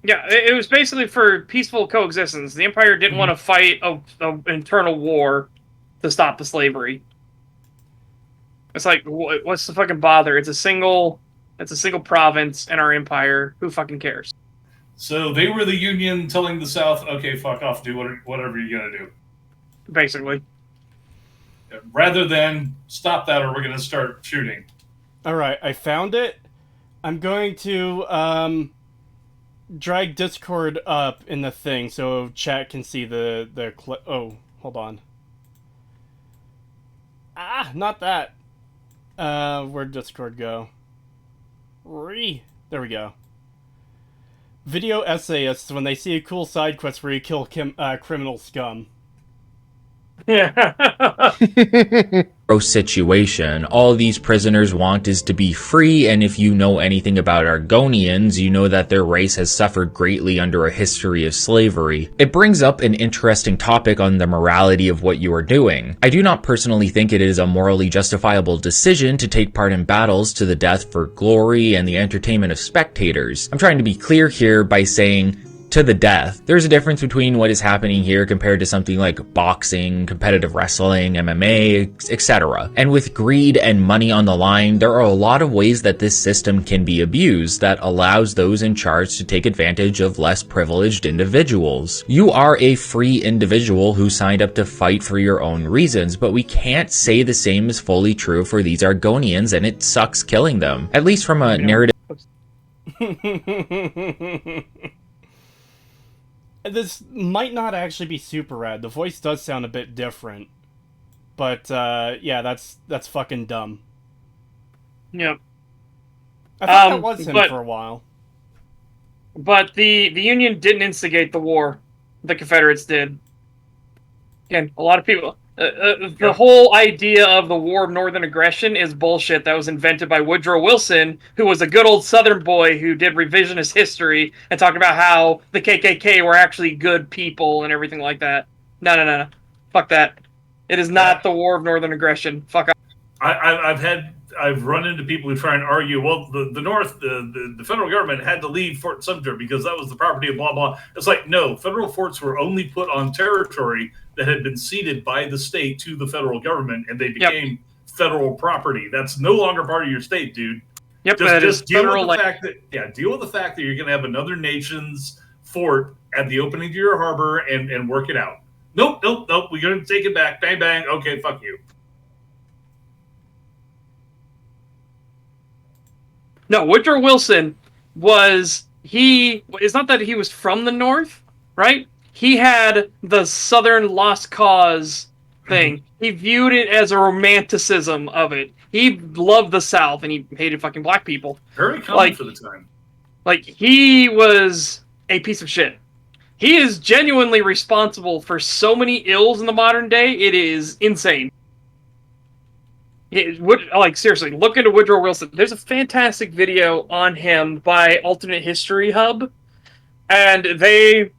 Yeah, it was basically for peaceful coexistence. The Empire didn't want to fight a internal war to stop the slavery. It's like, what's the fucking bother? It's a single province in our empire. Who fucking cares? So they were the Union telling the South, okay, fuck off, do whatever you're going to do. Basically. Rather than stop that or we're going to start shooting. Alright, I found it. I'm going to, drag Discord up in the thing so chat can see the clip. Oh, hold on. Ah, not that. Where'd Discord go? There we go. Video essayists when they see a cool side quest where you kill criminal scum. Yeah. Situation. All these prisoners want is to be free, and if you know anything about Argonians, you know that their race has suffered greatly under a history of slavery. It brings up an interesting topic on the morality of what you are doing. I do not personally think it is a morally justifiable decision to take part in battles to the death for glory and the entertainment of spectators. I'm trying to be clear here by saying to the death. There's a difference between what is happening here compared to something like boxing, competitive wrestling, MMA, etc. And with greed and money on the line, there are a lot of ways that this system can be abused that allows those in charge to take advantage of less privileged individuals. You are a free individual who signed up to fight for your own reasons, but we can't say the same is fully true for these Argonians, and it sucks killing them. At least from a narrative. This might not actually be super rad. The voice does sound a bit different. But, yeah, that's fucking dumb. Yep. I thought that was him for a while. But the Union didn't instigate the war. The Confederates did. Again, a lot of people... the whole idea of the War of Northern Aggression is bullshit that was invented by Woodrow Wilson, who was a good old Southern boy who did revisionist history and talked about how the KKK were actually good people and everything like that. No. Fuck that. It is not the War of Northern Aggression. Fuck off. I've run into people who try and argue, well, the North, the federal government had to leave Fort Sumter because that was the property of blah, blah. It's like, no, federal forts were only put on territory that had been ceded by the state to the federal government, and they became federal property. That's no longer part of your state, dude. Yep, just deal with the fact that deal with the fact that you're going to have another nation's fort at the opening to your harbor and work it out. Nope. We're going to take it back. Bang, bang. Okay, fuck you. No, Woodrow Wilson it's not that he was from the North, right? He had the Southern Lost Cause thing. He viewed it as a romanticism of it. He loved the South, and he hated fucking black people. Very common for the time. Like, he was a piece of shit. He is genuinely responsible for so many ills in the modern day, it is insane. Seriously, look into Woodrow Wilson. There's a fantastic video on him by Alternate History Hub, and they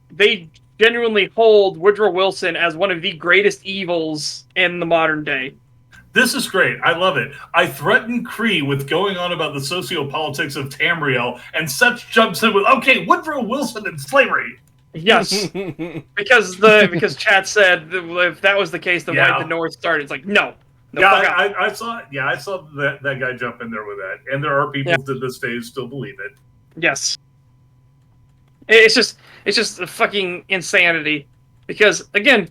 genuinely hold Woodrow Wilson as one of the greatest evils in the modern day. This is great. I love it. I threatened Cree with going on about the sociopolitics of Tamriel, and Seth jumps in with, okay, Woodrow Wilson and slavery. Yes, because chat said if that was the case, then why did the North start? It's like, no. I saw that guy jump in there with that, and there are people to this day who still believe it. Yes, it's just a fucking insanity. Because again,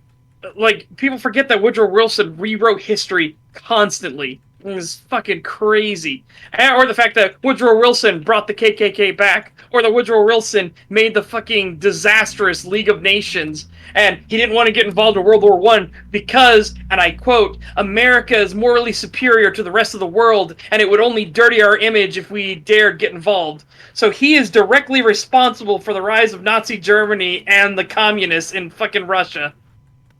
like, people forget that Woodrow Wilson rewrote history constantly. It's fucking crazy. Or the fact that Woodrow Wilson brought the KKK back, or that Woodrow Wilson made the fucking disastrous League of Nations, and he didn't want to get involved in World War I because, and I quote, America is morally superior to the rest of the world, and it would only dirty our image if we dared get involved. So he is directly responsible for the rise of Nazi Germany and the communists in fucking Russia.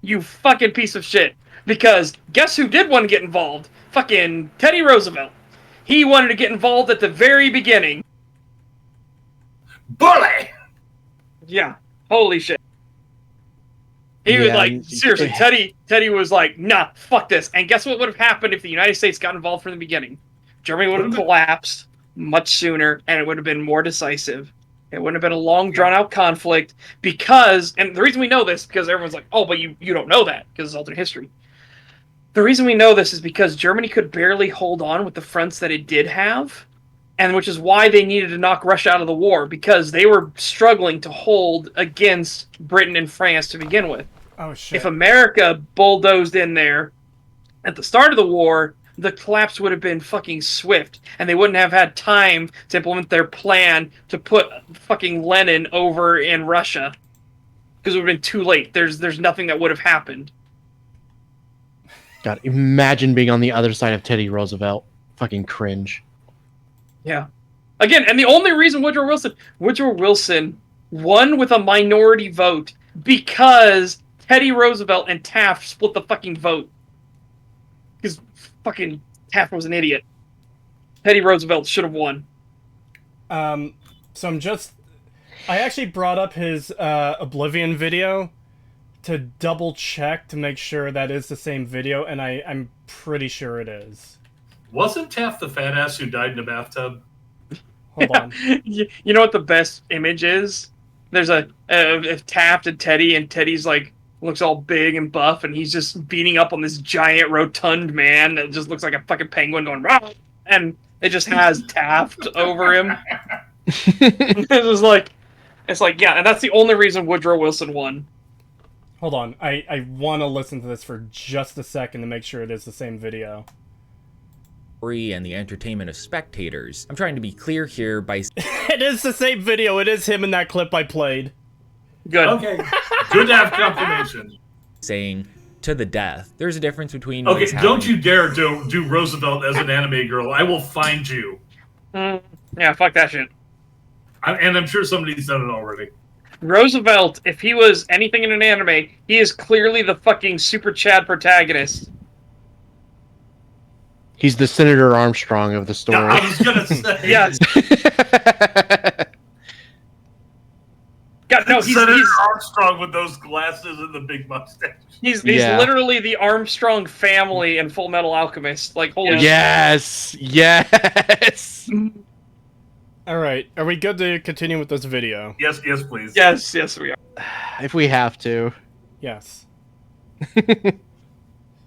You fucking piece of shit. Because guess who did want to get involved? Fucking Teddy Roosevelt. He wanted to get involved at the very beginning. Bully! Yeah. Holy shit. He was like, seriously, Teddy was like, nah, fuck this. And guess what would have happened if the United States got involved from the beginning? Germany would have collapsed much sooner, and it would have been more decisive. It wouldn't have been a long, drawn-out conflict because, and the reason we know this, because everyone's like, oh, but you don't know that, because it's alternate history. The reason we know this is because Germany could barely hold on with the fronts that it did have, and which is why they needed to knock Russia out of the war, because they were struggling to hold against Britain and France to begin with. Oh, shit. If America bulldozed in there at the start of the war, the collapse would have been fucking swift, and they wouldn't have had time to implement their plan to put fucking Lenin over in Russia. Because it would have been too late. There's nothing that would have happened. God, imagine being on the other side of Teddy Roosevelt. Fucking cringe. Yeah. Again, and the only reason Woodrow Wilson won with a minority vote because Teddy Roosevelt and Taft split the fucking vote. Because fucking Taft was an idiot. Teddy Roosevelt should have won. So I actually brought up his Oblivion video to double check to make sure that is the same video, and I'm pretty sure it is. Wasn't Taft the fat ass who died in a bathtub? Hold on. You know what the best image is? There's a Taft and Teddy's like looks all big and buff, and he's just beating up on this giant rotund man that just looks like a fucking penguin going rah, and it just has Taft over him. It's like yeah, and that's the only reason Woodrow Wilson won. Hold on. I want to listen to this for just a second to make sure it is the same video. And the entertainment of spectators. I'm trying to be clear here by It is the same video. It is him in that clip I played. Good. Okay. Good to have confirmation. saying to the death. There's a difference between Okay, don't you dare do Roosevelt as an anime girl. I will find you. Yeah, fuck that shit. And I'm sure somebody's done it already. Roosevelt, if he was anything in an anime, he is clearly the fucking Super Chad protagonist. He's the Senator Armstrong of the story. Yeah, I was gonna say. Yes. God, no, he's Armstrong with those glasses and the big mustache. He's literally the Armstrong family in Full Metal Alchemist. Like, holy yes. All right, are we good to continue with this video? Yes, please. Yes, we are. If we have to. Yes.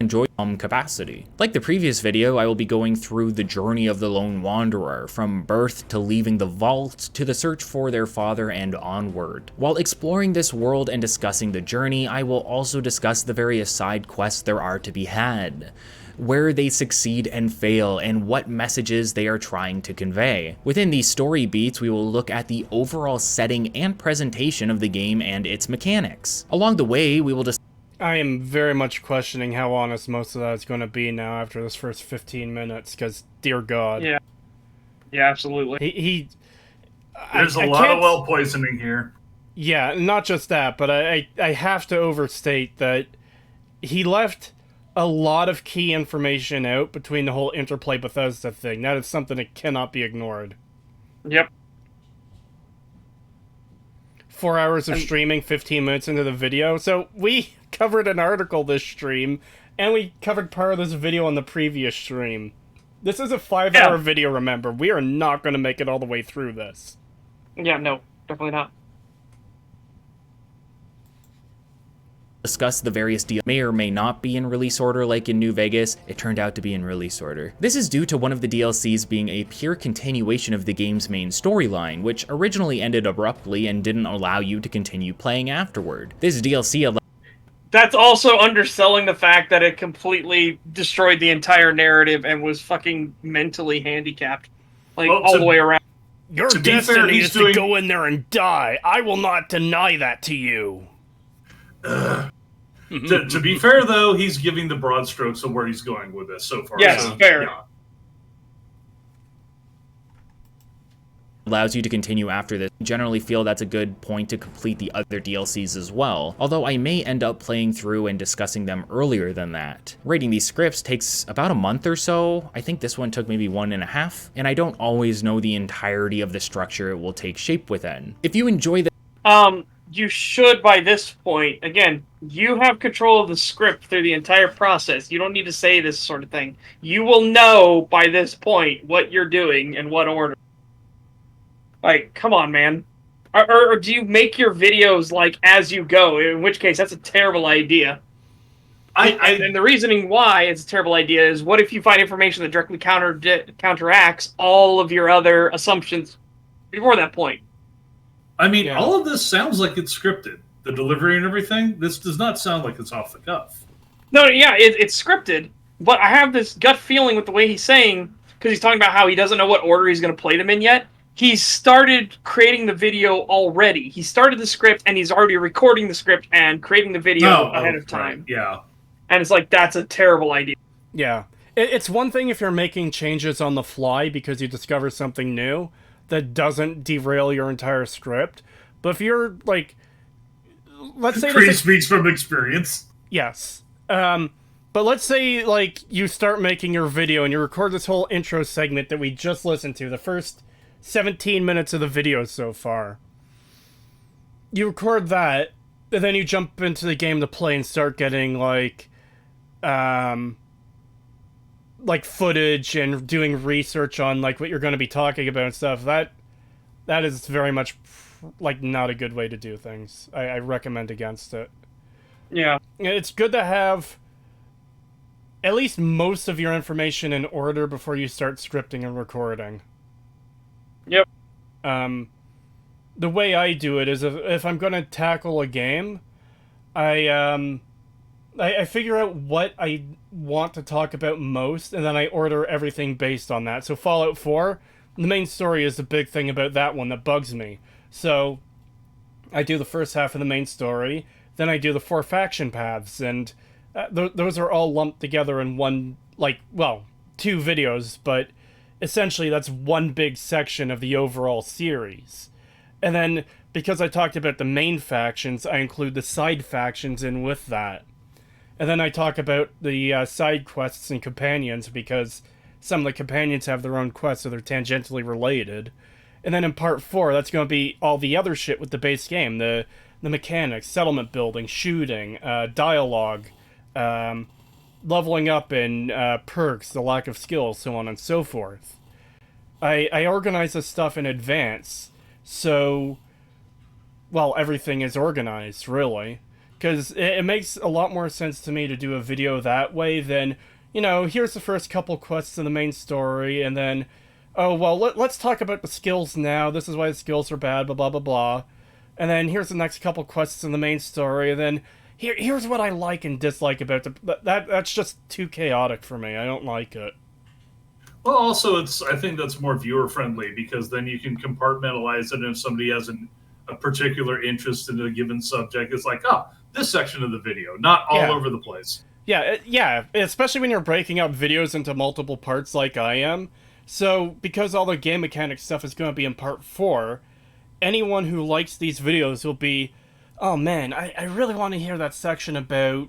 enjoy capacity. Like the previous video, I will be going through the journey of the lone wanderer, from birth to leaving the vault to the search for their father and onward. While exploring this world and discussing the journey, I will also discuss the various side quests there are to be had, where they succeed and fail, and what messages they are trying to convey. Within these story beats, we will look at the overall setting and presentation of the game and its mechanics. Along the way, we will I am very much questioning how honest most of that is going to be now after this first 15 minutes, because, dear God. Yeah, absolutely. There's a lot of well poisoning here. Yeah, not just that, but I have to overstate that he left a lot of key information out between the whole interplay Bethesda thing. That is something that cannot be ignored. Yep. 4 hours of streaming, 15 minutes into the video. So we covered an article this stream, and we covered part of this video on the previous stream. This is a 5-hour video, remember. We are not going to make it all the way through this. Yeah, no, definitely not. discuss the various DLCs may or may not be in release order. Like in New Vegas, it turned out to be in release order. This is due to one of the DLCs being a pure continuation of the game's main storyline, which originally ended abruptly and didn't allow you to continue playing afterward. This DLC That's also underselling the fact that it completely destroyed the entire narrative and was fucking mentally handicapped. Like, all the way around. Your destiny is to go in there and die. I will not deny that to you. To be fair, though, he's giving the broad strokes of where he's going with this so far. Yes, so, fair. Yeah. allows you to continue after this. I generally feel that's a good point to complete the other DLCs as well, although I may end up playing through and discussing them earlier than that. Writing these scripts takes about a month or so. I think this one took maybe 1.5, and I don't always know the entirety of the structure it will take shape within. If you enjoy the you should, by this point, again, you have control of the script through the entire process. You don't need to say this sort of thing. You will know by this point what you're doing and what order. Like, come on, man. Or do you make your videos, like, as you go? In which case, that's a terrible idea. And the reasoning why it's a terrible idea is, what if you find information that directly counteracts all of your other assumptions before that point? I mean, all of this sounds like it's scripted. The delivery and everything. This does not sound like it's off the cuff. No, yeah, it's scripted, But I have this gut feeling with the way he's saying, because he's talking about how he doesn't know what order he's going to play them in yet. He's started creating the video already. He started the script, and he's already recording the script and creating the video ahead of time. Right, yeah. And it's like, that's a terrible idea. Yeah. It's one thing if you're making changes on the fly because you discover something new that doesn't derail your entire script. But if you're, like... Let's say... Cree speaks from experience. Yes. But let's say, like, you start making your video and you record this whole intro segment that we just listened to, the first 17 minutes of the video so far. You record that, and then you jump into the game to play and start getting, like footage and doing research on, like, what you're going to be talking about and stuff. That is very much, like, not a good way to do things. I recommend against it. Yeah. It's good to have at least most of your information in order before you start scripting and recording. Yep. The way I do it is if I'm going to tackle a game, I figure out what I want to talk about most, and then I order everything based on that. So Fallout 4, the main story is the big thing about that one that bugs me. So I do the first half of the main story, then I do the 4 faction paths, and those are all lumped together in one, 2 videos, but essentially that's one big section of the overall series. And then, because I talked about the main factions, I include the side factions in with that. And then I talk about the side quests and companions, because some of the companions have their own quests, so they're tangentially related. And then in part 4, that's going to be all the other shit with the base game. The mechanics, settlement building, shooting, dialogue, leveling up in perks, the lack of skills, so on and so forth. I organize this stuff in advance, so, well, everything is organized, really. Because it makes a lot more sense to me to do a video that way than, here's the first couple quests in the main story, and then, oh, well, let's talk about the skills now, this is why the skills are bad, blah, blah, blah, blah. And then here's the next couple quests in the main story, and then here's what I like and dislike about that's just too chaotic for me. I don't like it. Well, also, I think that's more viewer-friendly, because then you can compartmentalize it, and if somebody has a particular interest in a given subject, it's like, oh, this section of the video, not all over the place. Yeah, especially when you're breaking up videos into multiple parts like I am. So, because all the game mechanic stuff is going to be in part 4, anyone who likes these videos will be, oh man, I really want to hear that section about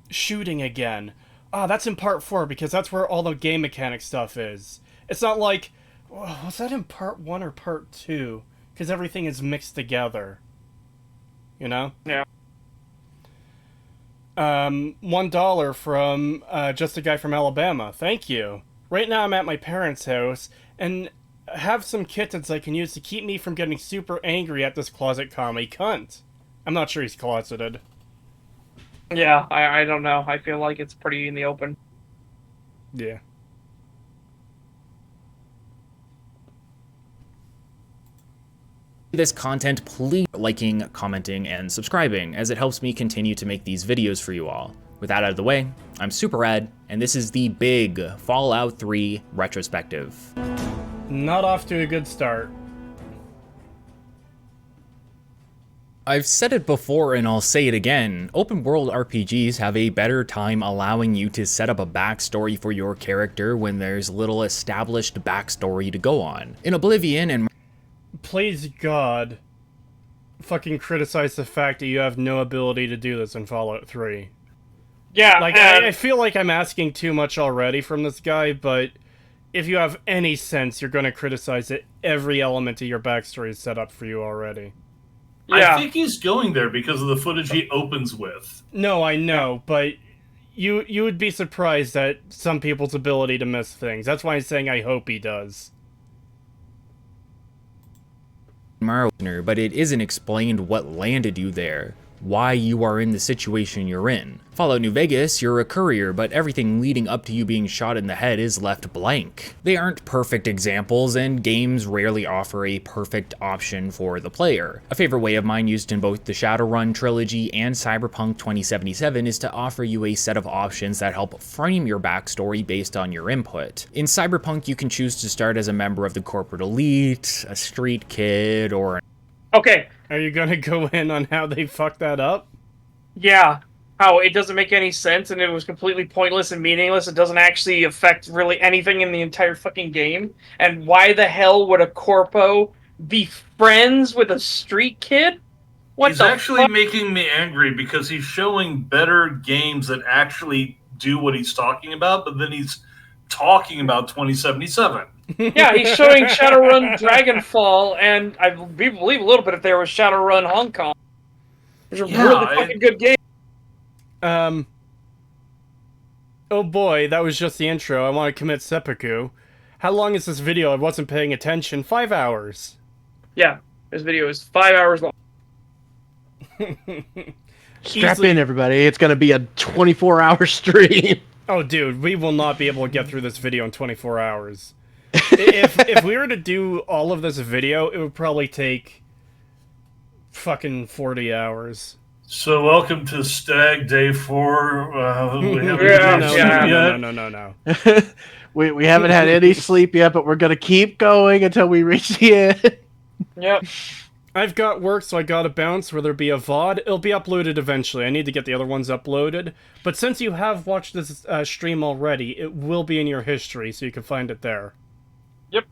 shooting again. Ah, that's in part 4, because that's where all the game mechanic stuff is. It's not like, was that in part 1 or part 2? Because everything is mixed together. You know? Yeah. $1 from just a guy from Alabama. Thank you. Right now I'm at my parents' house, and have some kittens I can use to keep me from getting super angry at this closet commie cunt. I'm not sure he's closeted. Yeah, I don't know. I feel like it's pretty in the open. Yeah. This content, please liking, commenting, and subscribing, as it helps me continue to make these videos for you all. With that out of the way, I'm Super Rad, and this is the big Fallout 3 retrospective. Not off to a good start. I've said it before and I'll say it again, open world RPGs have a better time allowing you to set up a backstory for your character when there's little established backstory to go on. In Oblivion and... Please God, fucking criticize the fact that you have no ability to do this in Fallout 3. Yeah, like, I feel like I'm asking too much already from this guy, but if you have any sense, you're going to criticize that every element of your backstory is set up for you already. Yeah. I think he's going there because of the footage he opens with. No, I know, but you would be surprised at some people's ability to miss things. That's why I'm saying I hope he does. But it isn't explained what landed you there. why you are in the situation you're in. Fallout New Vegas, you're a courier, but everything leading up to you being shot in the head is left blank. They aren't perfect examples, and games rarely offer a perfect option for the player. A favorite way of mine used in both the Shadowrun trilogy and Cyberpunk 2077 is to offer you a set of options that help frame your backstory based on your input. In Cyberpunk, you can choose to start as a member of the corporate elite, a street kid, or an... Okay. Are you gonna go in on how they fucked that up? Yeah. How it doesn't make any sense and it was completely pointless and meaningless. It doesn't actually affect really anything in the entire fucking game. And why the hell would a corpo be friends with a street kid? He's actually making me angry because he's showing better games that actually do what he's talking about, but then he's talking about 2077. Yeah, he's showing Shadowrun Dragonfall, and I believe a little bit if there was Shadowrun Hong Kong. It's a really fucking good game. Oh boy, that was just the intro. I want to commit seppuku. How long is this video? I wasn't paying attention. 5 hours. Yeah, this video is 5 hours long. Strap in, everybody. It's going to be a 24-hour stream. Oh, dude, we will not be able to get through this video in 24 hours. if we were to do all of this video, it would probably take fucking 40 hours. So welcome to STAG Day 4. We haven't No. We haven't had any sleep yet, but we're going to keep going until we reach the end. Yep. I've got work, so I gotta bounce. Will there be a VOD? It'll be uploaded eventually. I need to get the other ones uploaded. But since you have watched this stream already, it will be in your history, so you can find it there. Yep.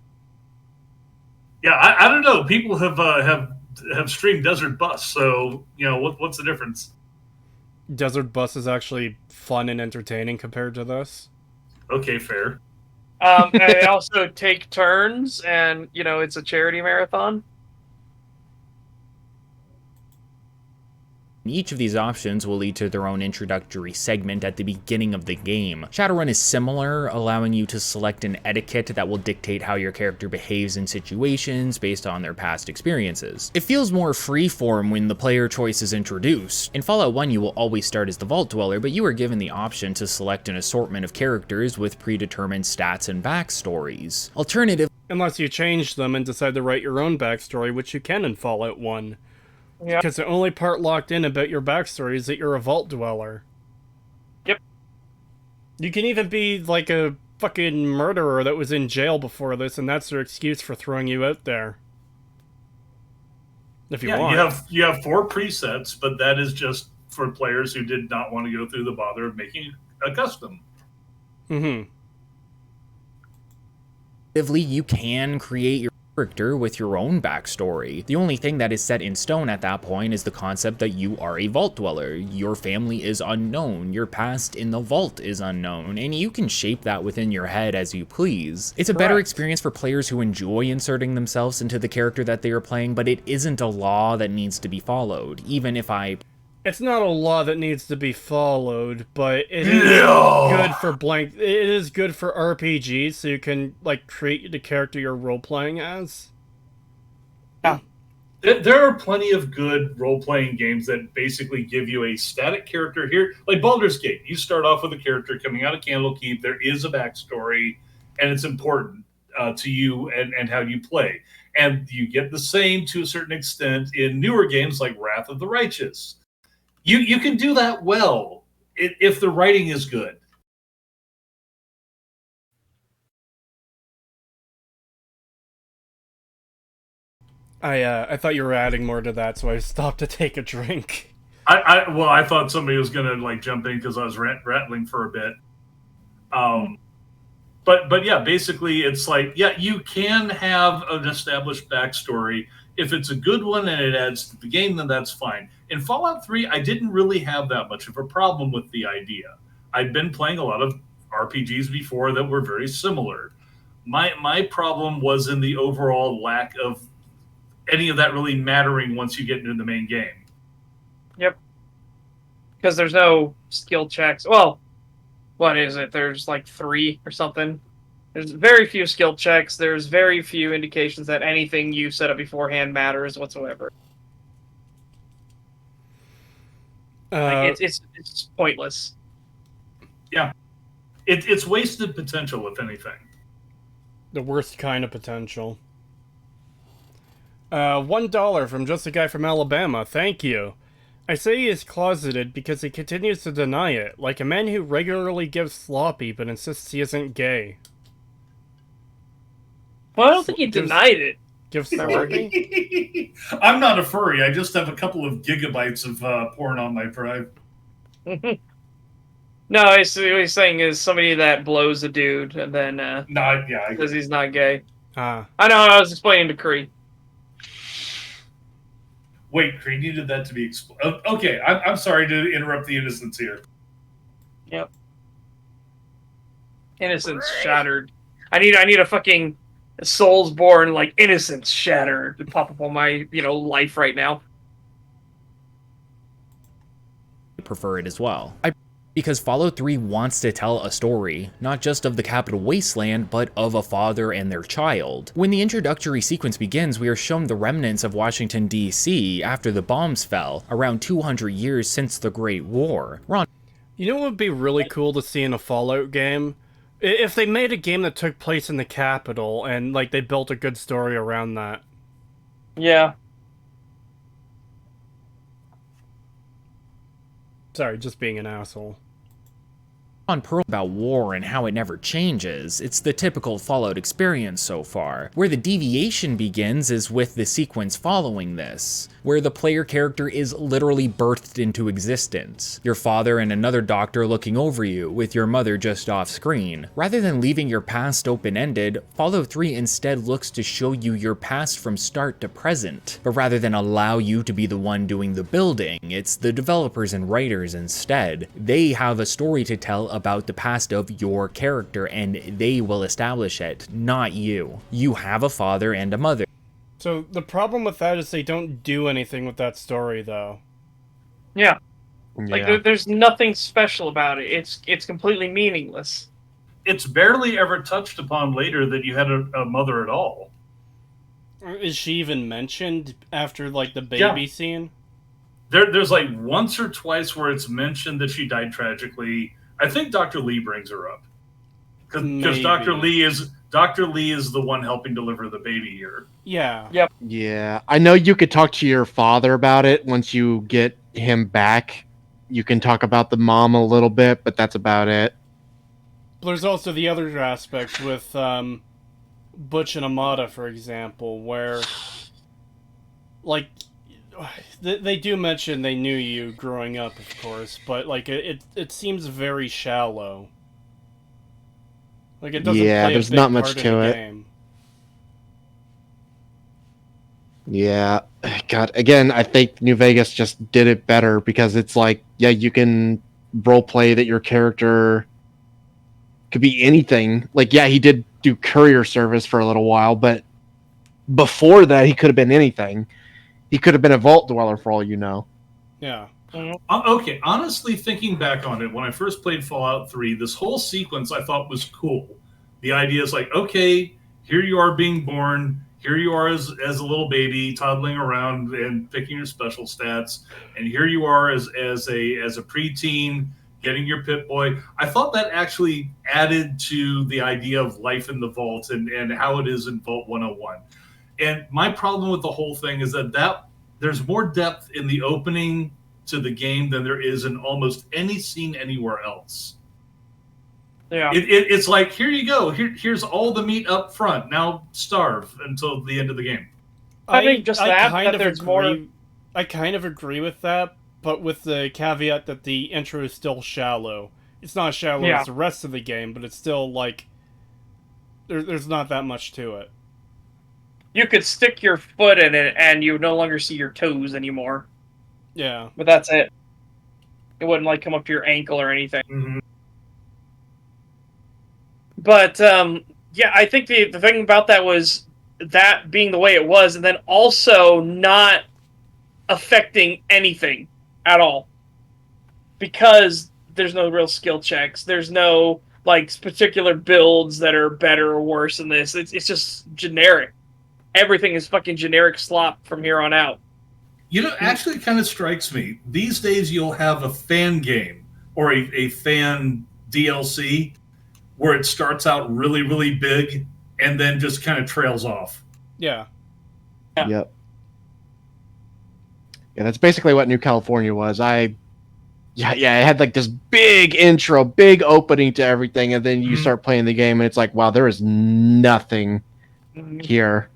Yeah, I don't know. People have streamed Desert Bus, so what's the difference? Desert Bus is actually fun and entertaining compared to this. Okay, fair. They also take turns, and it's a charity marathon. Each of these options will lead to their own introductory segment at the beginning of the game. Shadowrun is similar, allowing you to select an etiquette that will dictate how your character behaves in situations based on their past experiences. It feels more freeform when the player choice is introduced. In Fallout 1, you will always start as the Vault Dweller, but you are given the option to select an assortment of characters with predetermined stats and backstories. Alternatively, unless you change them and decide to write your own backstory, which you can in Fallout 1. Yeah. Because the only part locked in about your backstory is that you're a Vault Dweller. Yep. You can even be like a fucking murderer that was in jail before this, and that's their excuse for throwing you out there. If you want. You have 4 presets, but that is just for players who did not want to go through the bother of making a custom. Mm-hmm. You can create your character with your own backstory. The only thing that is set in stone at that point is the concept that you are a Vault Dweller. Your family is unknown, your past in the vault is unknown, and you can shape that within your head as you please. It's a better experience for players who enjoy inserting themselves into the character that they are playing, but it isn't a law that needs to be followed, even if It's not a law that needs to be followed, but it is good for blank. It is good for RPGs, so you can create the character you're role playing as. Yeah, there are plenty of good role playing games that basically give you a static character here, like Baldur's Gate. You start off with a character coming out of Candlekeep. There is a backstory, and it's important to you and how you play. And you get the same to a certain extent in newer games like Wrath of the Righteous. You can do that well if the writing is good. I thought you were adding more to that, so I stopped to take a drink. I thought somebody was gonna jump in because I was rattling for a bit. But yeah, basically it's you can have an established backstory. If it's a good one and it adds to the game, then that's fine. In Fallout 3, I didn't really have that much of a problem with the idea. I'd been playing a lot of RPGs before that were very similar. My problem was in the overall lack of any of that really mattering once you get into the main game. Yep. Because there's no skill checks. Well, what is it? There's 3 or something. There's very few skill checks. There's very few indications that anything you set up beforehand matters whatsoever. Like it's pointless. Yeah, it's wasted potential, if anything. The worst kind of potential. $1 from just a guy from Alabama. Thank you. I say he is closeted because he continues to deny it, like a man who regularly gives sloppy but insists he isn't gay. Well, I don't think he denied it. Gives sloppy? I'm not a furry. I just have a couple of gigabytes of porn on my drive. No, what he's saying is somebody that blows a dude and then says he's not gay. I know. I was explaining to Cree. Wait, Creed needed that to be explained. Okay, I'm sorry to interrupt the innocence here. Yep. Innocence shattered. I need a fucking souls born like innocence shattered to pop up on my life right now. Prefer it as well. Because Fallout 3 wants to tell a story, not just of the capital wasteland, but of a father and their child. When the introductory sequence begins, we are shown the remnants of Washington, D.C. after the bombs fell, around 200 years since the Great War. You know what would be really cool to see in a Fallout game? If they made a game that took place in the capital, and like they built a good story around that. Yeah. Sorry, just being an asshole. On Pearl about war and how it never changes. It's the typical Fallout experience so far. Where the deviation begins is with the sequence following this, where the player character is literally birthed into existence. Your father and another doctor looking over you, with your mother just off screen. Rather than leaving your past open-ended, Fallout 3 instead looks to show you your past from start to present. But rather than allow you to be the one doing the building, it's the developers and writers instead. They have a story to tell about the past of your character, and they will establish it, not you. You have a father and a mother. So the problem with that is they don't do anything with that story, though. Yeah. Like there's nothing special about it. It's completely meaningless. It's barely ever touched upon later that you had a mother at all. Is she even mentioned after like the baby scene? There's like once or twice where it's mentioned that she died tragically. I think Dr. Lee brings her up because Dr. Lee is the one helping deliver the baby here. Yeah. Yep. Yeah, I know you could talk to your father about it once you get him back. You can talk about the mom a little bit, but that's about it. There's also the other aspect with Butch and Amada, for example, where like they do mention they knew you growing up, of course, but like it seems very shallow. Like it doesn't play there's a big not much part in to the it. game. Yeah, God, again, I think New Vegas just did it better because it's like, yeah, you can role play that your character could be anything. Like, yeah, he did do courier service for a little while, but before that, he could have been anything. He could have been a vault dweller for all you know. Yeah. Okay, honestly, thinking back on it, when I first played Fallout 3, this whole sequence I thought was cool. The idea is like, okay, here you are being born, here you are as a little baby toddling around and picking your special stats, and here you are as a preteen getting your Pip-Boy. I thought that actually added to the idea of life in the vault and how it is in Vault 101. And my problem with the whole thing is that there's more depth in the opening to the game than there is in almost any scene anywhere else. Yeah, it's like, here you go. Here's all the meat up front. Now starve until the end of the game. I think just there's more. I kind of agree with that, but with the caveat that the intro is still shallow. It's not as shallow as the rest of the game, but it's still like there's not that much to it. You could stick your foot in it and you would no longer see your toes anymore. Yeah. But that's it. It wouldn't like come up to your ankle or anything. Mm-hmm. But yeah, I think the thing about that was that being the way it was, and then also not affecting anything at all. Because there's no real skill checks. There's no like particular builds that are better or worse than this. It's just generic. Everything is fucking generic slop from here on out. Actually, it kind of strikes me. These days, you'll have a fan game or a fan DLC where it starts out really, really big and then just kind of trails off. Yeah. Yep. Yeah, that's basically what New California was. It had like this big intro, big opening to everything, and then you start playing the game, and it's like, wow, there is nothing here.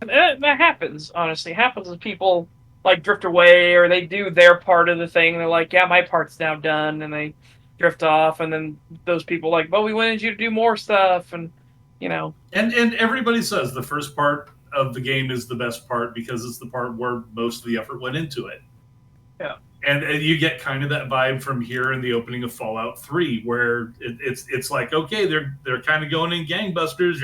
That happens, honestly. It happens when people like drift away or they do their part of the thing. They're like, yeah, my part's now done, and they drift off. And then those people are like, but we wanted you to do more stuff, and you know. And everybody says the first part of the game is the best part because it's the part where most of the effort went into it. Yeah. And you get kind of that vibe from here in the opening of Fallout 3, where it's like, okay, they're kind of going in gangbusters.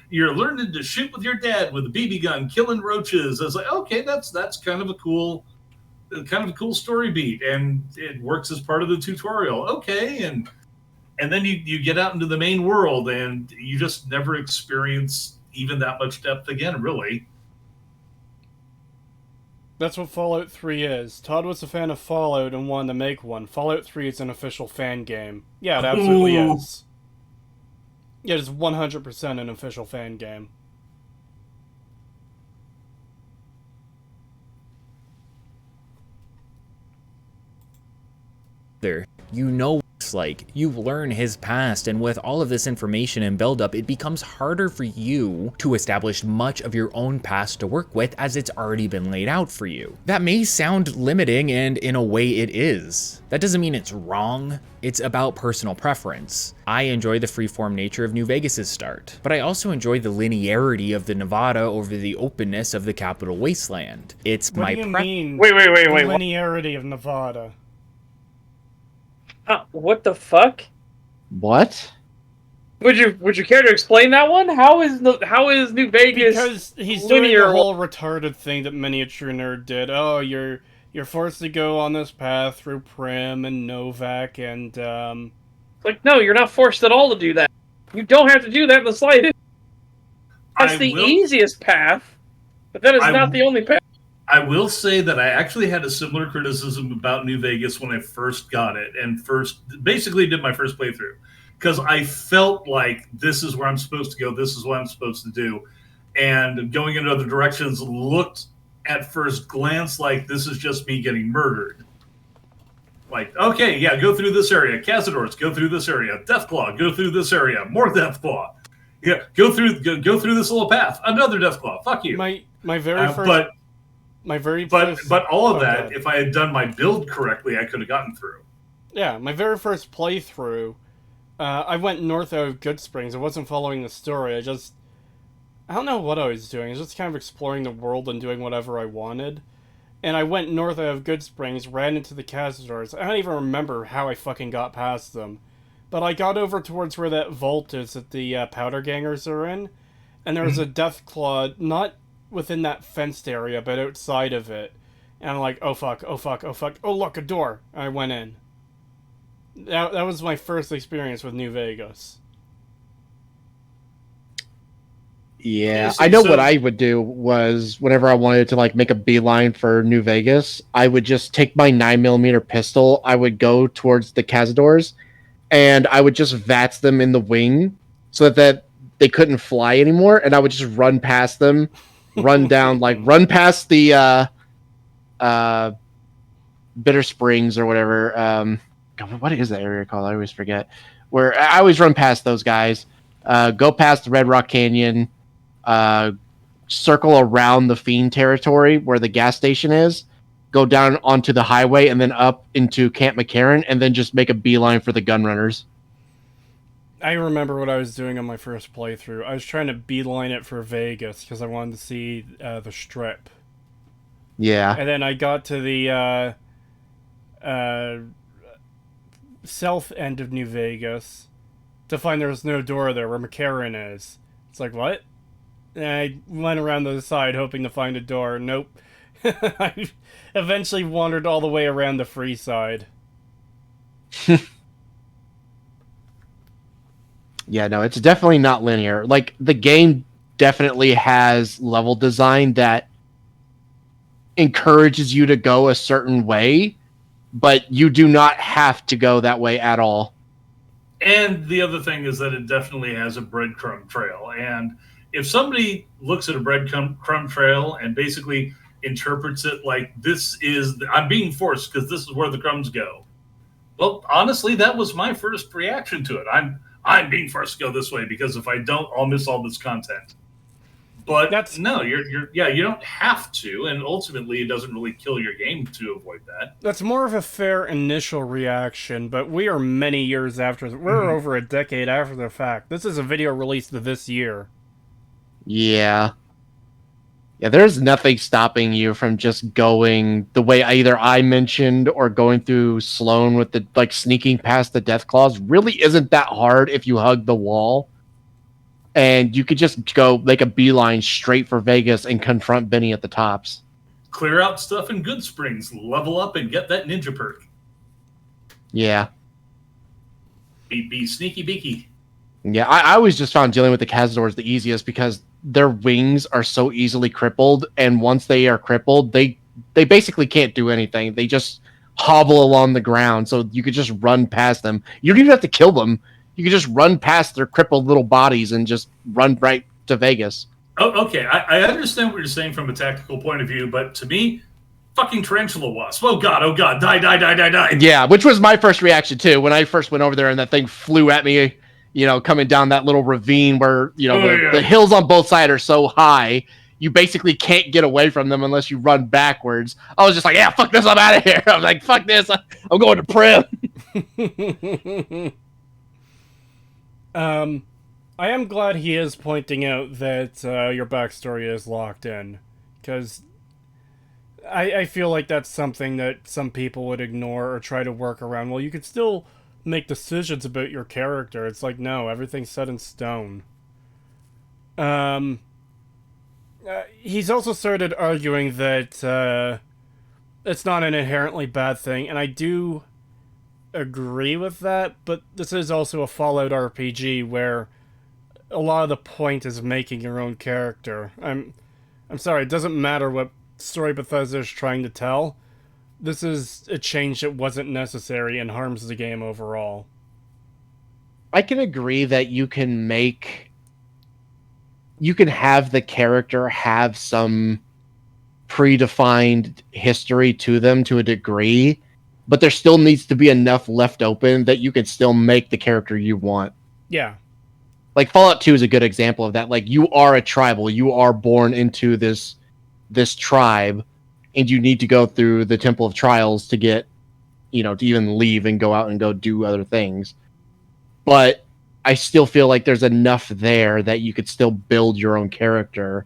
You're learning to shoot with your dad with a BB gun, killing roaches. It's like, okay, that's kind of a cool story beat, and it works as part of the tutorial. Okay, and then you get out into the main world, and you just never experience even that much depth again, really. That's what Fallout 3 is. Todd was a fan of Fallout and wanted to make one. Fallout 3 is an official fan game. Yeah, it absolutely is. It is 100% an official fan game. You know what it's like. You learn his past, and with all of this information and build-up, it becomes harder for you to establish much of your own past to work with as it's already been laid out for you. That may sound limiting, and in a way it is. That doesn't mean it's wrong. It's about personal preference. I enjoy the freeform nature of New Vegas' start, but I also enjoy the linearity of the Nevada over the openness of the Capital Wasteland. It's What my do you mean? Wait. Linearity of Nevada. What the fuck? What? Would you care to explain that one? How is New Vegas Because he's linear? doing the whole retarded thing that Miniature Nerd did. Oh, you're forced to go on this path through Prim and Novak and Like, no, you're not forced at all to do that. You don't have to do that in the slightest. That's the easiest path, but that is not the only path. I will say that I actually had a similar criticism about New Vegas when I first got it and basically did my first playthrough, because I felt like this is where I'm supposed to go, this is what I'm supposed to do, and going in other directions looked at first glance like this is just me getting murdered. Like, okay, yeah, go through this area, Cazadors, go through this area, Deathclaw, go through this area, more Deathclaw. Yeah, go through this little path, another Deathclaw. Fuck you. My very first. But all of that, if I had done my build correctly, I could have gotten through. Yeah, my very first playthrough, I went north out of Good Springs. I wasn't following the story. I don't know what I was doing. I was just kind of exploring the world and doing whatever I wanted. And I went north out of Good Springs, ran into the Cazadors. I don't even remember how I fucking got past them. But I got over towards where that vault is that the Powder Gangers are in. And there was a Deathclaw, not within that fenced area, but outside of it. And I'm like, oh fuck, oh look, a door. And I went in. That was my first experience with New Vegas. Yeah, I know what I would do was whenever I wanted to like make a beeline for New Vegas, I would just take my 9mm pistol, I would go towards the Cazadors, and I would just VATS them in the wing so that they couldn't fly anymore, and I would just run past them, run past the Bitter Springs or whatever. God, what is that area called? I always forget. Where I always run past those guys, go past the Red Rock Canyon, circle around the Fiend territory where the gas station is, go down onto the highway and then up into Camp McCarran, and then just make a beeline for the Gunrunners. I remember what I was doing on my first playthrough. I was trying to beeline it for Vegas because I wanted to see the Strip. Yeah. And then I got to the south end of New Vegas to find there was no door there where McCarran is. It's like, what? And I went around to the side hoping to find a door. Nope. I eventually wandered all the way around the free side. Yeah, no, it's definitely not linear. Like, the game definitely has level design that encourages you to go a certain way, but you do not have to go that way at all. And the other thing is that it definitely has a breadcrumb trail. And if somebody looks at a breadcrumb trail and basically interprets it like I'm being forced because this is where the crumbs go. Well, honestly, that was my first reaction to it. I'm being forced to go this way because if I don't, I'll miss all this content. But no, you don't have to, and ultimately, it doesn't really kill your game to avoid that. That's more of a fair initial reaction, but we are many years after. We're over a decade after the fact. This is a video released this year. Yeah. Yeah, there's nothing stopping you from just going the way either I mentioned or going through Sloan with the sneaking past the death claws. Really isn't that hard if you hug the wall. And you could just go make a beeline straight for Vegas and confront Benny at the tops. Clear out stuff in Good Springs, level up, and get that ninja perk. Yeah. Be sneaky beaky. Yeah, I always just found dealing with the Cazadors the easiest because their wings are so easily crippled, and once they are crippled, they basically can't do anything. They just hobble along the ground, so you could just run past them. You don't even have to kill them. You could just run past their crippled little bodies and just run right to Vegas. Oh, okay. I understand what you're saying from a tactical point of view, but to me, fucking tarantula wasp. Oh god, die. Yeah, which was my first reaction too when I first went over there and that thing flew at me, coming down that little ravine where, the hills on both sides are so high, you basically can't get away from them unless you run backwards. I was just like, yeah, fuck this, I'm out of here. I was like, fuck this, I'm going to Prim. I am glad he is pointing out that your backstory is locked in, because I feel like that's something that some people would ignore or try to work around. Well, you could still make decisions about your character. It's like, no, everything's set in stone. He's also started arguing that it's not an inherently bad thing, and I do agree with that, but this is also a Fallout RPG where a lot of the point is making your own character. I'm sorry, it doesn't matter what story Bethesda is trying to tell. This is a change that wasn't necessary and harms the game overall. I can agree that you can have the character have some predefined history to them to a degree, but there still needs to be enough left open that you can still make the character you want. Yeah. Like Fallout 2 is a good example of that. Like, you are a tribal, you are born into this tribe, and you need to go through the Temple of Trials to get, to even leave and go out and go do other things. But I still feel like there's enough there that you could still build your own character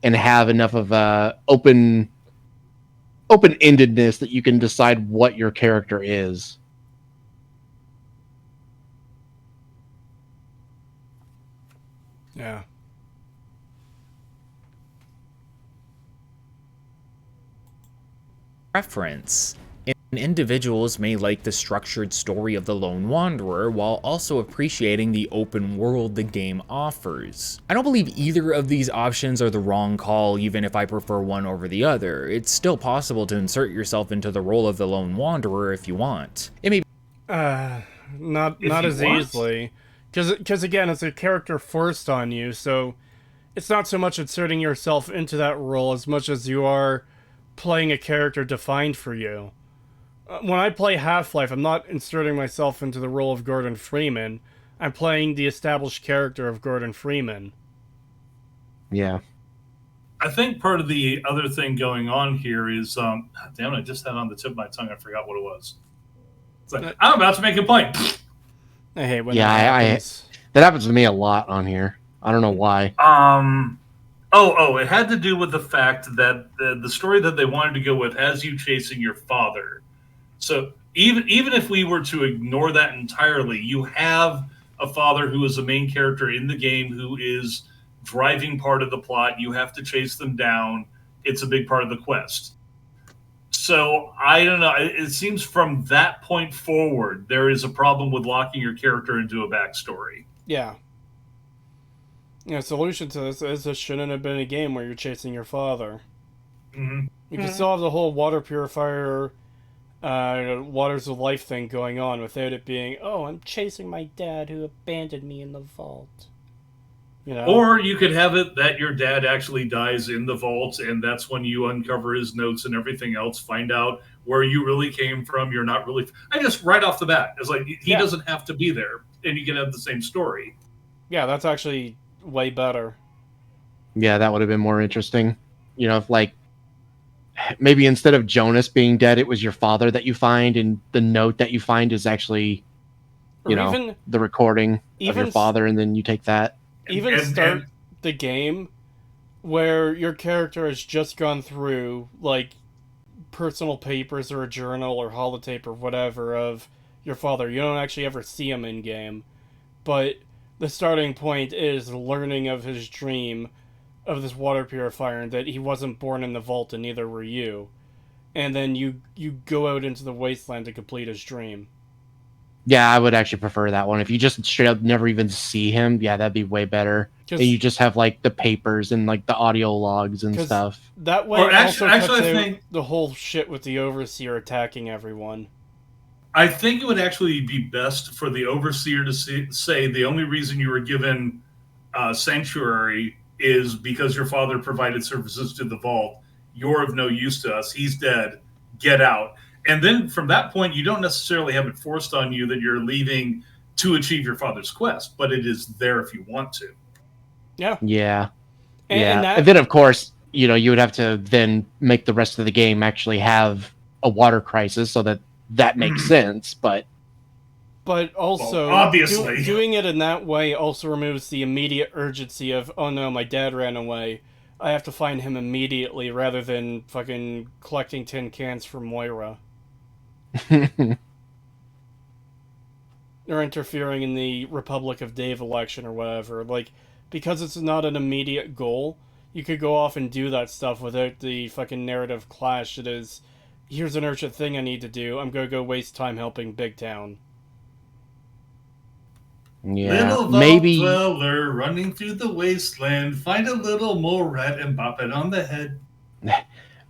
and have enough of a open-endedness that you can decide what your character is. Yeah. Preference. Individuals may like the structured story of the Lone Wanderer while also appreciating the open world the game offers. I don't believe either of these options are the wrong call, even if I prefer one over the other. It's still possible to insert yourself into the role of the Lone Wanderer if you want. It may not as easily. Because again, it's a character forced on you, so it's not so much inserting yourself into that role as much as you are playing a character defined for you. When I play Half-Life, I'm not inserting myself into the role of Gordon Freeman. I'm playing the established character of Gordon Freeman. Yeah. I think part of the other thing going on here is, damn it, I just had it on the tip of my tongue. I forgot what it was. It's like, I'm about to make a point. I hate when that happens. That happens to me a lot on here. I don't know why. It had to do with the fact that the story that they wanted to go with has you chasing your father. So even if we were to ignore that entirely, you have a father who is the main character in the game who is driving part of the plot. You have to chase them down. It's a big part of the quest. So I don't know. It seems from that point forward, there is a problem with locking your character into a backstory. Yeah. You know, solution to this is this shouldn't have been a game where you're chasing your father. Hmm. You can still have the whole water purifier, waters of life thing going on without it being, oh, I'm chasing my dad who abandoned me in the vault. You know? Or you could have it that your dad actually dies in the vault, and that's when you uncover his notes and everything else, find out where you really came from. You're not really. I just right off the bat, it's like he doesn't have to be there, and you can have the same story. Yeah, that's actually way better. Yeah, that would have been more interesting. You know, if like maybe instead of Jonas being dead, it was your father that you find, and the note that you find is actually, you Or know, even the recording of your even father, and then you take that. even start the game where your character has just gone through like personal papers or a journal or holotape or whatever of your father. You don't actually ever see him in game, but the starting point is learning of his dream of this water purifier and that he wasn't born in the vault and neither were you. And then you go out into the wasteland to complete his dream. Yeah, I would actually prefer that one. If you just straight up never even see him, yeah, that'd be way better. And you just have like the papers and like the audio logs and stuff. That way, also cuts out the whole shit with the overseer attacking everyone. I think it would actually be best for the overseer to say the only reason you were given sanctuary is because your father provided services to the vault. You're of no use to us. He's dead. Get out. And then from that point, you don't necessarily have it forced on you that you're leaving to achieve your father's quest, but it is there if you want to. Yeah. Yeah. And then, of course, you know, you would have to then make the rest of the game actually have a water crisis so that makes sense, but also, well, obviously, doing it in that way also removes the immediate urgency of, oh no, my dad ran away. I have to find him immediately rather than fucking collecting tin cans for Moira. Or interfering in the Republic of Dave election or whatever. Like, because it's not an immediate goal, you could go off and do that stuff without the fucking narrative clash. It is, here's an urgent thing I need to do. I'm gonna go waste time helping Big Town. Yeah, little maybe dweller running through the wasteland, find a little mole rat and bop it on the head.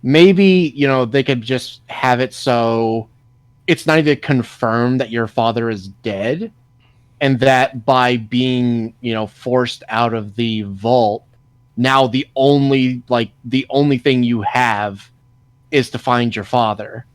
Maybe, you know, they could just have it so it's not even confirmed that your father is dead, and that by being, you know, forced out of the vault, now the only thing you have is to find your father.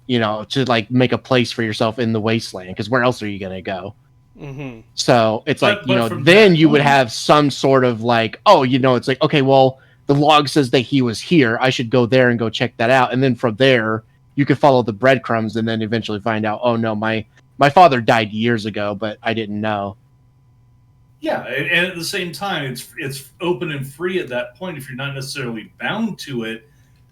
You know, to like make a place for yourself in the wasteland, because where else are you gonna go? Mm-hmm. So it's like, you know, then you would have some sort of like, oh, you know, it's like, okay, well, the log says that he was here. I should go there and go check that out. And then from there, you could follow the breadcrumbs and then eventually find out, oh no, my father died years ago, but I didn't know. Yeah, and at the same time, it's open and free at that point if you're not necessarily bound to it.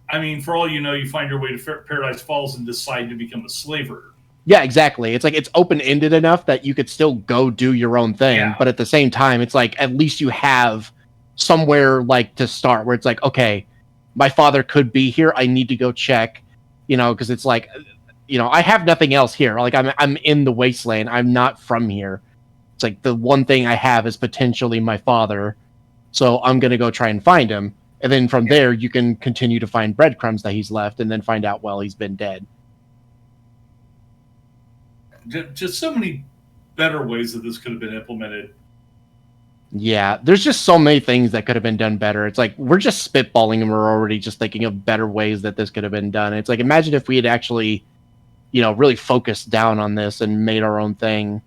I mean, for all you know, you find your way to Paradise Falls and decide to become a slaver. Yeah, exactly. It's like it's open-ended enough that you could still go do your own thing, but at the same time, it's like at least you have somewhere like to start where it's like, okay, my father could be here. I need to go check, you know, because it's like, you know, I have nothing else here. Like I'm in the wasteland. I'm not from here. It's like the one thing I have is potentially my father, so I'm gonna go try and find him, and then from there you can continue to find breadcrumbs that he's left, and then find out, well, he's been dead. Just so many better ways that this could have been implemented. Yeah, there's just so many things that could have been done better. It's like we're just spitballing and we're already just thinking of better ways that this could have been done. It's like, imagine if we had actually, you know, really focused down on this and made our own thing.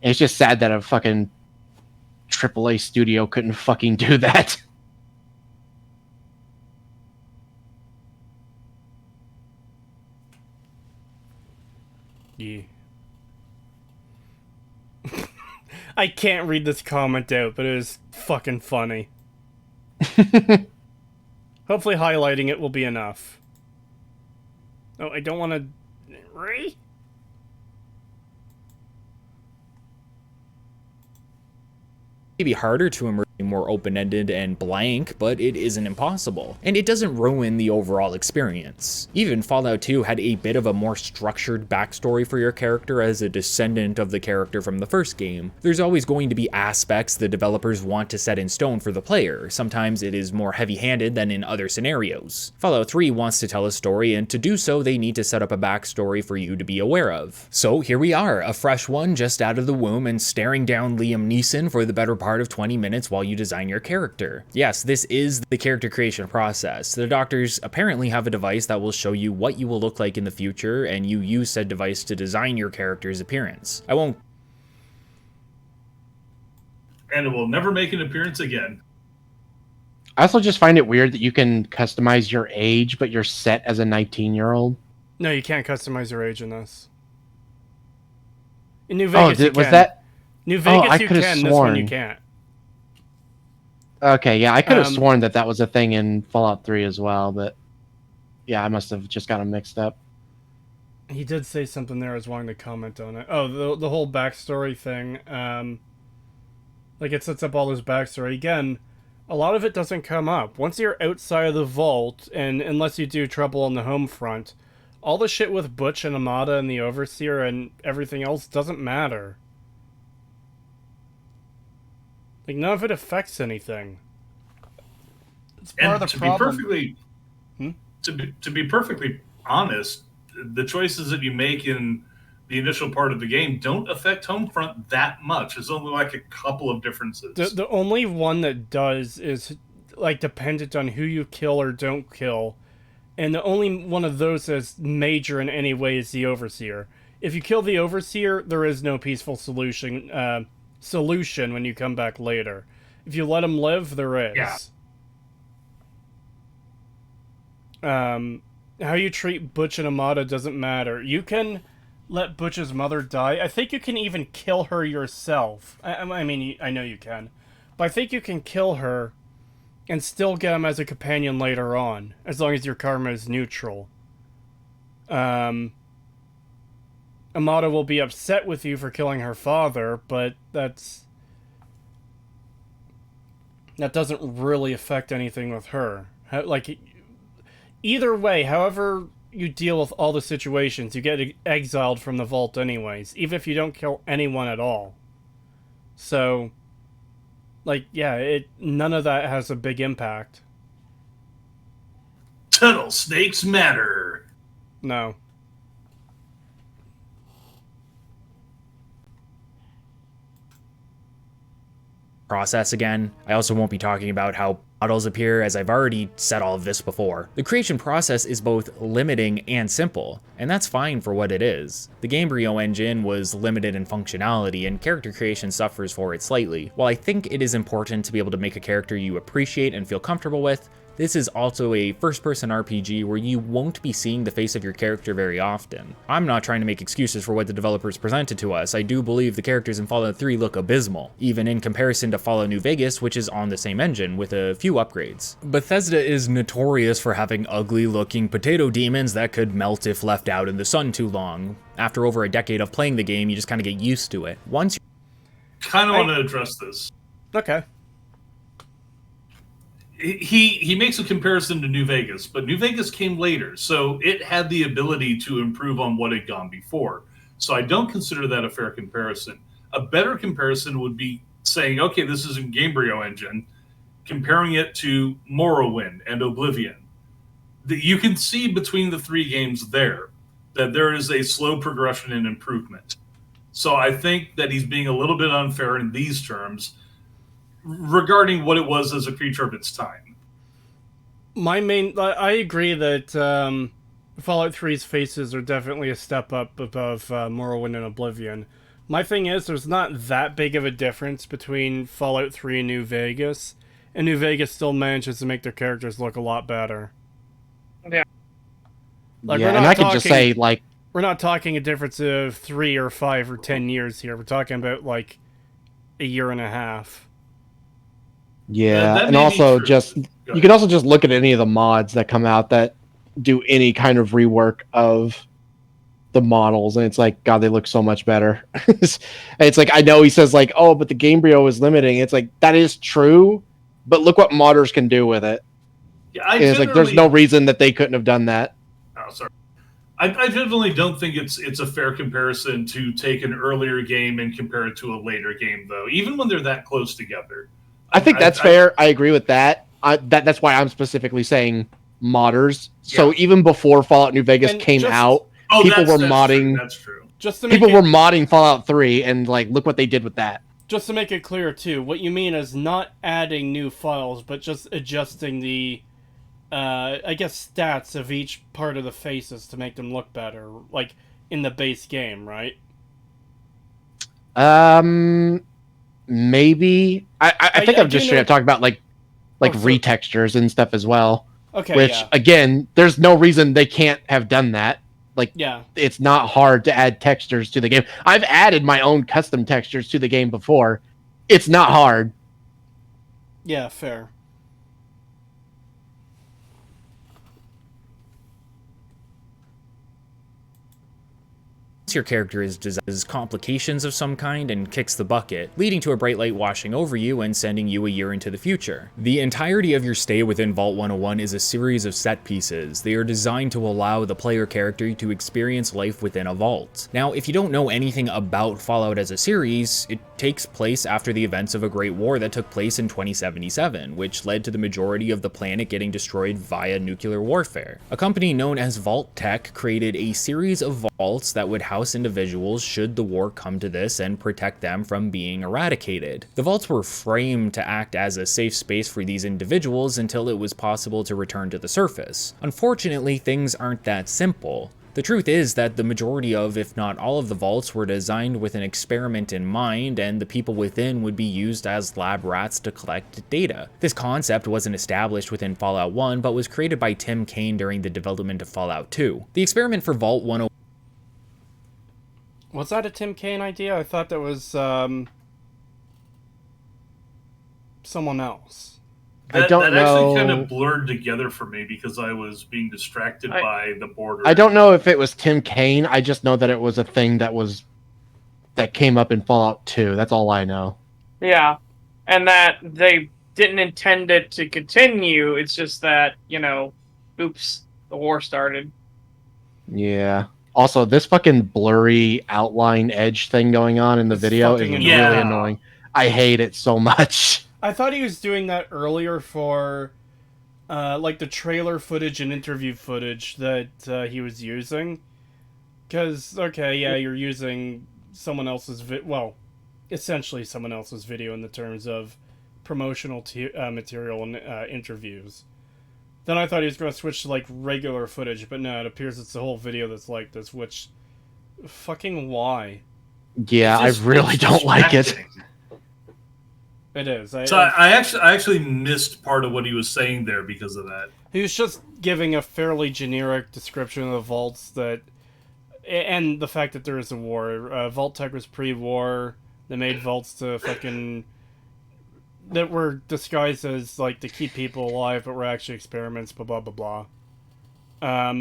And it's just sad that a fucking AAA studio couldn't fucking do that. Yeah. I can't read this comment out, but it is fucking funny. Hopefully highlighting it will be enough. Oh, I don't want to... Maybe harder to immerse more open-ended and blank, but it isn't impossible. And it doesn't ruin the overall experience. Even Fallout 2 had a bit of a more structured backstory for your character as a descendant of the character from the first game. There's always going to be aspects the developers want to set in stone for the player. Sometimes it is more heavy-handed than in other scenarios. Fallout 3 wants to tell a story, and to do so, they need to set up a backstory for you to be aware of. So here we are, a fresh one just out of the womb and staring down Liam Neeson for the better part of 20 minutes while you design your character. Yes, this is the character creation process. The doctors apparently have a device that will show you what you will look like in the future, and you use said device to design your character's appearance. And it will never make an appearance again. I also just find it weird that you can customize your age, but you're set as a 19-year-old. No, you can't customize your age in this. In New Vegas, you can. Was that? New Vegas, I you could've can. This one, you sworn. can't. Okay, yeah, I could have sworn that was a thing in Fallout 3 as well, but yeah, I must have just got them mixed up. He did say something there. I was wanting to comment on it. Oh, the whole backstory thing. Like, it sets up all this backstory. Again, a lot of it doesn't come up. Once you're outside of the vault, and unless you do trouble on the home front, all the shit with Butch and Amada and the Overseer and everything else doesn't matter. Like, none of it affects anything. It's part of the problem. To be perfectly honest, the choices that you make in the initial part of the game don't affect Homefront that much. There's only like a couple of differences. The only one that does is like dependent on who you kill or don't kill. And the only one of those that's major in any way is the Overseer. If you kill the Overseer, there is no peaceful solution when you come back later. If you let him live, there is. Yeah. How you treat Butch and Amada doesn't matter. You can let Butch's mother die. I think you can even kill her yourself. I mean, I know you can. But I think you can kill her and still get him as a companion later on, as long as your karma is neutral. Amada will be upset with you for killing her father, but that doesn't really affect anything with her. Like, either way, however you deal with all the situations, you get exiled from the vault anyways, even if you don't kill anyone at all. So, like, yeah, none of that has a big impact. Tunnel snakes matter. No. Process again. I also won't be talking about how models appear, as I've already said all of this before. The creation process is both limiting and simple, and that's fine for what it is. The Gamebryo engine was limited in functionality, and character creation suffers for it slightly. While I think it is important to be able to make a character you appreciate and feel comfortable with, this is also a first-person RPG where you won't be seeing the face of your character very often. I'm not trying to make excuses for what the developers presented to us. I do believe the characters in Fallout 3 look abysmal, even in comparison to Fallout New Vegas, which is on the same engine, with a few upgrades. Bethesda is notorious for having ugly-looking potato demons that could melt if left out in the sun too long. After over a decade of playing the game, you just kind of get used to it. Once you kind of want to address this. Okay. He makes a comparison to New Vegas, but New Vegas came later, so it had the ability to improve on what had gone before. So I don't consider that a fair comparison. A better comparison would be saying, okay, this is a Gamebryo engine, comparing it to Morrowind and Oblivion. You can see between the three games there that there is a slow progression and improvement. So I think that he's being a little bit unfair in these terms regarding what it was as a creature of its time. I agree that Fallout 3's faces are definitely a step up above Morrowind and Oblivion. My thing is, there's not that big of a difference between Fallout 3 and New Vegas, and New Vegas still manages to make their characters look a lot better. Yeah. Like, yeah, and I could just say, like... We're not talking a difference of 3 or 5 or 10 years here. We're talking about, like, a year and a half. Yeah, and also just you can also just look at any of the mods that come out that do any kind of rework of the models, and it's like, God, they look so much better. It's like, I know he says like, oh, but the Gamebryo is limiting. It's like, that is true, but look what modders can do with it. Yeah, And it's like, there's no reason that they couldn't have done that. Oh, sorry. I generally don't think it's a fair comparison to take an earlier game and compare it to a later game, though. Even when they're that close together, I think that's fair. I agree with that. That's why I'm specifically saying modders. So even before Fallout New Vegas came out, people were modding. True. That's true. Just to people were modding Fallout 3, and like, look what they did with that. Just to make it clear too, what you mean is not adding new files, but just adjusting the, I guess, stats of each part of the faces to make them look better, like in the base game, right? Maybe. I think I'm just straight up talking about like retextures and stuff as well. Okay. Which again, there's no reason they can't have done that. Like, it's not hard to add textures to the game. I've added my own custom textures to the game before. It's not hard. Yeah, fair. Your character is designed complications of some kind and kicks the bucket, leading to a bright light washing over you and sending you a year into the future. The entirety of your stay within Vault 101 is a series of set pieces. They are designed to allow the player character to experience life within a vault. Now, if you don't know anything about Fallout as a series, it takes place after the events of a great war that took place in 2077, which led to the majority of the planet getting destroyed via nuclear warfare. A company known as Vault Tech created a series of vaults that would house individuals should the war come to this and protect them from being eradicated. The vaults were framed to act as a safe space for these individuals until it was possible to return to the surface. Unfortunately, things aren't that simple. The truth is that the majority of, if not all of the vaults were designed with an experiment in mind, and the people within would be used as lab rats to collect data. This concept wasn't established within Fallout 1, but was created by Tim Kaine during the development of Fallout 2. The experiment for Vault 101 was that a Tim Kaine idea? I thought that was someone else. That actually kind of blurred together for me because I was being distracted by the border. I don't know if it was Tim Kaine. I just know that it was a thing that came up in Fallout 2. That's all I know. Yeah, and that they didn't intend it to continue. It's just that, oops, the war started. Yeah. Also, this fucking blurry outline edge thing going on in the video is really annoying. I hate it so much. I thought he was doing that earlier for, like, the trailer footage and interview footage that he was using. Because, you're using someone else's essentially someone else's video in the terms of promotional material and interviews. Then I thought he was going to switch to, like, regular footage, but no, it appears it's the whole video that's like this, which... Fucking why? Yeah, I really don't like it. It is. I actually missed part of what he was saying there because of that. He was just giving a fairly generic description of the vaults and the fact that there is a war. Vault Tech was pre-war. They made vaults to fucking... that were disguised as, like, to keep people alive, but were actually experiments, blah, blah, blah, blah.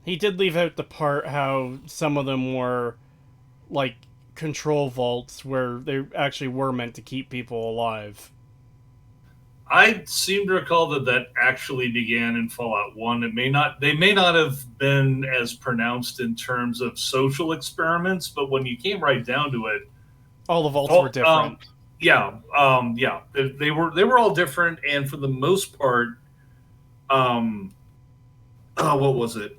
He did leave out the part how some of them were, like, control vaults, where they actually were meant to keep people alive. I seem to recall that actually began in Fallout 1. They may not have been as pronounced in terms of social experiments, but when you came right down to it... all the vaults were different. They were all different, and for the most part, what was it?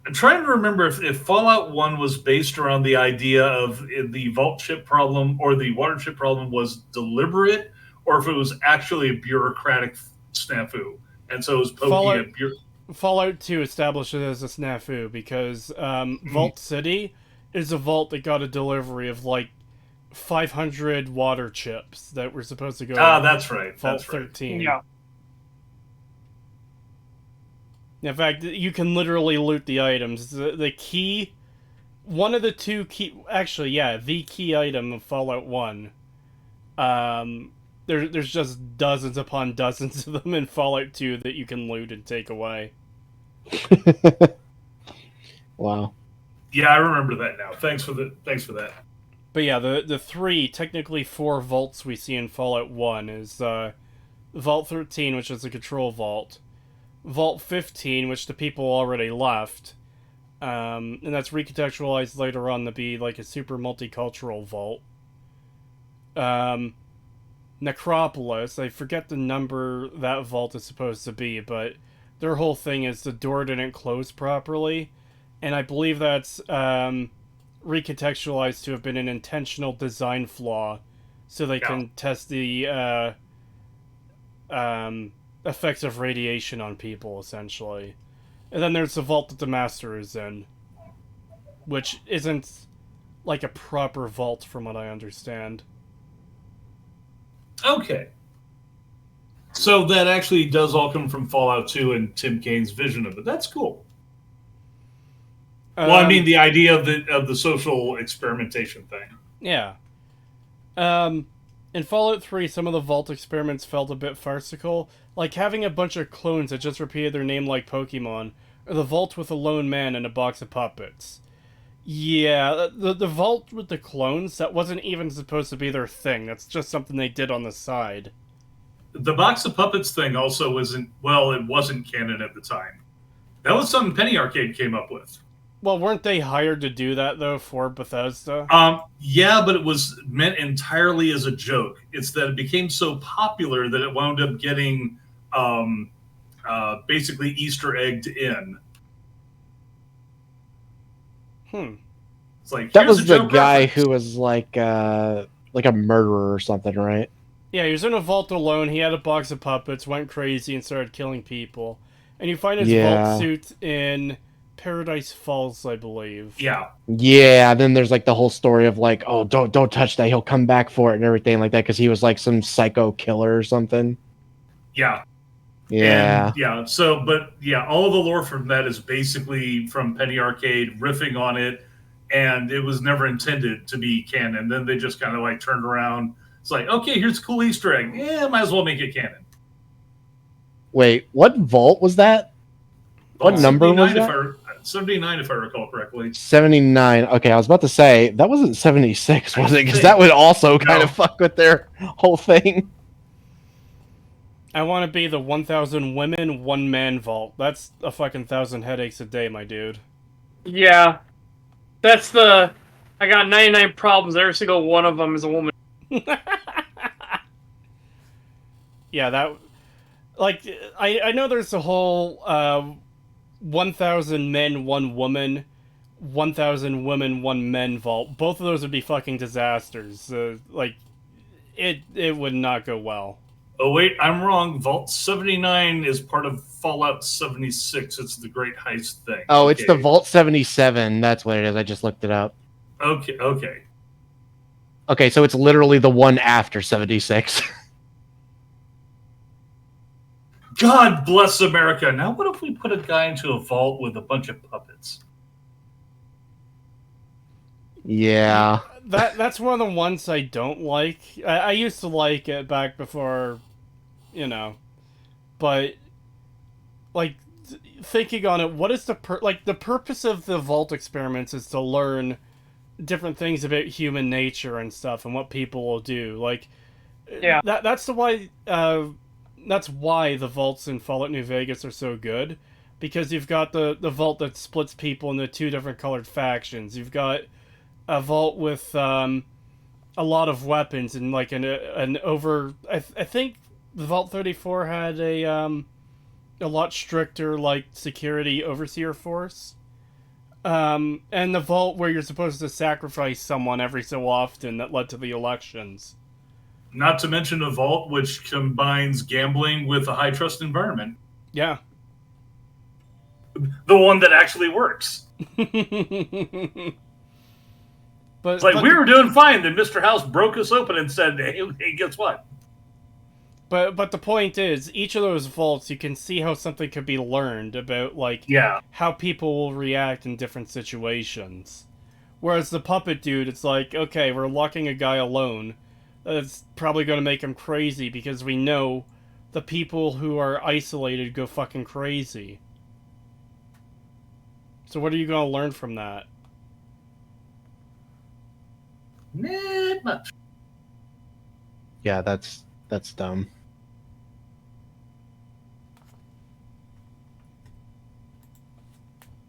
I'm trying to remember if Fallout 1 was based around the idea of the vault chip problem or the water chip problem was deliberate, or if it was actually a bureaucratic snafu, and so it was poking at Fallout 2 established it as a snafu because Vault City is a vault that got a delivery of, like, 500 water chips that were supposed to go. That's right. Vault 13. Yeah. In fact, you can literally loot the items. The key, one of the two key, actually, the key item of Fallout 1. There's just dozens upon dozens of them in Fallout 2 that you can loot and take away. Wow. Yeah, I remember that now. Thanks for that. But yeah, the three, technically four vaults we see in Fallout 1 is Vault 13, which is the control vault, Vault 15, which the people already left, and that's recontextualized later on to be like a super multicultural vault. Necropolis, I forget the number that vault is supposed to be, but their whole thing is the door didn't close properly, and I believe that's recontextualized to have been an intentional design flaw, so they can test the effects of radiation on people, essentially. And then there's the vault that the Master is in, which isn't like a proper vault from what I understand. Okay. So that actually does all come from Fallout 2 and Tim Kane's vision of it. That's cool. Well, I mean the idea of the social experimentation thing. Yeah. In Fallout 3, some of the vault experiments felt a bit farcical, like having a bunch of clones that just repeated their name like Pokemon, or the vault with a lone man and a box of puppets. Yeah, the vault with the clones, that wasn't even supposed to be their thing. That's just something they did on the side. The box of puppets thing also wasn't canon at the time. That was something Penny Arcade came up with. Well, weren't they hired to do that, though, for Bethesda? Yeah, but it was meant entirely as a joke. It's that it became so popular that it wound up getting basically Easter egged in. It's like, that was the guy who was like a murderer or something, right? Yeah, he was in a vault alone. He had a box of puppets, went crazy, and started killing people. And you find his vault suit in Paradise Falls, I believe. Yeah. Yeah, then there's like the whole story of like, oh, don't touch that. He'll come back for it and everything like that because he was like some psycho killer or something. Yeah. Yeah. And, yeah. So, but yeah, all of the lore from that is basically from Penny Arcade riffing on it, and it was never intended to be canon. Then they just kind of like turned around. It's like, okay, here's a cool Easter egg. Yeah, might as well make it canon. Wait, what vault was that? What number was that? 79, if I recall correctly. 79. Okay, I was about to say, that wasn't 76, was it? Because that would also kind of fuck with their whole thing. I want to be the 1,000 women, 1 man vault. That's a fucking 1,000 headaches a day, my dude. Yeah. That's I got 99 problems. Every single one of them is a woman. Yeah, that... Like, I know there's a whole 1,000 men, 1 woman, 1,000 women, 1 men vault. Both of those would be fucking disasters. Like, it would not go well. Oh, wait, I'm wrong. Vault 79 is part of Fallout 76. It's the Great Heist thing. Oh, okay. It's the Vault 77. That's what it is. I just looked it up. Okay. Okay, so it's literally the one after 76. God bless America. Now, what if we put a guy into a vault with a bunch of puppets? Yeah. That's one of the ones I don't like. I used to like it back before, but, like, thinking on it, what is the purpose of the vault experiments is to learn different things about human nature and stuff and what people will do. Like, yeah, that's why the vaults in Fallout New Vegas are so good, because you've got the vault that splits people into 2 different colored factions. You've got a vault with a lot of weapons and like an over. I think the Vault 34 had a lot stricter like security overseer force. And the vault where you're supposed to sacrifice someone every so often that led to the elections. Not to mention a vault which combines gambling with a high trust environment. Yeah. The one that actually works. But we were doing fine. Then Mr. House broke us open and said, hey, guess what? But the point is, each of those vaults, you can see how something could be learned about, like, how people will react in different situations. Whereas the puppet dude, it's like, okay, we're locking a guy alone. That's probably going to make him crazy because we know the people who are isolated go fucking crazy. So what are you going to learn from that? Not much. Yeah, that's dumb.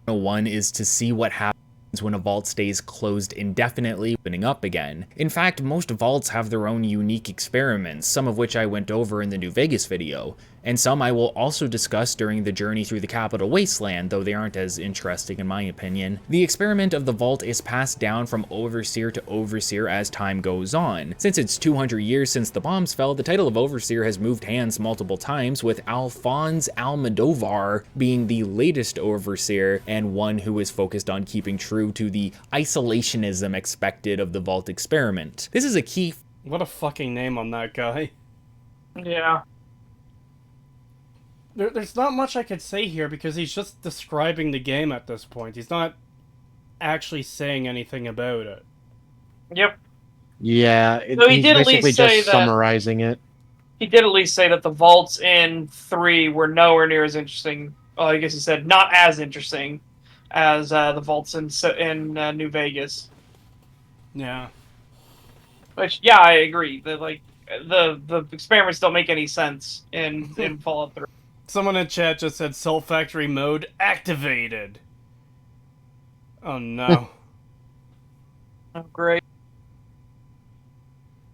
One is to see what happens when a vault stays closed indefinitely, opening up again. In fact, most vaults have their own unique experiments, some of which I went over in the New Vegas video, and some I will also discuss during the journey through the Capital Wasteland, though they aren't as interesting in my opinion. The experiment of the vault is passed down from overseer to overseer as time goes on. Since it's 200 years since the bombs fell, the title of overseer has moved hands multiple times, with Alphonse Almodovar being the latest overseer and one who is focused on keeping true to the isolationism expected of the vault experiment. This is a key. What a fucking name on that guy. Yeah. There's not much I could say here because he's just describing the game at this point. He's not actually saying anything about it. Yep. Yeah, So he he's did at basically least say just that- summarizing it. He did at least say that the vaults in 3 were nowhere near as interesting. Oh, I guess he said not as interesting as the vaults in New Vegas. Yeah. Which, yeah, I agree. The experiments don't make any sense in Fallout 3. Someone in chat just said Salt Factory mode activated. Oh no. Oh, great.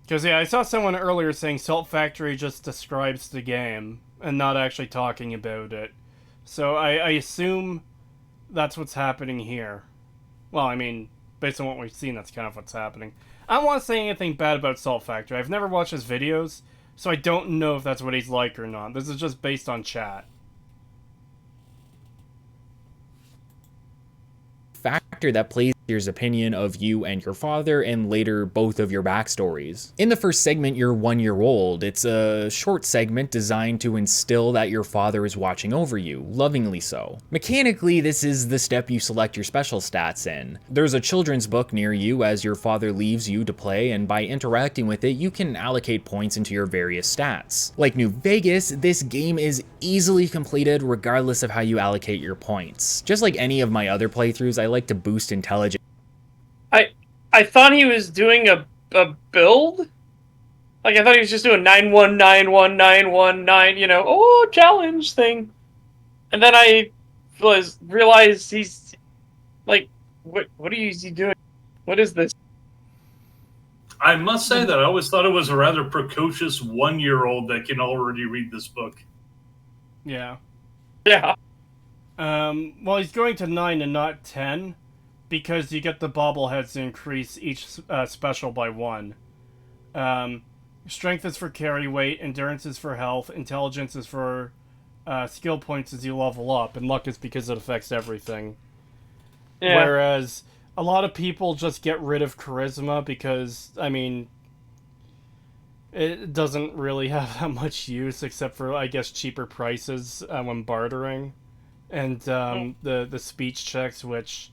Because, yeah, I saw someone earlier saying Salt Factory just describes the game and not actually talking about it. So I assume that's what's happening here. Well, I mean, based on what we've seen, that's kind of what's happening. I don't want to say anything bad about Salt Factory. I've never watched his videos, so I don't know if that's what he's like or not. This is just based on chat. Factor that plays your opinion of you and your father, and later both of your backstories. In the first segment, you're 1 year old. It's a short segment designed to instill that your father is watching over you, lovingly so. Mechanically, this is the step you select your special stats in. There's a children's book near you as your father leaves you to play, and by interacting with it, you can allocate points into your various stats. Like New Vegas, this game is easily completed regardless of how you allocate your points. Just like any of my other playthroughs, I like to boost intelligence. I thought he was doing a build. Like, I thought he was just doing 9191919, challenge thing. And then I realized he's like, what is he doing? What is this? I must say that I always thought it was a rather precocious 1-year-old that can already read this book. Yeah. Yeah. Well, he's going to 9 and not 10, because you get the bobbleheads to increase each special by 1. Strength is for carry weight, endurance is for health, intelligence is for skill points as you level up, and luck is because it affects everything. Yeah. Whereas a lot of people just get rid of charisma because, I mean, it doesn't really have that much use except for, I guess, cheaper prices when bartering. And the speech checks, which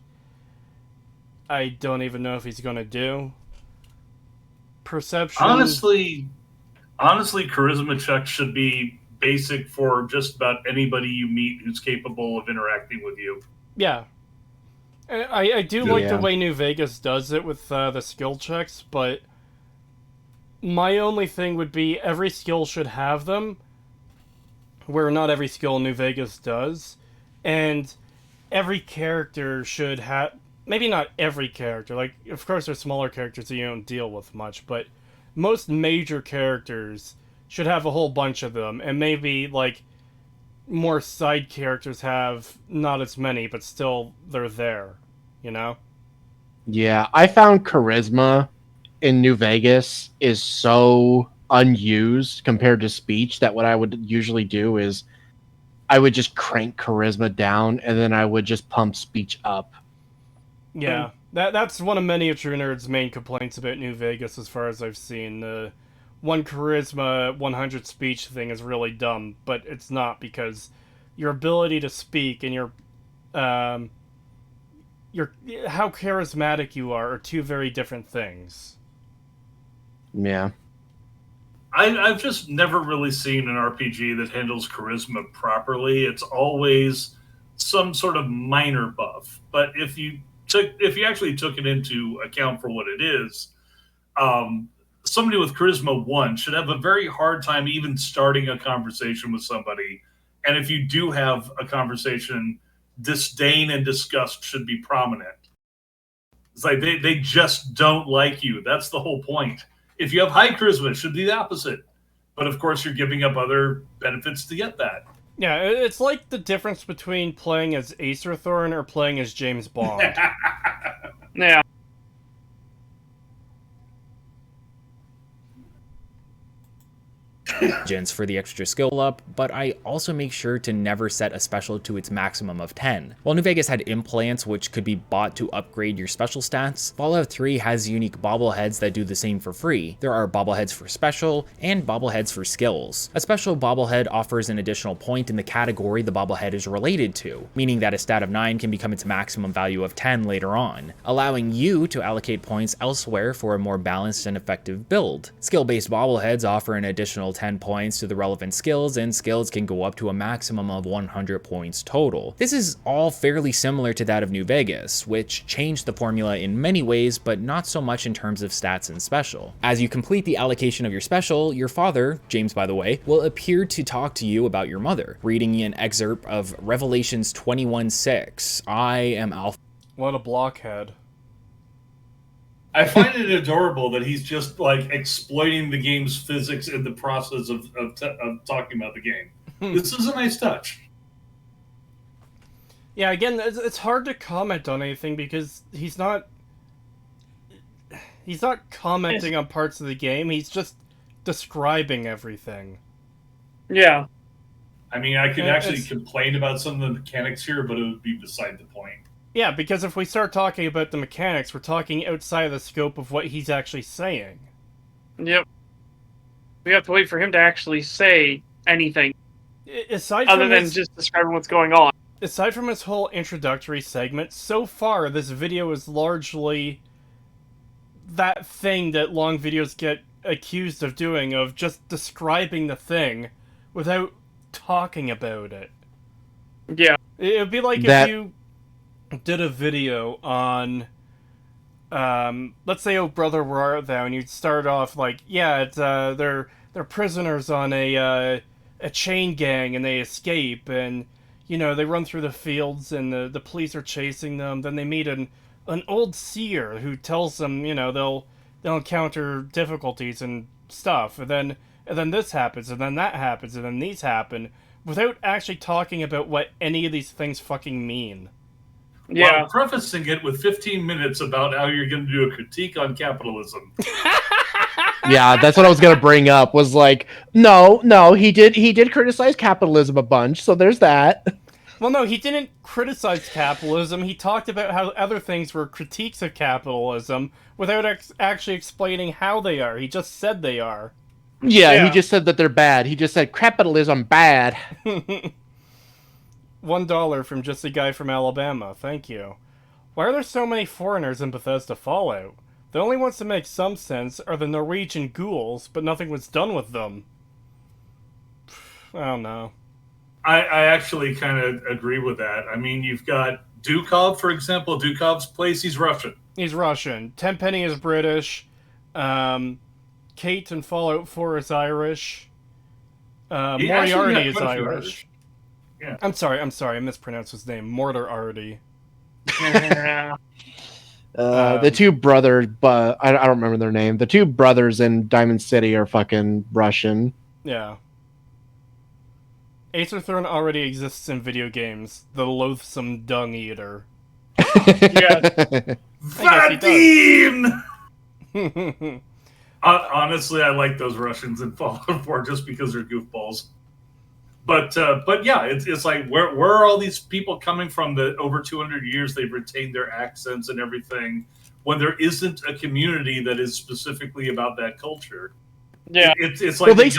I don't even know if he's going to do. Perception. Honestly, charisma checks should be basic for just about anybody you meet who's capable of interacting with you. Yeah. I do like the Yeah. way New Vegas does it with the skill checks, but my only thing would be every skill should have them, where not every skill in New Vegas does, and every character should have... Maybe not every character. Like, of course, there's smaller characters that you don't deal with much, but most major characters should have a whole bunch of them, and maybe, like, more side characters have not as many, but still they're there, you know? Yeah, I found charisma in New Vegas is so unused compared to speech that what I would usually do is I would just crank charisma down and then I would just pump speech up. Yeah, that's one of Miniature Nerd's main complaints about New Vegas as far as I've seen. The 1 charisma, 100 speech thing is really dumb, but it's not, because your ability to speak and your how charismatic you are 2 very different things. Yeah. I've just never really seen an RPG that handles charisma properly. It's always some sort of minor buff. of. But if you actually took it into account for what it is, somebody with charisma 1 should have a very hard time even starting a conversation with somebody. And if you do have a conversation, disdain and disgust should be prominent. It's like they just don't like you. That's the whole point. If you have high charisma, it should be the opposite. But of course, you're giving up other benefits to get that. Yeah, it's like the difference between playing as Acer Thorn or playing as James Bond. Yeah. For the extra skill up, but I also make sure to never set a special to its maximum of 10. While New Vegas had implants which could be bought to upgrade your special stats, Fallout 3 has unique bobbleheads that do the same for free. There are bobbleheads for special and bobbleheads for skills. A special bobblehead offers an additional point in the category the bobblehead is related to, meaning that a stat of 9 can become its maximum value of 10 later on, allowing you to allocate points elsewhere for a more balanced and effective build. Skill-based bobbleheads offer an additional 10 points to the relevant skills, and skills can go up to a maximum of 100 points total. This is all fairly similar to that of New Vegas, which changed the formula in many ways, but not so much in terms of stats and special. As you complete the allocation of your special, your father, James by the way, will appear to talk to you about your mother, reading an excerpt of Revelations 21:6. I am Alpha. What a blockhead. I find it adorable that he's just like exploiting the game's physics in the process of talking about the game. This is a nice touch. Yeah, again, it's hard to comment on anything because he's not commenting on parts of the game. He's just describing everything. Yeah. I mean, I could actually complain about some of the mechanics here, but it would be beside the point. Yeah, because if we start talking about the mechanics, we're talking outside of the scope of what he's actually saying. Yep. We have to wait for him to actually say anything. Other than just describing what's going on. Aside from his whole introductory segment, so far this video is largely that thing that long videos get accused of doing, of just describing the thing without talking about it. Yeah. It would be like if you did a video on, let's say, Oh Brother, Where Art Thou, and you'd start off like, yeah, it's, they're prisoners on a chain gang, and they escape, and, you know, they run through the fields, and the police are chasing them, then they meet an old seer who tells them, you know, they'll encounter difficulties and stuff, and then this happens, and then that happens, and then these happen, without actually talking about what any of these things fucking mean. Yeah. While prefacing it with 15 minutes about how you're going to do a critique on capitalism. Yeah, that's what I was going to bring up, was like, no, he did criticize capitalism a bunch, so there's that. Well, no, he didn't criticize capitalism. He talked about how other things were critiques of capitalism without actually explaining how they are. He just said they are. Yeah, he just said that they're bad. He just said capitalism bad. $1 from just a guy from Alabama. Thank you. Why are there so many foreigners in Bethesda Fallout? The only ones that make some sense are the Norwegian ghouls, but nothing was done with them. I don't know. I actually kind of agree with that. I mean, you've got Dukov, for example. Dukov's place, he's Russian. He's Russian. Tenpenny is British. Kate in Fallout 4 is Irish. Moriarty is Irish. Yeah. I'm sorry, I mispronounced his name. Moriarty. The two brothers, but I don't remember their name. The two brothers in Diamond City are fucking Russian. Yeah. Acer Thorn already exists in video games. The loathsome dung eater. Yeah. Vadim! Honestly, I like those Russians in Fallout 4 just because they're goofballs. But yeah, it's like, where are all these people coming from that over 200 years they've retained their accents and everything, when there isn't a community that is specifically about that culture? Yeah. It's like, well, they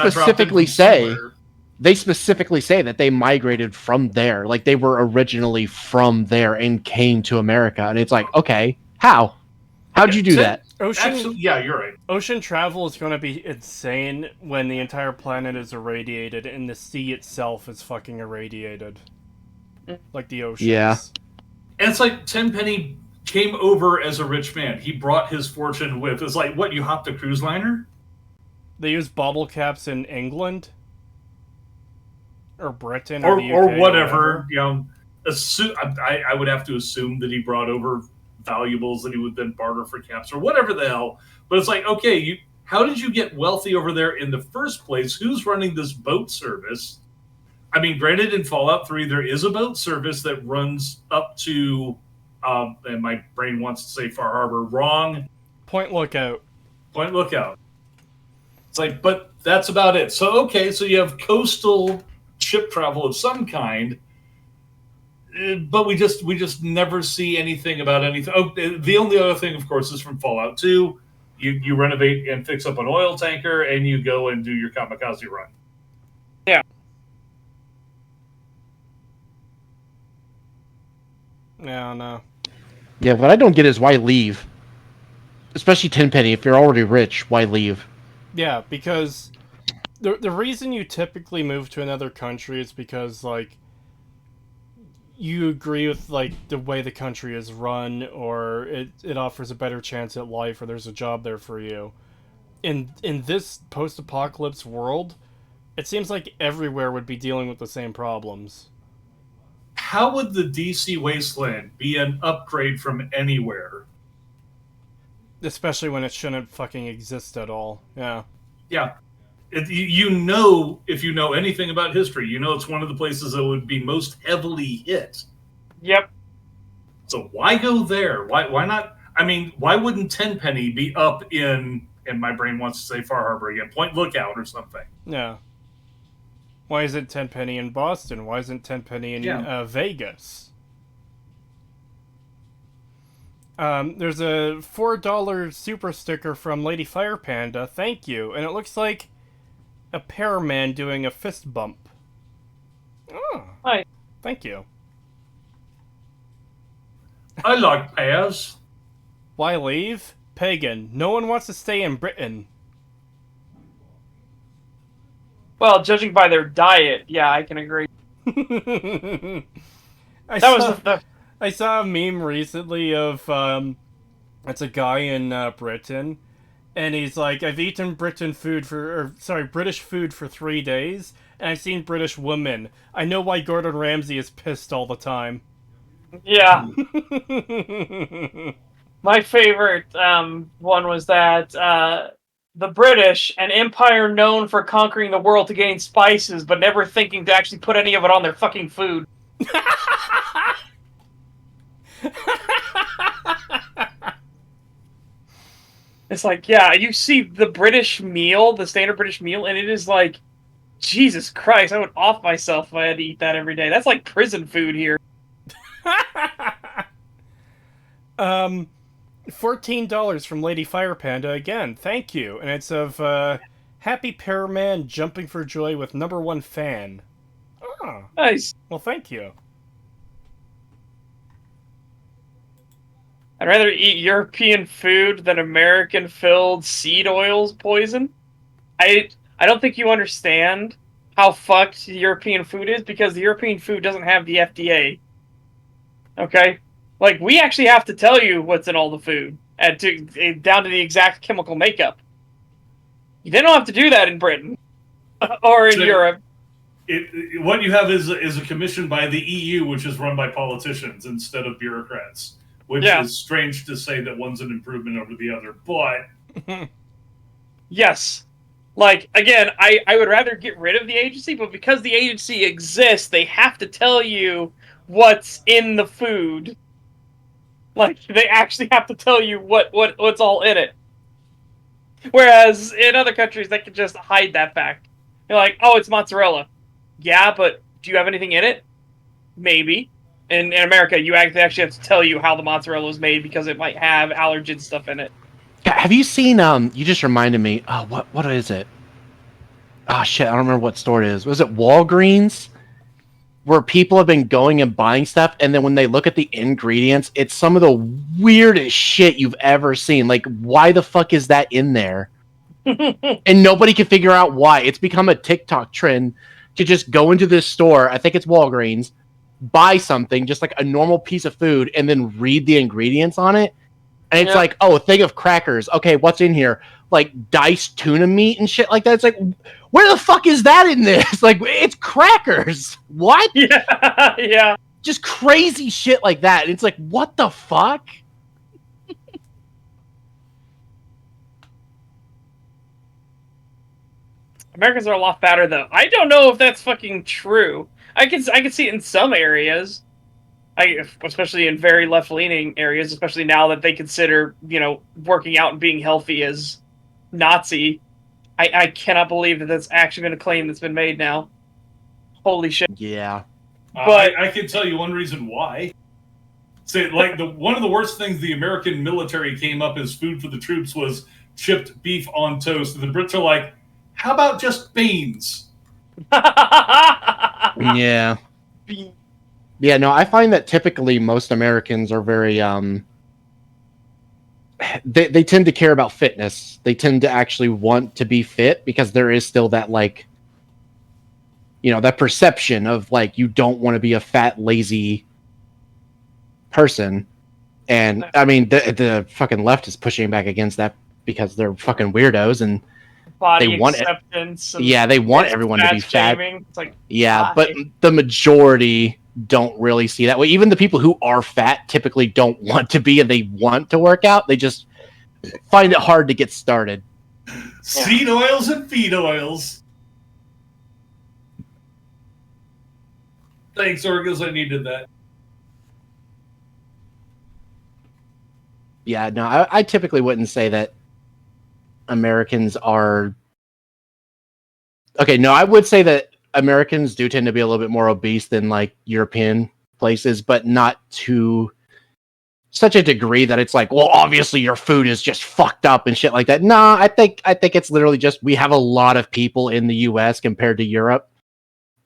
specifically say that they migrated from there. Like, they were originally from there and came to America. And it's like, okay, how? How'd you do that? Actually, yeah, you're right. Ocean travel is going to be insane when the entire planet is irradiated and the sea itself is fucking irradiated. Like the oceans. Yeah. And it's like Tenpenny came over as a rich man. He brought his fortune with. It's like, what, you hopped a cruise liner? They use bottle caps in England? Or Britain or the UK, or whatever. You know, I would have to assume that he brought over valuables that he would then barter for caps or whatever the hell. But it's like, okay, how did you get wealthy over there in the first place? Who's running this boat service? I mean, granted, in Fallout 3, there is a boat service that runs up to, and my brain wants to say Far Harbor, wrong. Point Lookout. Point Lookout. It's like, but that's about it. So, okay, so you have coastal ship travel of some kind, but we just never see anything about anything. Oh, the only other thing, of course, is from Fallout 2. You renovate and fix up an oil tanker, and you go and do your kamikaze run. Yeah. No. Yeah, what I don't get is why leave? Especially Tenpenny, if you're already rich, why leave? Yeah, because the reason you typically move to another country is because, like, you agree with, like, the way the country is run, or it offers a better chance at life, or there's a job there for you. In this post-apocalypse world, it seems like everywhere would be dealing with the same problems. How would the DC Wasteland be an upgrade from anywhere? Especially when it shouldn't fucking exist at all. Yeah. Yeah. If you know anything about history, you know it's one of the places that would be most heavily hit. Yep. So why go there? Why not? I mean, why wouldn't Tenpenny be up in, and my brain wants to say Far Harbor again, Point Lookout or something? Yeah. Why isn't Tenpenny in Boston? Why isn't Tenpenny in Vegas? There's a $4 super sticker from Lady Fire Panda. Thank you. And it looks like a Paraman doing a fist bump. Oh. Hi. Thank you. I like pears. Why leave? Pagan. No one wants to stay in Britain. Well, judging by their diet, yeah, I can agree. I saw a meme recently of it's a guy in Britain, and he's like, I've eaten British food for 3 days, and I've seen British women. I know why Gordon Ramsay is pissed all the time. Yeah. My favorite one was that the British, an empire known for conquering the world to gain spices, but never thinking to actually put any of it on their fucking food. It's like, yeah, you see the British meal, the standard British meal, and it is like, Jesus Christ, I would off myself if I had to eat that every day. That's like prison food here. $14 from Lady Fire Panda again. Thank you. And it's of Happy Paraman jumping for joy with #1 fan. Oh. Nice. Well, thank you. I'd rather eat European food than American-filled seed oils poison. I don't think you understand how fucked European food is, because the European food doesn't have the FDA. Okay? Like, we actually have to tell you what's in all the food, down to the exact chemical makeup. They don't have to do that in Britain. Or in Europe. What you have is a commission by the EU, which is run by politicians instead of bureaucrats. Which is strange to say that one's an improvement over the other, but... Yes. Like, again, I would rather get rid of the agency, but because the agency exists, they have to tell you what's in the food. Like, they actually have to tell you what's all in it. Whereas in other countries, they can just hide that fact. They're like, oh, it's mozzarella. Yeah, but do you have anything in it? Maybe. In America, you actually have to tell you how the mozzarella is made because it might have allergen stuff in it. Have you seen, you just reminded me, what is it? Oh, shit, I don't remember what store it is. Was it Walgreens? Where people have been going and buying stuff, and then when they look at the ingredients, it's some of the weirdest shit you've ever seen. Like, why the fuck is that in there? And nobody can figure out why. It's become a TikTok trend to just go into this store, I think it's Walgreens, buy something, just like a normal piece of food, and then read the ingredients on it. And it's like, oh, a thing of crackers. Okay, what's in here? Like diced tuna meat and shit like that. It's like, where the fuck is that in this? Like, it's crackers. What? Yeah, yeah. Just crazy shit like that. And it's like, what the fuck? Americans are a lot fatter, though. I don't know if that's fucking true. I can see it in some areas, especially in very left-leaning areas, especially now that they consider, working out and being healthy as Nazi. I cannot believe that that's actually been a claim that's been made now. Holy shit. Yeah. But I can tell you one reason why. Say, like, one of the worst things the American military came up as food for the troops was chipped beef on toast. And the Brits are like, how about just beans? Yeah. Yeah, no, I find that typically most Americans are very they tend to care about fitness. They tend to actually want to be fit because there is still that, like, that perception of, like, you don't want to be a fat, lazy person. And I mean, the fucking left is pushing back against that because they're fucking weirdos and body they want acceptance. they want everyone to be fat. It's like, yeah, why? but the majority don't really see that way. Even the people who are fat typically don't want to be, and they want to work out. They just find it hard to get started. Seed oils and feed oils. Thanks, Orgaz. I needed that. Yeah, no, I typically wouldn't say that Americans are... Okay, no, I would say that Americans do tend to be a little bit more obese than, like, European places, but not to such a degree that it's like, well, obviously your food is just fucked up and shit like that. Nah, I think it's literally just we have a lot of people in the US compared to Europe.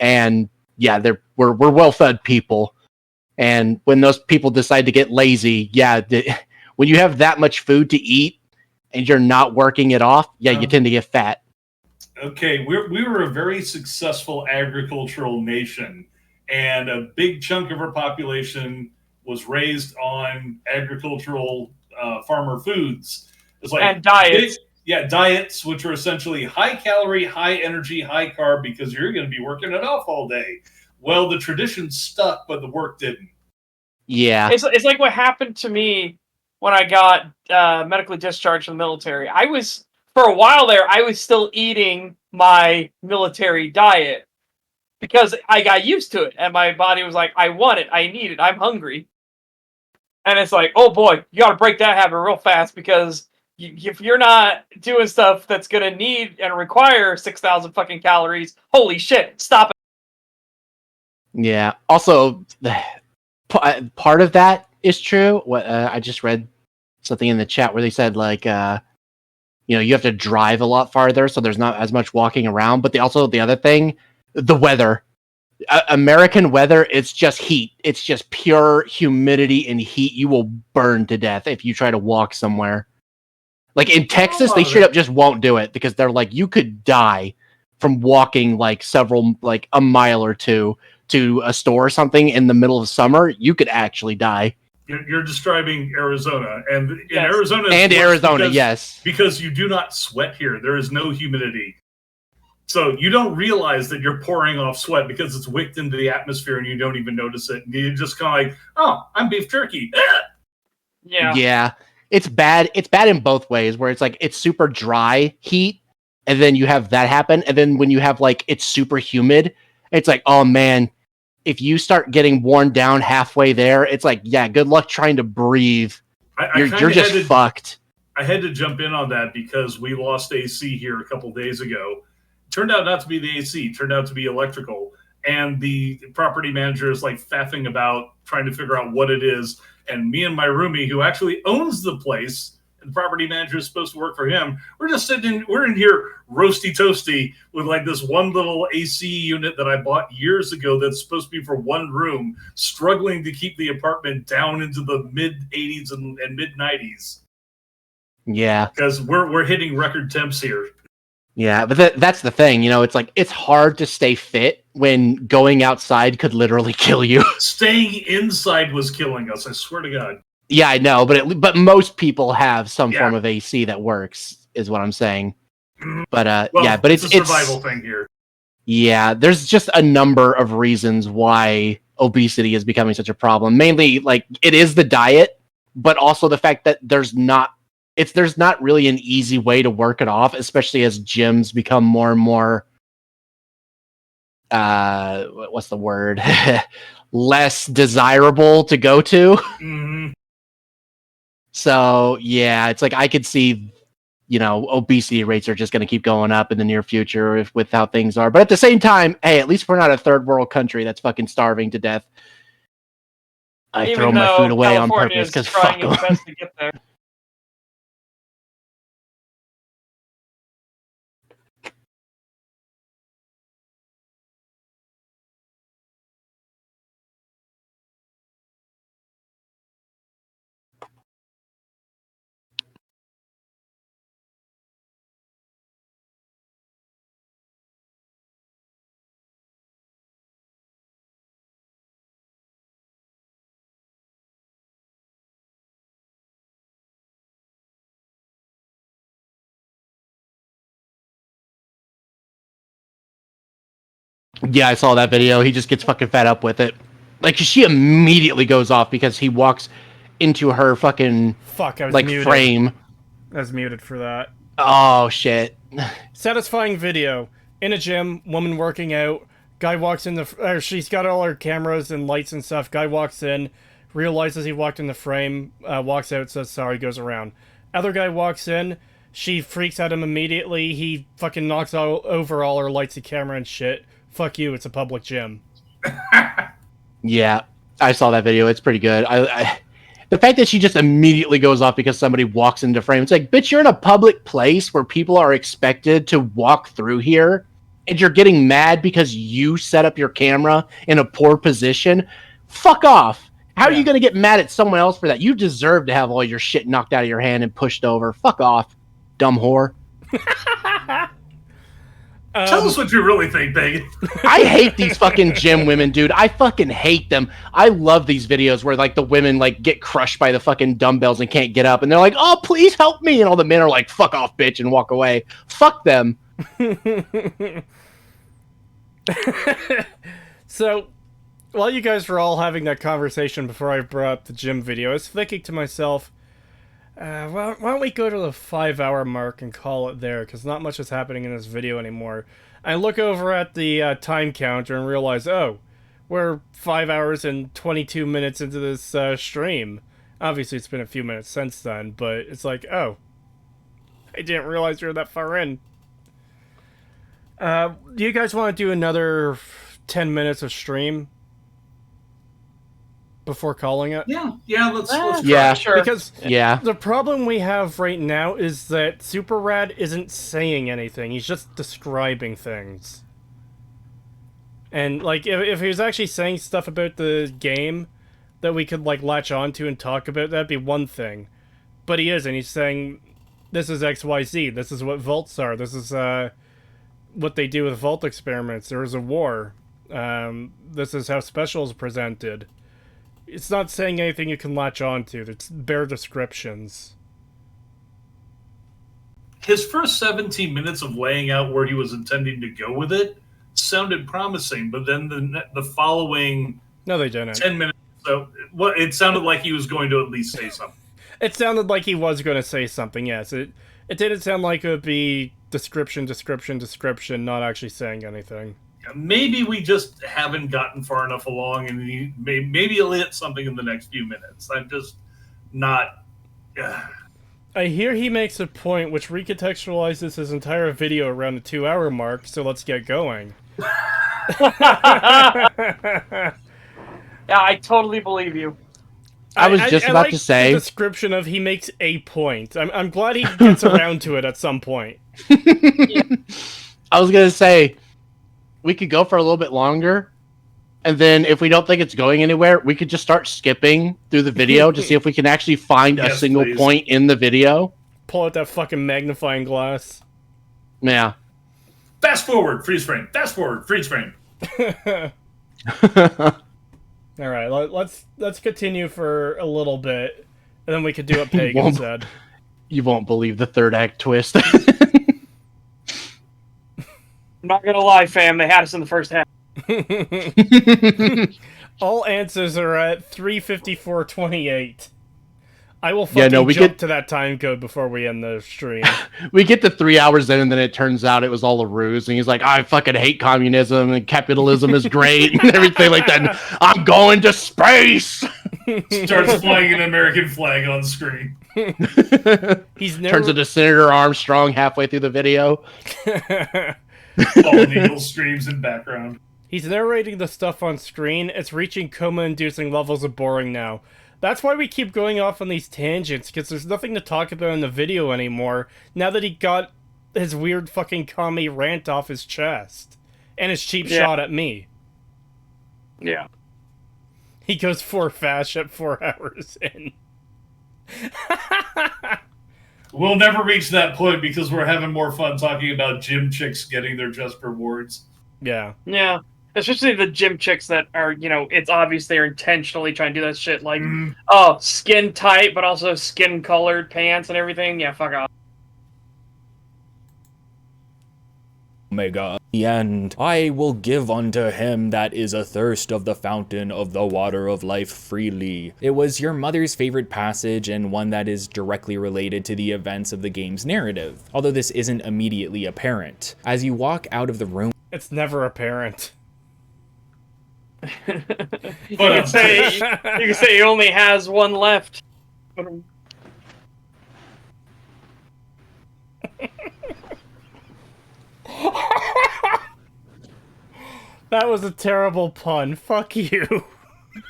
And yeah, we're well-fed people. And when those people decide to get lazy, when you have that much food to eat and you're not working it off, you tend to get fat. Okay, we were a very successful agricultural nation, and a big chunk of our population was raised on agricultural farmer foods. It's like, and diets. Diets, which are essentially high calorie, high energy, high carb, because you're going to be working it off all day. Well, the tradition stuck, but the work didn't. Yeah. It's like what happened to me when I got medically discharged from the military. For a while there, I was still eating my military diet because I got used to it, and my body was like, I want it, I need it, I'm hungry. And it's like, oh boy, you gotta break that habit real fast, because if you're not doing stuff that's gonna need and require 6,000 fucking calories, holy shit, stop it. Yeah. Also, part of that is true. What I just read something in the chat where they said, like, you have to drive a lot farther, so there's not as much walking around. But the other thing, the weather. American weather, it's just heat. It's just pure humidity and heat. You will burn to death if you try to walk somewhere. Like in Texas, they straight up just won't do it because they're like, you could die from walking like a mile or two to a store or something in the middle of summer. You could actually die. You're describing Arizona, and in Yes. Arizona, yes, because you do not sweat here. There is no humidity, so you don't realize that you're pouring off sweat because it's wicked into the atmosphere, and you don't even notice it. And you're just kind of like, "Oh, I'm beef jerky." Yeah. It's bad. It's bad in both ways. Where it's like it's super dry heat, and then you have that happen, and then when you have like it's super humid, it's like, oh man. If you start getting worn down halfway there, it's like, yeah, good luck trying to breathe. You're just fucked. I had to jump in on that because we lost AC here a couple days ago. Turned out not to be the AC, turned out to be electrical. And the property manager is like faffing about trying to figure out what it is. And me and my roomie, who actually owns the place, and the property manager is supposed to work for him, we're in here roasty toasty with like this one little AC unit that I bought years ago that's supposed to be for one room, struggling to keep the apartment down into the mid 80s and mid 90s. Yeah, because we're hitting record temps here. Yeah, but that's the thing, it's like it's hard to stay fit when going outside could literally kill you. Staying inside was killing us. I swear to God. Yeah, I know, but most people have some Yeah. form of AC that works, is what I'm saying. Mhm. But Well, yeah, but it's a survival thing here. Yeah, there's just a number of reasons why obesity is becoming such a problem. Mainly, like, it is the diet, but also the fact that there's not really an easy way to work it off, especially as gyms become more and more what's the word? less desirable to go to. Mm-hmm. So, yeah, it's like I could see, obesity rates are just going to keep going up in the near future with how things are. But at the same time, hey, at least we're not a third world country that's fucking starving to death. I throw my food away on purpose because fuck them. Best to get there. Yeah, I saw that video. He just gets fucking fed up with it. Like, she immediately goes off because he walks into her fucking Fuck, I was like muted. frame. I was muted for that. Oh shit. Satisfying video. In a gym, woman working out. Guy walks in she's got all her cameras and lights and stuff. Guy walks in, realizes he walked in the frame, walks out, says sorry, goes around. Other guy walks in, she freaks at him immediately. He fucking knocks over all her lights and camera and shit. Fuck you, it's a public gym. Yeah, I saw that video. It's pretty good. The fact that she just immediately goes off because somebody walks into frame. It's like, bitch, you're in a public place where people are expected to walk through here, and you're getting mad because you set up your camera in a poor position. Fuck off. How are you going to get mad at someone else for that? You deserve to have all your shit knocked out of your hand and pushed over. Fuck off, dumb whore. Tell us what you really think, Big. I hate these fucking gym women, dude. I fucking hate them. I love these videos where, like, the women, like, get crushed by the fucking dumbbells and can't get up. And they're like, oh, please help me. And all the men are like, fuck off, bitch, and walk away. Fuck them. So, while you guys were all having that conversation before I brought up the gym video, I was thinking to myself, why don't we go to the 5-hour mark and call it there, because not much is happening in this video anymore. I look over at the time counter and realize, oh, we're 5 hours and 22 minutes into this stream. Obviously, it's been a few minutes since then, but it's like, oh, I didn't realize we were that far in. Do you guys want to do another 10 minutes of stream before calling it? Yeah, let's try. Yeah, sure. Because yeah. the problem we have right now is that Super Rad isn't saying anything. He's just describing things. And, like, if he was actually saying stuff about the game that we could, like, latch onto and talk about, that'd be one thing. But he isn't. He's saying, this is XYZ. This is what vaults are. This is, what they do with vault experiments. There is a war. This is how special is presented. It's not saying anything you can latch onto. It's bare descriptions. His first 17 minutes of laying out where he was intending to go with it sounded promising, but then the following No, they didn't. 10 minutes, so it sounded like he was going to at least say something. It sounded like he was going to say something, yes. It didn't sound like it would be description, not actually saying anything. Maybe we just haven't gotten far enough along, and maybe he'll hit something in the next few minutes. I'm just not... I hear he makes a point which recontextualizes his entire video around the 2-hour mark, so let's get going. Yeah, I totally believe you. I was just about like to say... the description of he makes a point. I'm glad he gets around to it at some point. I was going to say, we could go for a little bit longer, and then if we don't think it's going anywhere, we could just start skipping through the video to see if we can actually find a single point in the video. Pull out that fucking magnifying glass. Yeah. Fast forward, freeze frame. Fast forward, freeze frame. All right, let's continue for a little bit, and then we could do what Pagan said. You won't believe the third act twist. I'm not gonna lie, fam. They had us in the first half. All answers are at 3:54:28. I will fucking jump to that time code before we end the stream. We get to 3 hours in, and then it turns out it was all a ruse, and he's like, I fucking hate communism, and capitalism is great, and everything like that. And I'm going to space! Starts flying an American flag on screen. Turns into Senator Armstrong halfway through the video. Fallen Eagle screams in background. He's narrating the stuff on screen. It's reaching coma-inducing levels of boring now. That's why we keep going off on these tangents, because there's nothing to talk about in the video anymore, now that he got his weird fucking commie rant off his chest. And his cheap shot at me. Yeah. He goes for fash at 4 hours in. We'll never reach that point because we're having more fun talking about gym chicks getting their just rewards. Yeah. Yeah. Especially the gym chicks that are, it's obvious they're intentionally trying to do that shit. Like, skin tight, but also skin colored pants and everything. Yeah, fuck off. Omega. And I will give unto him that is athirst of the fountain of the water of life freely. It was your mother's favorite passage and one that is directly related to the events of the game's narrative, although this isn't immediately apparent. As you walk out of the room, it's never apparent. You can say he only has one left. That was a terrible pun. Fuck you.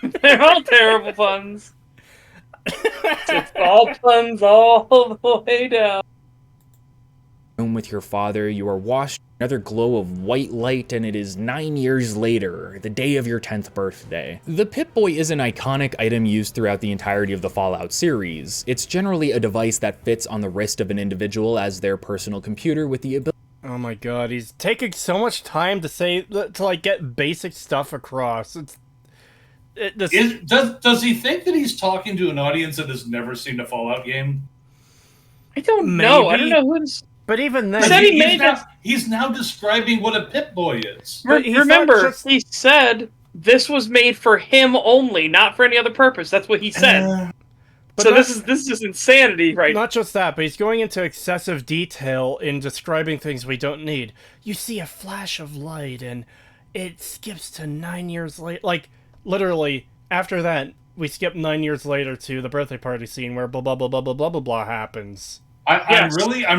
They're all terrible puns. It's all puns all the way down. With your father, you are washed in another glow of white light, and it is 9 years later, the day of your 10th birthday. The Pip-Boy is an iconic item used throughout the entirety of the Fallout series. It's generally a device that fits on the wrist of an individual as their personal computer with the ability. Oh my god, he's taking so much time to get basic stuff across. Does he think that he's talking to an audience that has never seen a Fallout game? I don't know. I don't know who's. But even then, he's now describing what a Pip-Boy is. Remember, he said this was made for him only, not for any other purpose. That's what he said. So this is just insanity, right? Not just that, but he's going into excessive detail in describing things we don't need. You see a flash of light, and it skips to 9 years later. Like, literally, after that, we skip 9 years later to the birthday party scene where blah blah blah blah blah blah blah blah happens. I'm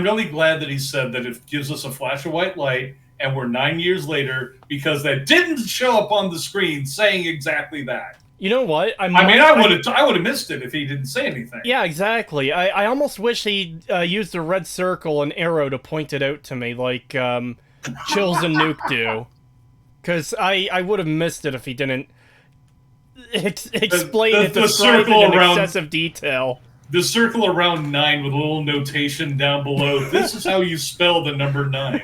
really glad that he said that it gives us a flash of white light, and we're 9 years later, because that didn't show up on the screen saying exactly that. You know what? I would have missed it if he didn't say anything. Yeah, exactly. I almost wish he used a red circle and arrow to point it out to me, like Chills and Nuke do. Because I would have missed it if he didn't explain it, describe it in excessive detail. The circle around 9 with a little notation down below. This is how you spell the number 9.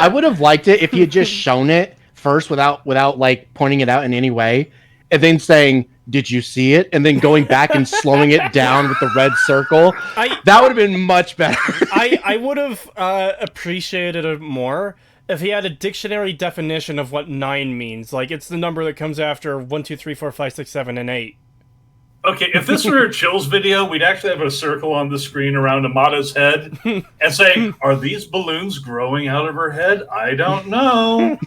I would have liked it if he had just shown it first without like pointing it out in any way, and then saying, "Did you see it?" and then going back and slowing it down with the red circle. That would have been much better. I would have appreciated it more if he had a dictionary definition of what 9 means. Like, it's the number that comes after 1, 2, 3, 4, 5, 6, 7, and 8. Okay, if this were a Chills video, we'd actually have a circle on the screen around Amada's head and say, "Are these balloons growing out of her head? I don't know."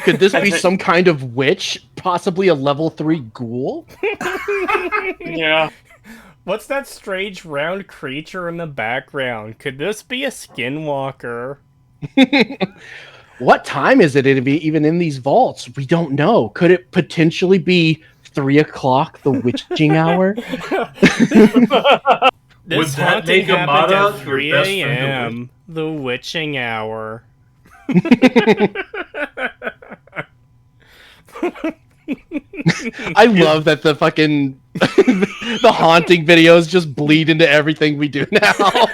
Could this be some kind of witch? Possibly a level 3 ghoul? Yeah. What's that strange round creature in the background? Could this be a skinwalker? What time is it even in these vaults? We don't know. Could it potentially be 3 o'clock, the witching hour? This haunting happened at 3 a.m., the witching hour. I love that the fucking the haunting videos just bleed into everything we do now.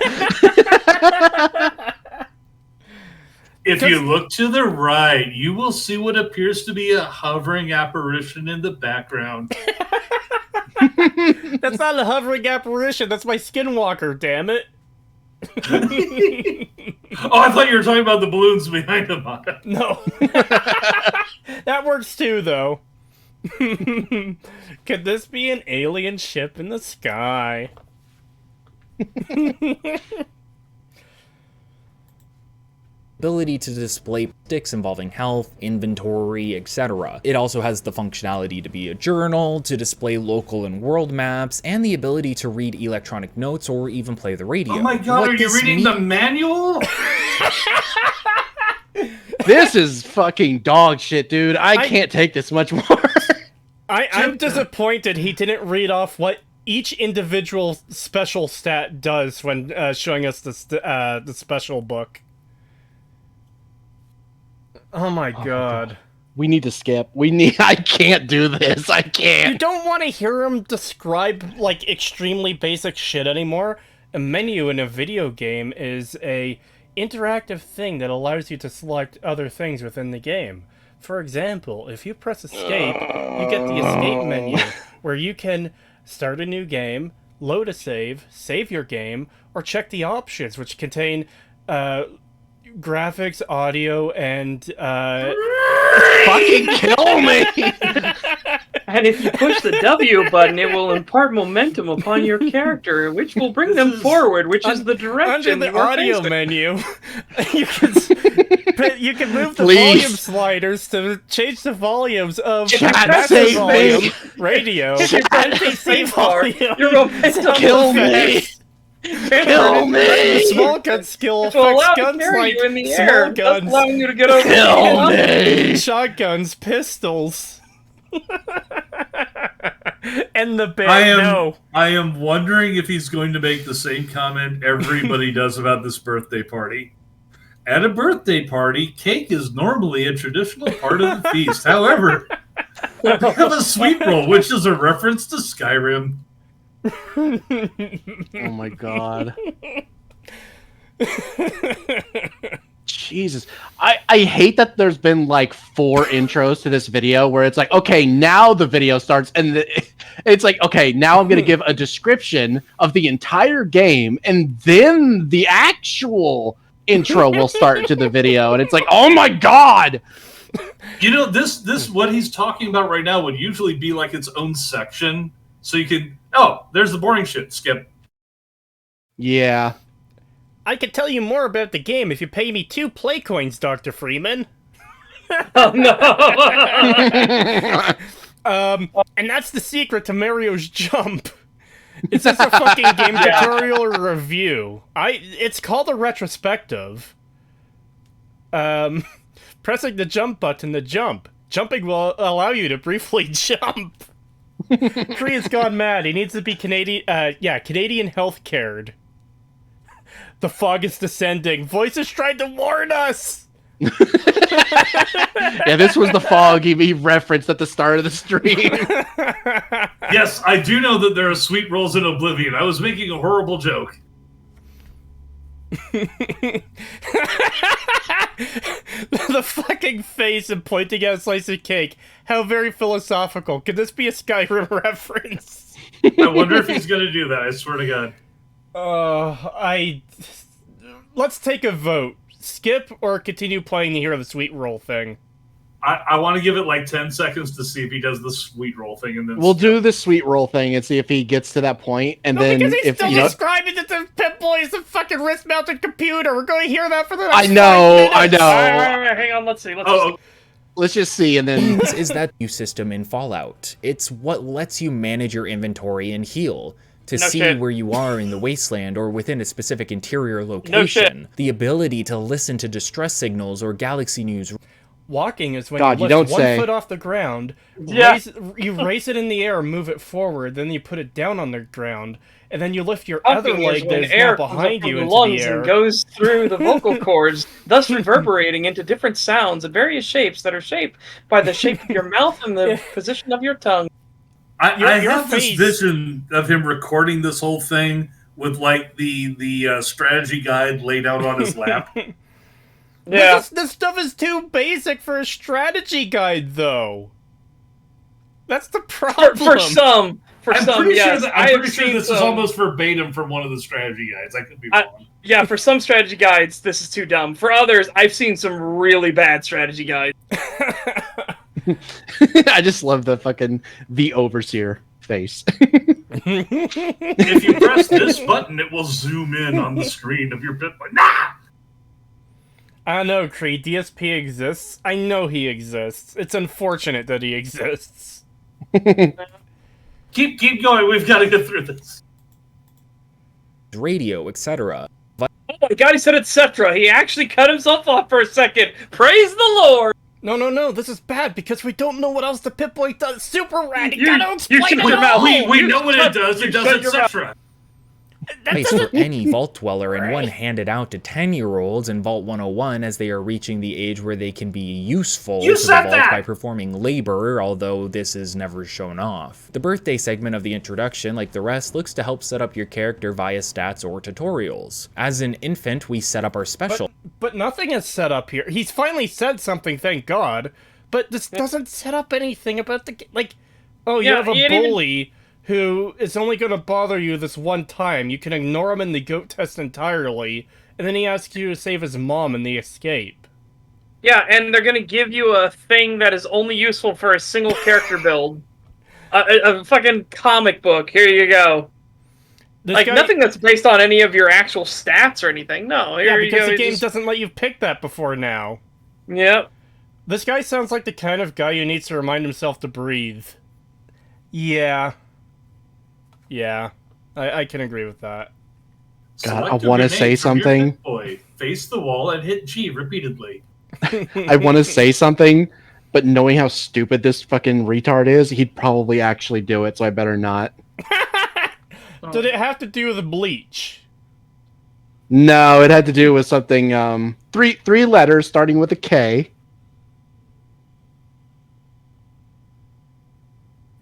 If you look to the right, you will see what appears to be a hovering apparition in the background. That's not a hovering apparition. That's my skinwalker, damn it. Oh, I thought you were talking about the balloons behind him. No. That works too, though. Could this be an alien ship in the sky? Ability to display sticks involving health, inventory, etc. It also has the functionality to be a journal, to display local and world maps, and the ability to read electronic notes or even play the radio. Oh my god, are you reading the manual? This is fucking dog shit, dude. I can't take this much more. I'm disappointed he didn't read off what each individual special stat does when showing us the special book. Oh my god. We need to skip. I can't do this. I can't. You don't want to hear him describe, like, extremely basic shit anymore. A menu in a video game is a interactive thing that allows you to select other things within the game. For example, if you press escape, you get the escape menu, where you can start a new game, load a save your game, or check the options, which contain graphics, audio, and fucking kill me. And if you push the W button, it will impart momentum upon your character, which will bring them forward, which is the direction. Under the audio menu, you can move the Please. volume sliders to change the volumes of Chat, master save volume, me. radio, Chat, NPC volume, Your momentum. Kill me. Kill me. the small gun skill It will allow affects to guns carry like you in the small air, thus guns, allowing you to get over Kill me. shotguns, pistols, and the band. I am wondering if he's going to make the same comment everybody does about this birthday party. At a birthday party, cake is normally a traditional part of the feast. However, we have a sweet roll, which is a reference to Skyrim. Oh my god. Jesus. I hate that there's been like 4 intros to this video where it's like, okay, now the video starts and it's like, okay, now I'm going to give a description of the entire game and then the actual intro will start to the video and it's like, oh my god. You know, this what he's talking about right now would usually be like its own section. So you can, oh, there's the boring shit. Skip. Yeah. I could tell you more about the game if you pay me 2 play coins, Dr. Freeman. Oh no! And that's the secret to Mario's jump. Is this a fucking game tutorial or review? It's called a retrospective. Pressing the jump button to jump. Jumping will allow you to briefly jump. Korea's gone mad. He needs to be Canadian health cared. The fog is descending. Voices tried to warn us. Yeah, this was the fog he referenced at the start of the stream. Yes, I do know that there are sweet rolls in Oblivion. I was making a horrible joke. The fucking face and pointing at a slice of cake. How very philosophical. Could this be a Skyrim reference? I wonder if he's going to do that. I swear to God. Let's take a vote. Skip or continue playing to hear the sweet roll thing? I want to give it like 10 seconds to see if he does the sweet roll thing, and then We'll do the sweet roll thing and see if he gets to that point, and No, then because he's if still you know, describing that the Pip-Boy is a fucking wrist-mounted computer. We're going to hear that for the next I know, 5 minutes. I know. Alright, hang on, let's see. Let's just see, and then Is that new system in Fallout? It's what lets you manage your inventory and heal to No see shit. where you are in the wasteland or within a specific interior location. The ability to listen to distress signals or galaxy news. Walking is when God, you you lift don't one say. foot off the ground, Yeah. you raise it in the air, move it forward, then you put it down on the ground, and then you lift your Pumping other is leg when that is air now comes up behind from you the into lungs the air. and goes through the vocal cords, thus reverberating into different sounds and various shapes that are shaped by the shape of your mouth and the position of your tongue. I Your have this face- vision of him recording this whole thing with like the strategy guide laid out on his lap. Yeah. This stuff is too basic for a strategy guide, though. That's the problem. For some, I'm pretty yes. sure this is almost verbatim from one of the strategy guides. I could be wrong. Yeah, for some strategy guides, this is too dumb. For others, I've seen some really bad strategy guides. I just love the overseer face. If you press this button, it will zoom in on the screen of your bit. Nah! I don't know, Creed. DSP exists. I know he exists. It's unfortunate that he exists. Keep going. We've got to get through this. Radio, etc. Oh my god, he said etc. He actually cut himself off for a second. Praise the Lord! No, this is bad because we don't know what else the Pip-Boy does. Super Rad, you gotta you explain shut it your all! mouth. We know what it does. It does etc. Place for any Vault Dweller, and one handed out to 10-year-olds in Vault 101 as they are reaching the age where they can be useful to the Vault by performing labor, although this is never shown off. The birthday segment of the introduction, like the rest, looks to help set up your character via stats or tutorials. As an infant, we set up our special. But nothing is set up here. He's finally said something, thank God, but this doesn't set up anything about the... Like, oh, you have a bully... who is only going to bother you this one time. You can ignore him in the goat test entirely, and then he asks you to save his mom in the escape. Yeah, and they're going to give you a thing that is only useful for a single character build. A fucking comic book. Here you go. Nothing that's based on any of your actual stats or anything. No, here you go. Because the game doesn't let you pick that before now. Yep. This guy sounds like the kind of guy who needs to remind himself to breathe. Yeah. Yeah, I can agree with that. God, I want to say something. Face the wall and hit G repeatedly. I want to say something, but knowing how stupid this fucking retard is, he'd probably actually do it, so I better not. Did it have to do with bleach? No, it had to do with something, three letters starting with a K.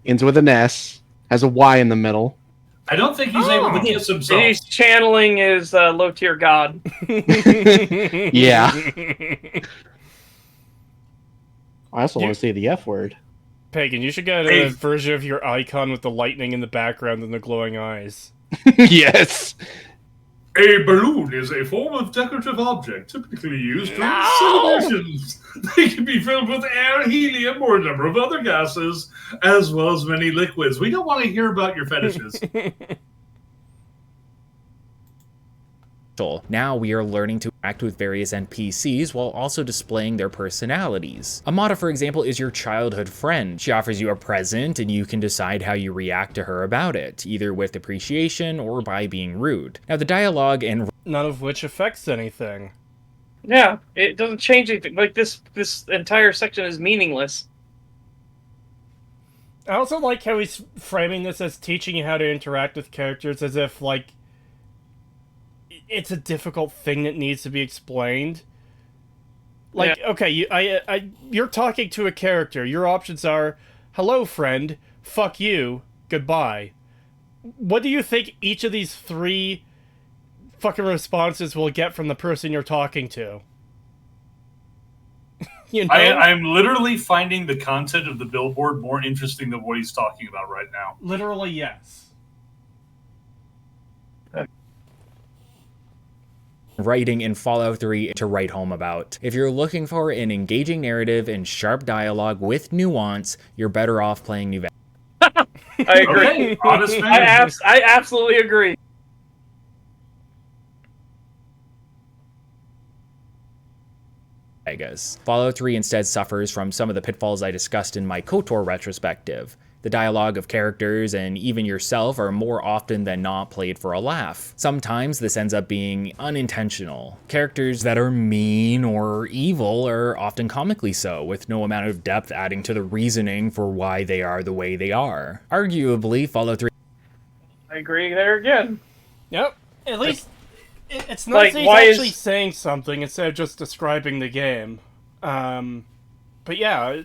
Ends with an S. Has a Y in the middle. I don't think he's able to kiss himself. He's channeling his low-tier god. Yeah. I also want to say the F word. Pagan, you should get a version of your icon with the lightning in the background and the glowing eyes. Yes. A balloon is a form of decorative object typically used during celebrations. They can be filled with air, helium, or a number of other gases, as well as many liquids. We don't want to hear about your fetishes. Now we are learning to act with various NPCs while also displaying their personalities. Amada, for example, is your childhood friend. She offers you a present and you can decide how you react to her about it, either with appreciation or by being rude. Now the dialogue and none of which affects anything. Yeah, it doesn't change anything. Like this entire section is meaningless. I also like how he's framing this as teaching you how to interact with characters as if, like, it's a difficult thing that needs to be explained. Like, okay, you're talking to a character. Your options are, hello, friend, fuck you, goodbye. What do you think each of these three fucking responses will get from the person you're talking to? You know? I'm literally finding the content of the billboard more interesting than what he's talking about right now. Literally, yes. Writing in Fallout 3 to write home about. If you're looking for an engaging narrative and sharp dialogue with nuance, you're better off playing New Vegas. I agree. Okay, honest man. I absolutely agree. Fallout 3 instead suffers from some of the pitfalls I discussed in my KOTOR retrospective. The dialogue of characters and even yourself are more often than not played for a laugh. Sometimes this ends up being unintentional. Characters that are mean or evil are often comically so, with no amount of depth adding to the reasoning for why they are the way they are. Arguably, Fallout 3... I agree there again. Yep. At least it's not like, he's actually saying something instead of just describing the game. But yeah,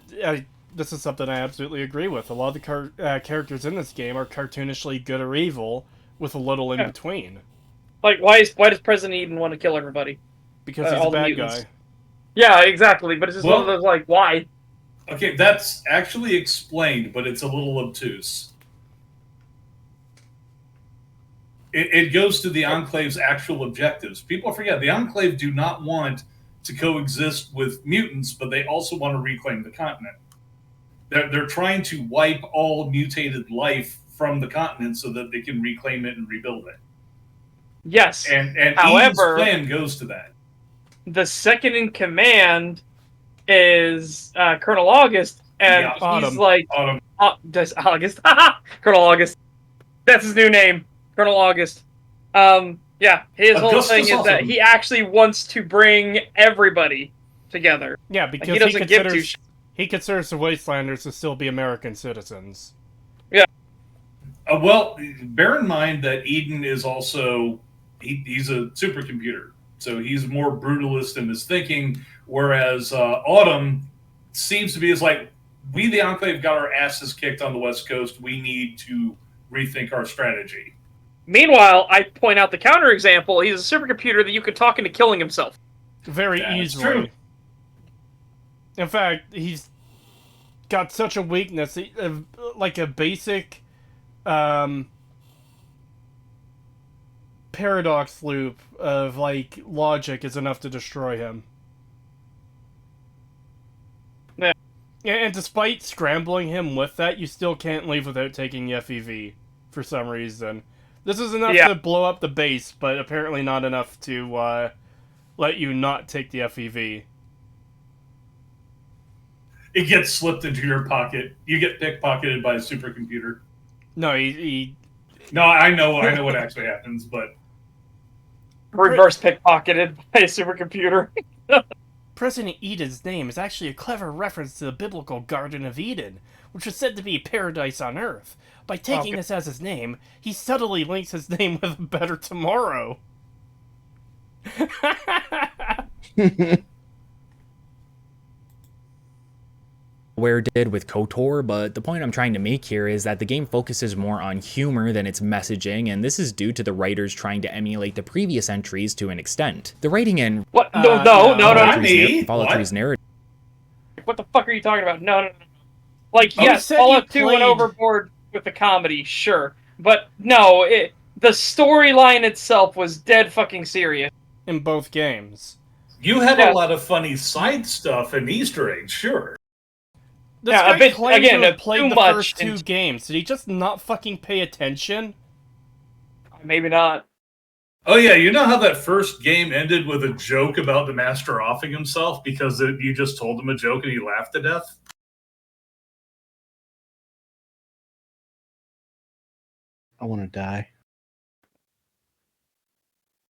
this is something I absolutely agree with. A lot of the characters in this game are cartoonishly good or evil, with a little in between. Like, why does President Eden want to kill everybody? Because he's a bad guy. Yeah, exactly. But it's just one of those like, why? Okay, that's actually explained, but it's a little obtuse. It goes to the Enclave's actual objectives. People forget the Enclave do not want to coexist with mutants, but they also want to reclaim the continent. They're trying to wipe all mutated life from the continent so that they can reclaim it and rebuild it. Yes. And However, Eden's plan goes to that. The second in command is Colonel August, and Yeah, he's Autumn. like, Autumn. Does August? Colonel August. That's his new name, Colonel August. Yeah, his whole Augustus thing is that Autumn. he actually wants to bring everybody together. Yeah, Like, because he doesn't give two shits. he considers the Wastelanders to still be American citizens. Well, bear in mind that Eden is also he's a supercomputer, so he's more brutalist in his thinking. Whereas Autumn seems to be is like, we the Enclave got our asses kicked on the West Coast. We need to rethink our strategy. Meanwhile, I point out the counterexample. He's a supercomputer that you could talk into killing himself. Very That's easily. true. In fact, he's got such a weakness, like a basic paradox loop of like logic is enough to destroy him. Yeah. And despite scrambling him with that, you still can't leave without taking the FEV for some reason. This is enough to blow up the base, but apparently not enough to let you not take the FEV. It gets slipped into your pocket. You get pickpocketed by a supercomputer. No, he No, I know what actually happens, but Reverse pickpocketed by a supercomputer. President Eden's name is actually a clever reference to the biblical Garden of Eden, which was said to be paradise on Earth. By taking this as his name, he subtly links his name with a better tomorrow. Where did with KOTOR, but the point I'm trying to make here is that the game focuses more on humor than its messaging, and this is due to the writers trying to emulate the previous entries to an extent. The writing in What? No, not me. Fallout What? 3's narrative. What the fuck are you talking about? No. Like, Oh, yes, you said Fallout you 2 went played- overboard with the comedy, sure. But no, the storyline itself was dead fucking serious. In both games. you had Yeah. a lot of funny side stuff and Easter eggs, sure. This Yeah, a guy bit- claimed again, to have too played the much first two into- games. Did he just not fucking pay attention? Maybe not. Oh yeah, you know how that first game ended with a joke about the master offing himself because you just told him a joke and he laughed to death? I want to die.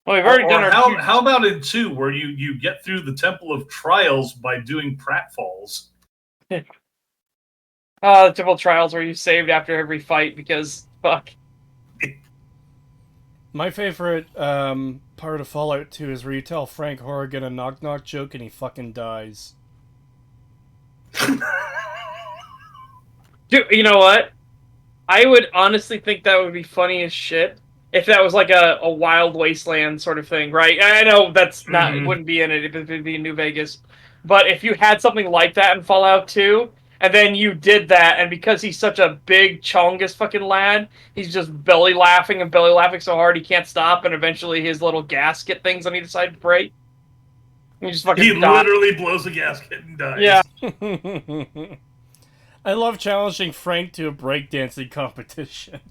Well, we've already Or done our... how about in 2 where you get through the Temple of Trials by doing pratfalls? the typical trials where you saved after every fight because, fuck. My favorite part of Fallout 2 is where you tell Frank Horrigan a knock-knock joke and he fucking dies. Dude, you know what? I would honestly think that would be funny as shit if that was like a Wild Wasteland sort of thing, right? I know that's not it wouldn't be in it if it would be in New Vegas. But if you had something like that in Fallout 2, and then you did that, and because he's such a big chongus fucking lad, he's just belly laughing so hard he can't stop, and eventually his little gasket things on either side break. And he just fucking He dies. literally blows a gasket and dies. Yeah. I love challenging Frank to a breakdancing competition.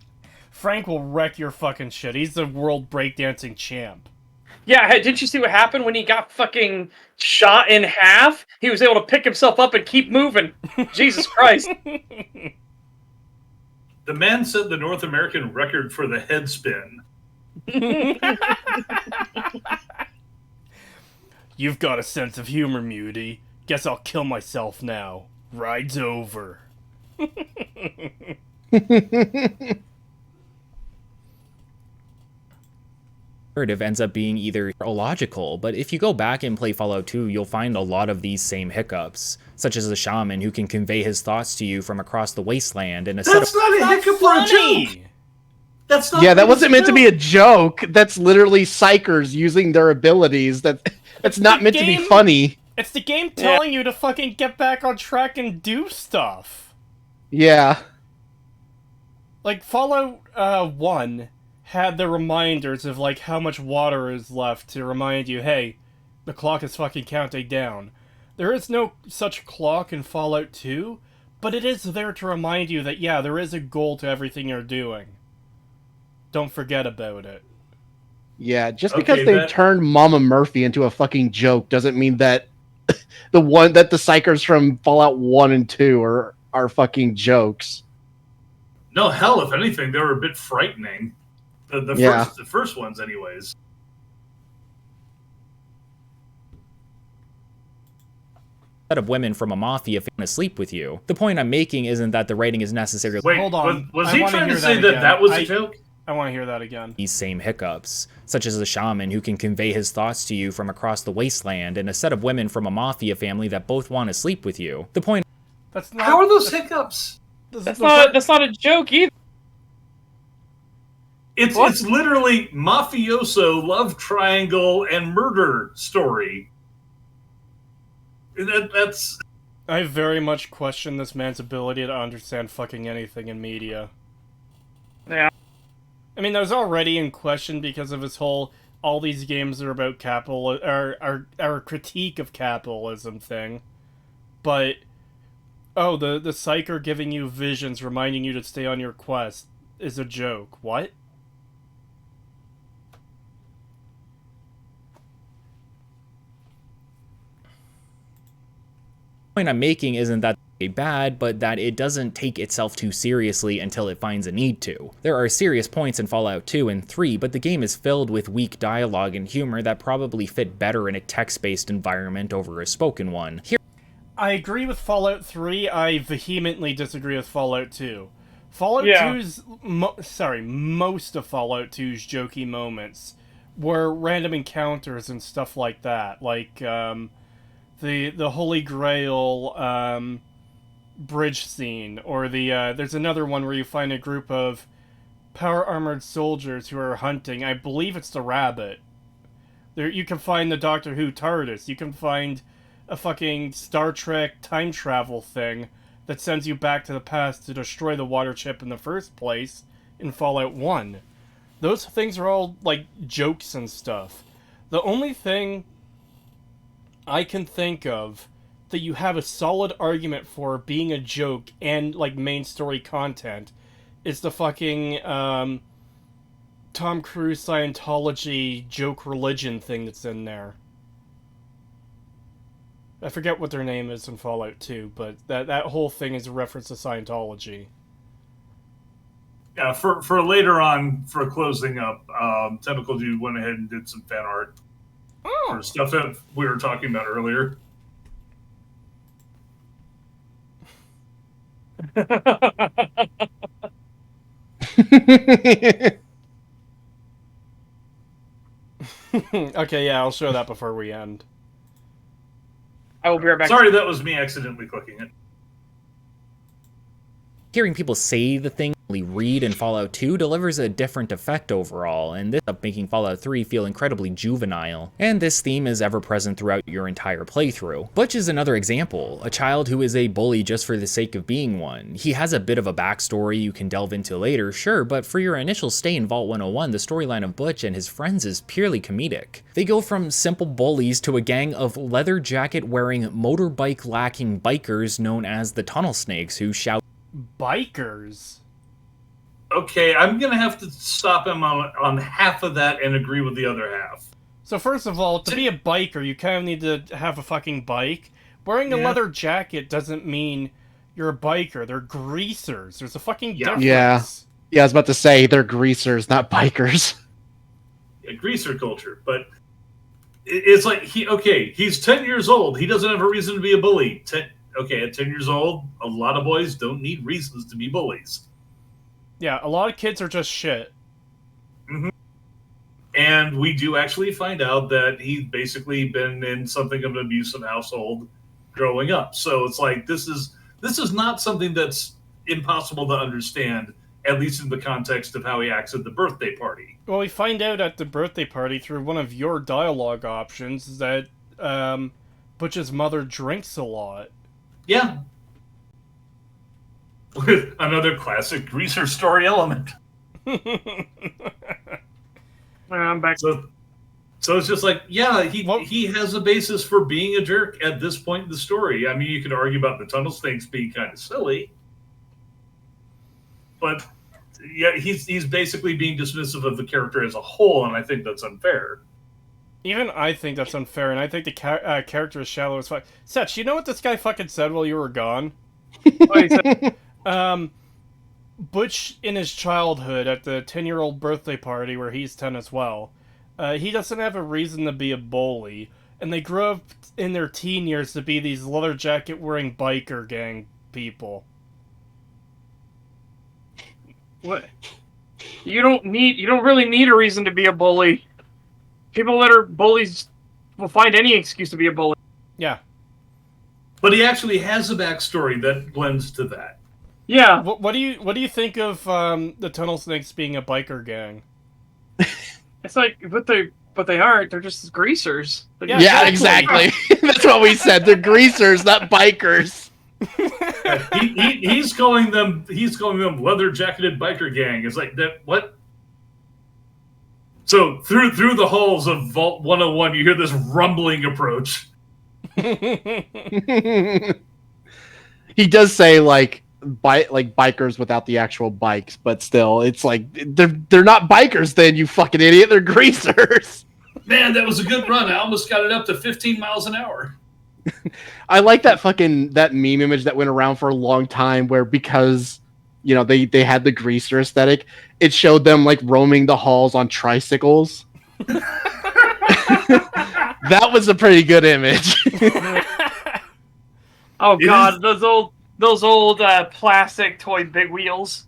Frank will wreck your fucking shit. He's the world breakdancing champ. Yeah, didn't you see what happened when he got fucking shot in half? He was able to pick himself up and keep moving. Jesus Christ. The man set the North American record for the head spin. You've got a sense of humor, Muty. Guess I'll kill myself now. Ride's over. narrative ends up being either illogical, but if you go back and play Fallout 2, you'll find a lot of these same hiccups, such as a shaman who can convey his thoughts to you from across the wasteland in a set of... That's not a hiccup or a joke. That's not. Yeah, that wasn't meant to be a joke. That's literally psychers using their abilities. That's not meant to be funny. It's the game telling you to fucking get back on track and do stuff. Yeah. Like, Fallout 1 had the reminders of, like, how much water is left to remind you, hey, the clock is fucking counting down. There is no such clock in Fallout 2, but it is there to remind you that, yeah, there is a goal to everything you're doing. Don't forget about it. Yeah, just because they turned Mama Murphy into a fucking joke doesn't mean that the psychers from Fallout 1 and 2 are fucking jokes. No, hell, if anything, they were a bit frightening. The first ones, anyways. Set of women from a mafia family to sleep with you. The point I'm making isn't that the writing is necessarily. Wait, hold on. Was he trying to say that was a joke? I want to hear that again. These same hiccups, such as a shaman who can convey his thoughts to you from across the wasteland, and a set of women from a mafia family that both want to sleep with you. The point. That's not. How are those hiccups? That's not a joke either. It's literally mafioso love triangle and murder story. That's. I very much question this man's ability to understand fucking anything in media. Yeah. I mean, that was already in question because of his whole all these games are about capital or critique of capitalism thing. But the psyker giving you visions reminding you to stay on your quest is a joke. What? The point I'm making isn't that bad, but that it doesn't take itself too seriously until it finds a need to. There are serious points in Fallout 2 and 3, but the game is filled with weak dialogue and humor that probably fit better in a text-based environment over a spoken one. I agree with Fallout 3, I vehemently disagree with Fallout 2. Fallout 2's... most of Fallout 2's jokey moments were random encounters and stuff like that. Like, the Holy Grail, bridge scene, or there's another one where you find a group of power-armored soldiers who are hunting. I believe it's the Rabbit. There, you can find the Doctor Who TARDIS. You can find a fucking Star Trek time travel thing that sends you back to the past to destroy the water chip in the first place in Fallout 1. Those things are all, like, jokes and stuff. The only thing I can think of that you have a solid argument for being a joke and, like, main story content is the fucking, Tom Cruise Scientology joke religion thing that's in there. I forget what their name is in Fallout 2, but that whole thing is a reference to Scientology. Yeah, for later on, for closing up, Tentacle Dude went ahead and did some fan art for stuff that we were talking about earlier. Okay, yeah, I'll show that before we end. I will be right back. Sorry, that was me accidentally clicking it. Hearing people say the thing we read in Fallout 2 delivers a different effect overall, and this up making Fallout 3 feel incredibly juvenile. And this theme is ever present throughout your entire playthrough. Butch is another example, a child who is a bully just for the sake of being one. He has a bit of a backstory you can delve into later, sure, but for your initial stay in Vault 101, the storyline of Butch and his friends is purely comedic. They go from simple bullies to a gang of leather jacket wearing, motorbike lacking bikers known as the Tunnel Snakes who shout Bikers? Okay, I'm going to have to stop him on half of that and agree with the other half. So first of all, to be a biker, you kind of need to have a fucking bike. Wearing a leather jacket doesn't mean you're a biker. They're greasers. There's a fucking difference. Yeah, I was about to say, they're greasers, not bikers. Yeah, greaser culture, but it's like, he's 10 years old. He doesn't have a reason to be a bully. At 10 years old, a lot of boys don't need reasons to be bullies. Yeah, a lot of kids are just shit. Mm-hmm. And we do actually find out that he's basically been in something of an abusive household growing up. So it's like, this is not something that's impossible to understand, at least in the context of how he acts at the birthday party. Well, we find out at the birthday party through one of your dialogue options that Butch's mother drinks a lot. Yeah. With another classic greaser story element. I'm back. So it's just like, yeah, he has a basis for being a jerk at this point in the story. I mean, you could argue about the tunnel snakes being kind of silly, but yeah, he's basically being dismissive of the character as a whole, and I think that's unfair. Even I think that's unfair, and I think the character is shallow as fuck. Setch, you know what this guy fucking said while you were gone? Oh, he said, Butch, in his childhood, at the 10-year-old birthday party where he's 10 as well, he doesn't have a reason to be a bully, and they grow up in their teen years to be these leather jacket wearing biker gang people. what? You don't really need a reason to be a bully. People that are bullies will find any excuse to be a bully. Yeah. But he actually has a backstory that blends to that. Yeah. What do you think of the Tunnel Snakes being a biker gang? It's like, but they aren't. They're just greasers. Yeah, exactly. That's what we said. They're greasers, not bikers. He's calling them leather jacketed biker gang. It's like that. What? So through the halls of Vault 101, you hear this rumbling approach. He does say like bikers without the actual bikes, but still, it's like they're not bikers. Then you fucking idiot, they're greasers. Man, that was a good run. I almost got it up to 15 miles an hour. I like that meme image that went around for a long time, where because they had the greaser aesthetic, it showed them like roaming the halls on tricycles. That was a pretty good image. Oh god, those old plastic toy big wheels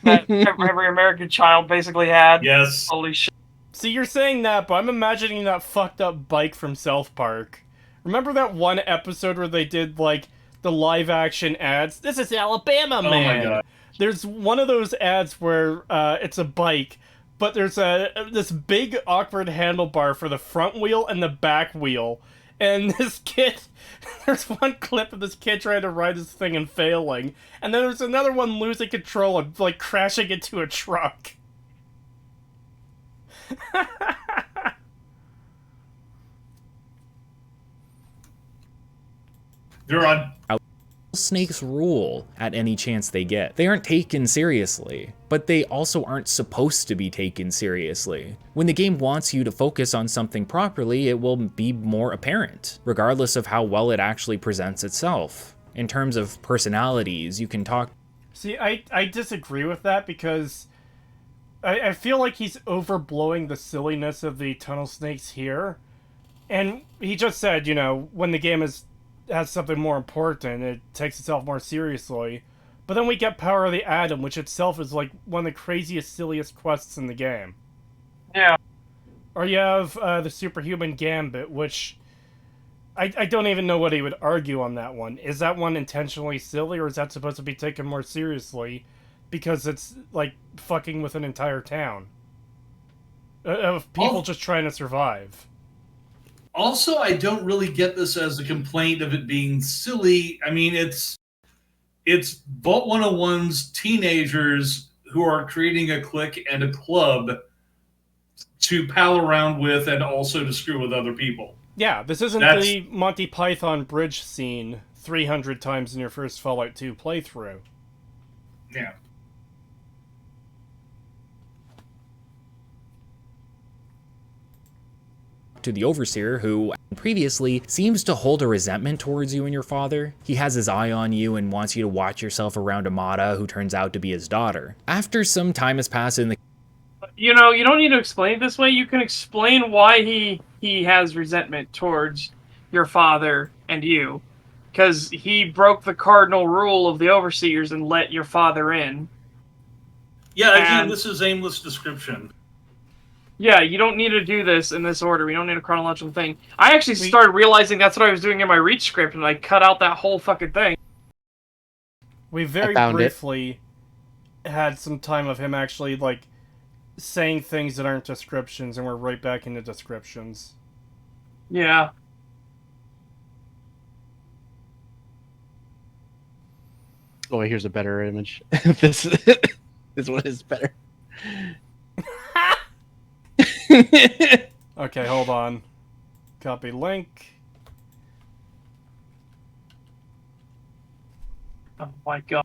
that every American child basically had. Yes. Holy shit. See, you're saying that, but I'm imagining that fucked up bike from South Park. Remember that one episode where they did like the live action ads? This is Alabama, man. Oh my god. There's one of those ads where it's a bike, but there's this big awkward handlebar for the front wheel and the back wheel. And this kid, there's one clip of this kid trying to ride this thing and failing. And then there's another one losing control and like crashing into a truck. You're on. Snakes rule at any chance they get. They aren't taken seriously, but they also aren't supposed to be taken seriously. When the game wants you to focus on something properly, it will be more apparent, regardless of how well it actually presents itself. In terms of personalities, you can talk. See, I disagree with that because I feel like he's overblowing the silliness of the tunnel snakes here. And he just said, when the game has something more important, it takes itself more seriously. But then we get Power of the Atom, which itself is like one of the craziest, silliest quests in the game. Yeah. Or you have the Superhuman Gambit, which I don't even know what he would argue on that one. Is that one intentionally silly, or is that supposed to be taken more seriously because it's like fucking with an entire town of people just trying to survive? Also, I don't really get this as a complaint of it being silly. I mean, it's Vault 101's teenagers who are creating a clique and a club to pal around with and also to screw with other people. Yeah, this isn't the Monty Python bridge scene 300 times in your first Fallout 2 playthrough. Yeah. To the Overseer, who previously seems to hold a resentment towards you and your father. He has his eye on you and wants you to watch yourself around Amada, who turns out to be his daughter. After some time has passed in the... You don't need to explain it this way. You can explain why he has resentment towards your father and you. Because he broke the cardinal rule of the Overseers and let your father in. Yeah, again, this is aimless description. Yeah, you don't need to do this in this order. We don't need a chronological thing. I actually started realizing that's what I was doing in my reach script, and I cut out that whole fucking thing. We very briefly had some time of him actually, saying things that aren't descriptions, and we're right back into descriptions. Yeah. Oh, here's a better image. This one is better. Okay, hold on. Copy link. Oh my god.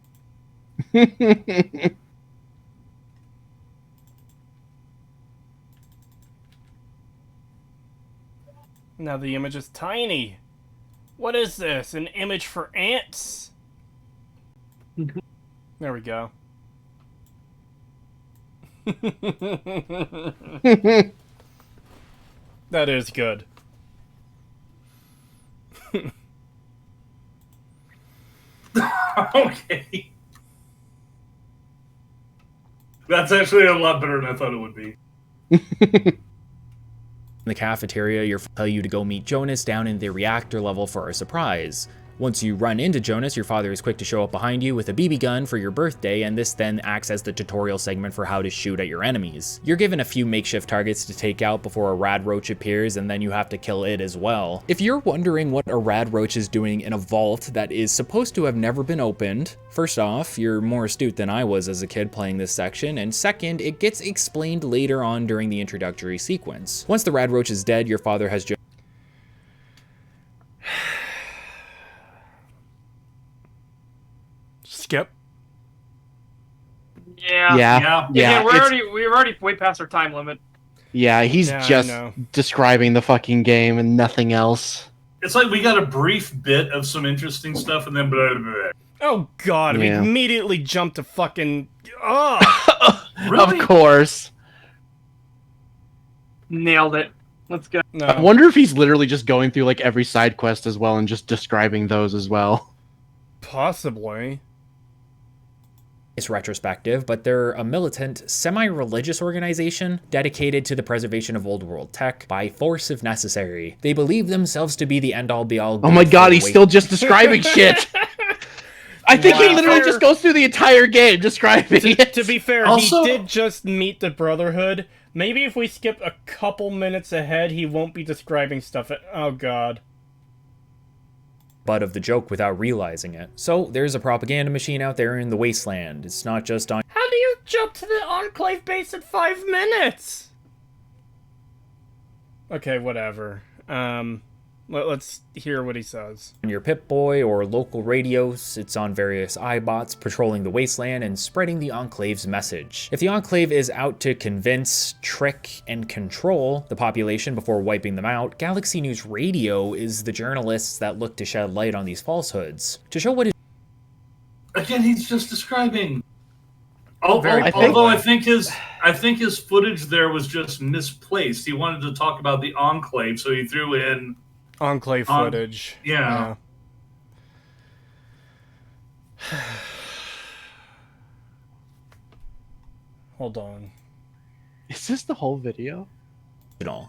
Now the image is tiny. What is this? An image for ants? There we go. That is good. Okay. That's actually a lot better than I thought it would be. In the cafeteria, your tell you to go meet Jonas down in the reactor level for a surprise. Once you run into Jonas, your father is quick to show up behind you with a BB gun for your birthday, and this then acts as the tutorial segment for how to shoot at your enemies. You're given a few makeshift targets to take out before a rad roach appears, and then you have to kill it as well. If you're wondering what a rad roach is doing in a vault that is supposed to have never been opened, first off, you're more astute than I was as a kid playing this section, and second, it gets explained later on during the introductory sequence. Once the rad roach is dead, your father has just Skip. Yeah. Yeah. We're already way past our time limit. Yeah, he's Yeah, I just know. describing the fucking game and nothing else. It's like we got a brief bit of some interesting stuff, and then blah, blah, blah. Oh god, Yeah. we immediately jumped to fucking... Oh! Really? Of course. Nailed it. Let's go. I No. wonder if he's literally just going through like every side quest as well and just describing those as well. Possibly. It's retrospective, but they're a militant, semi-religious organization dedicated to the preservation of old world tech by force if necessary. They believe themselves to be the end-all be-all. Oh my god, he's still just describing shit! I think he Wow. literally just goes through the entire game describing it. To be fair, Also- he did just meet the Brotherhood. Maybe if we skip a couple minutes ahead, he won't be describing stuff. Oh god. butt of the joke without realizing it. So there's a propaganda machine out there in the wasteland. It's not just on How do you jump to the Enclave base in 5 minutes? Okay, whatever. Let's hear what he says. your Pip-Boy or local radios. It's on various iBots patrolling the wasteland and spreading the Enclave's message. If the Enclave is out to convince, trick, and control the population before wiping them out, Galaxy News Radio is the journalists that look to shed light on these falsehoods. To show what is Again, he's just describing. Very Although plainly. I think his footage there was just misplaced. He wanted to talk about the Enclave, so he threw in. Enclave footage. Yeah. Hold on. Is this the whole video?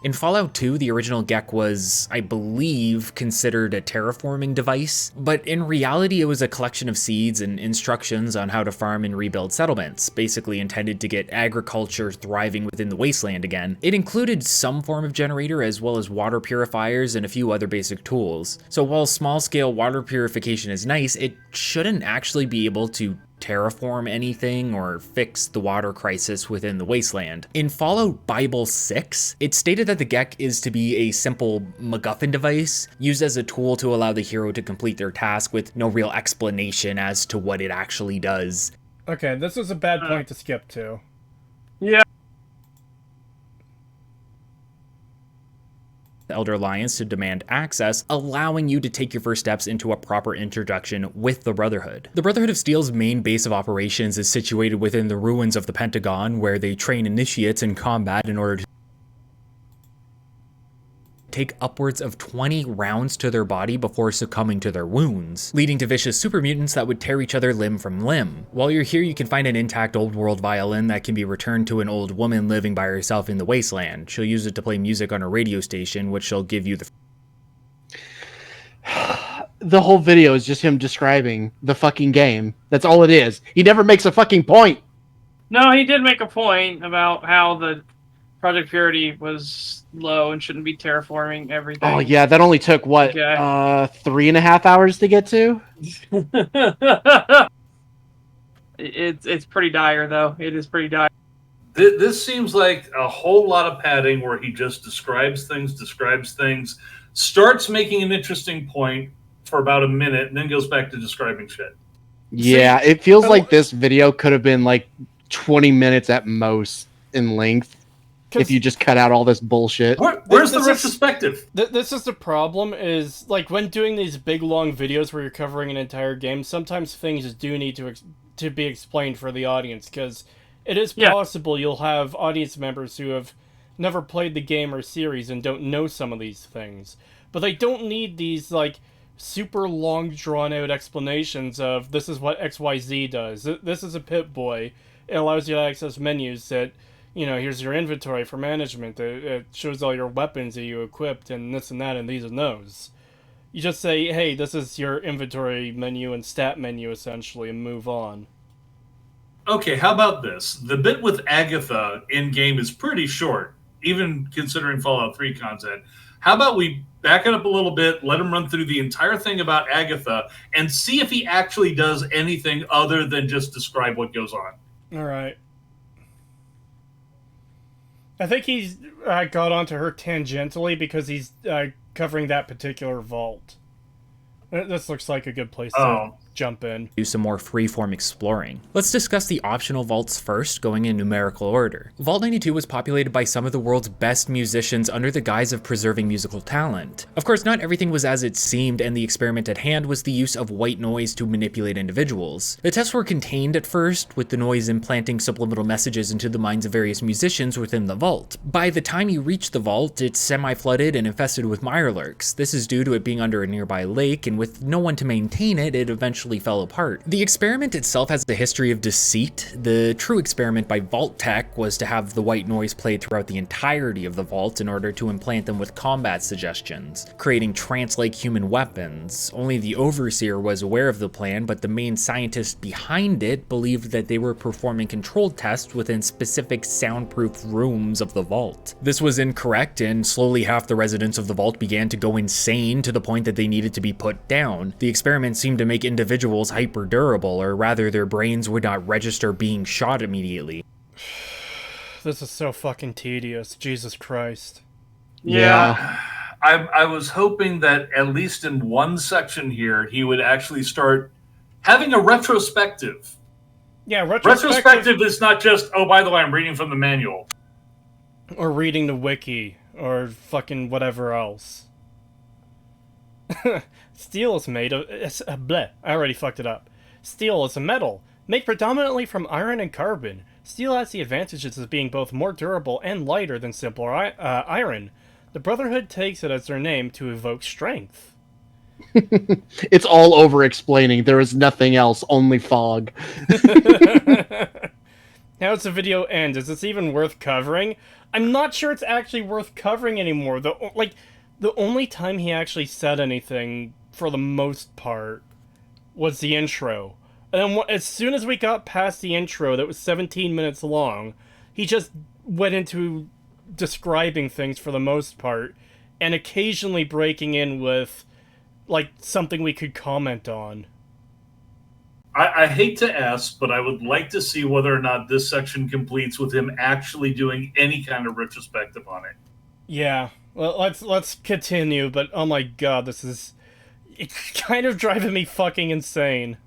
In Fallout 2, the original Gek was, I believe, considered a terraforming device, but in reality it was a collection of seeds and instructions on how to farm and rebuild settlements, basically intended to get agriculture thriving within the wasteland again. It included some form of generator as well as water purifiers and a few other basic tools. So while small-scale water purification is nice, it shouldn't actually be able to terraform anything or fix the water crisis within the wasteland. In Fallout Bible 6, it's stated that the Gek is to be a simple MacGuffin device used as a tool to allow the hero to complete their task with no real explanation as to what it actually does. Okay, this is a bad point to skip to. Yeah. The Elder Alliance to demand access, allowing you to take your first steps into a proper introduction with the Brotherhood. The Brotherhood of Steel's main base of operations is situated within the ruins of the Pentagon, where they train initiates in combat in order to take upwards of 20 rounds to their body before succumbing to their wounds, leading to vicious super mutants that would tear each other limb from limb. While you're here, you can find an intact old world violin that can be returned to an old woman living by herself in the wasteland. She'll use it to play music on a radio station, which she'll give you the The whole video is just him describing the fucking game. That's all it is. He never makes a fucking point. No, he did make a point about how the Project Purity was low and shouldn't be terraforming everything. Oh yeah, that only took what, Okay. 3.5 hours to get to? It's pretty dire, though. It is pretty dire. This seems like a whole lot of padding where he just describes things, starts making an interesting point for about a minute, and then goes back to describing shit. Yeah, it feels like this video could have been like 20 minutes at most in length if you just cut out all this bullshit. Where's the retrospective? This is the problem, is like when doing these big long videos where you're covering an entire game, sometimes things do need to be explained for the audience, because it is possible you'll have audience members who have never played the game or series and don't know some of these things. But they don't need these, like, super long, drawn-out explanations of, this is what XYZ does. This is a Pip-Boy. It allows you to access menus that, you know, here's your inventory for management. It shows all your weapons that you equipped and this and that and these and those. You just say, hey, this is your inventory menu and stat menu, essentially, and move on. Okay, how about this? The bit with Agatha in-game is pretty short, even considering Fallout 3 content. How about we back it up a little bit, let him run through the entire thing about Agatha, and see if he actually does anything other than just describe what goes on. All right. I think he's got onto her tangentially because he's covering that particular vault. This looks like a good place to jump in. Do some more freeform exploring. Let's discuss the optional vaults first, going in numerical order. Vault 92 was populated by some of the world's best musicians under the guise of preserving musical talent. Of course, not everything was as it seemed, and the experiment at hand was the use of white noise to manipulate individuals. The tests were contained at first, with the noise implanting subliminal messages into the minds of various musicians within the vault. By the time you reach the vault, it's semi-flooded and infested with mirelurks. This is due to it being under a nearby lake, and with no one to maintain it, it eventually fell apart. The experiment itself has a history of deceit. The true experiment by Vault Tech was to have the white noise played throughout the entirety of the vault in order to implant them with combat suggestions, creating trance-like human weapons. Only the Overseer was aware of the plan, but the main scientist behind it believed that they were performing controlled tests within specific soundproof rooms of the vault. This was incorrect, and slowly half the residents of the vault began to go insane to the point that they needed to be put down. The experiment seemed to make individuals hyper durable, or rather their brains would not register being shot immediately. This is so fucking tedious, Jesus Christ. Yeah. I was hoping that at least in one section here, he would actually start having a retrospective. Yeah, retrospective is not just, oh, by the way, I'm reading from the manual. Or reading the wiki, or fucking whatever else. Steel is made of... bleh, I already fucked it up. Steel is a metal, made predominantly from iron and carbon. Steel has the advantages of being both more durable and lighter than simpler iron. The Brotherhood takes it as their name to evoke strength. It's all over-explaining. There is nothing else, only fog. How does the video end? Is this even worth covering? I'm not sure it's actually worth covering anymore. The only time he actually said anything, for the most part, was the intro. And then as soon as we got past the intro, that was 17 minutes long, he just went into describing things for the most part, and occasionally breaking in with, like, something we could comment on. I hate to ask, but I would like to see whether or not this section completes with him actually doing any kind of retrospective on it. Yeah. Well, let's continue, but oh my god, it's kind of driving me fucking insane.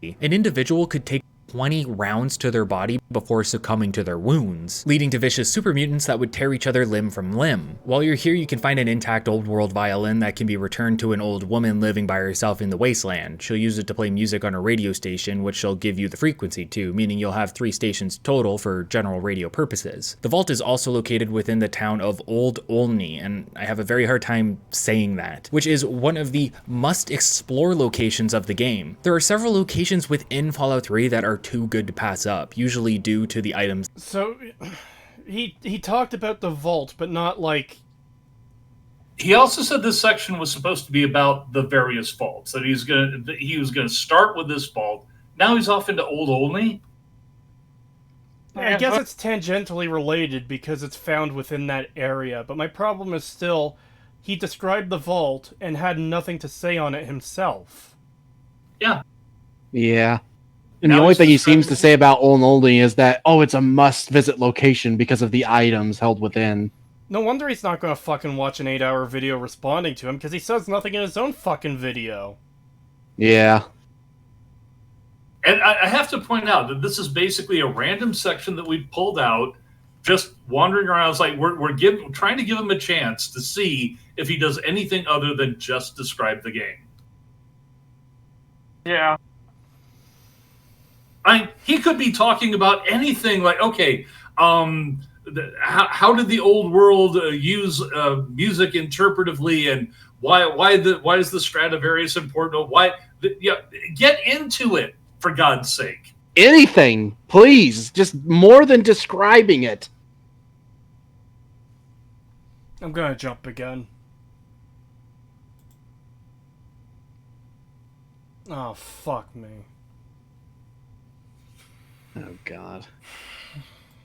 An individual could take 20 rounds to their body before succumbing to their wounds, leading to vicious super mutants that would tear each other limb from limb. While you're here, you can find an intact old world violin that can be returned to an old woman living by herself in the wasteland. She'll use it to play music on a radio station, which she'll give you the frequency to, meaning you'll have 3 stations total for general radio purposes. The vault is also located within the town of Old Olney, and I have a very hard time saying that, which is one of the must-explore locations of the game. There are several locations within Fallout 3 that are too good to pass up, usually due to the items. So, he talked about the vault, but not like... He also said this section was supposed to be about the various vaults, that he was gonna start with this vault. Now he's off into Old Olney. I guess it's tangentially related because it's found within that area, but my problem is still, he described the vault and had nothing to say on it himself. Yeah. Yeah. And Now the only he's thing he describing- seems to say about only is that, oh, it's a must-visit location because of the items held within. No wonder he's not gonna fucking watch an 8-hour video responding to him, because he says nothing in his own fucking video. Yeah. And I have to point out that this is basically a random section that we pulled out, just wandering around. I was like, we're trying to give him a chance to see if he does anything other than just describe the game. Yeah. He could be talking about anything like, okay, how did the old world use music interpretively, and why is the Stradivarius important? Get into it, for God's sake. Anything, please. Just more than describing it. I'm gonna jump again. Oh, fuck me. Oh, God.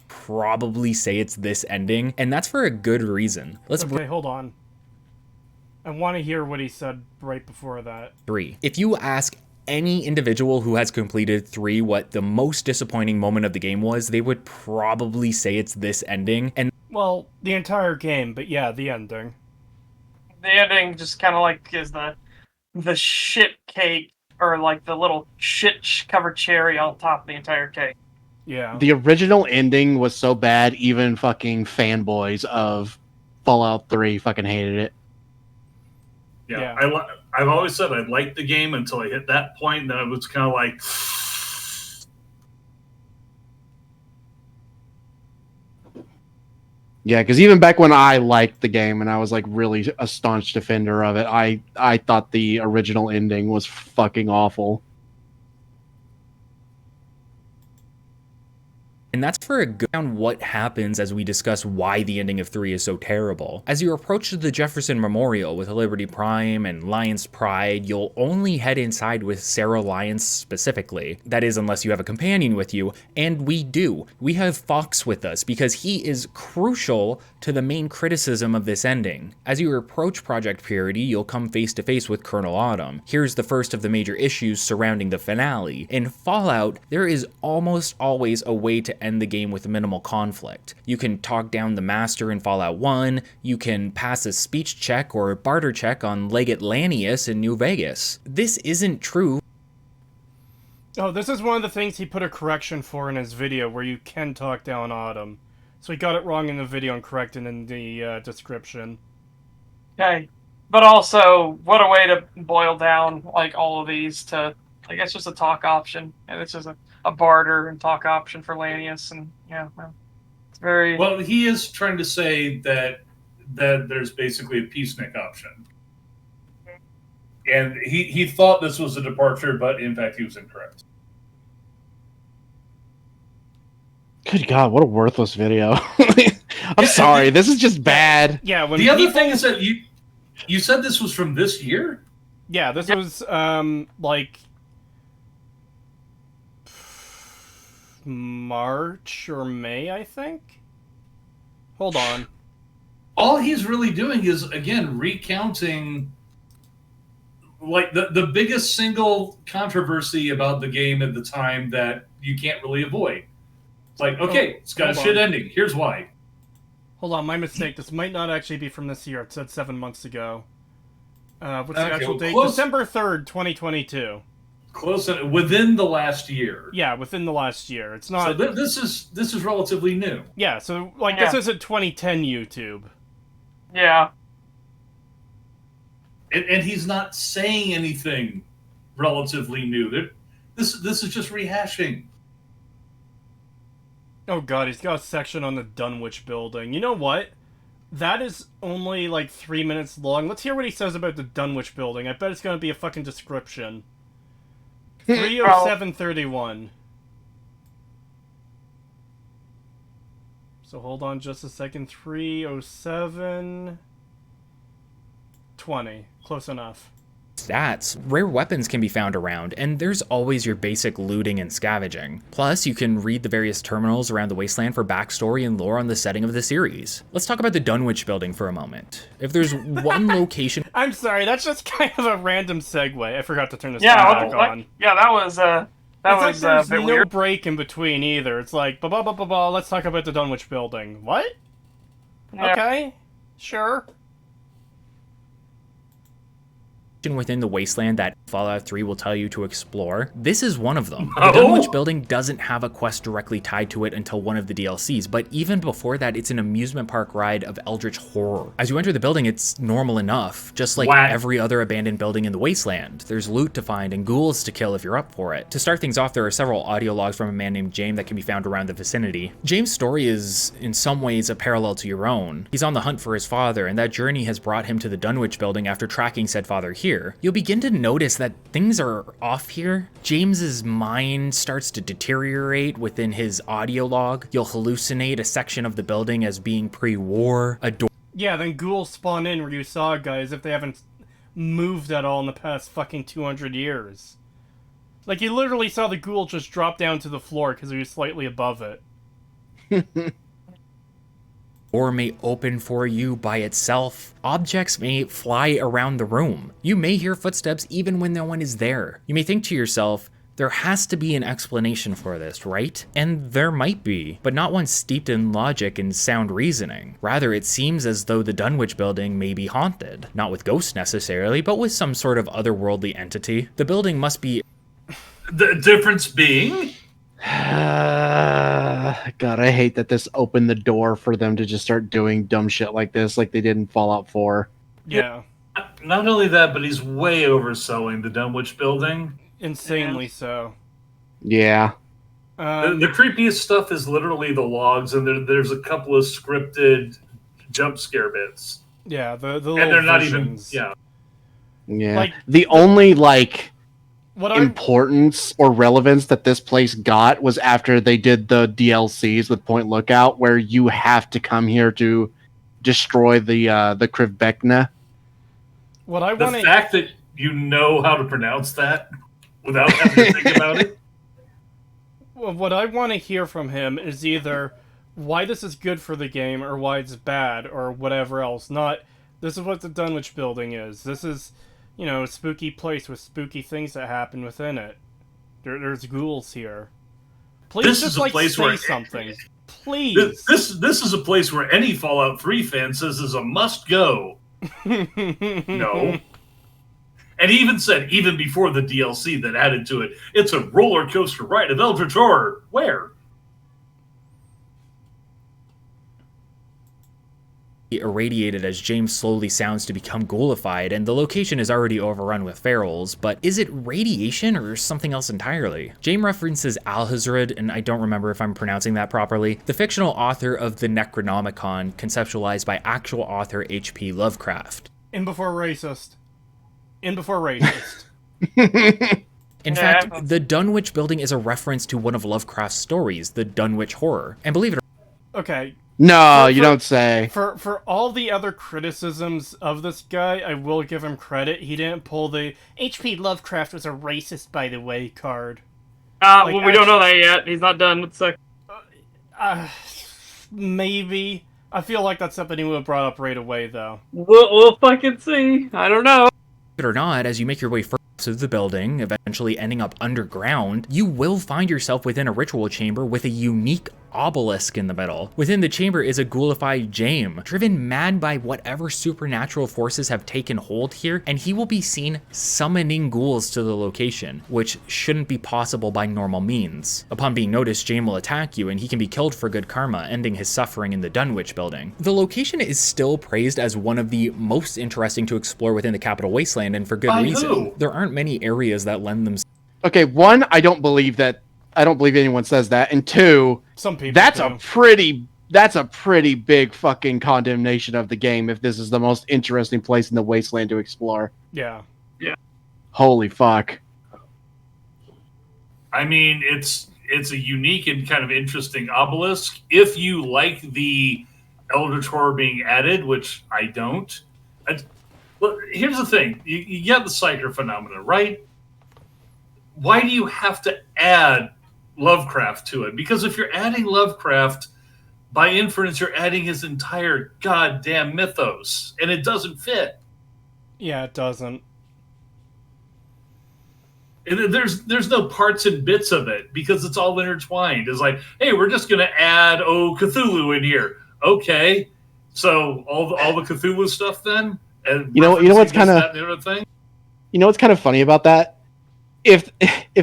Probably say it's this ending, and that's for a good reason. Let's Okay, hold on. I want to hear what he said right before that. 3. If you ask any individual who has completed 3 what the most disappointing moment of the game was, they would probably say it's this ending. And Well, the entire game, but yeah, the ending. The ending just kind of like is the shit cake, or like the little shit covered cherry on top of the entire cake. Yeah. The original ending was so bad, even fucking fanboys of Fallout 3 fucking hated it. Yeah. I've always said I liked the game until I hit that point, and then I was kind of like, Yeah, because even back when I liked the game and I was like really a staunch defender of it, I thought the original ending was fucking awful. And that's for a good on what happens as we discuss why the ending of 3 is so terrible. As you approach the Jefferson Memorial with Liberty Prime and Lion's Pride, you'll only head inside with Sarah Lyons specifically. That is, unless you have a companion with you, and we do. We have Fox with us because he is crucial to the main criticism of this ending. As you approach Project Purity, you'll come face to face with Colonel Autumn. Here's the first of the major issues surrounding the finale. In Fallout, there is almost always a way to end the game with minimal conflict. You can talk down the Master in Fallout 1, you can pass a speech check or barter check on Legate Lanius in New Vegas. This isn't true. Oh, this is one of the things he put a correction for in his video, where you can talk down Autumn. So he got it wrong in the video and corrected in the description. Okay. But also, what a way to boil down like all of these to, I guess, just a talk option, and it's just a barter and talk option for Lanius, and yeah, well, it's very well, he is trying to say that there's basically a peacenik option. And he thought this was a departure, but in fact he was incorrect. Good God, what a worthless video. I'm sorry, this is just bad. Yeah, when The other people... thing is that you said this was from this year? Yeah, this was, like... March or May, I think? Hold on. All he's really doing is, again, recounting like the biggest single controversy about the game at the time that you can't really avoid. It's like, okay, it's got a shit ending. Here's why. Hold on, my mistake. This might not actually be from this year. It said 7 months ago. What's the actual date? Close. December 3rd, 2022. Close within the last year. Yeah, within the last year. It's not... So this is relatively new. Yeah, so, like, this isn't 2010 YouTube. yeah. And he's not saying anything relatively new. This is just rehashing. Oh god, he's got a section on the Dunwich building. You know what? That is only like 3 minutes long. Let's hear what he says about the Dunwich building. I bet it's gonna be a fucking description. 30731. So hold on just a second. 30720. Close enough. Stats. Rare weapons can be found around, and there's always your basic looting and scavenging. Plus, you can read the various terminals around the wasteland for backstory and lore on the setting of the series. Let's talk about the Dunwich building for a moment. If there's one location... I'm sorry, that's just kind of a random segue. I forgot to turn this Yeah, back what, on. yeah, that was It's like a there's bit no weird. break in between either. It's like, blah, blah, blah, blah, blah, let's talk about the Dunwich building. What? Yeah. Okay, sure. Within the wasteland that Fallout 3 will tell you to explore. This is one of them. Oh. The Dunwich building doesn't have a quest directly tied to it until one of the DLCs, but even before that, it's an amusement park ride of eldritch horror. As you enter the building, it's normal enough, just like What? every other abandoned building in the wasteland. There's loot to find and ghouls to kill if you're up for it. To start things off, there are several audio logs from a man named James that can be found around the vicinity. James' story is, in some ways, a parallel to your own. He's on the hunt for his father, and that journey has brought him to the Dunwich building after tracking said father here. You'll begin to notice that things are off here. James's mind starts to deteriorate within his audio log. You'll hallucinate a section of the building as being pre-war, a door Yeah, then ghouls spawn in where you saw guys if they haven't moved at all in the past fucking 200 years. Like, you literally saw the ghoul just drop down to the floor because he was slightly above it. may open for you by itself. Objects may fly around the room. You may hear footsteps even when no one is there. You may think to yourself, there has to be an explanation for this, right? And there might be, but not one steeped in logic and sound reasoning. Rather, it seems as though the Dunwich building may be haunted. Not with ghosts necessarily, but with some sort of otherworldly entity. The building must be... The difference being? God, I hate that this opened the door for them to just start doing dumb shit like this, like they did in Fallout 4. Yeah. Not only that, but he's way overselling the Dunwich building. Insanely so. Yeah. The creepiest stuff is literally the logs, and there's a couple of scripted jump scare bits. Yeah, the And little they're not visions. even, Yeah. Like, the only, what I importance or relevance that this place got was after they did the DLCs with Point Lookout, where you have to come here to destroy the Krivbekna. what I The want to fact that you know how to pronounce that without having to think about it. what I want to hear from him is either why this is good for the game or why it's bad or whatever else. Not this is what the Dunwich building is. This is, you know, a spooky place with spooky things that happen within it. There's ghouls here. Please This just is a place say where- something. Please. This is a place where any Fallout 3 fan says is a must go. No. And he even said, even before the DLC that added to it, it's a roller coaster ride of eldritch horror. Where? irradiated as James slowly sounds to become ghoulified, and the location is already overrun with ferals, but is it radiation or something else entirely? James references Alhazred, and I don't remember if I'm pronouncing that properly, the fictional author of the Necronomicon, conceptualized by actual author H.P. Lovecraft. In before racist. In before racist. In fact, the Dunwich building is a reference to one of Lovecraft's stories, the Dunwich Horror. And believe it or Okay. No, you don't say. For all the other criticisms of this guy, I will give him credit. He didn't pull the H.P. Lovecraft was a racist, by the way, card. Like, well, we don't know that yet. He's not done with the... Maybe. I feel like that's something he would have brought up right away, though. We'll fucking see. I don't know. or not, as you make your way further through the building, eventually ending up underground, you will find yourself within a ritual chamber with a unique obelisk in the middle. Within the chamber is a ghoulified James, driven mad by whatever supernatural forces have taken hold here, and he will be seen summoning ghouls to the location, which shouldn't be possible by normal means. Upon being noticed, James will attack you, and he can be killed for good karma, ending his suffering in the Dunwich building. The location is still praised as one of the most interesting to explore within the Capital Wasteland, and for good reason. Who? There aren't many areas that lend themselves. Okay, one, I don't believe anyone says that, and two, Some people that's do. a pretty big fucking condemnation of the game if this is the most interesting place in the wasteland to explore. Yeah. Holy fuck. I mean, it's a unique and kind of interesting obelisk. If you like the Eldritch Horror being added, which I don't. Look, here's the thing. You get the Psyker phenomena, right? Why do you have to add Lovecraft to it? Because if you're adding Lovecraft, by inference, you're adding his entire goddamn mythos, and it doesn't fit. Yeah, it doesn't. There's no parts and bits of it because it's all intertwined. It's like, hey, we're just going to add Cthulhu in here. Okay, so all the Cthulhu stuff then. And You know what's kind of thing. You know what's kind of funny about that? If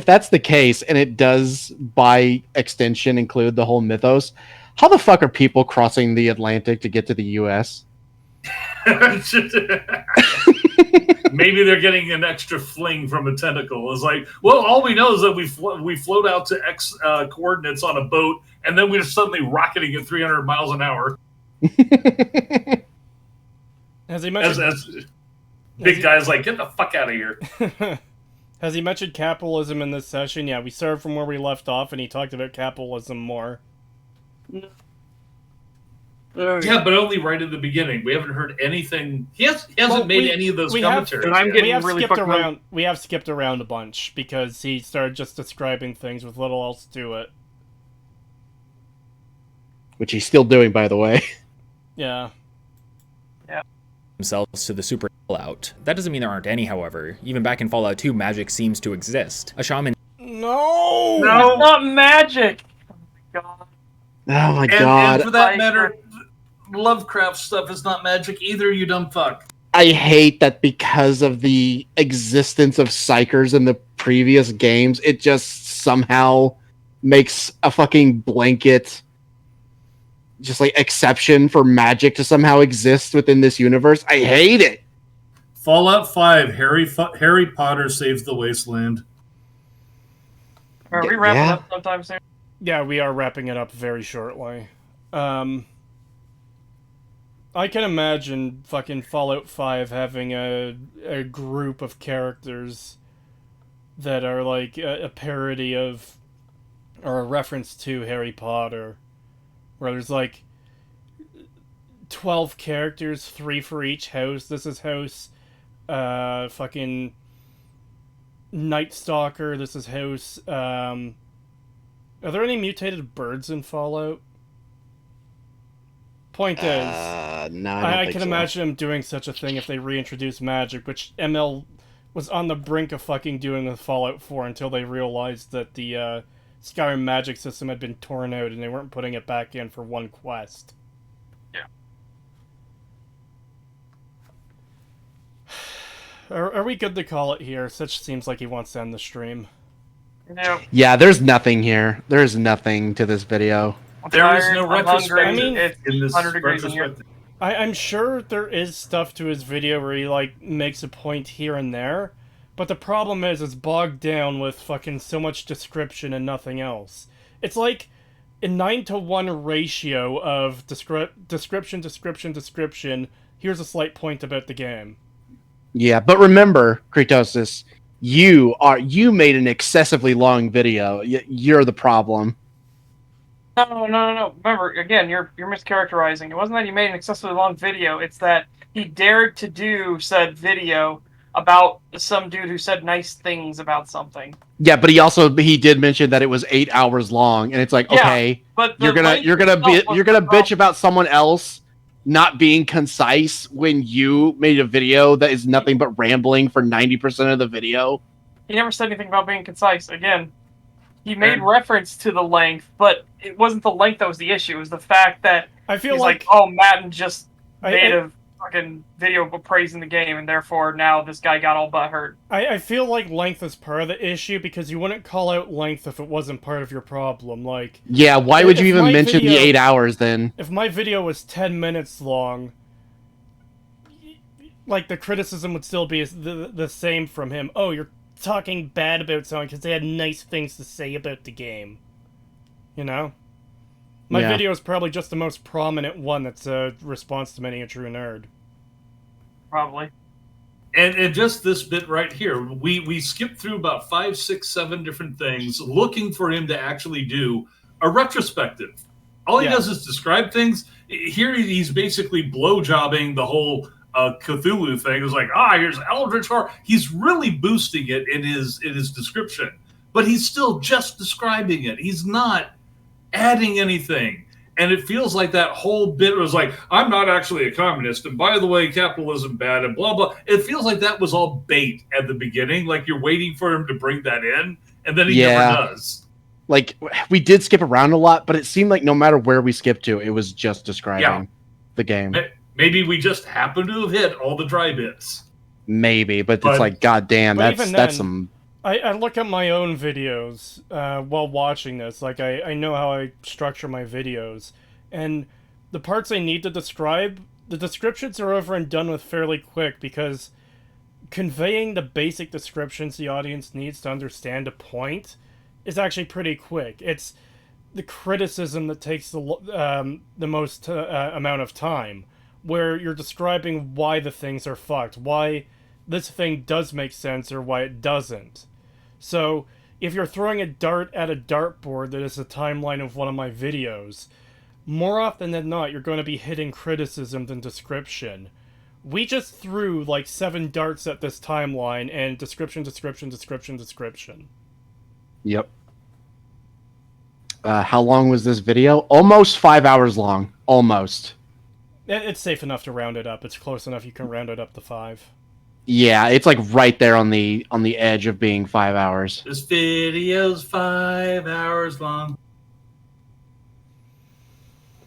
that's the case, and it does by extension include the whole mythos, how the fuck are people crossing the Atlantic to get to the U.S.? Maybe they're getting an extra fling from a tentacle. It's like, well, all we know is that we float out to X coordinates on a boat, and then we're suddenly rocketing at 300 miles an hour. Has he mentioned? Big guy's like, get the fuck out of here. Has he mentioned capitalism in this session? Yeah, we started from where we left off, and he talked about capitalism more. Yeah, but only right at the beginning. We haven't heard anything. He hasn't made any of those commentaries. We have skipped around a bunch because he started just describing things with little else to it. Which he's still doing, by the way. Yeah. Themselves to the super Fallout. That doesn't mean there aren't any, however. Even back in Fallout 2, magic seems to exist. A shaman... No! No, not magic! Oh my god. Oh my god. And for that matter, Lovecraft stuff is not magic either, you dumb fuck. I hate that because of the existence of psychers in the previous games, it just somehow makes a fucking blanket just like exception for magic to somehow exist within this universe. I hate it. Fallout 5, Harry Potter saves the wasteland. Are we wrapping up sometime soon? Yeah, we are wrapping it up very shortly. I can imagine fucking Fallout 5 having a group of characters that are like a parody of, or a reference to Harry Potter, where there's like 12 characters, 3 for each house. This is house fucking Night Stalker. This is house are there any mutated birds in Fallout? Point is, no, I can imagine them doing such a thing if they reintroduce magic, which ML was on the brink of fucking doing with Fallout 4 until they realized that the Skyrim magic system had been torn out and they weren't putting it back in for one quest. Yeah. Are we good to call it here? Such seems like he wants to end the stream. No. Yeah, there's nothing here. There's nothing to this video. There is no retrospective in this 100 degrees in here. I'm sure there is stuff to his video where he like makes a point here and there, but the problem is it's bogged down with fucking so much description and nothing else. It's like a 9-to-1 ratio of description. Here's a slight point about the game. Yeah, but remember, Creetosis, you made an excessively long video. You're the problem. No. Remember, again, you're mischaracterizing. It wasn't that he made an excessively long video. It's that he dared to do said video about some dude who said nice things about something. Yeah, but he did mention that it was 8 hours long, and it's like, okay, but you're gonna bitch about someone else not being concise when you made a video that is nothing but rambling for 90% of the video. He never said anything about being concise. Again, he made reference to the length, but it wasn't the length that was the issue. It was the fact that I feel he's like oh, Madden just made a fucking video praising the game, and therefore now this guy got all butthurt. I feel like length is part of the issue because you wouldn't call out length if it wasn't part of your problem. Like, yeah, why would you even mention the 8 hours then? If my video was 10 minutes long, like the criticism would still be the same from him. Oh, you're talking bad about someone because they had nice things to say about the game. You know? My video is probably just the most prominent one that's a response to Many a True Nerd. Probably. And just this bit right here, we skipped through about 5, 6, 7 different things looking for him to actually do a retrospective. All he does is describe things. Here he's basically blowjobbing the whole Cthulhu thing. It's like, here's Eldritch Horror. He's really boosting it in his description, but he's still just describing it. He's not adding anything. And it feels like that whole bit was like, I'm not actually a communist, and by the way, capitalism bad, and blah, blah. It feels like that was all bait at the beginning, like you're waiting for him to bring that in, and then he never does. Like, we did skip around a lot, but it seemed like no matter where we skipped to, it was just describing the game. Maybe we just happen to have hit all the dry bits. Maybe, but it's like, goddamn, that's some... I look at my own videos while watching this. Like, I know how I structure my videos. And the parts I need to describe, the descriptions are over and done with fairly quick, because conveying the basic descriptions the audience needs to understand a point is actually pretty quick. It's the criticism that takes the most amount of time, where you're describing why the things are fucked, why this thing does make sense or why it doesn't. So, if you're throwing a dart at a dartboard that is the timeline of one of my videos, more often than not, you're going to be hitting criticism than description. We just threw like 7 darts at this timeline, and description. Yep. How long was this video? Almost 5 hours long. Almost. It's safe enough to round it up. It's close enough you can round it up to 5. Yeah, it's like right there on the edge of being 5 hours. This video's 5 hours long.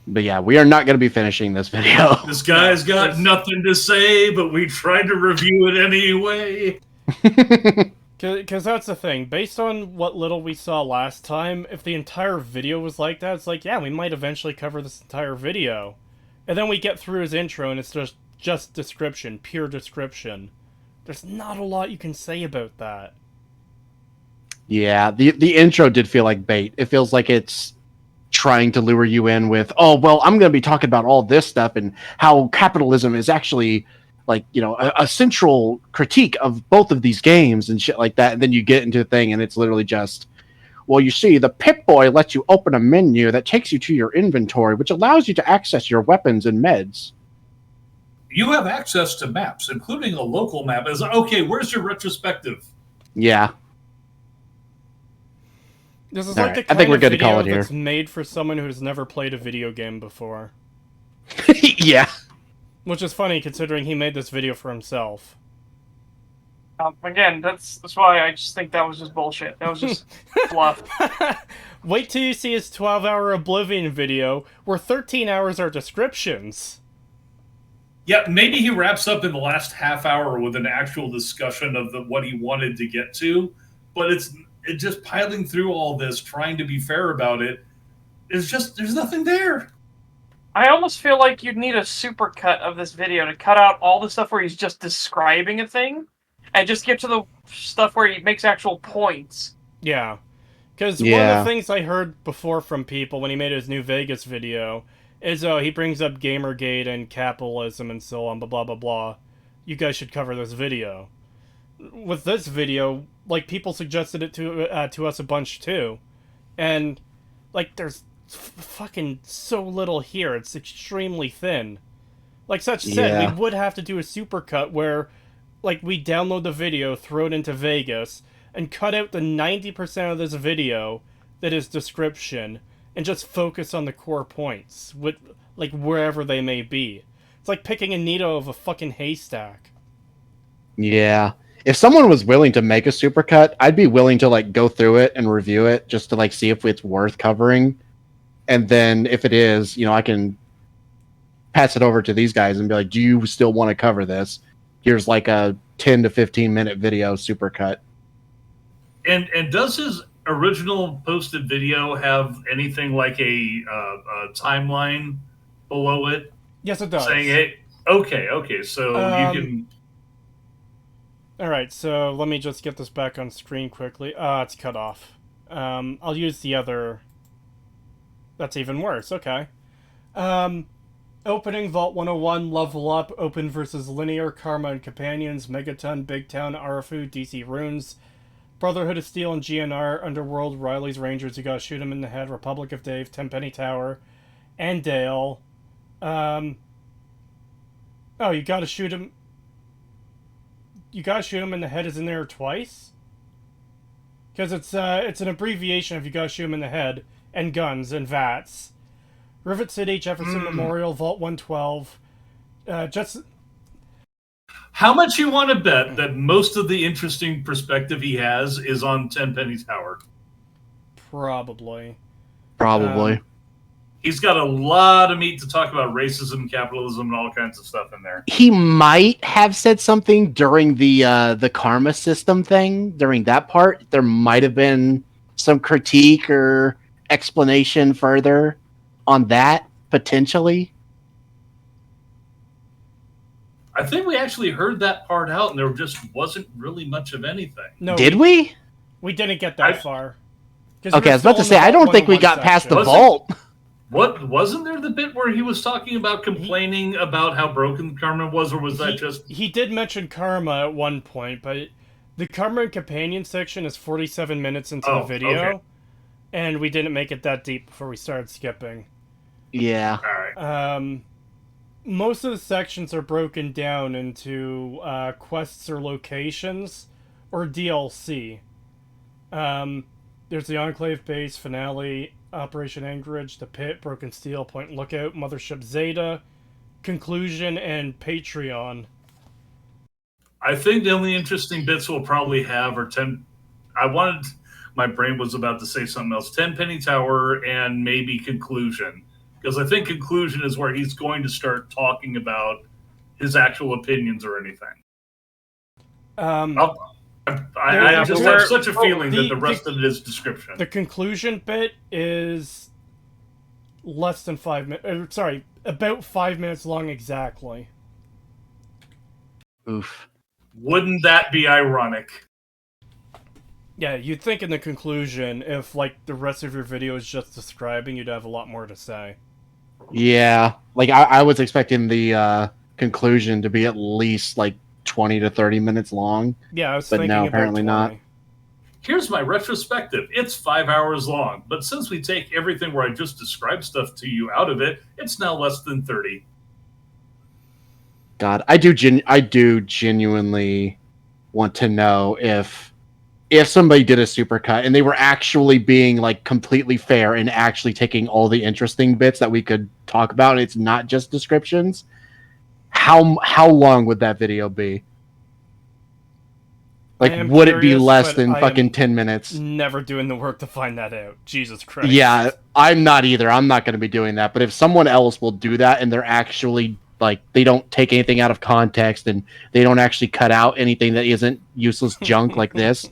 But yeah, we are not going to be finishing this video. This guy's got nothing to say, but we tried to review it anyway. Because that's the thing. Based on what little we saw last time, if the entire video was like that, it's like, yeah, we might eventually cover this entire video. And then we get through his intro, and it's just description, pure description. There's not a lot you can say about that. Yeah, the intro did feel like bait. It feels like it's trying to lure you in with, oh, well, I'm going to be talking about all this stuff and how capitalism is actually, like, you know, a central critique of both of these games and shit like that. And then you get into a thing and it's literally just, well, you see, the Pip-Boy lets you open a menu that takes you to your inventory, which allows you to access your weapons and meds. You have access to maps, including a local map. Is okay, where's your retrospective? Yeah. This is All like right. the I think kind we're of good to call video it that's here. made for someone who's never played a video game before. Yeah. Which is funny, considering he made this video for himself. Again, that's why I just think that was just bullshit. That was just fluff. Wait till you see his 12-hour Oblivion video, where 13 hours are descriptions. Yeah, maybe he wraps up in the last half hour with an actual discussion of what he wanted to get to, but it's just piling through all this, trying to be fair about it. There's nothing there. I almost feel like you'd need a supercut of this video to cut out all the stuff where he's just describing a thing, and just get to the stuff where he makes actual points. Yeah. Because one of the things I heard before from people when he made his New Vegas video is, he brings up Gamergate and capitalism and so on, blah, blah, blah. You guys should cover this video. With this video, like, people suggested it to us a bunch, too. And, like, there's fucking so little here. It's extremely thin. Like Such said, we would have to do a supercut where, like, we download the video, throw it into Vegas, and cut out the 90% of this video that is description, and just focus on the core points, with, like, wherever they may be. It's like picking a needle of a fucking haystack. Yeah. If someone was willing to make a supercut, I'd be willing to, like, go through it and review it just to, like, see if it's worth covering. And then if it is, you know, I can pass it over to these guys and be like, do you still want to cover this? Here's like a 10 to 15 minute video supercut. And does his original posted video have anything like a timeline below it? Yes, it does. Saying, hey, okay, so you can... Alright, so let me just get this back on screen quickly. It's cut off. I'll use the other... That's even worse, okay. Opening, Vault 101, Level Up, Open versus Linear, Karma and Companions, Megaton, Big Town, Arafu, DC Runes, Brotherhood of Steel and GNR, Underworld, Riley's Rangers, you gotta shoot him in the head, Republic of Dave, Tenpenny Tower, and Dale. Oh, you gotta shoot him... You gotta shoot him in the head is in there twice? Because it's an abbreviation of you gotta shoot him in the head, and guns, and VATS. Rivet City, Jefferson Memorial, Vault 112. Just How much you want to bet that most of the interesting perspective he has is on Tenpenny Tower? probably. Probably. He's got a lot of meat to talk about racism, capitalism, and all kinds of stuff in there. He might have said something during the karma system thing. During that part, there might have been some critique or explanation further on that potentially. I think we actually heard that part out, and there just wasn't really much of anything. No, Did we? We didn't get that far. 'Cause Okay, we're I was about to still say, in the I don't Vault think we 101 got past the section. vault. What wasn't there the bit where he was talking about complaining about how broken Karma was, or was that just He did mention Karma at one point, but the Karma and Companion section is 47 minutes into the video, okay. and we didn't make it that deep before we started skipping. Yeah. all right? Most of the sections are broken down into quests or locations, or DLC. There's the Enclave Base, Finale, Operation Anchorage, The Pit, Broken Steel, Point Lookout, Mothership Zeta, Conclusion, and Patreon. I think the only interesting bits we'll probably have are 10. My brain was about to say something else. Tenpenny Tower and maybe Conclusion. Because I think Conclusion is where he's going to start talking about his actual opinions or anything. I just have such a feeling that the rest of it is description. The conclusion bit is less than 5 minutes. Sorry, about 5 minutes long exactly. Oof. Wouldn't that be ironic? Yeah, you'd think in the conclusion, if like the rest of your video is just describing, you'd have a lot more to say. Yeah. Like, I was expecting the conclusion to be at least like 20 to 30 minutes long. Yeah, I was But thinking no, about apparently 20. not. Here's my retrospective. It's 5 hours long, but since we take everything where I just described stuff to you out of it, it's now less than 30. God, I do genuinely want to know if somebody did a supercut and they were actually being like completely fair and actually taking all the interesting bits that we could talk about, and it's not just descriptions. How long would that video be? Like, would it be curious, less but than I fucking am 10 minutes? Never doing the work to find that out. Jesus Christ. Yeah, I'm not either. I'm not going to be doing that. But if someone else will do that and they're actually like, they don't take anything out of context and they don't actually cut out anything that isn't useless junk like this,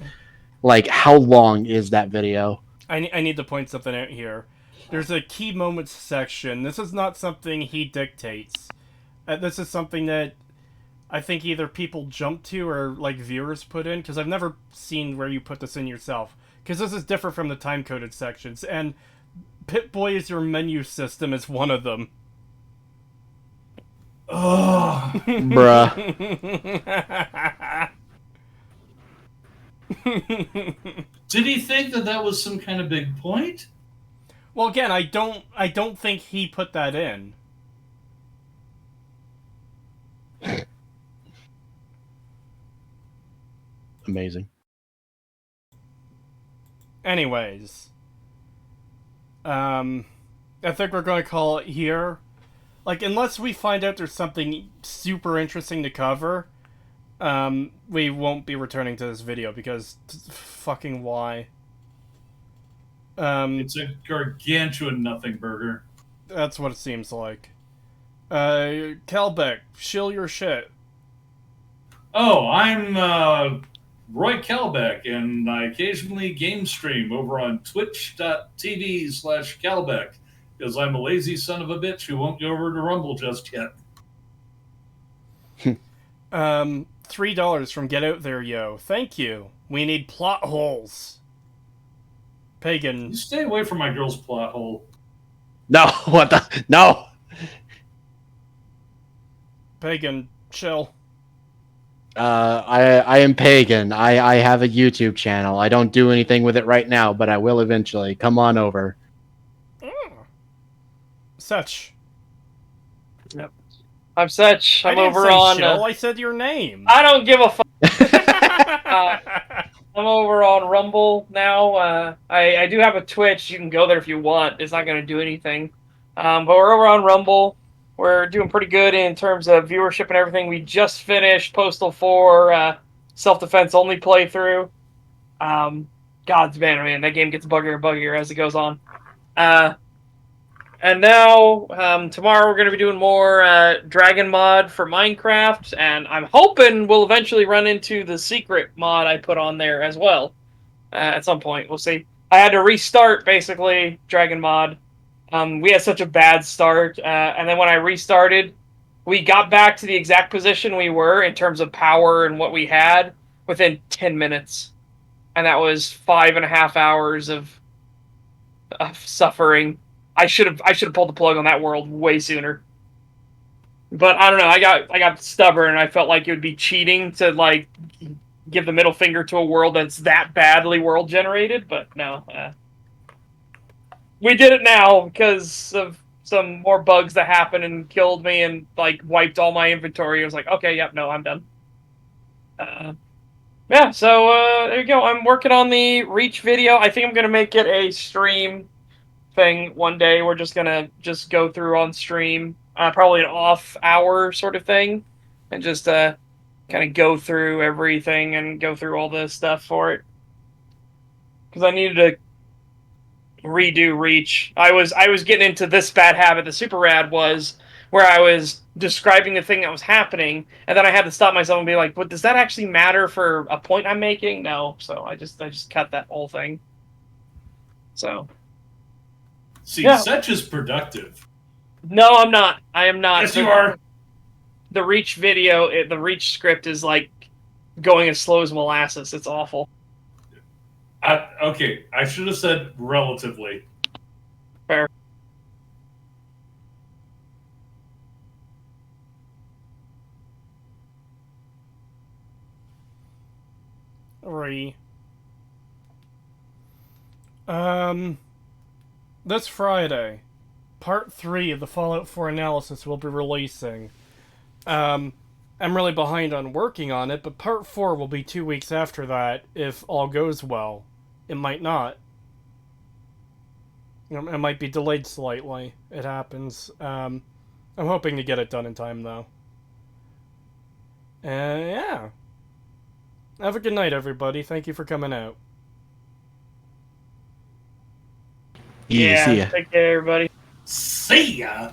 like, how long is that video? I need to point something out here. There's a key moments section. This is not something he dictates. This is something that I think either people jump to or like viewers put in, because I've never seen where you put this in yourself. Because this is different from the time-coded sections, and Pip-Boy is your menu system is one of them. Oh, Bruh. did he think that was some kind of big point? Well, again, I don't think he put that in. Amazing. Anyways, I think we're going to call it here. Like, unless we find out there's something super interesting to cover, we won't be returning to this video, because fucking why? It's a gargantuan nothing burger. That's what it seems like. Kelbeck, shill your shit. Oh, I'm Roy Calbeck, and I occasionally game stream over on twitch.tv/Calbeck, because I'm a lazy son of a bitch who won't go over to Rumble just yet. $3 from Get Out There Yo. Thank you. We need plot holes. Pagan. You stay away from my girl's plot hole. No, what the? No! Pagan, chill. I am Pagan. I have a YouTube channel. I don't do anything with it right now, but I will eventually. Come on over. Such. Yep. I'm Such. I'm I didn't over say on. chill, I said your name. I don't give a fuck. I'm over on Rumble now. I do have a Twitch. You can go there if you want. It's not going to do anything. But we're over on Rumble. We're doing pretty good in terms of viewership and everything. We just finished Postal 4 self-defense only playthrough. God's man, that game gets buggier and buggier as it goes on. And now, tomorrow we're going to be doing more Dragon mod for Minecraft, and I'm hoping we'll eventually run into the secret mod I put on there as well. At some point, we'll see. I had to restart, basically, Dragon mod. We had such a bad start, and then when I restarted, we got back to the exact position we were in terms of power and what we had within 10 minutes. And that was 5.5 hours of suffering. I should have pulled the plug on that world way sooner. But I don't know. I got stubborn, and I felt like it would be cheating to like give the middle finger to a world that's that badly world generated. But no, we did it now because of some more bugs that happened and killed me and like wiped all my inventory. I was like, okay, yep, no, I'm done. Yeah, so there you go. I'm working on the Reach video. I think I'm gonna make it a stream thing one day. We're just gonna go through on stream, probably an off hour sort of thing, and just kind of go through everything and go through all the stuff for it. Because I needed to redo Reach. I was getting into this bad habit that Super Rad was, where I was describing the thing that was happening, and then I had to stop myself and be like, "But does that actually matter for a point I'm making?" No, so I just cut that whole thing. So. See, Yeah. such is productive. No, I'm not. I am not. Yes, you are. The Reach video, the Reach script is like going as slow as molasses. It's awful. Okay, I should have said relatively. Fair. This Friday, Part 3 of the Fallout 4 analysis will be releasing. I'm really behind on working on it, but Part 4 will be 2 weeks after that, if all goes well. It might not. It might be delayed slightly. It happens. I'm hoping to get it done in time, though. Yeah. Have a good night, everybody. Thank you for coming out. Yeah, see ya. Take care, everybody. See ya.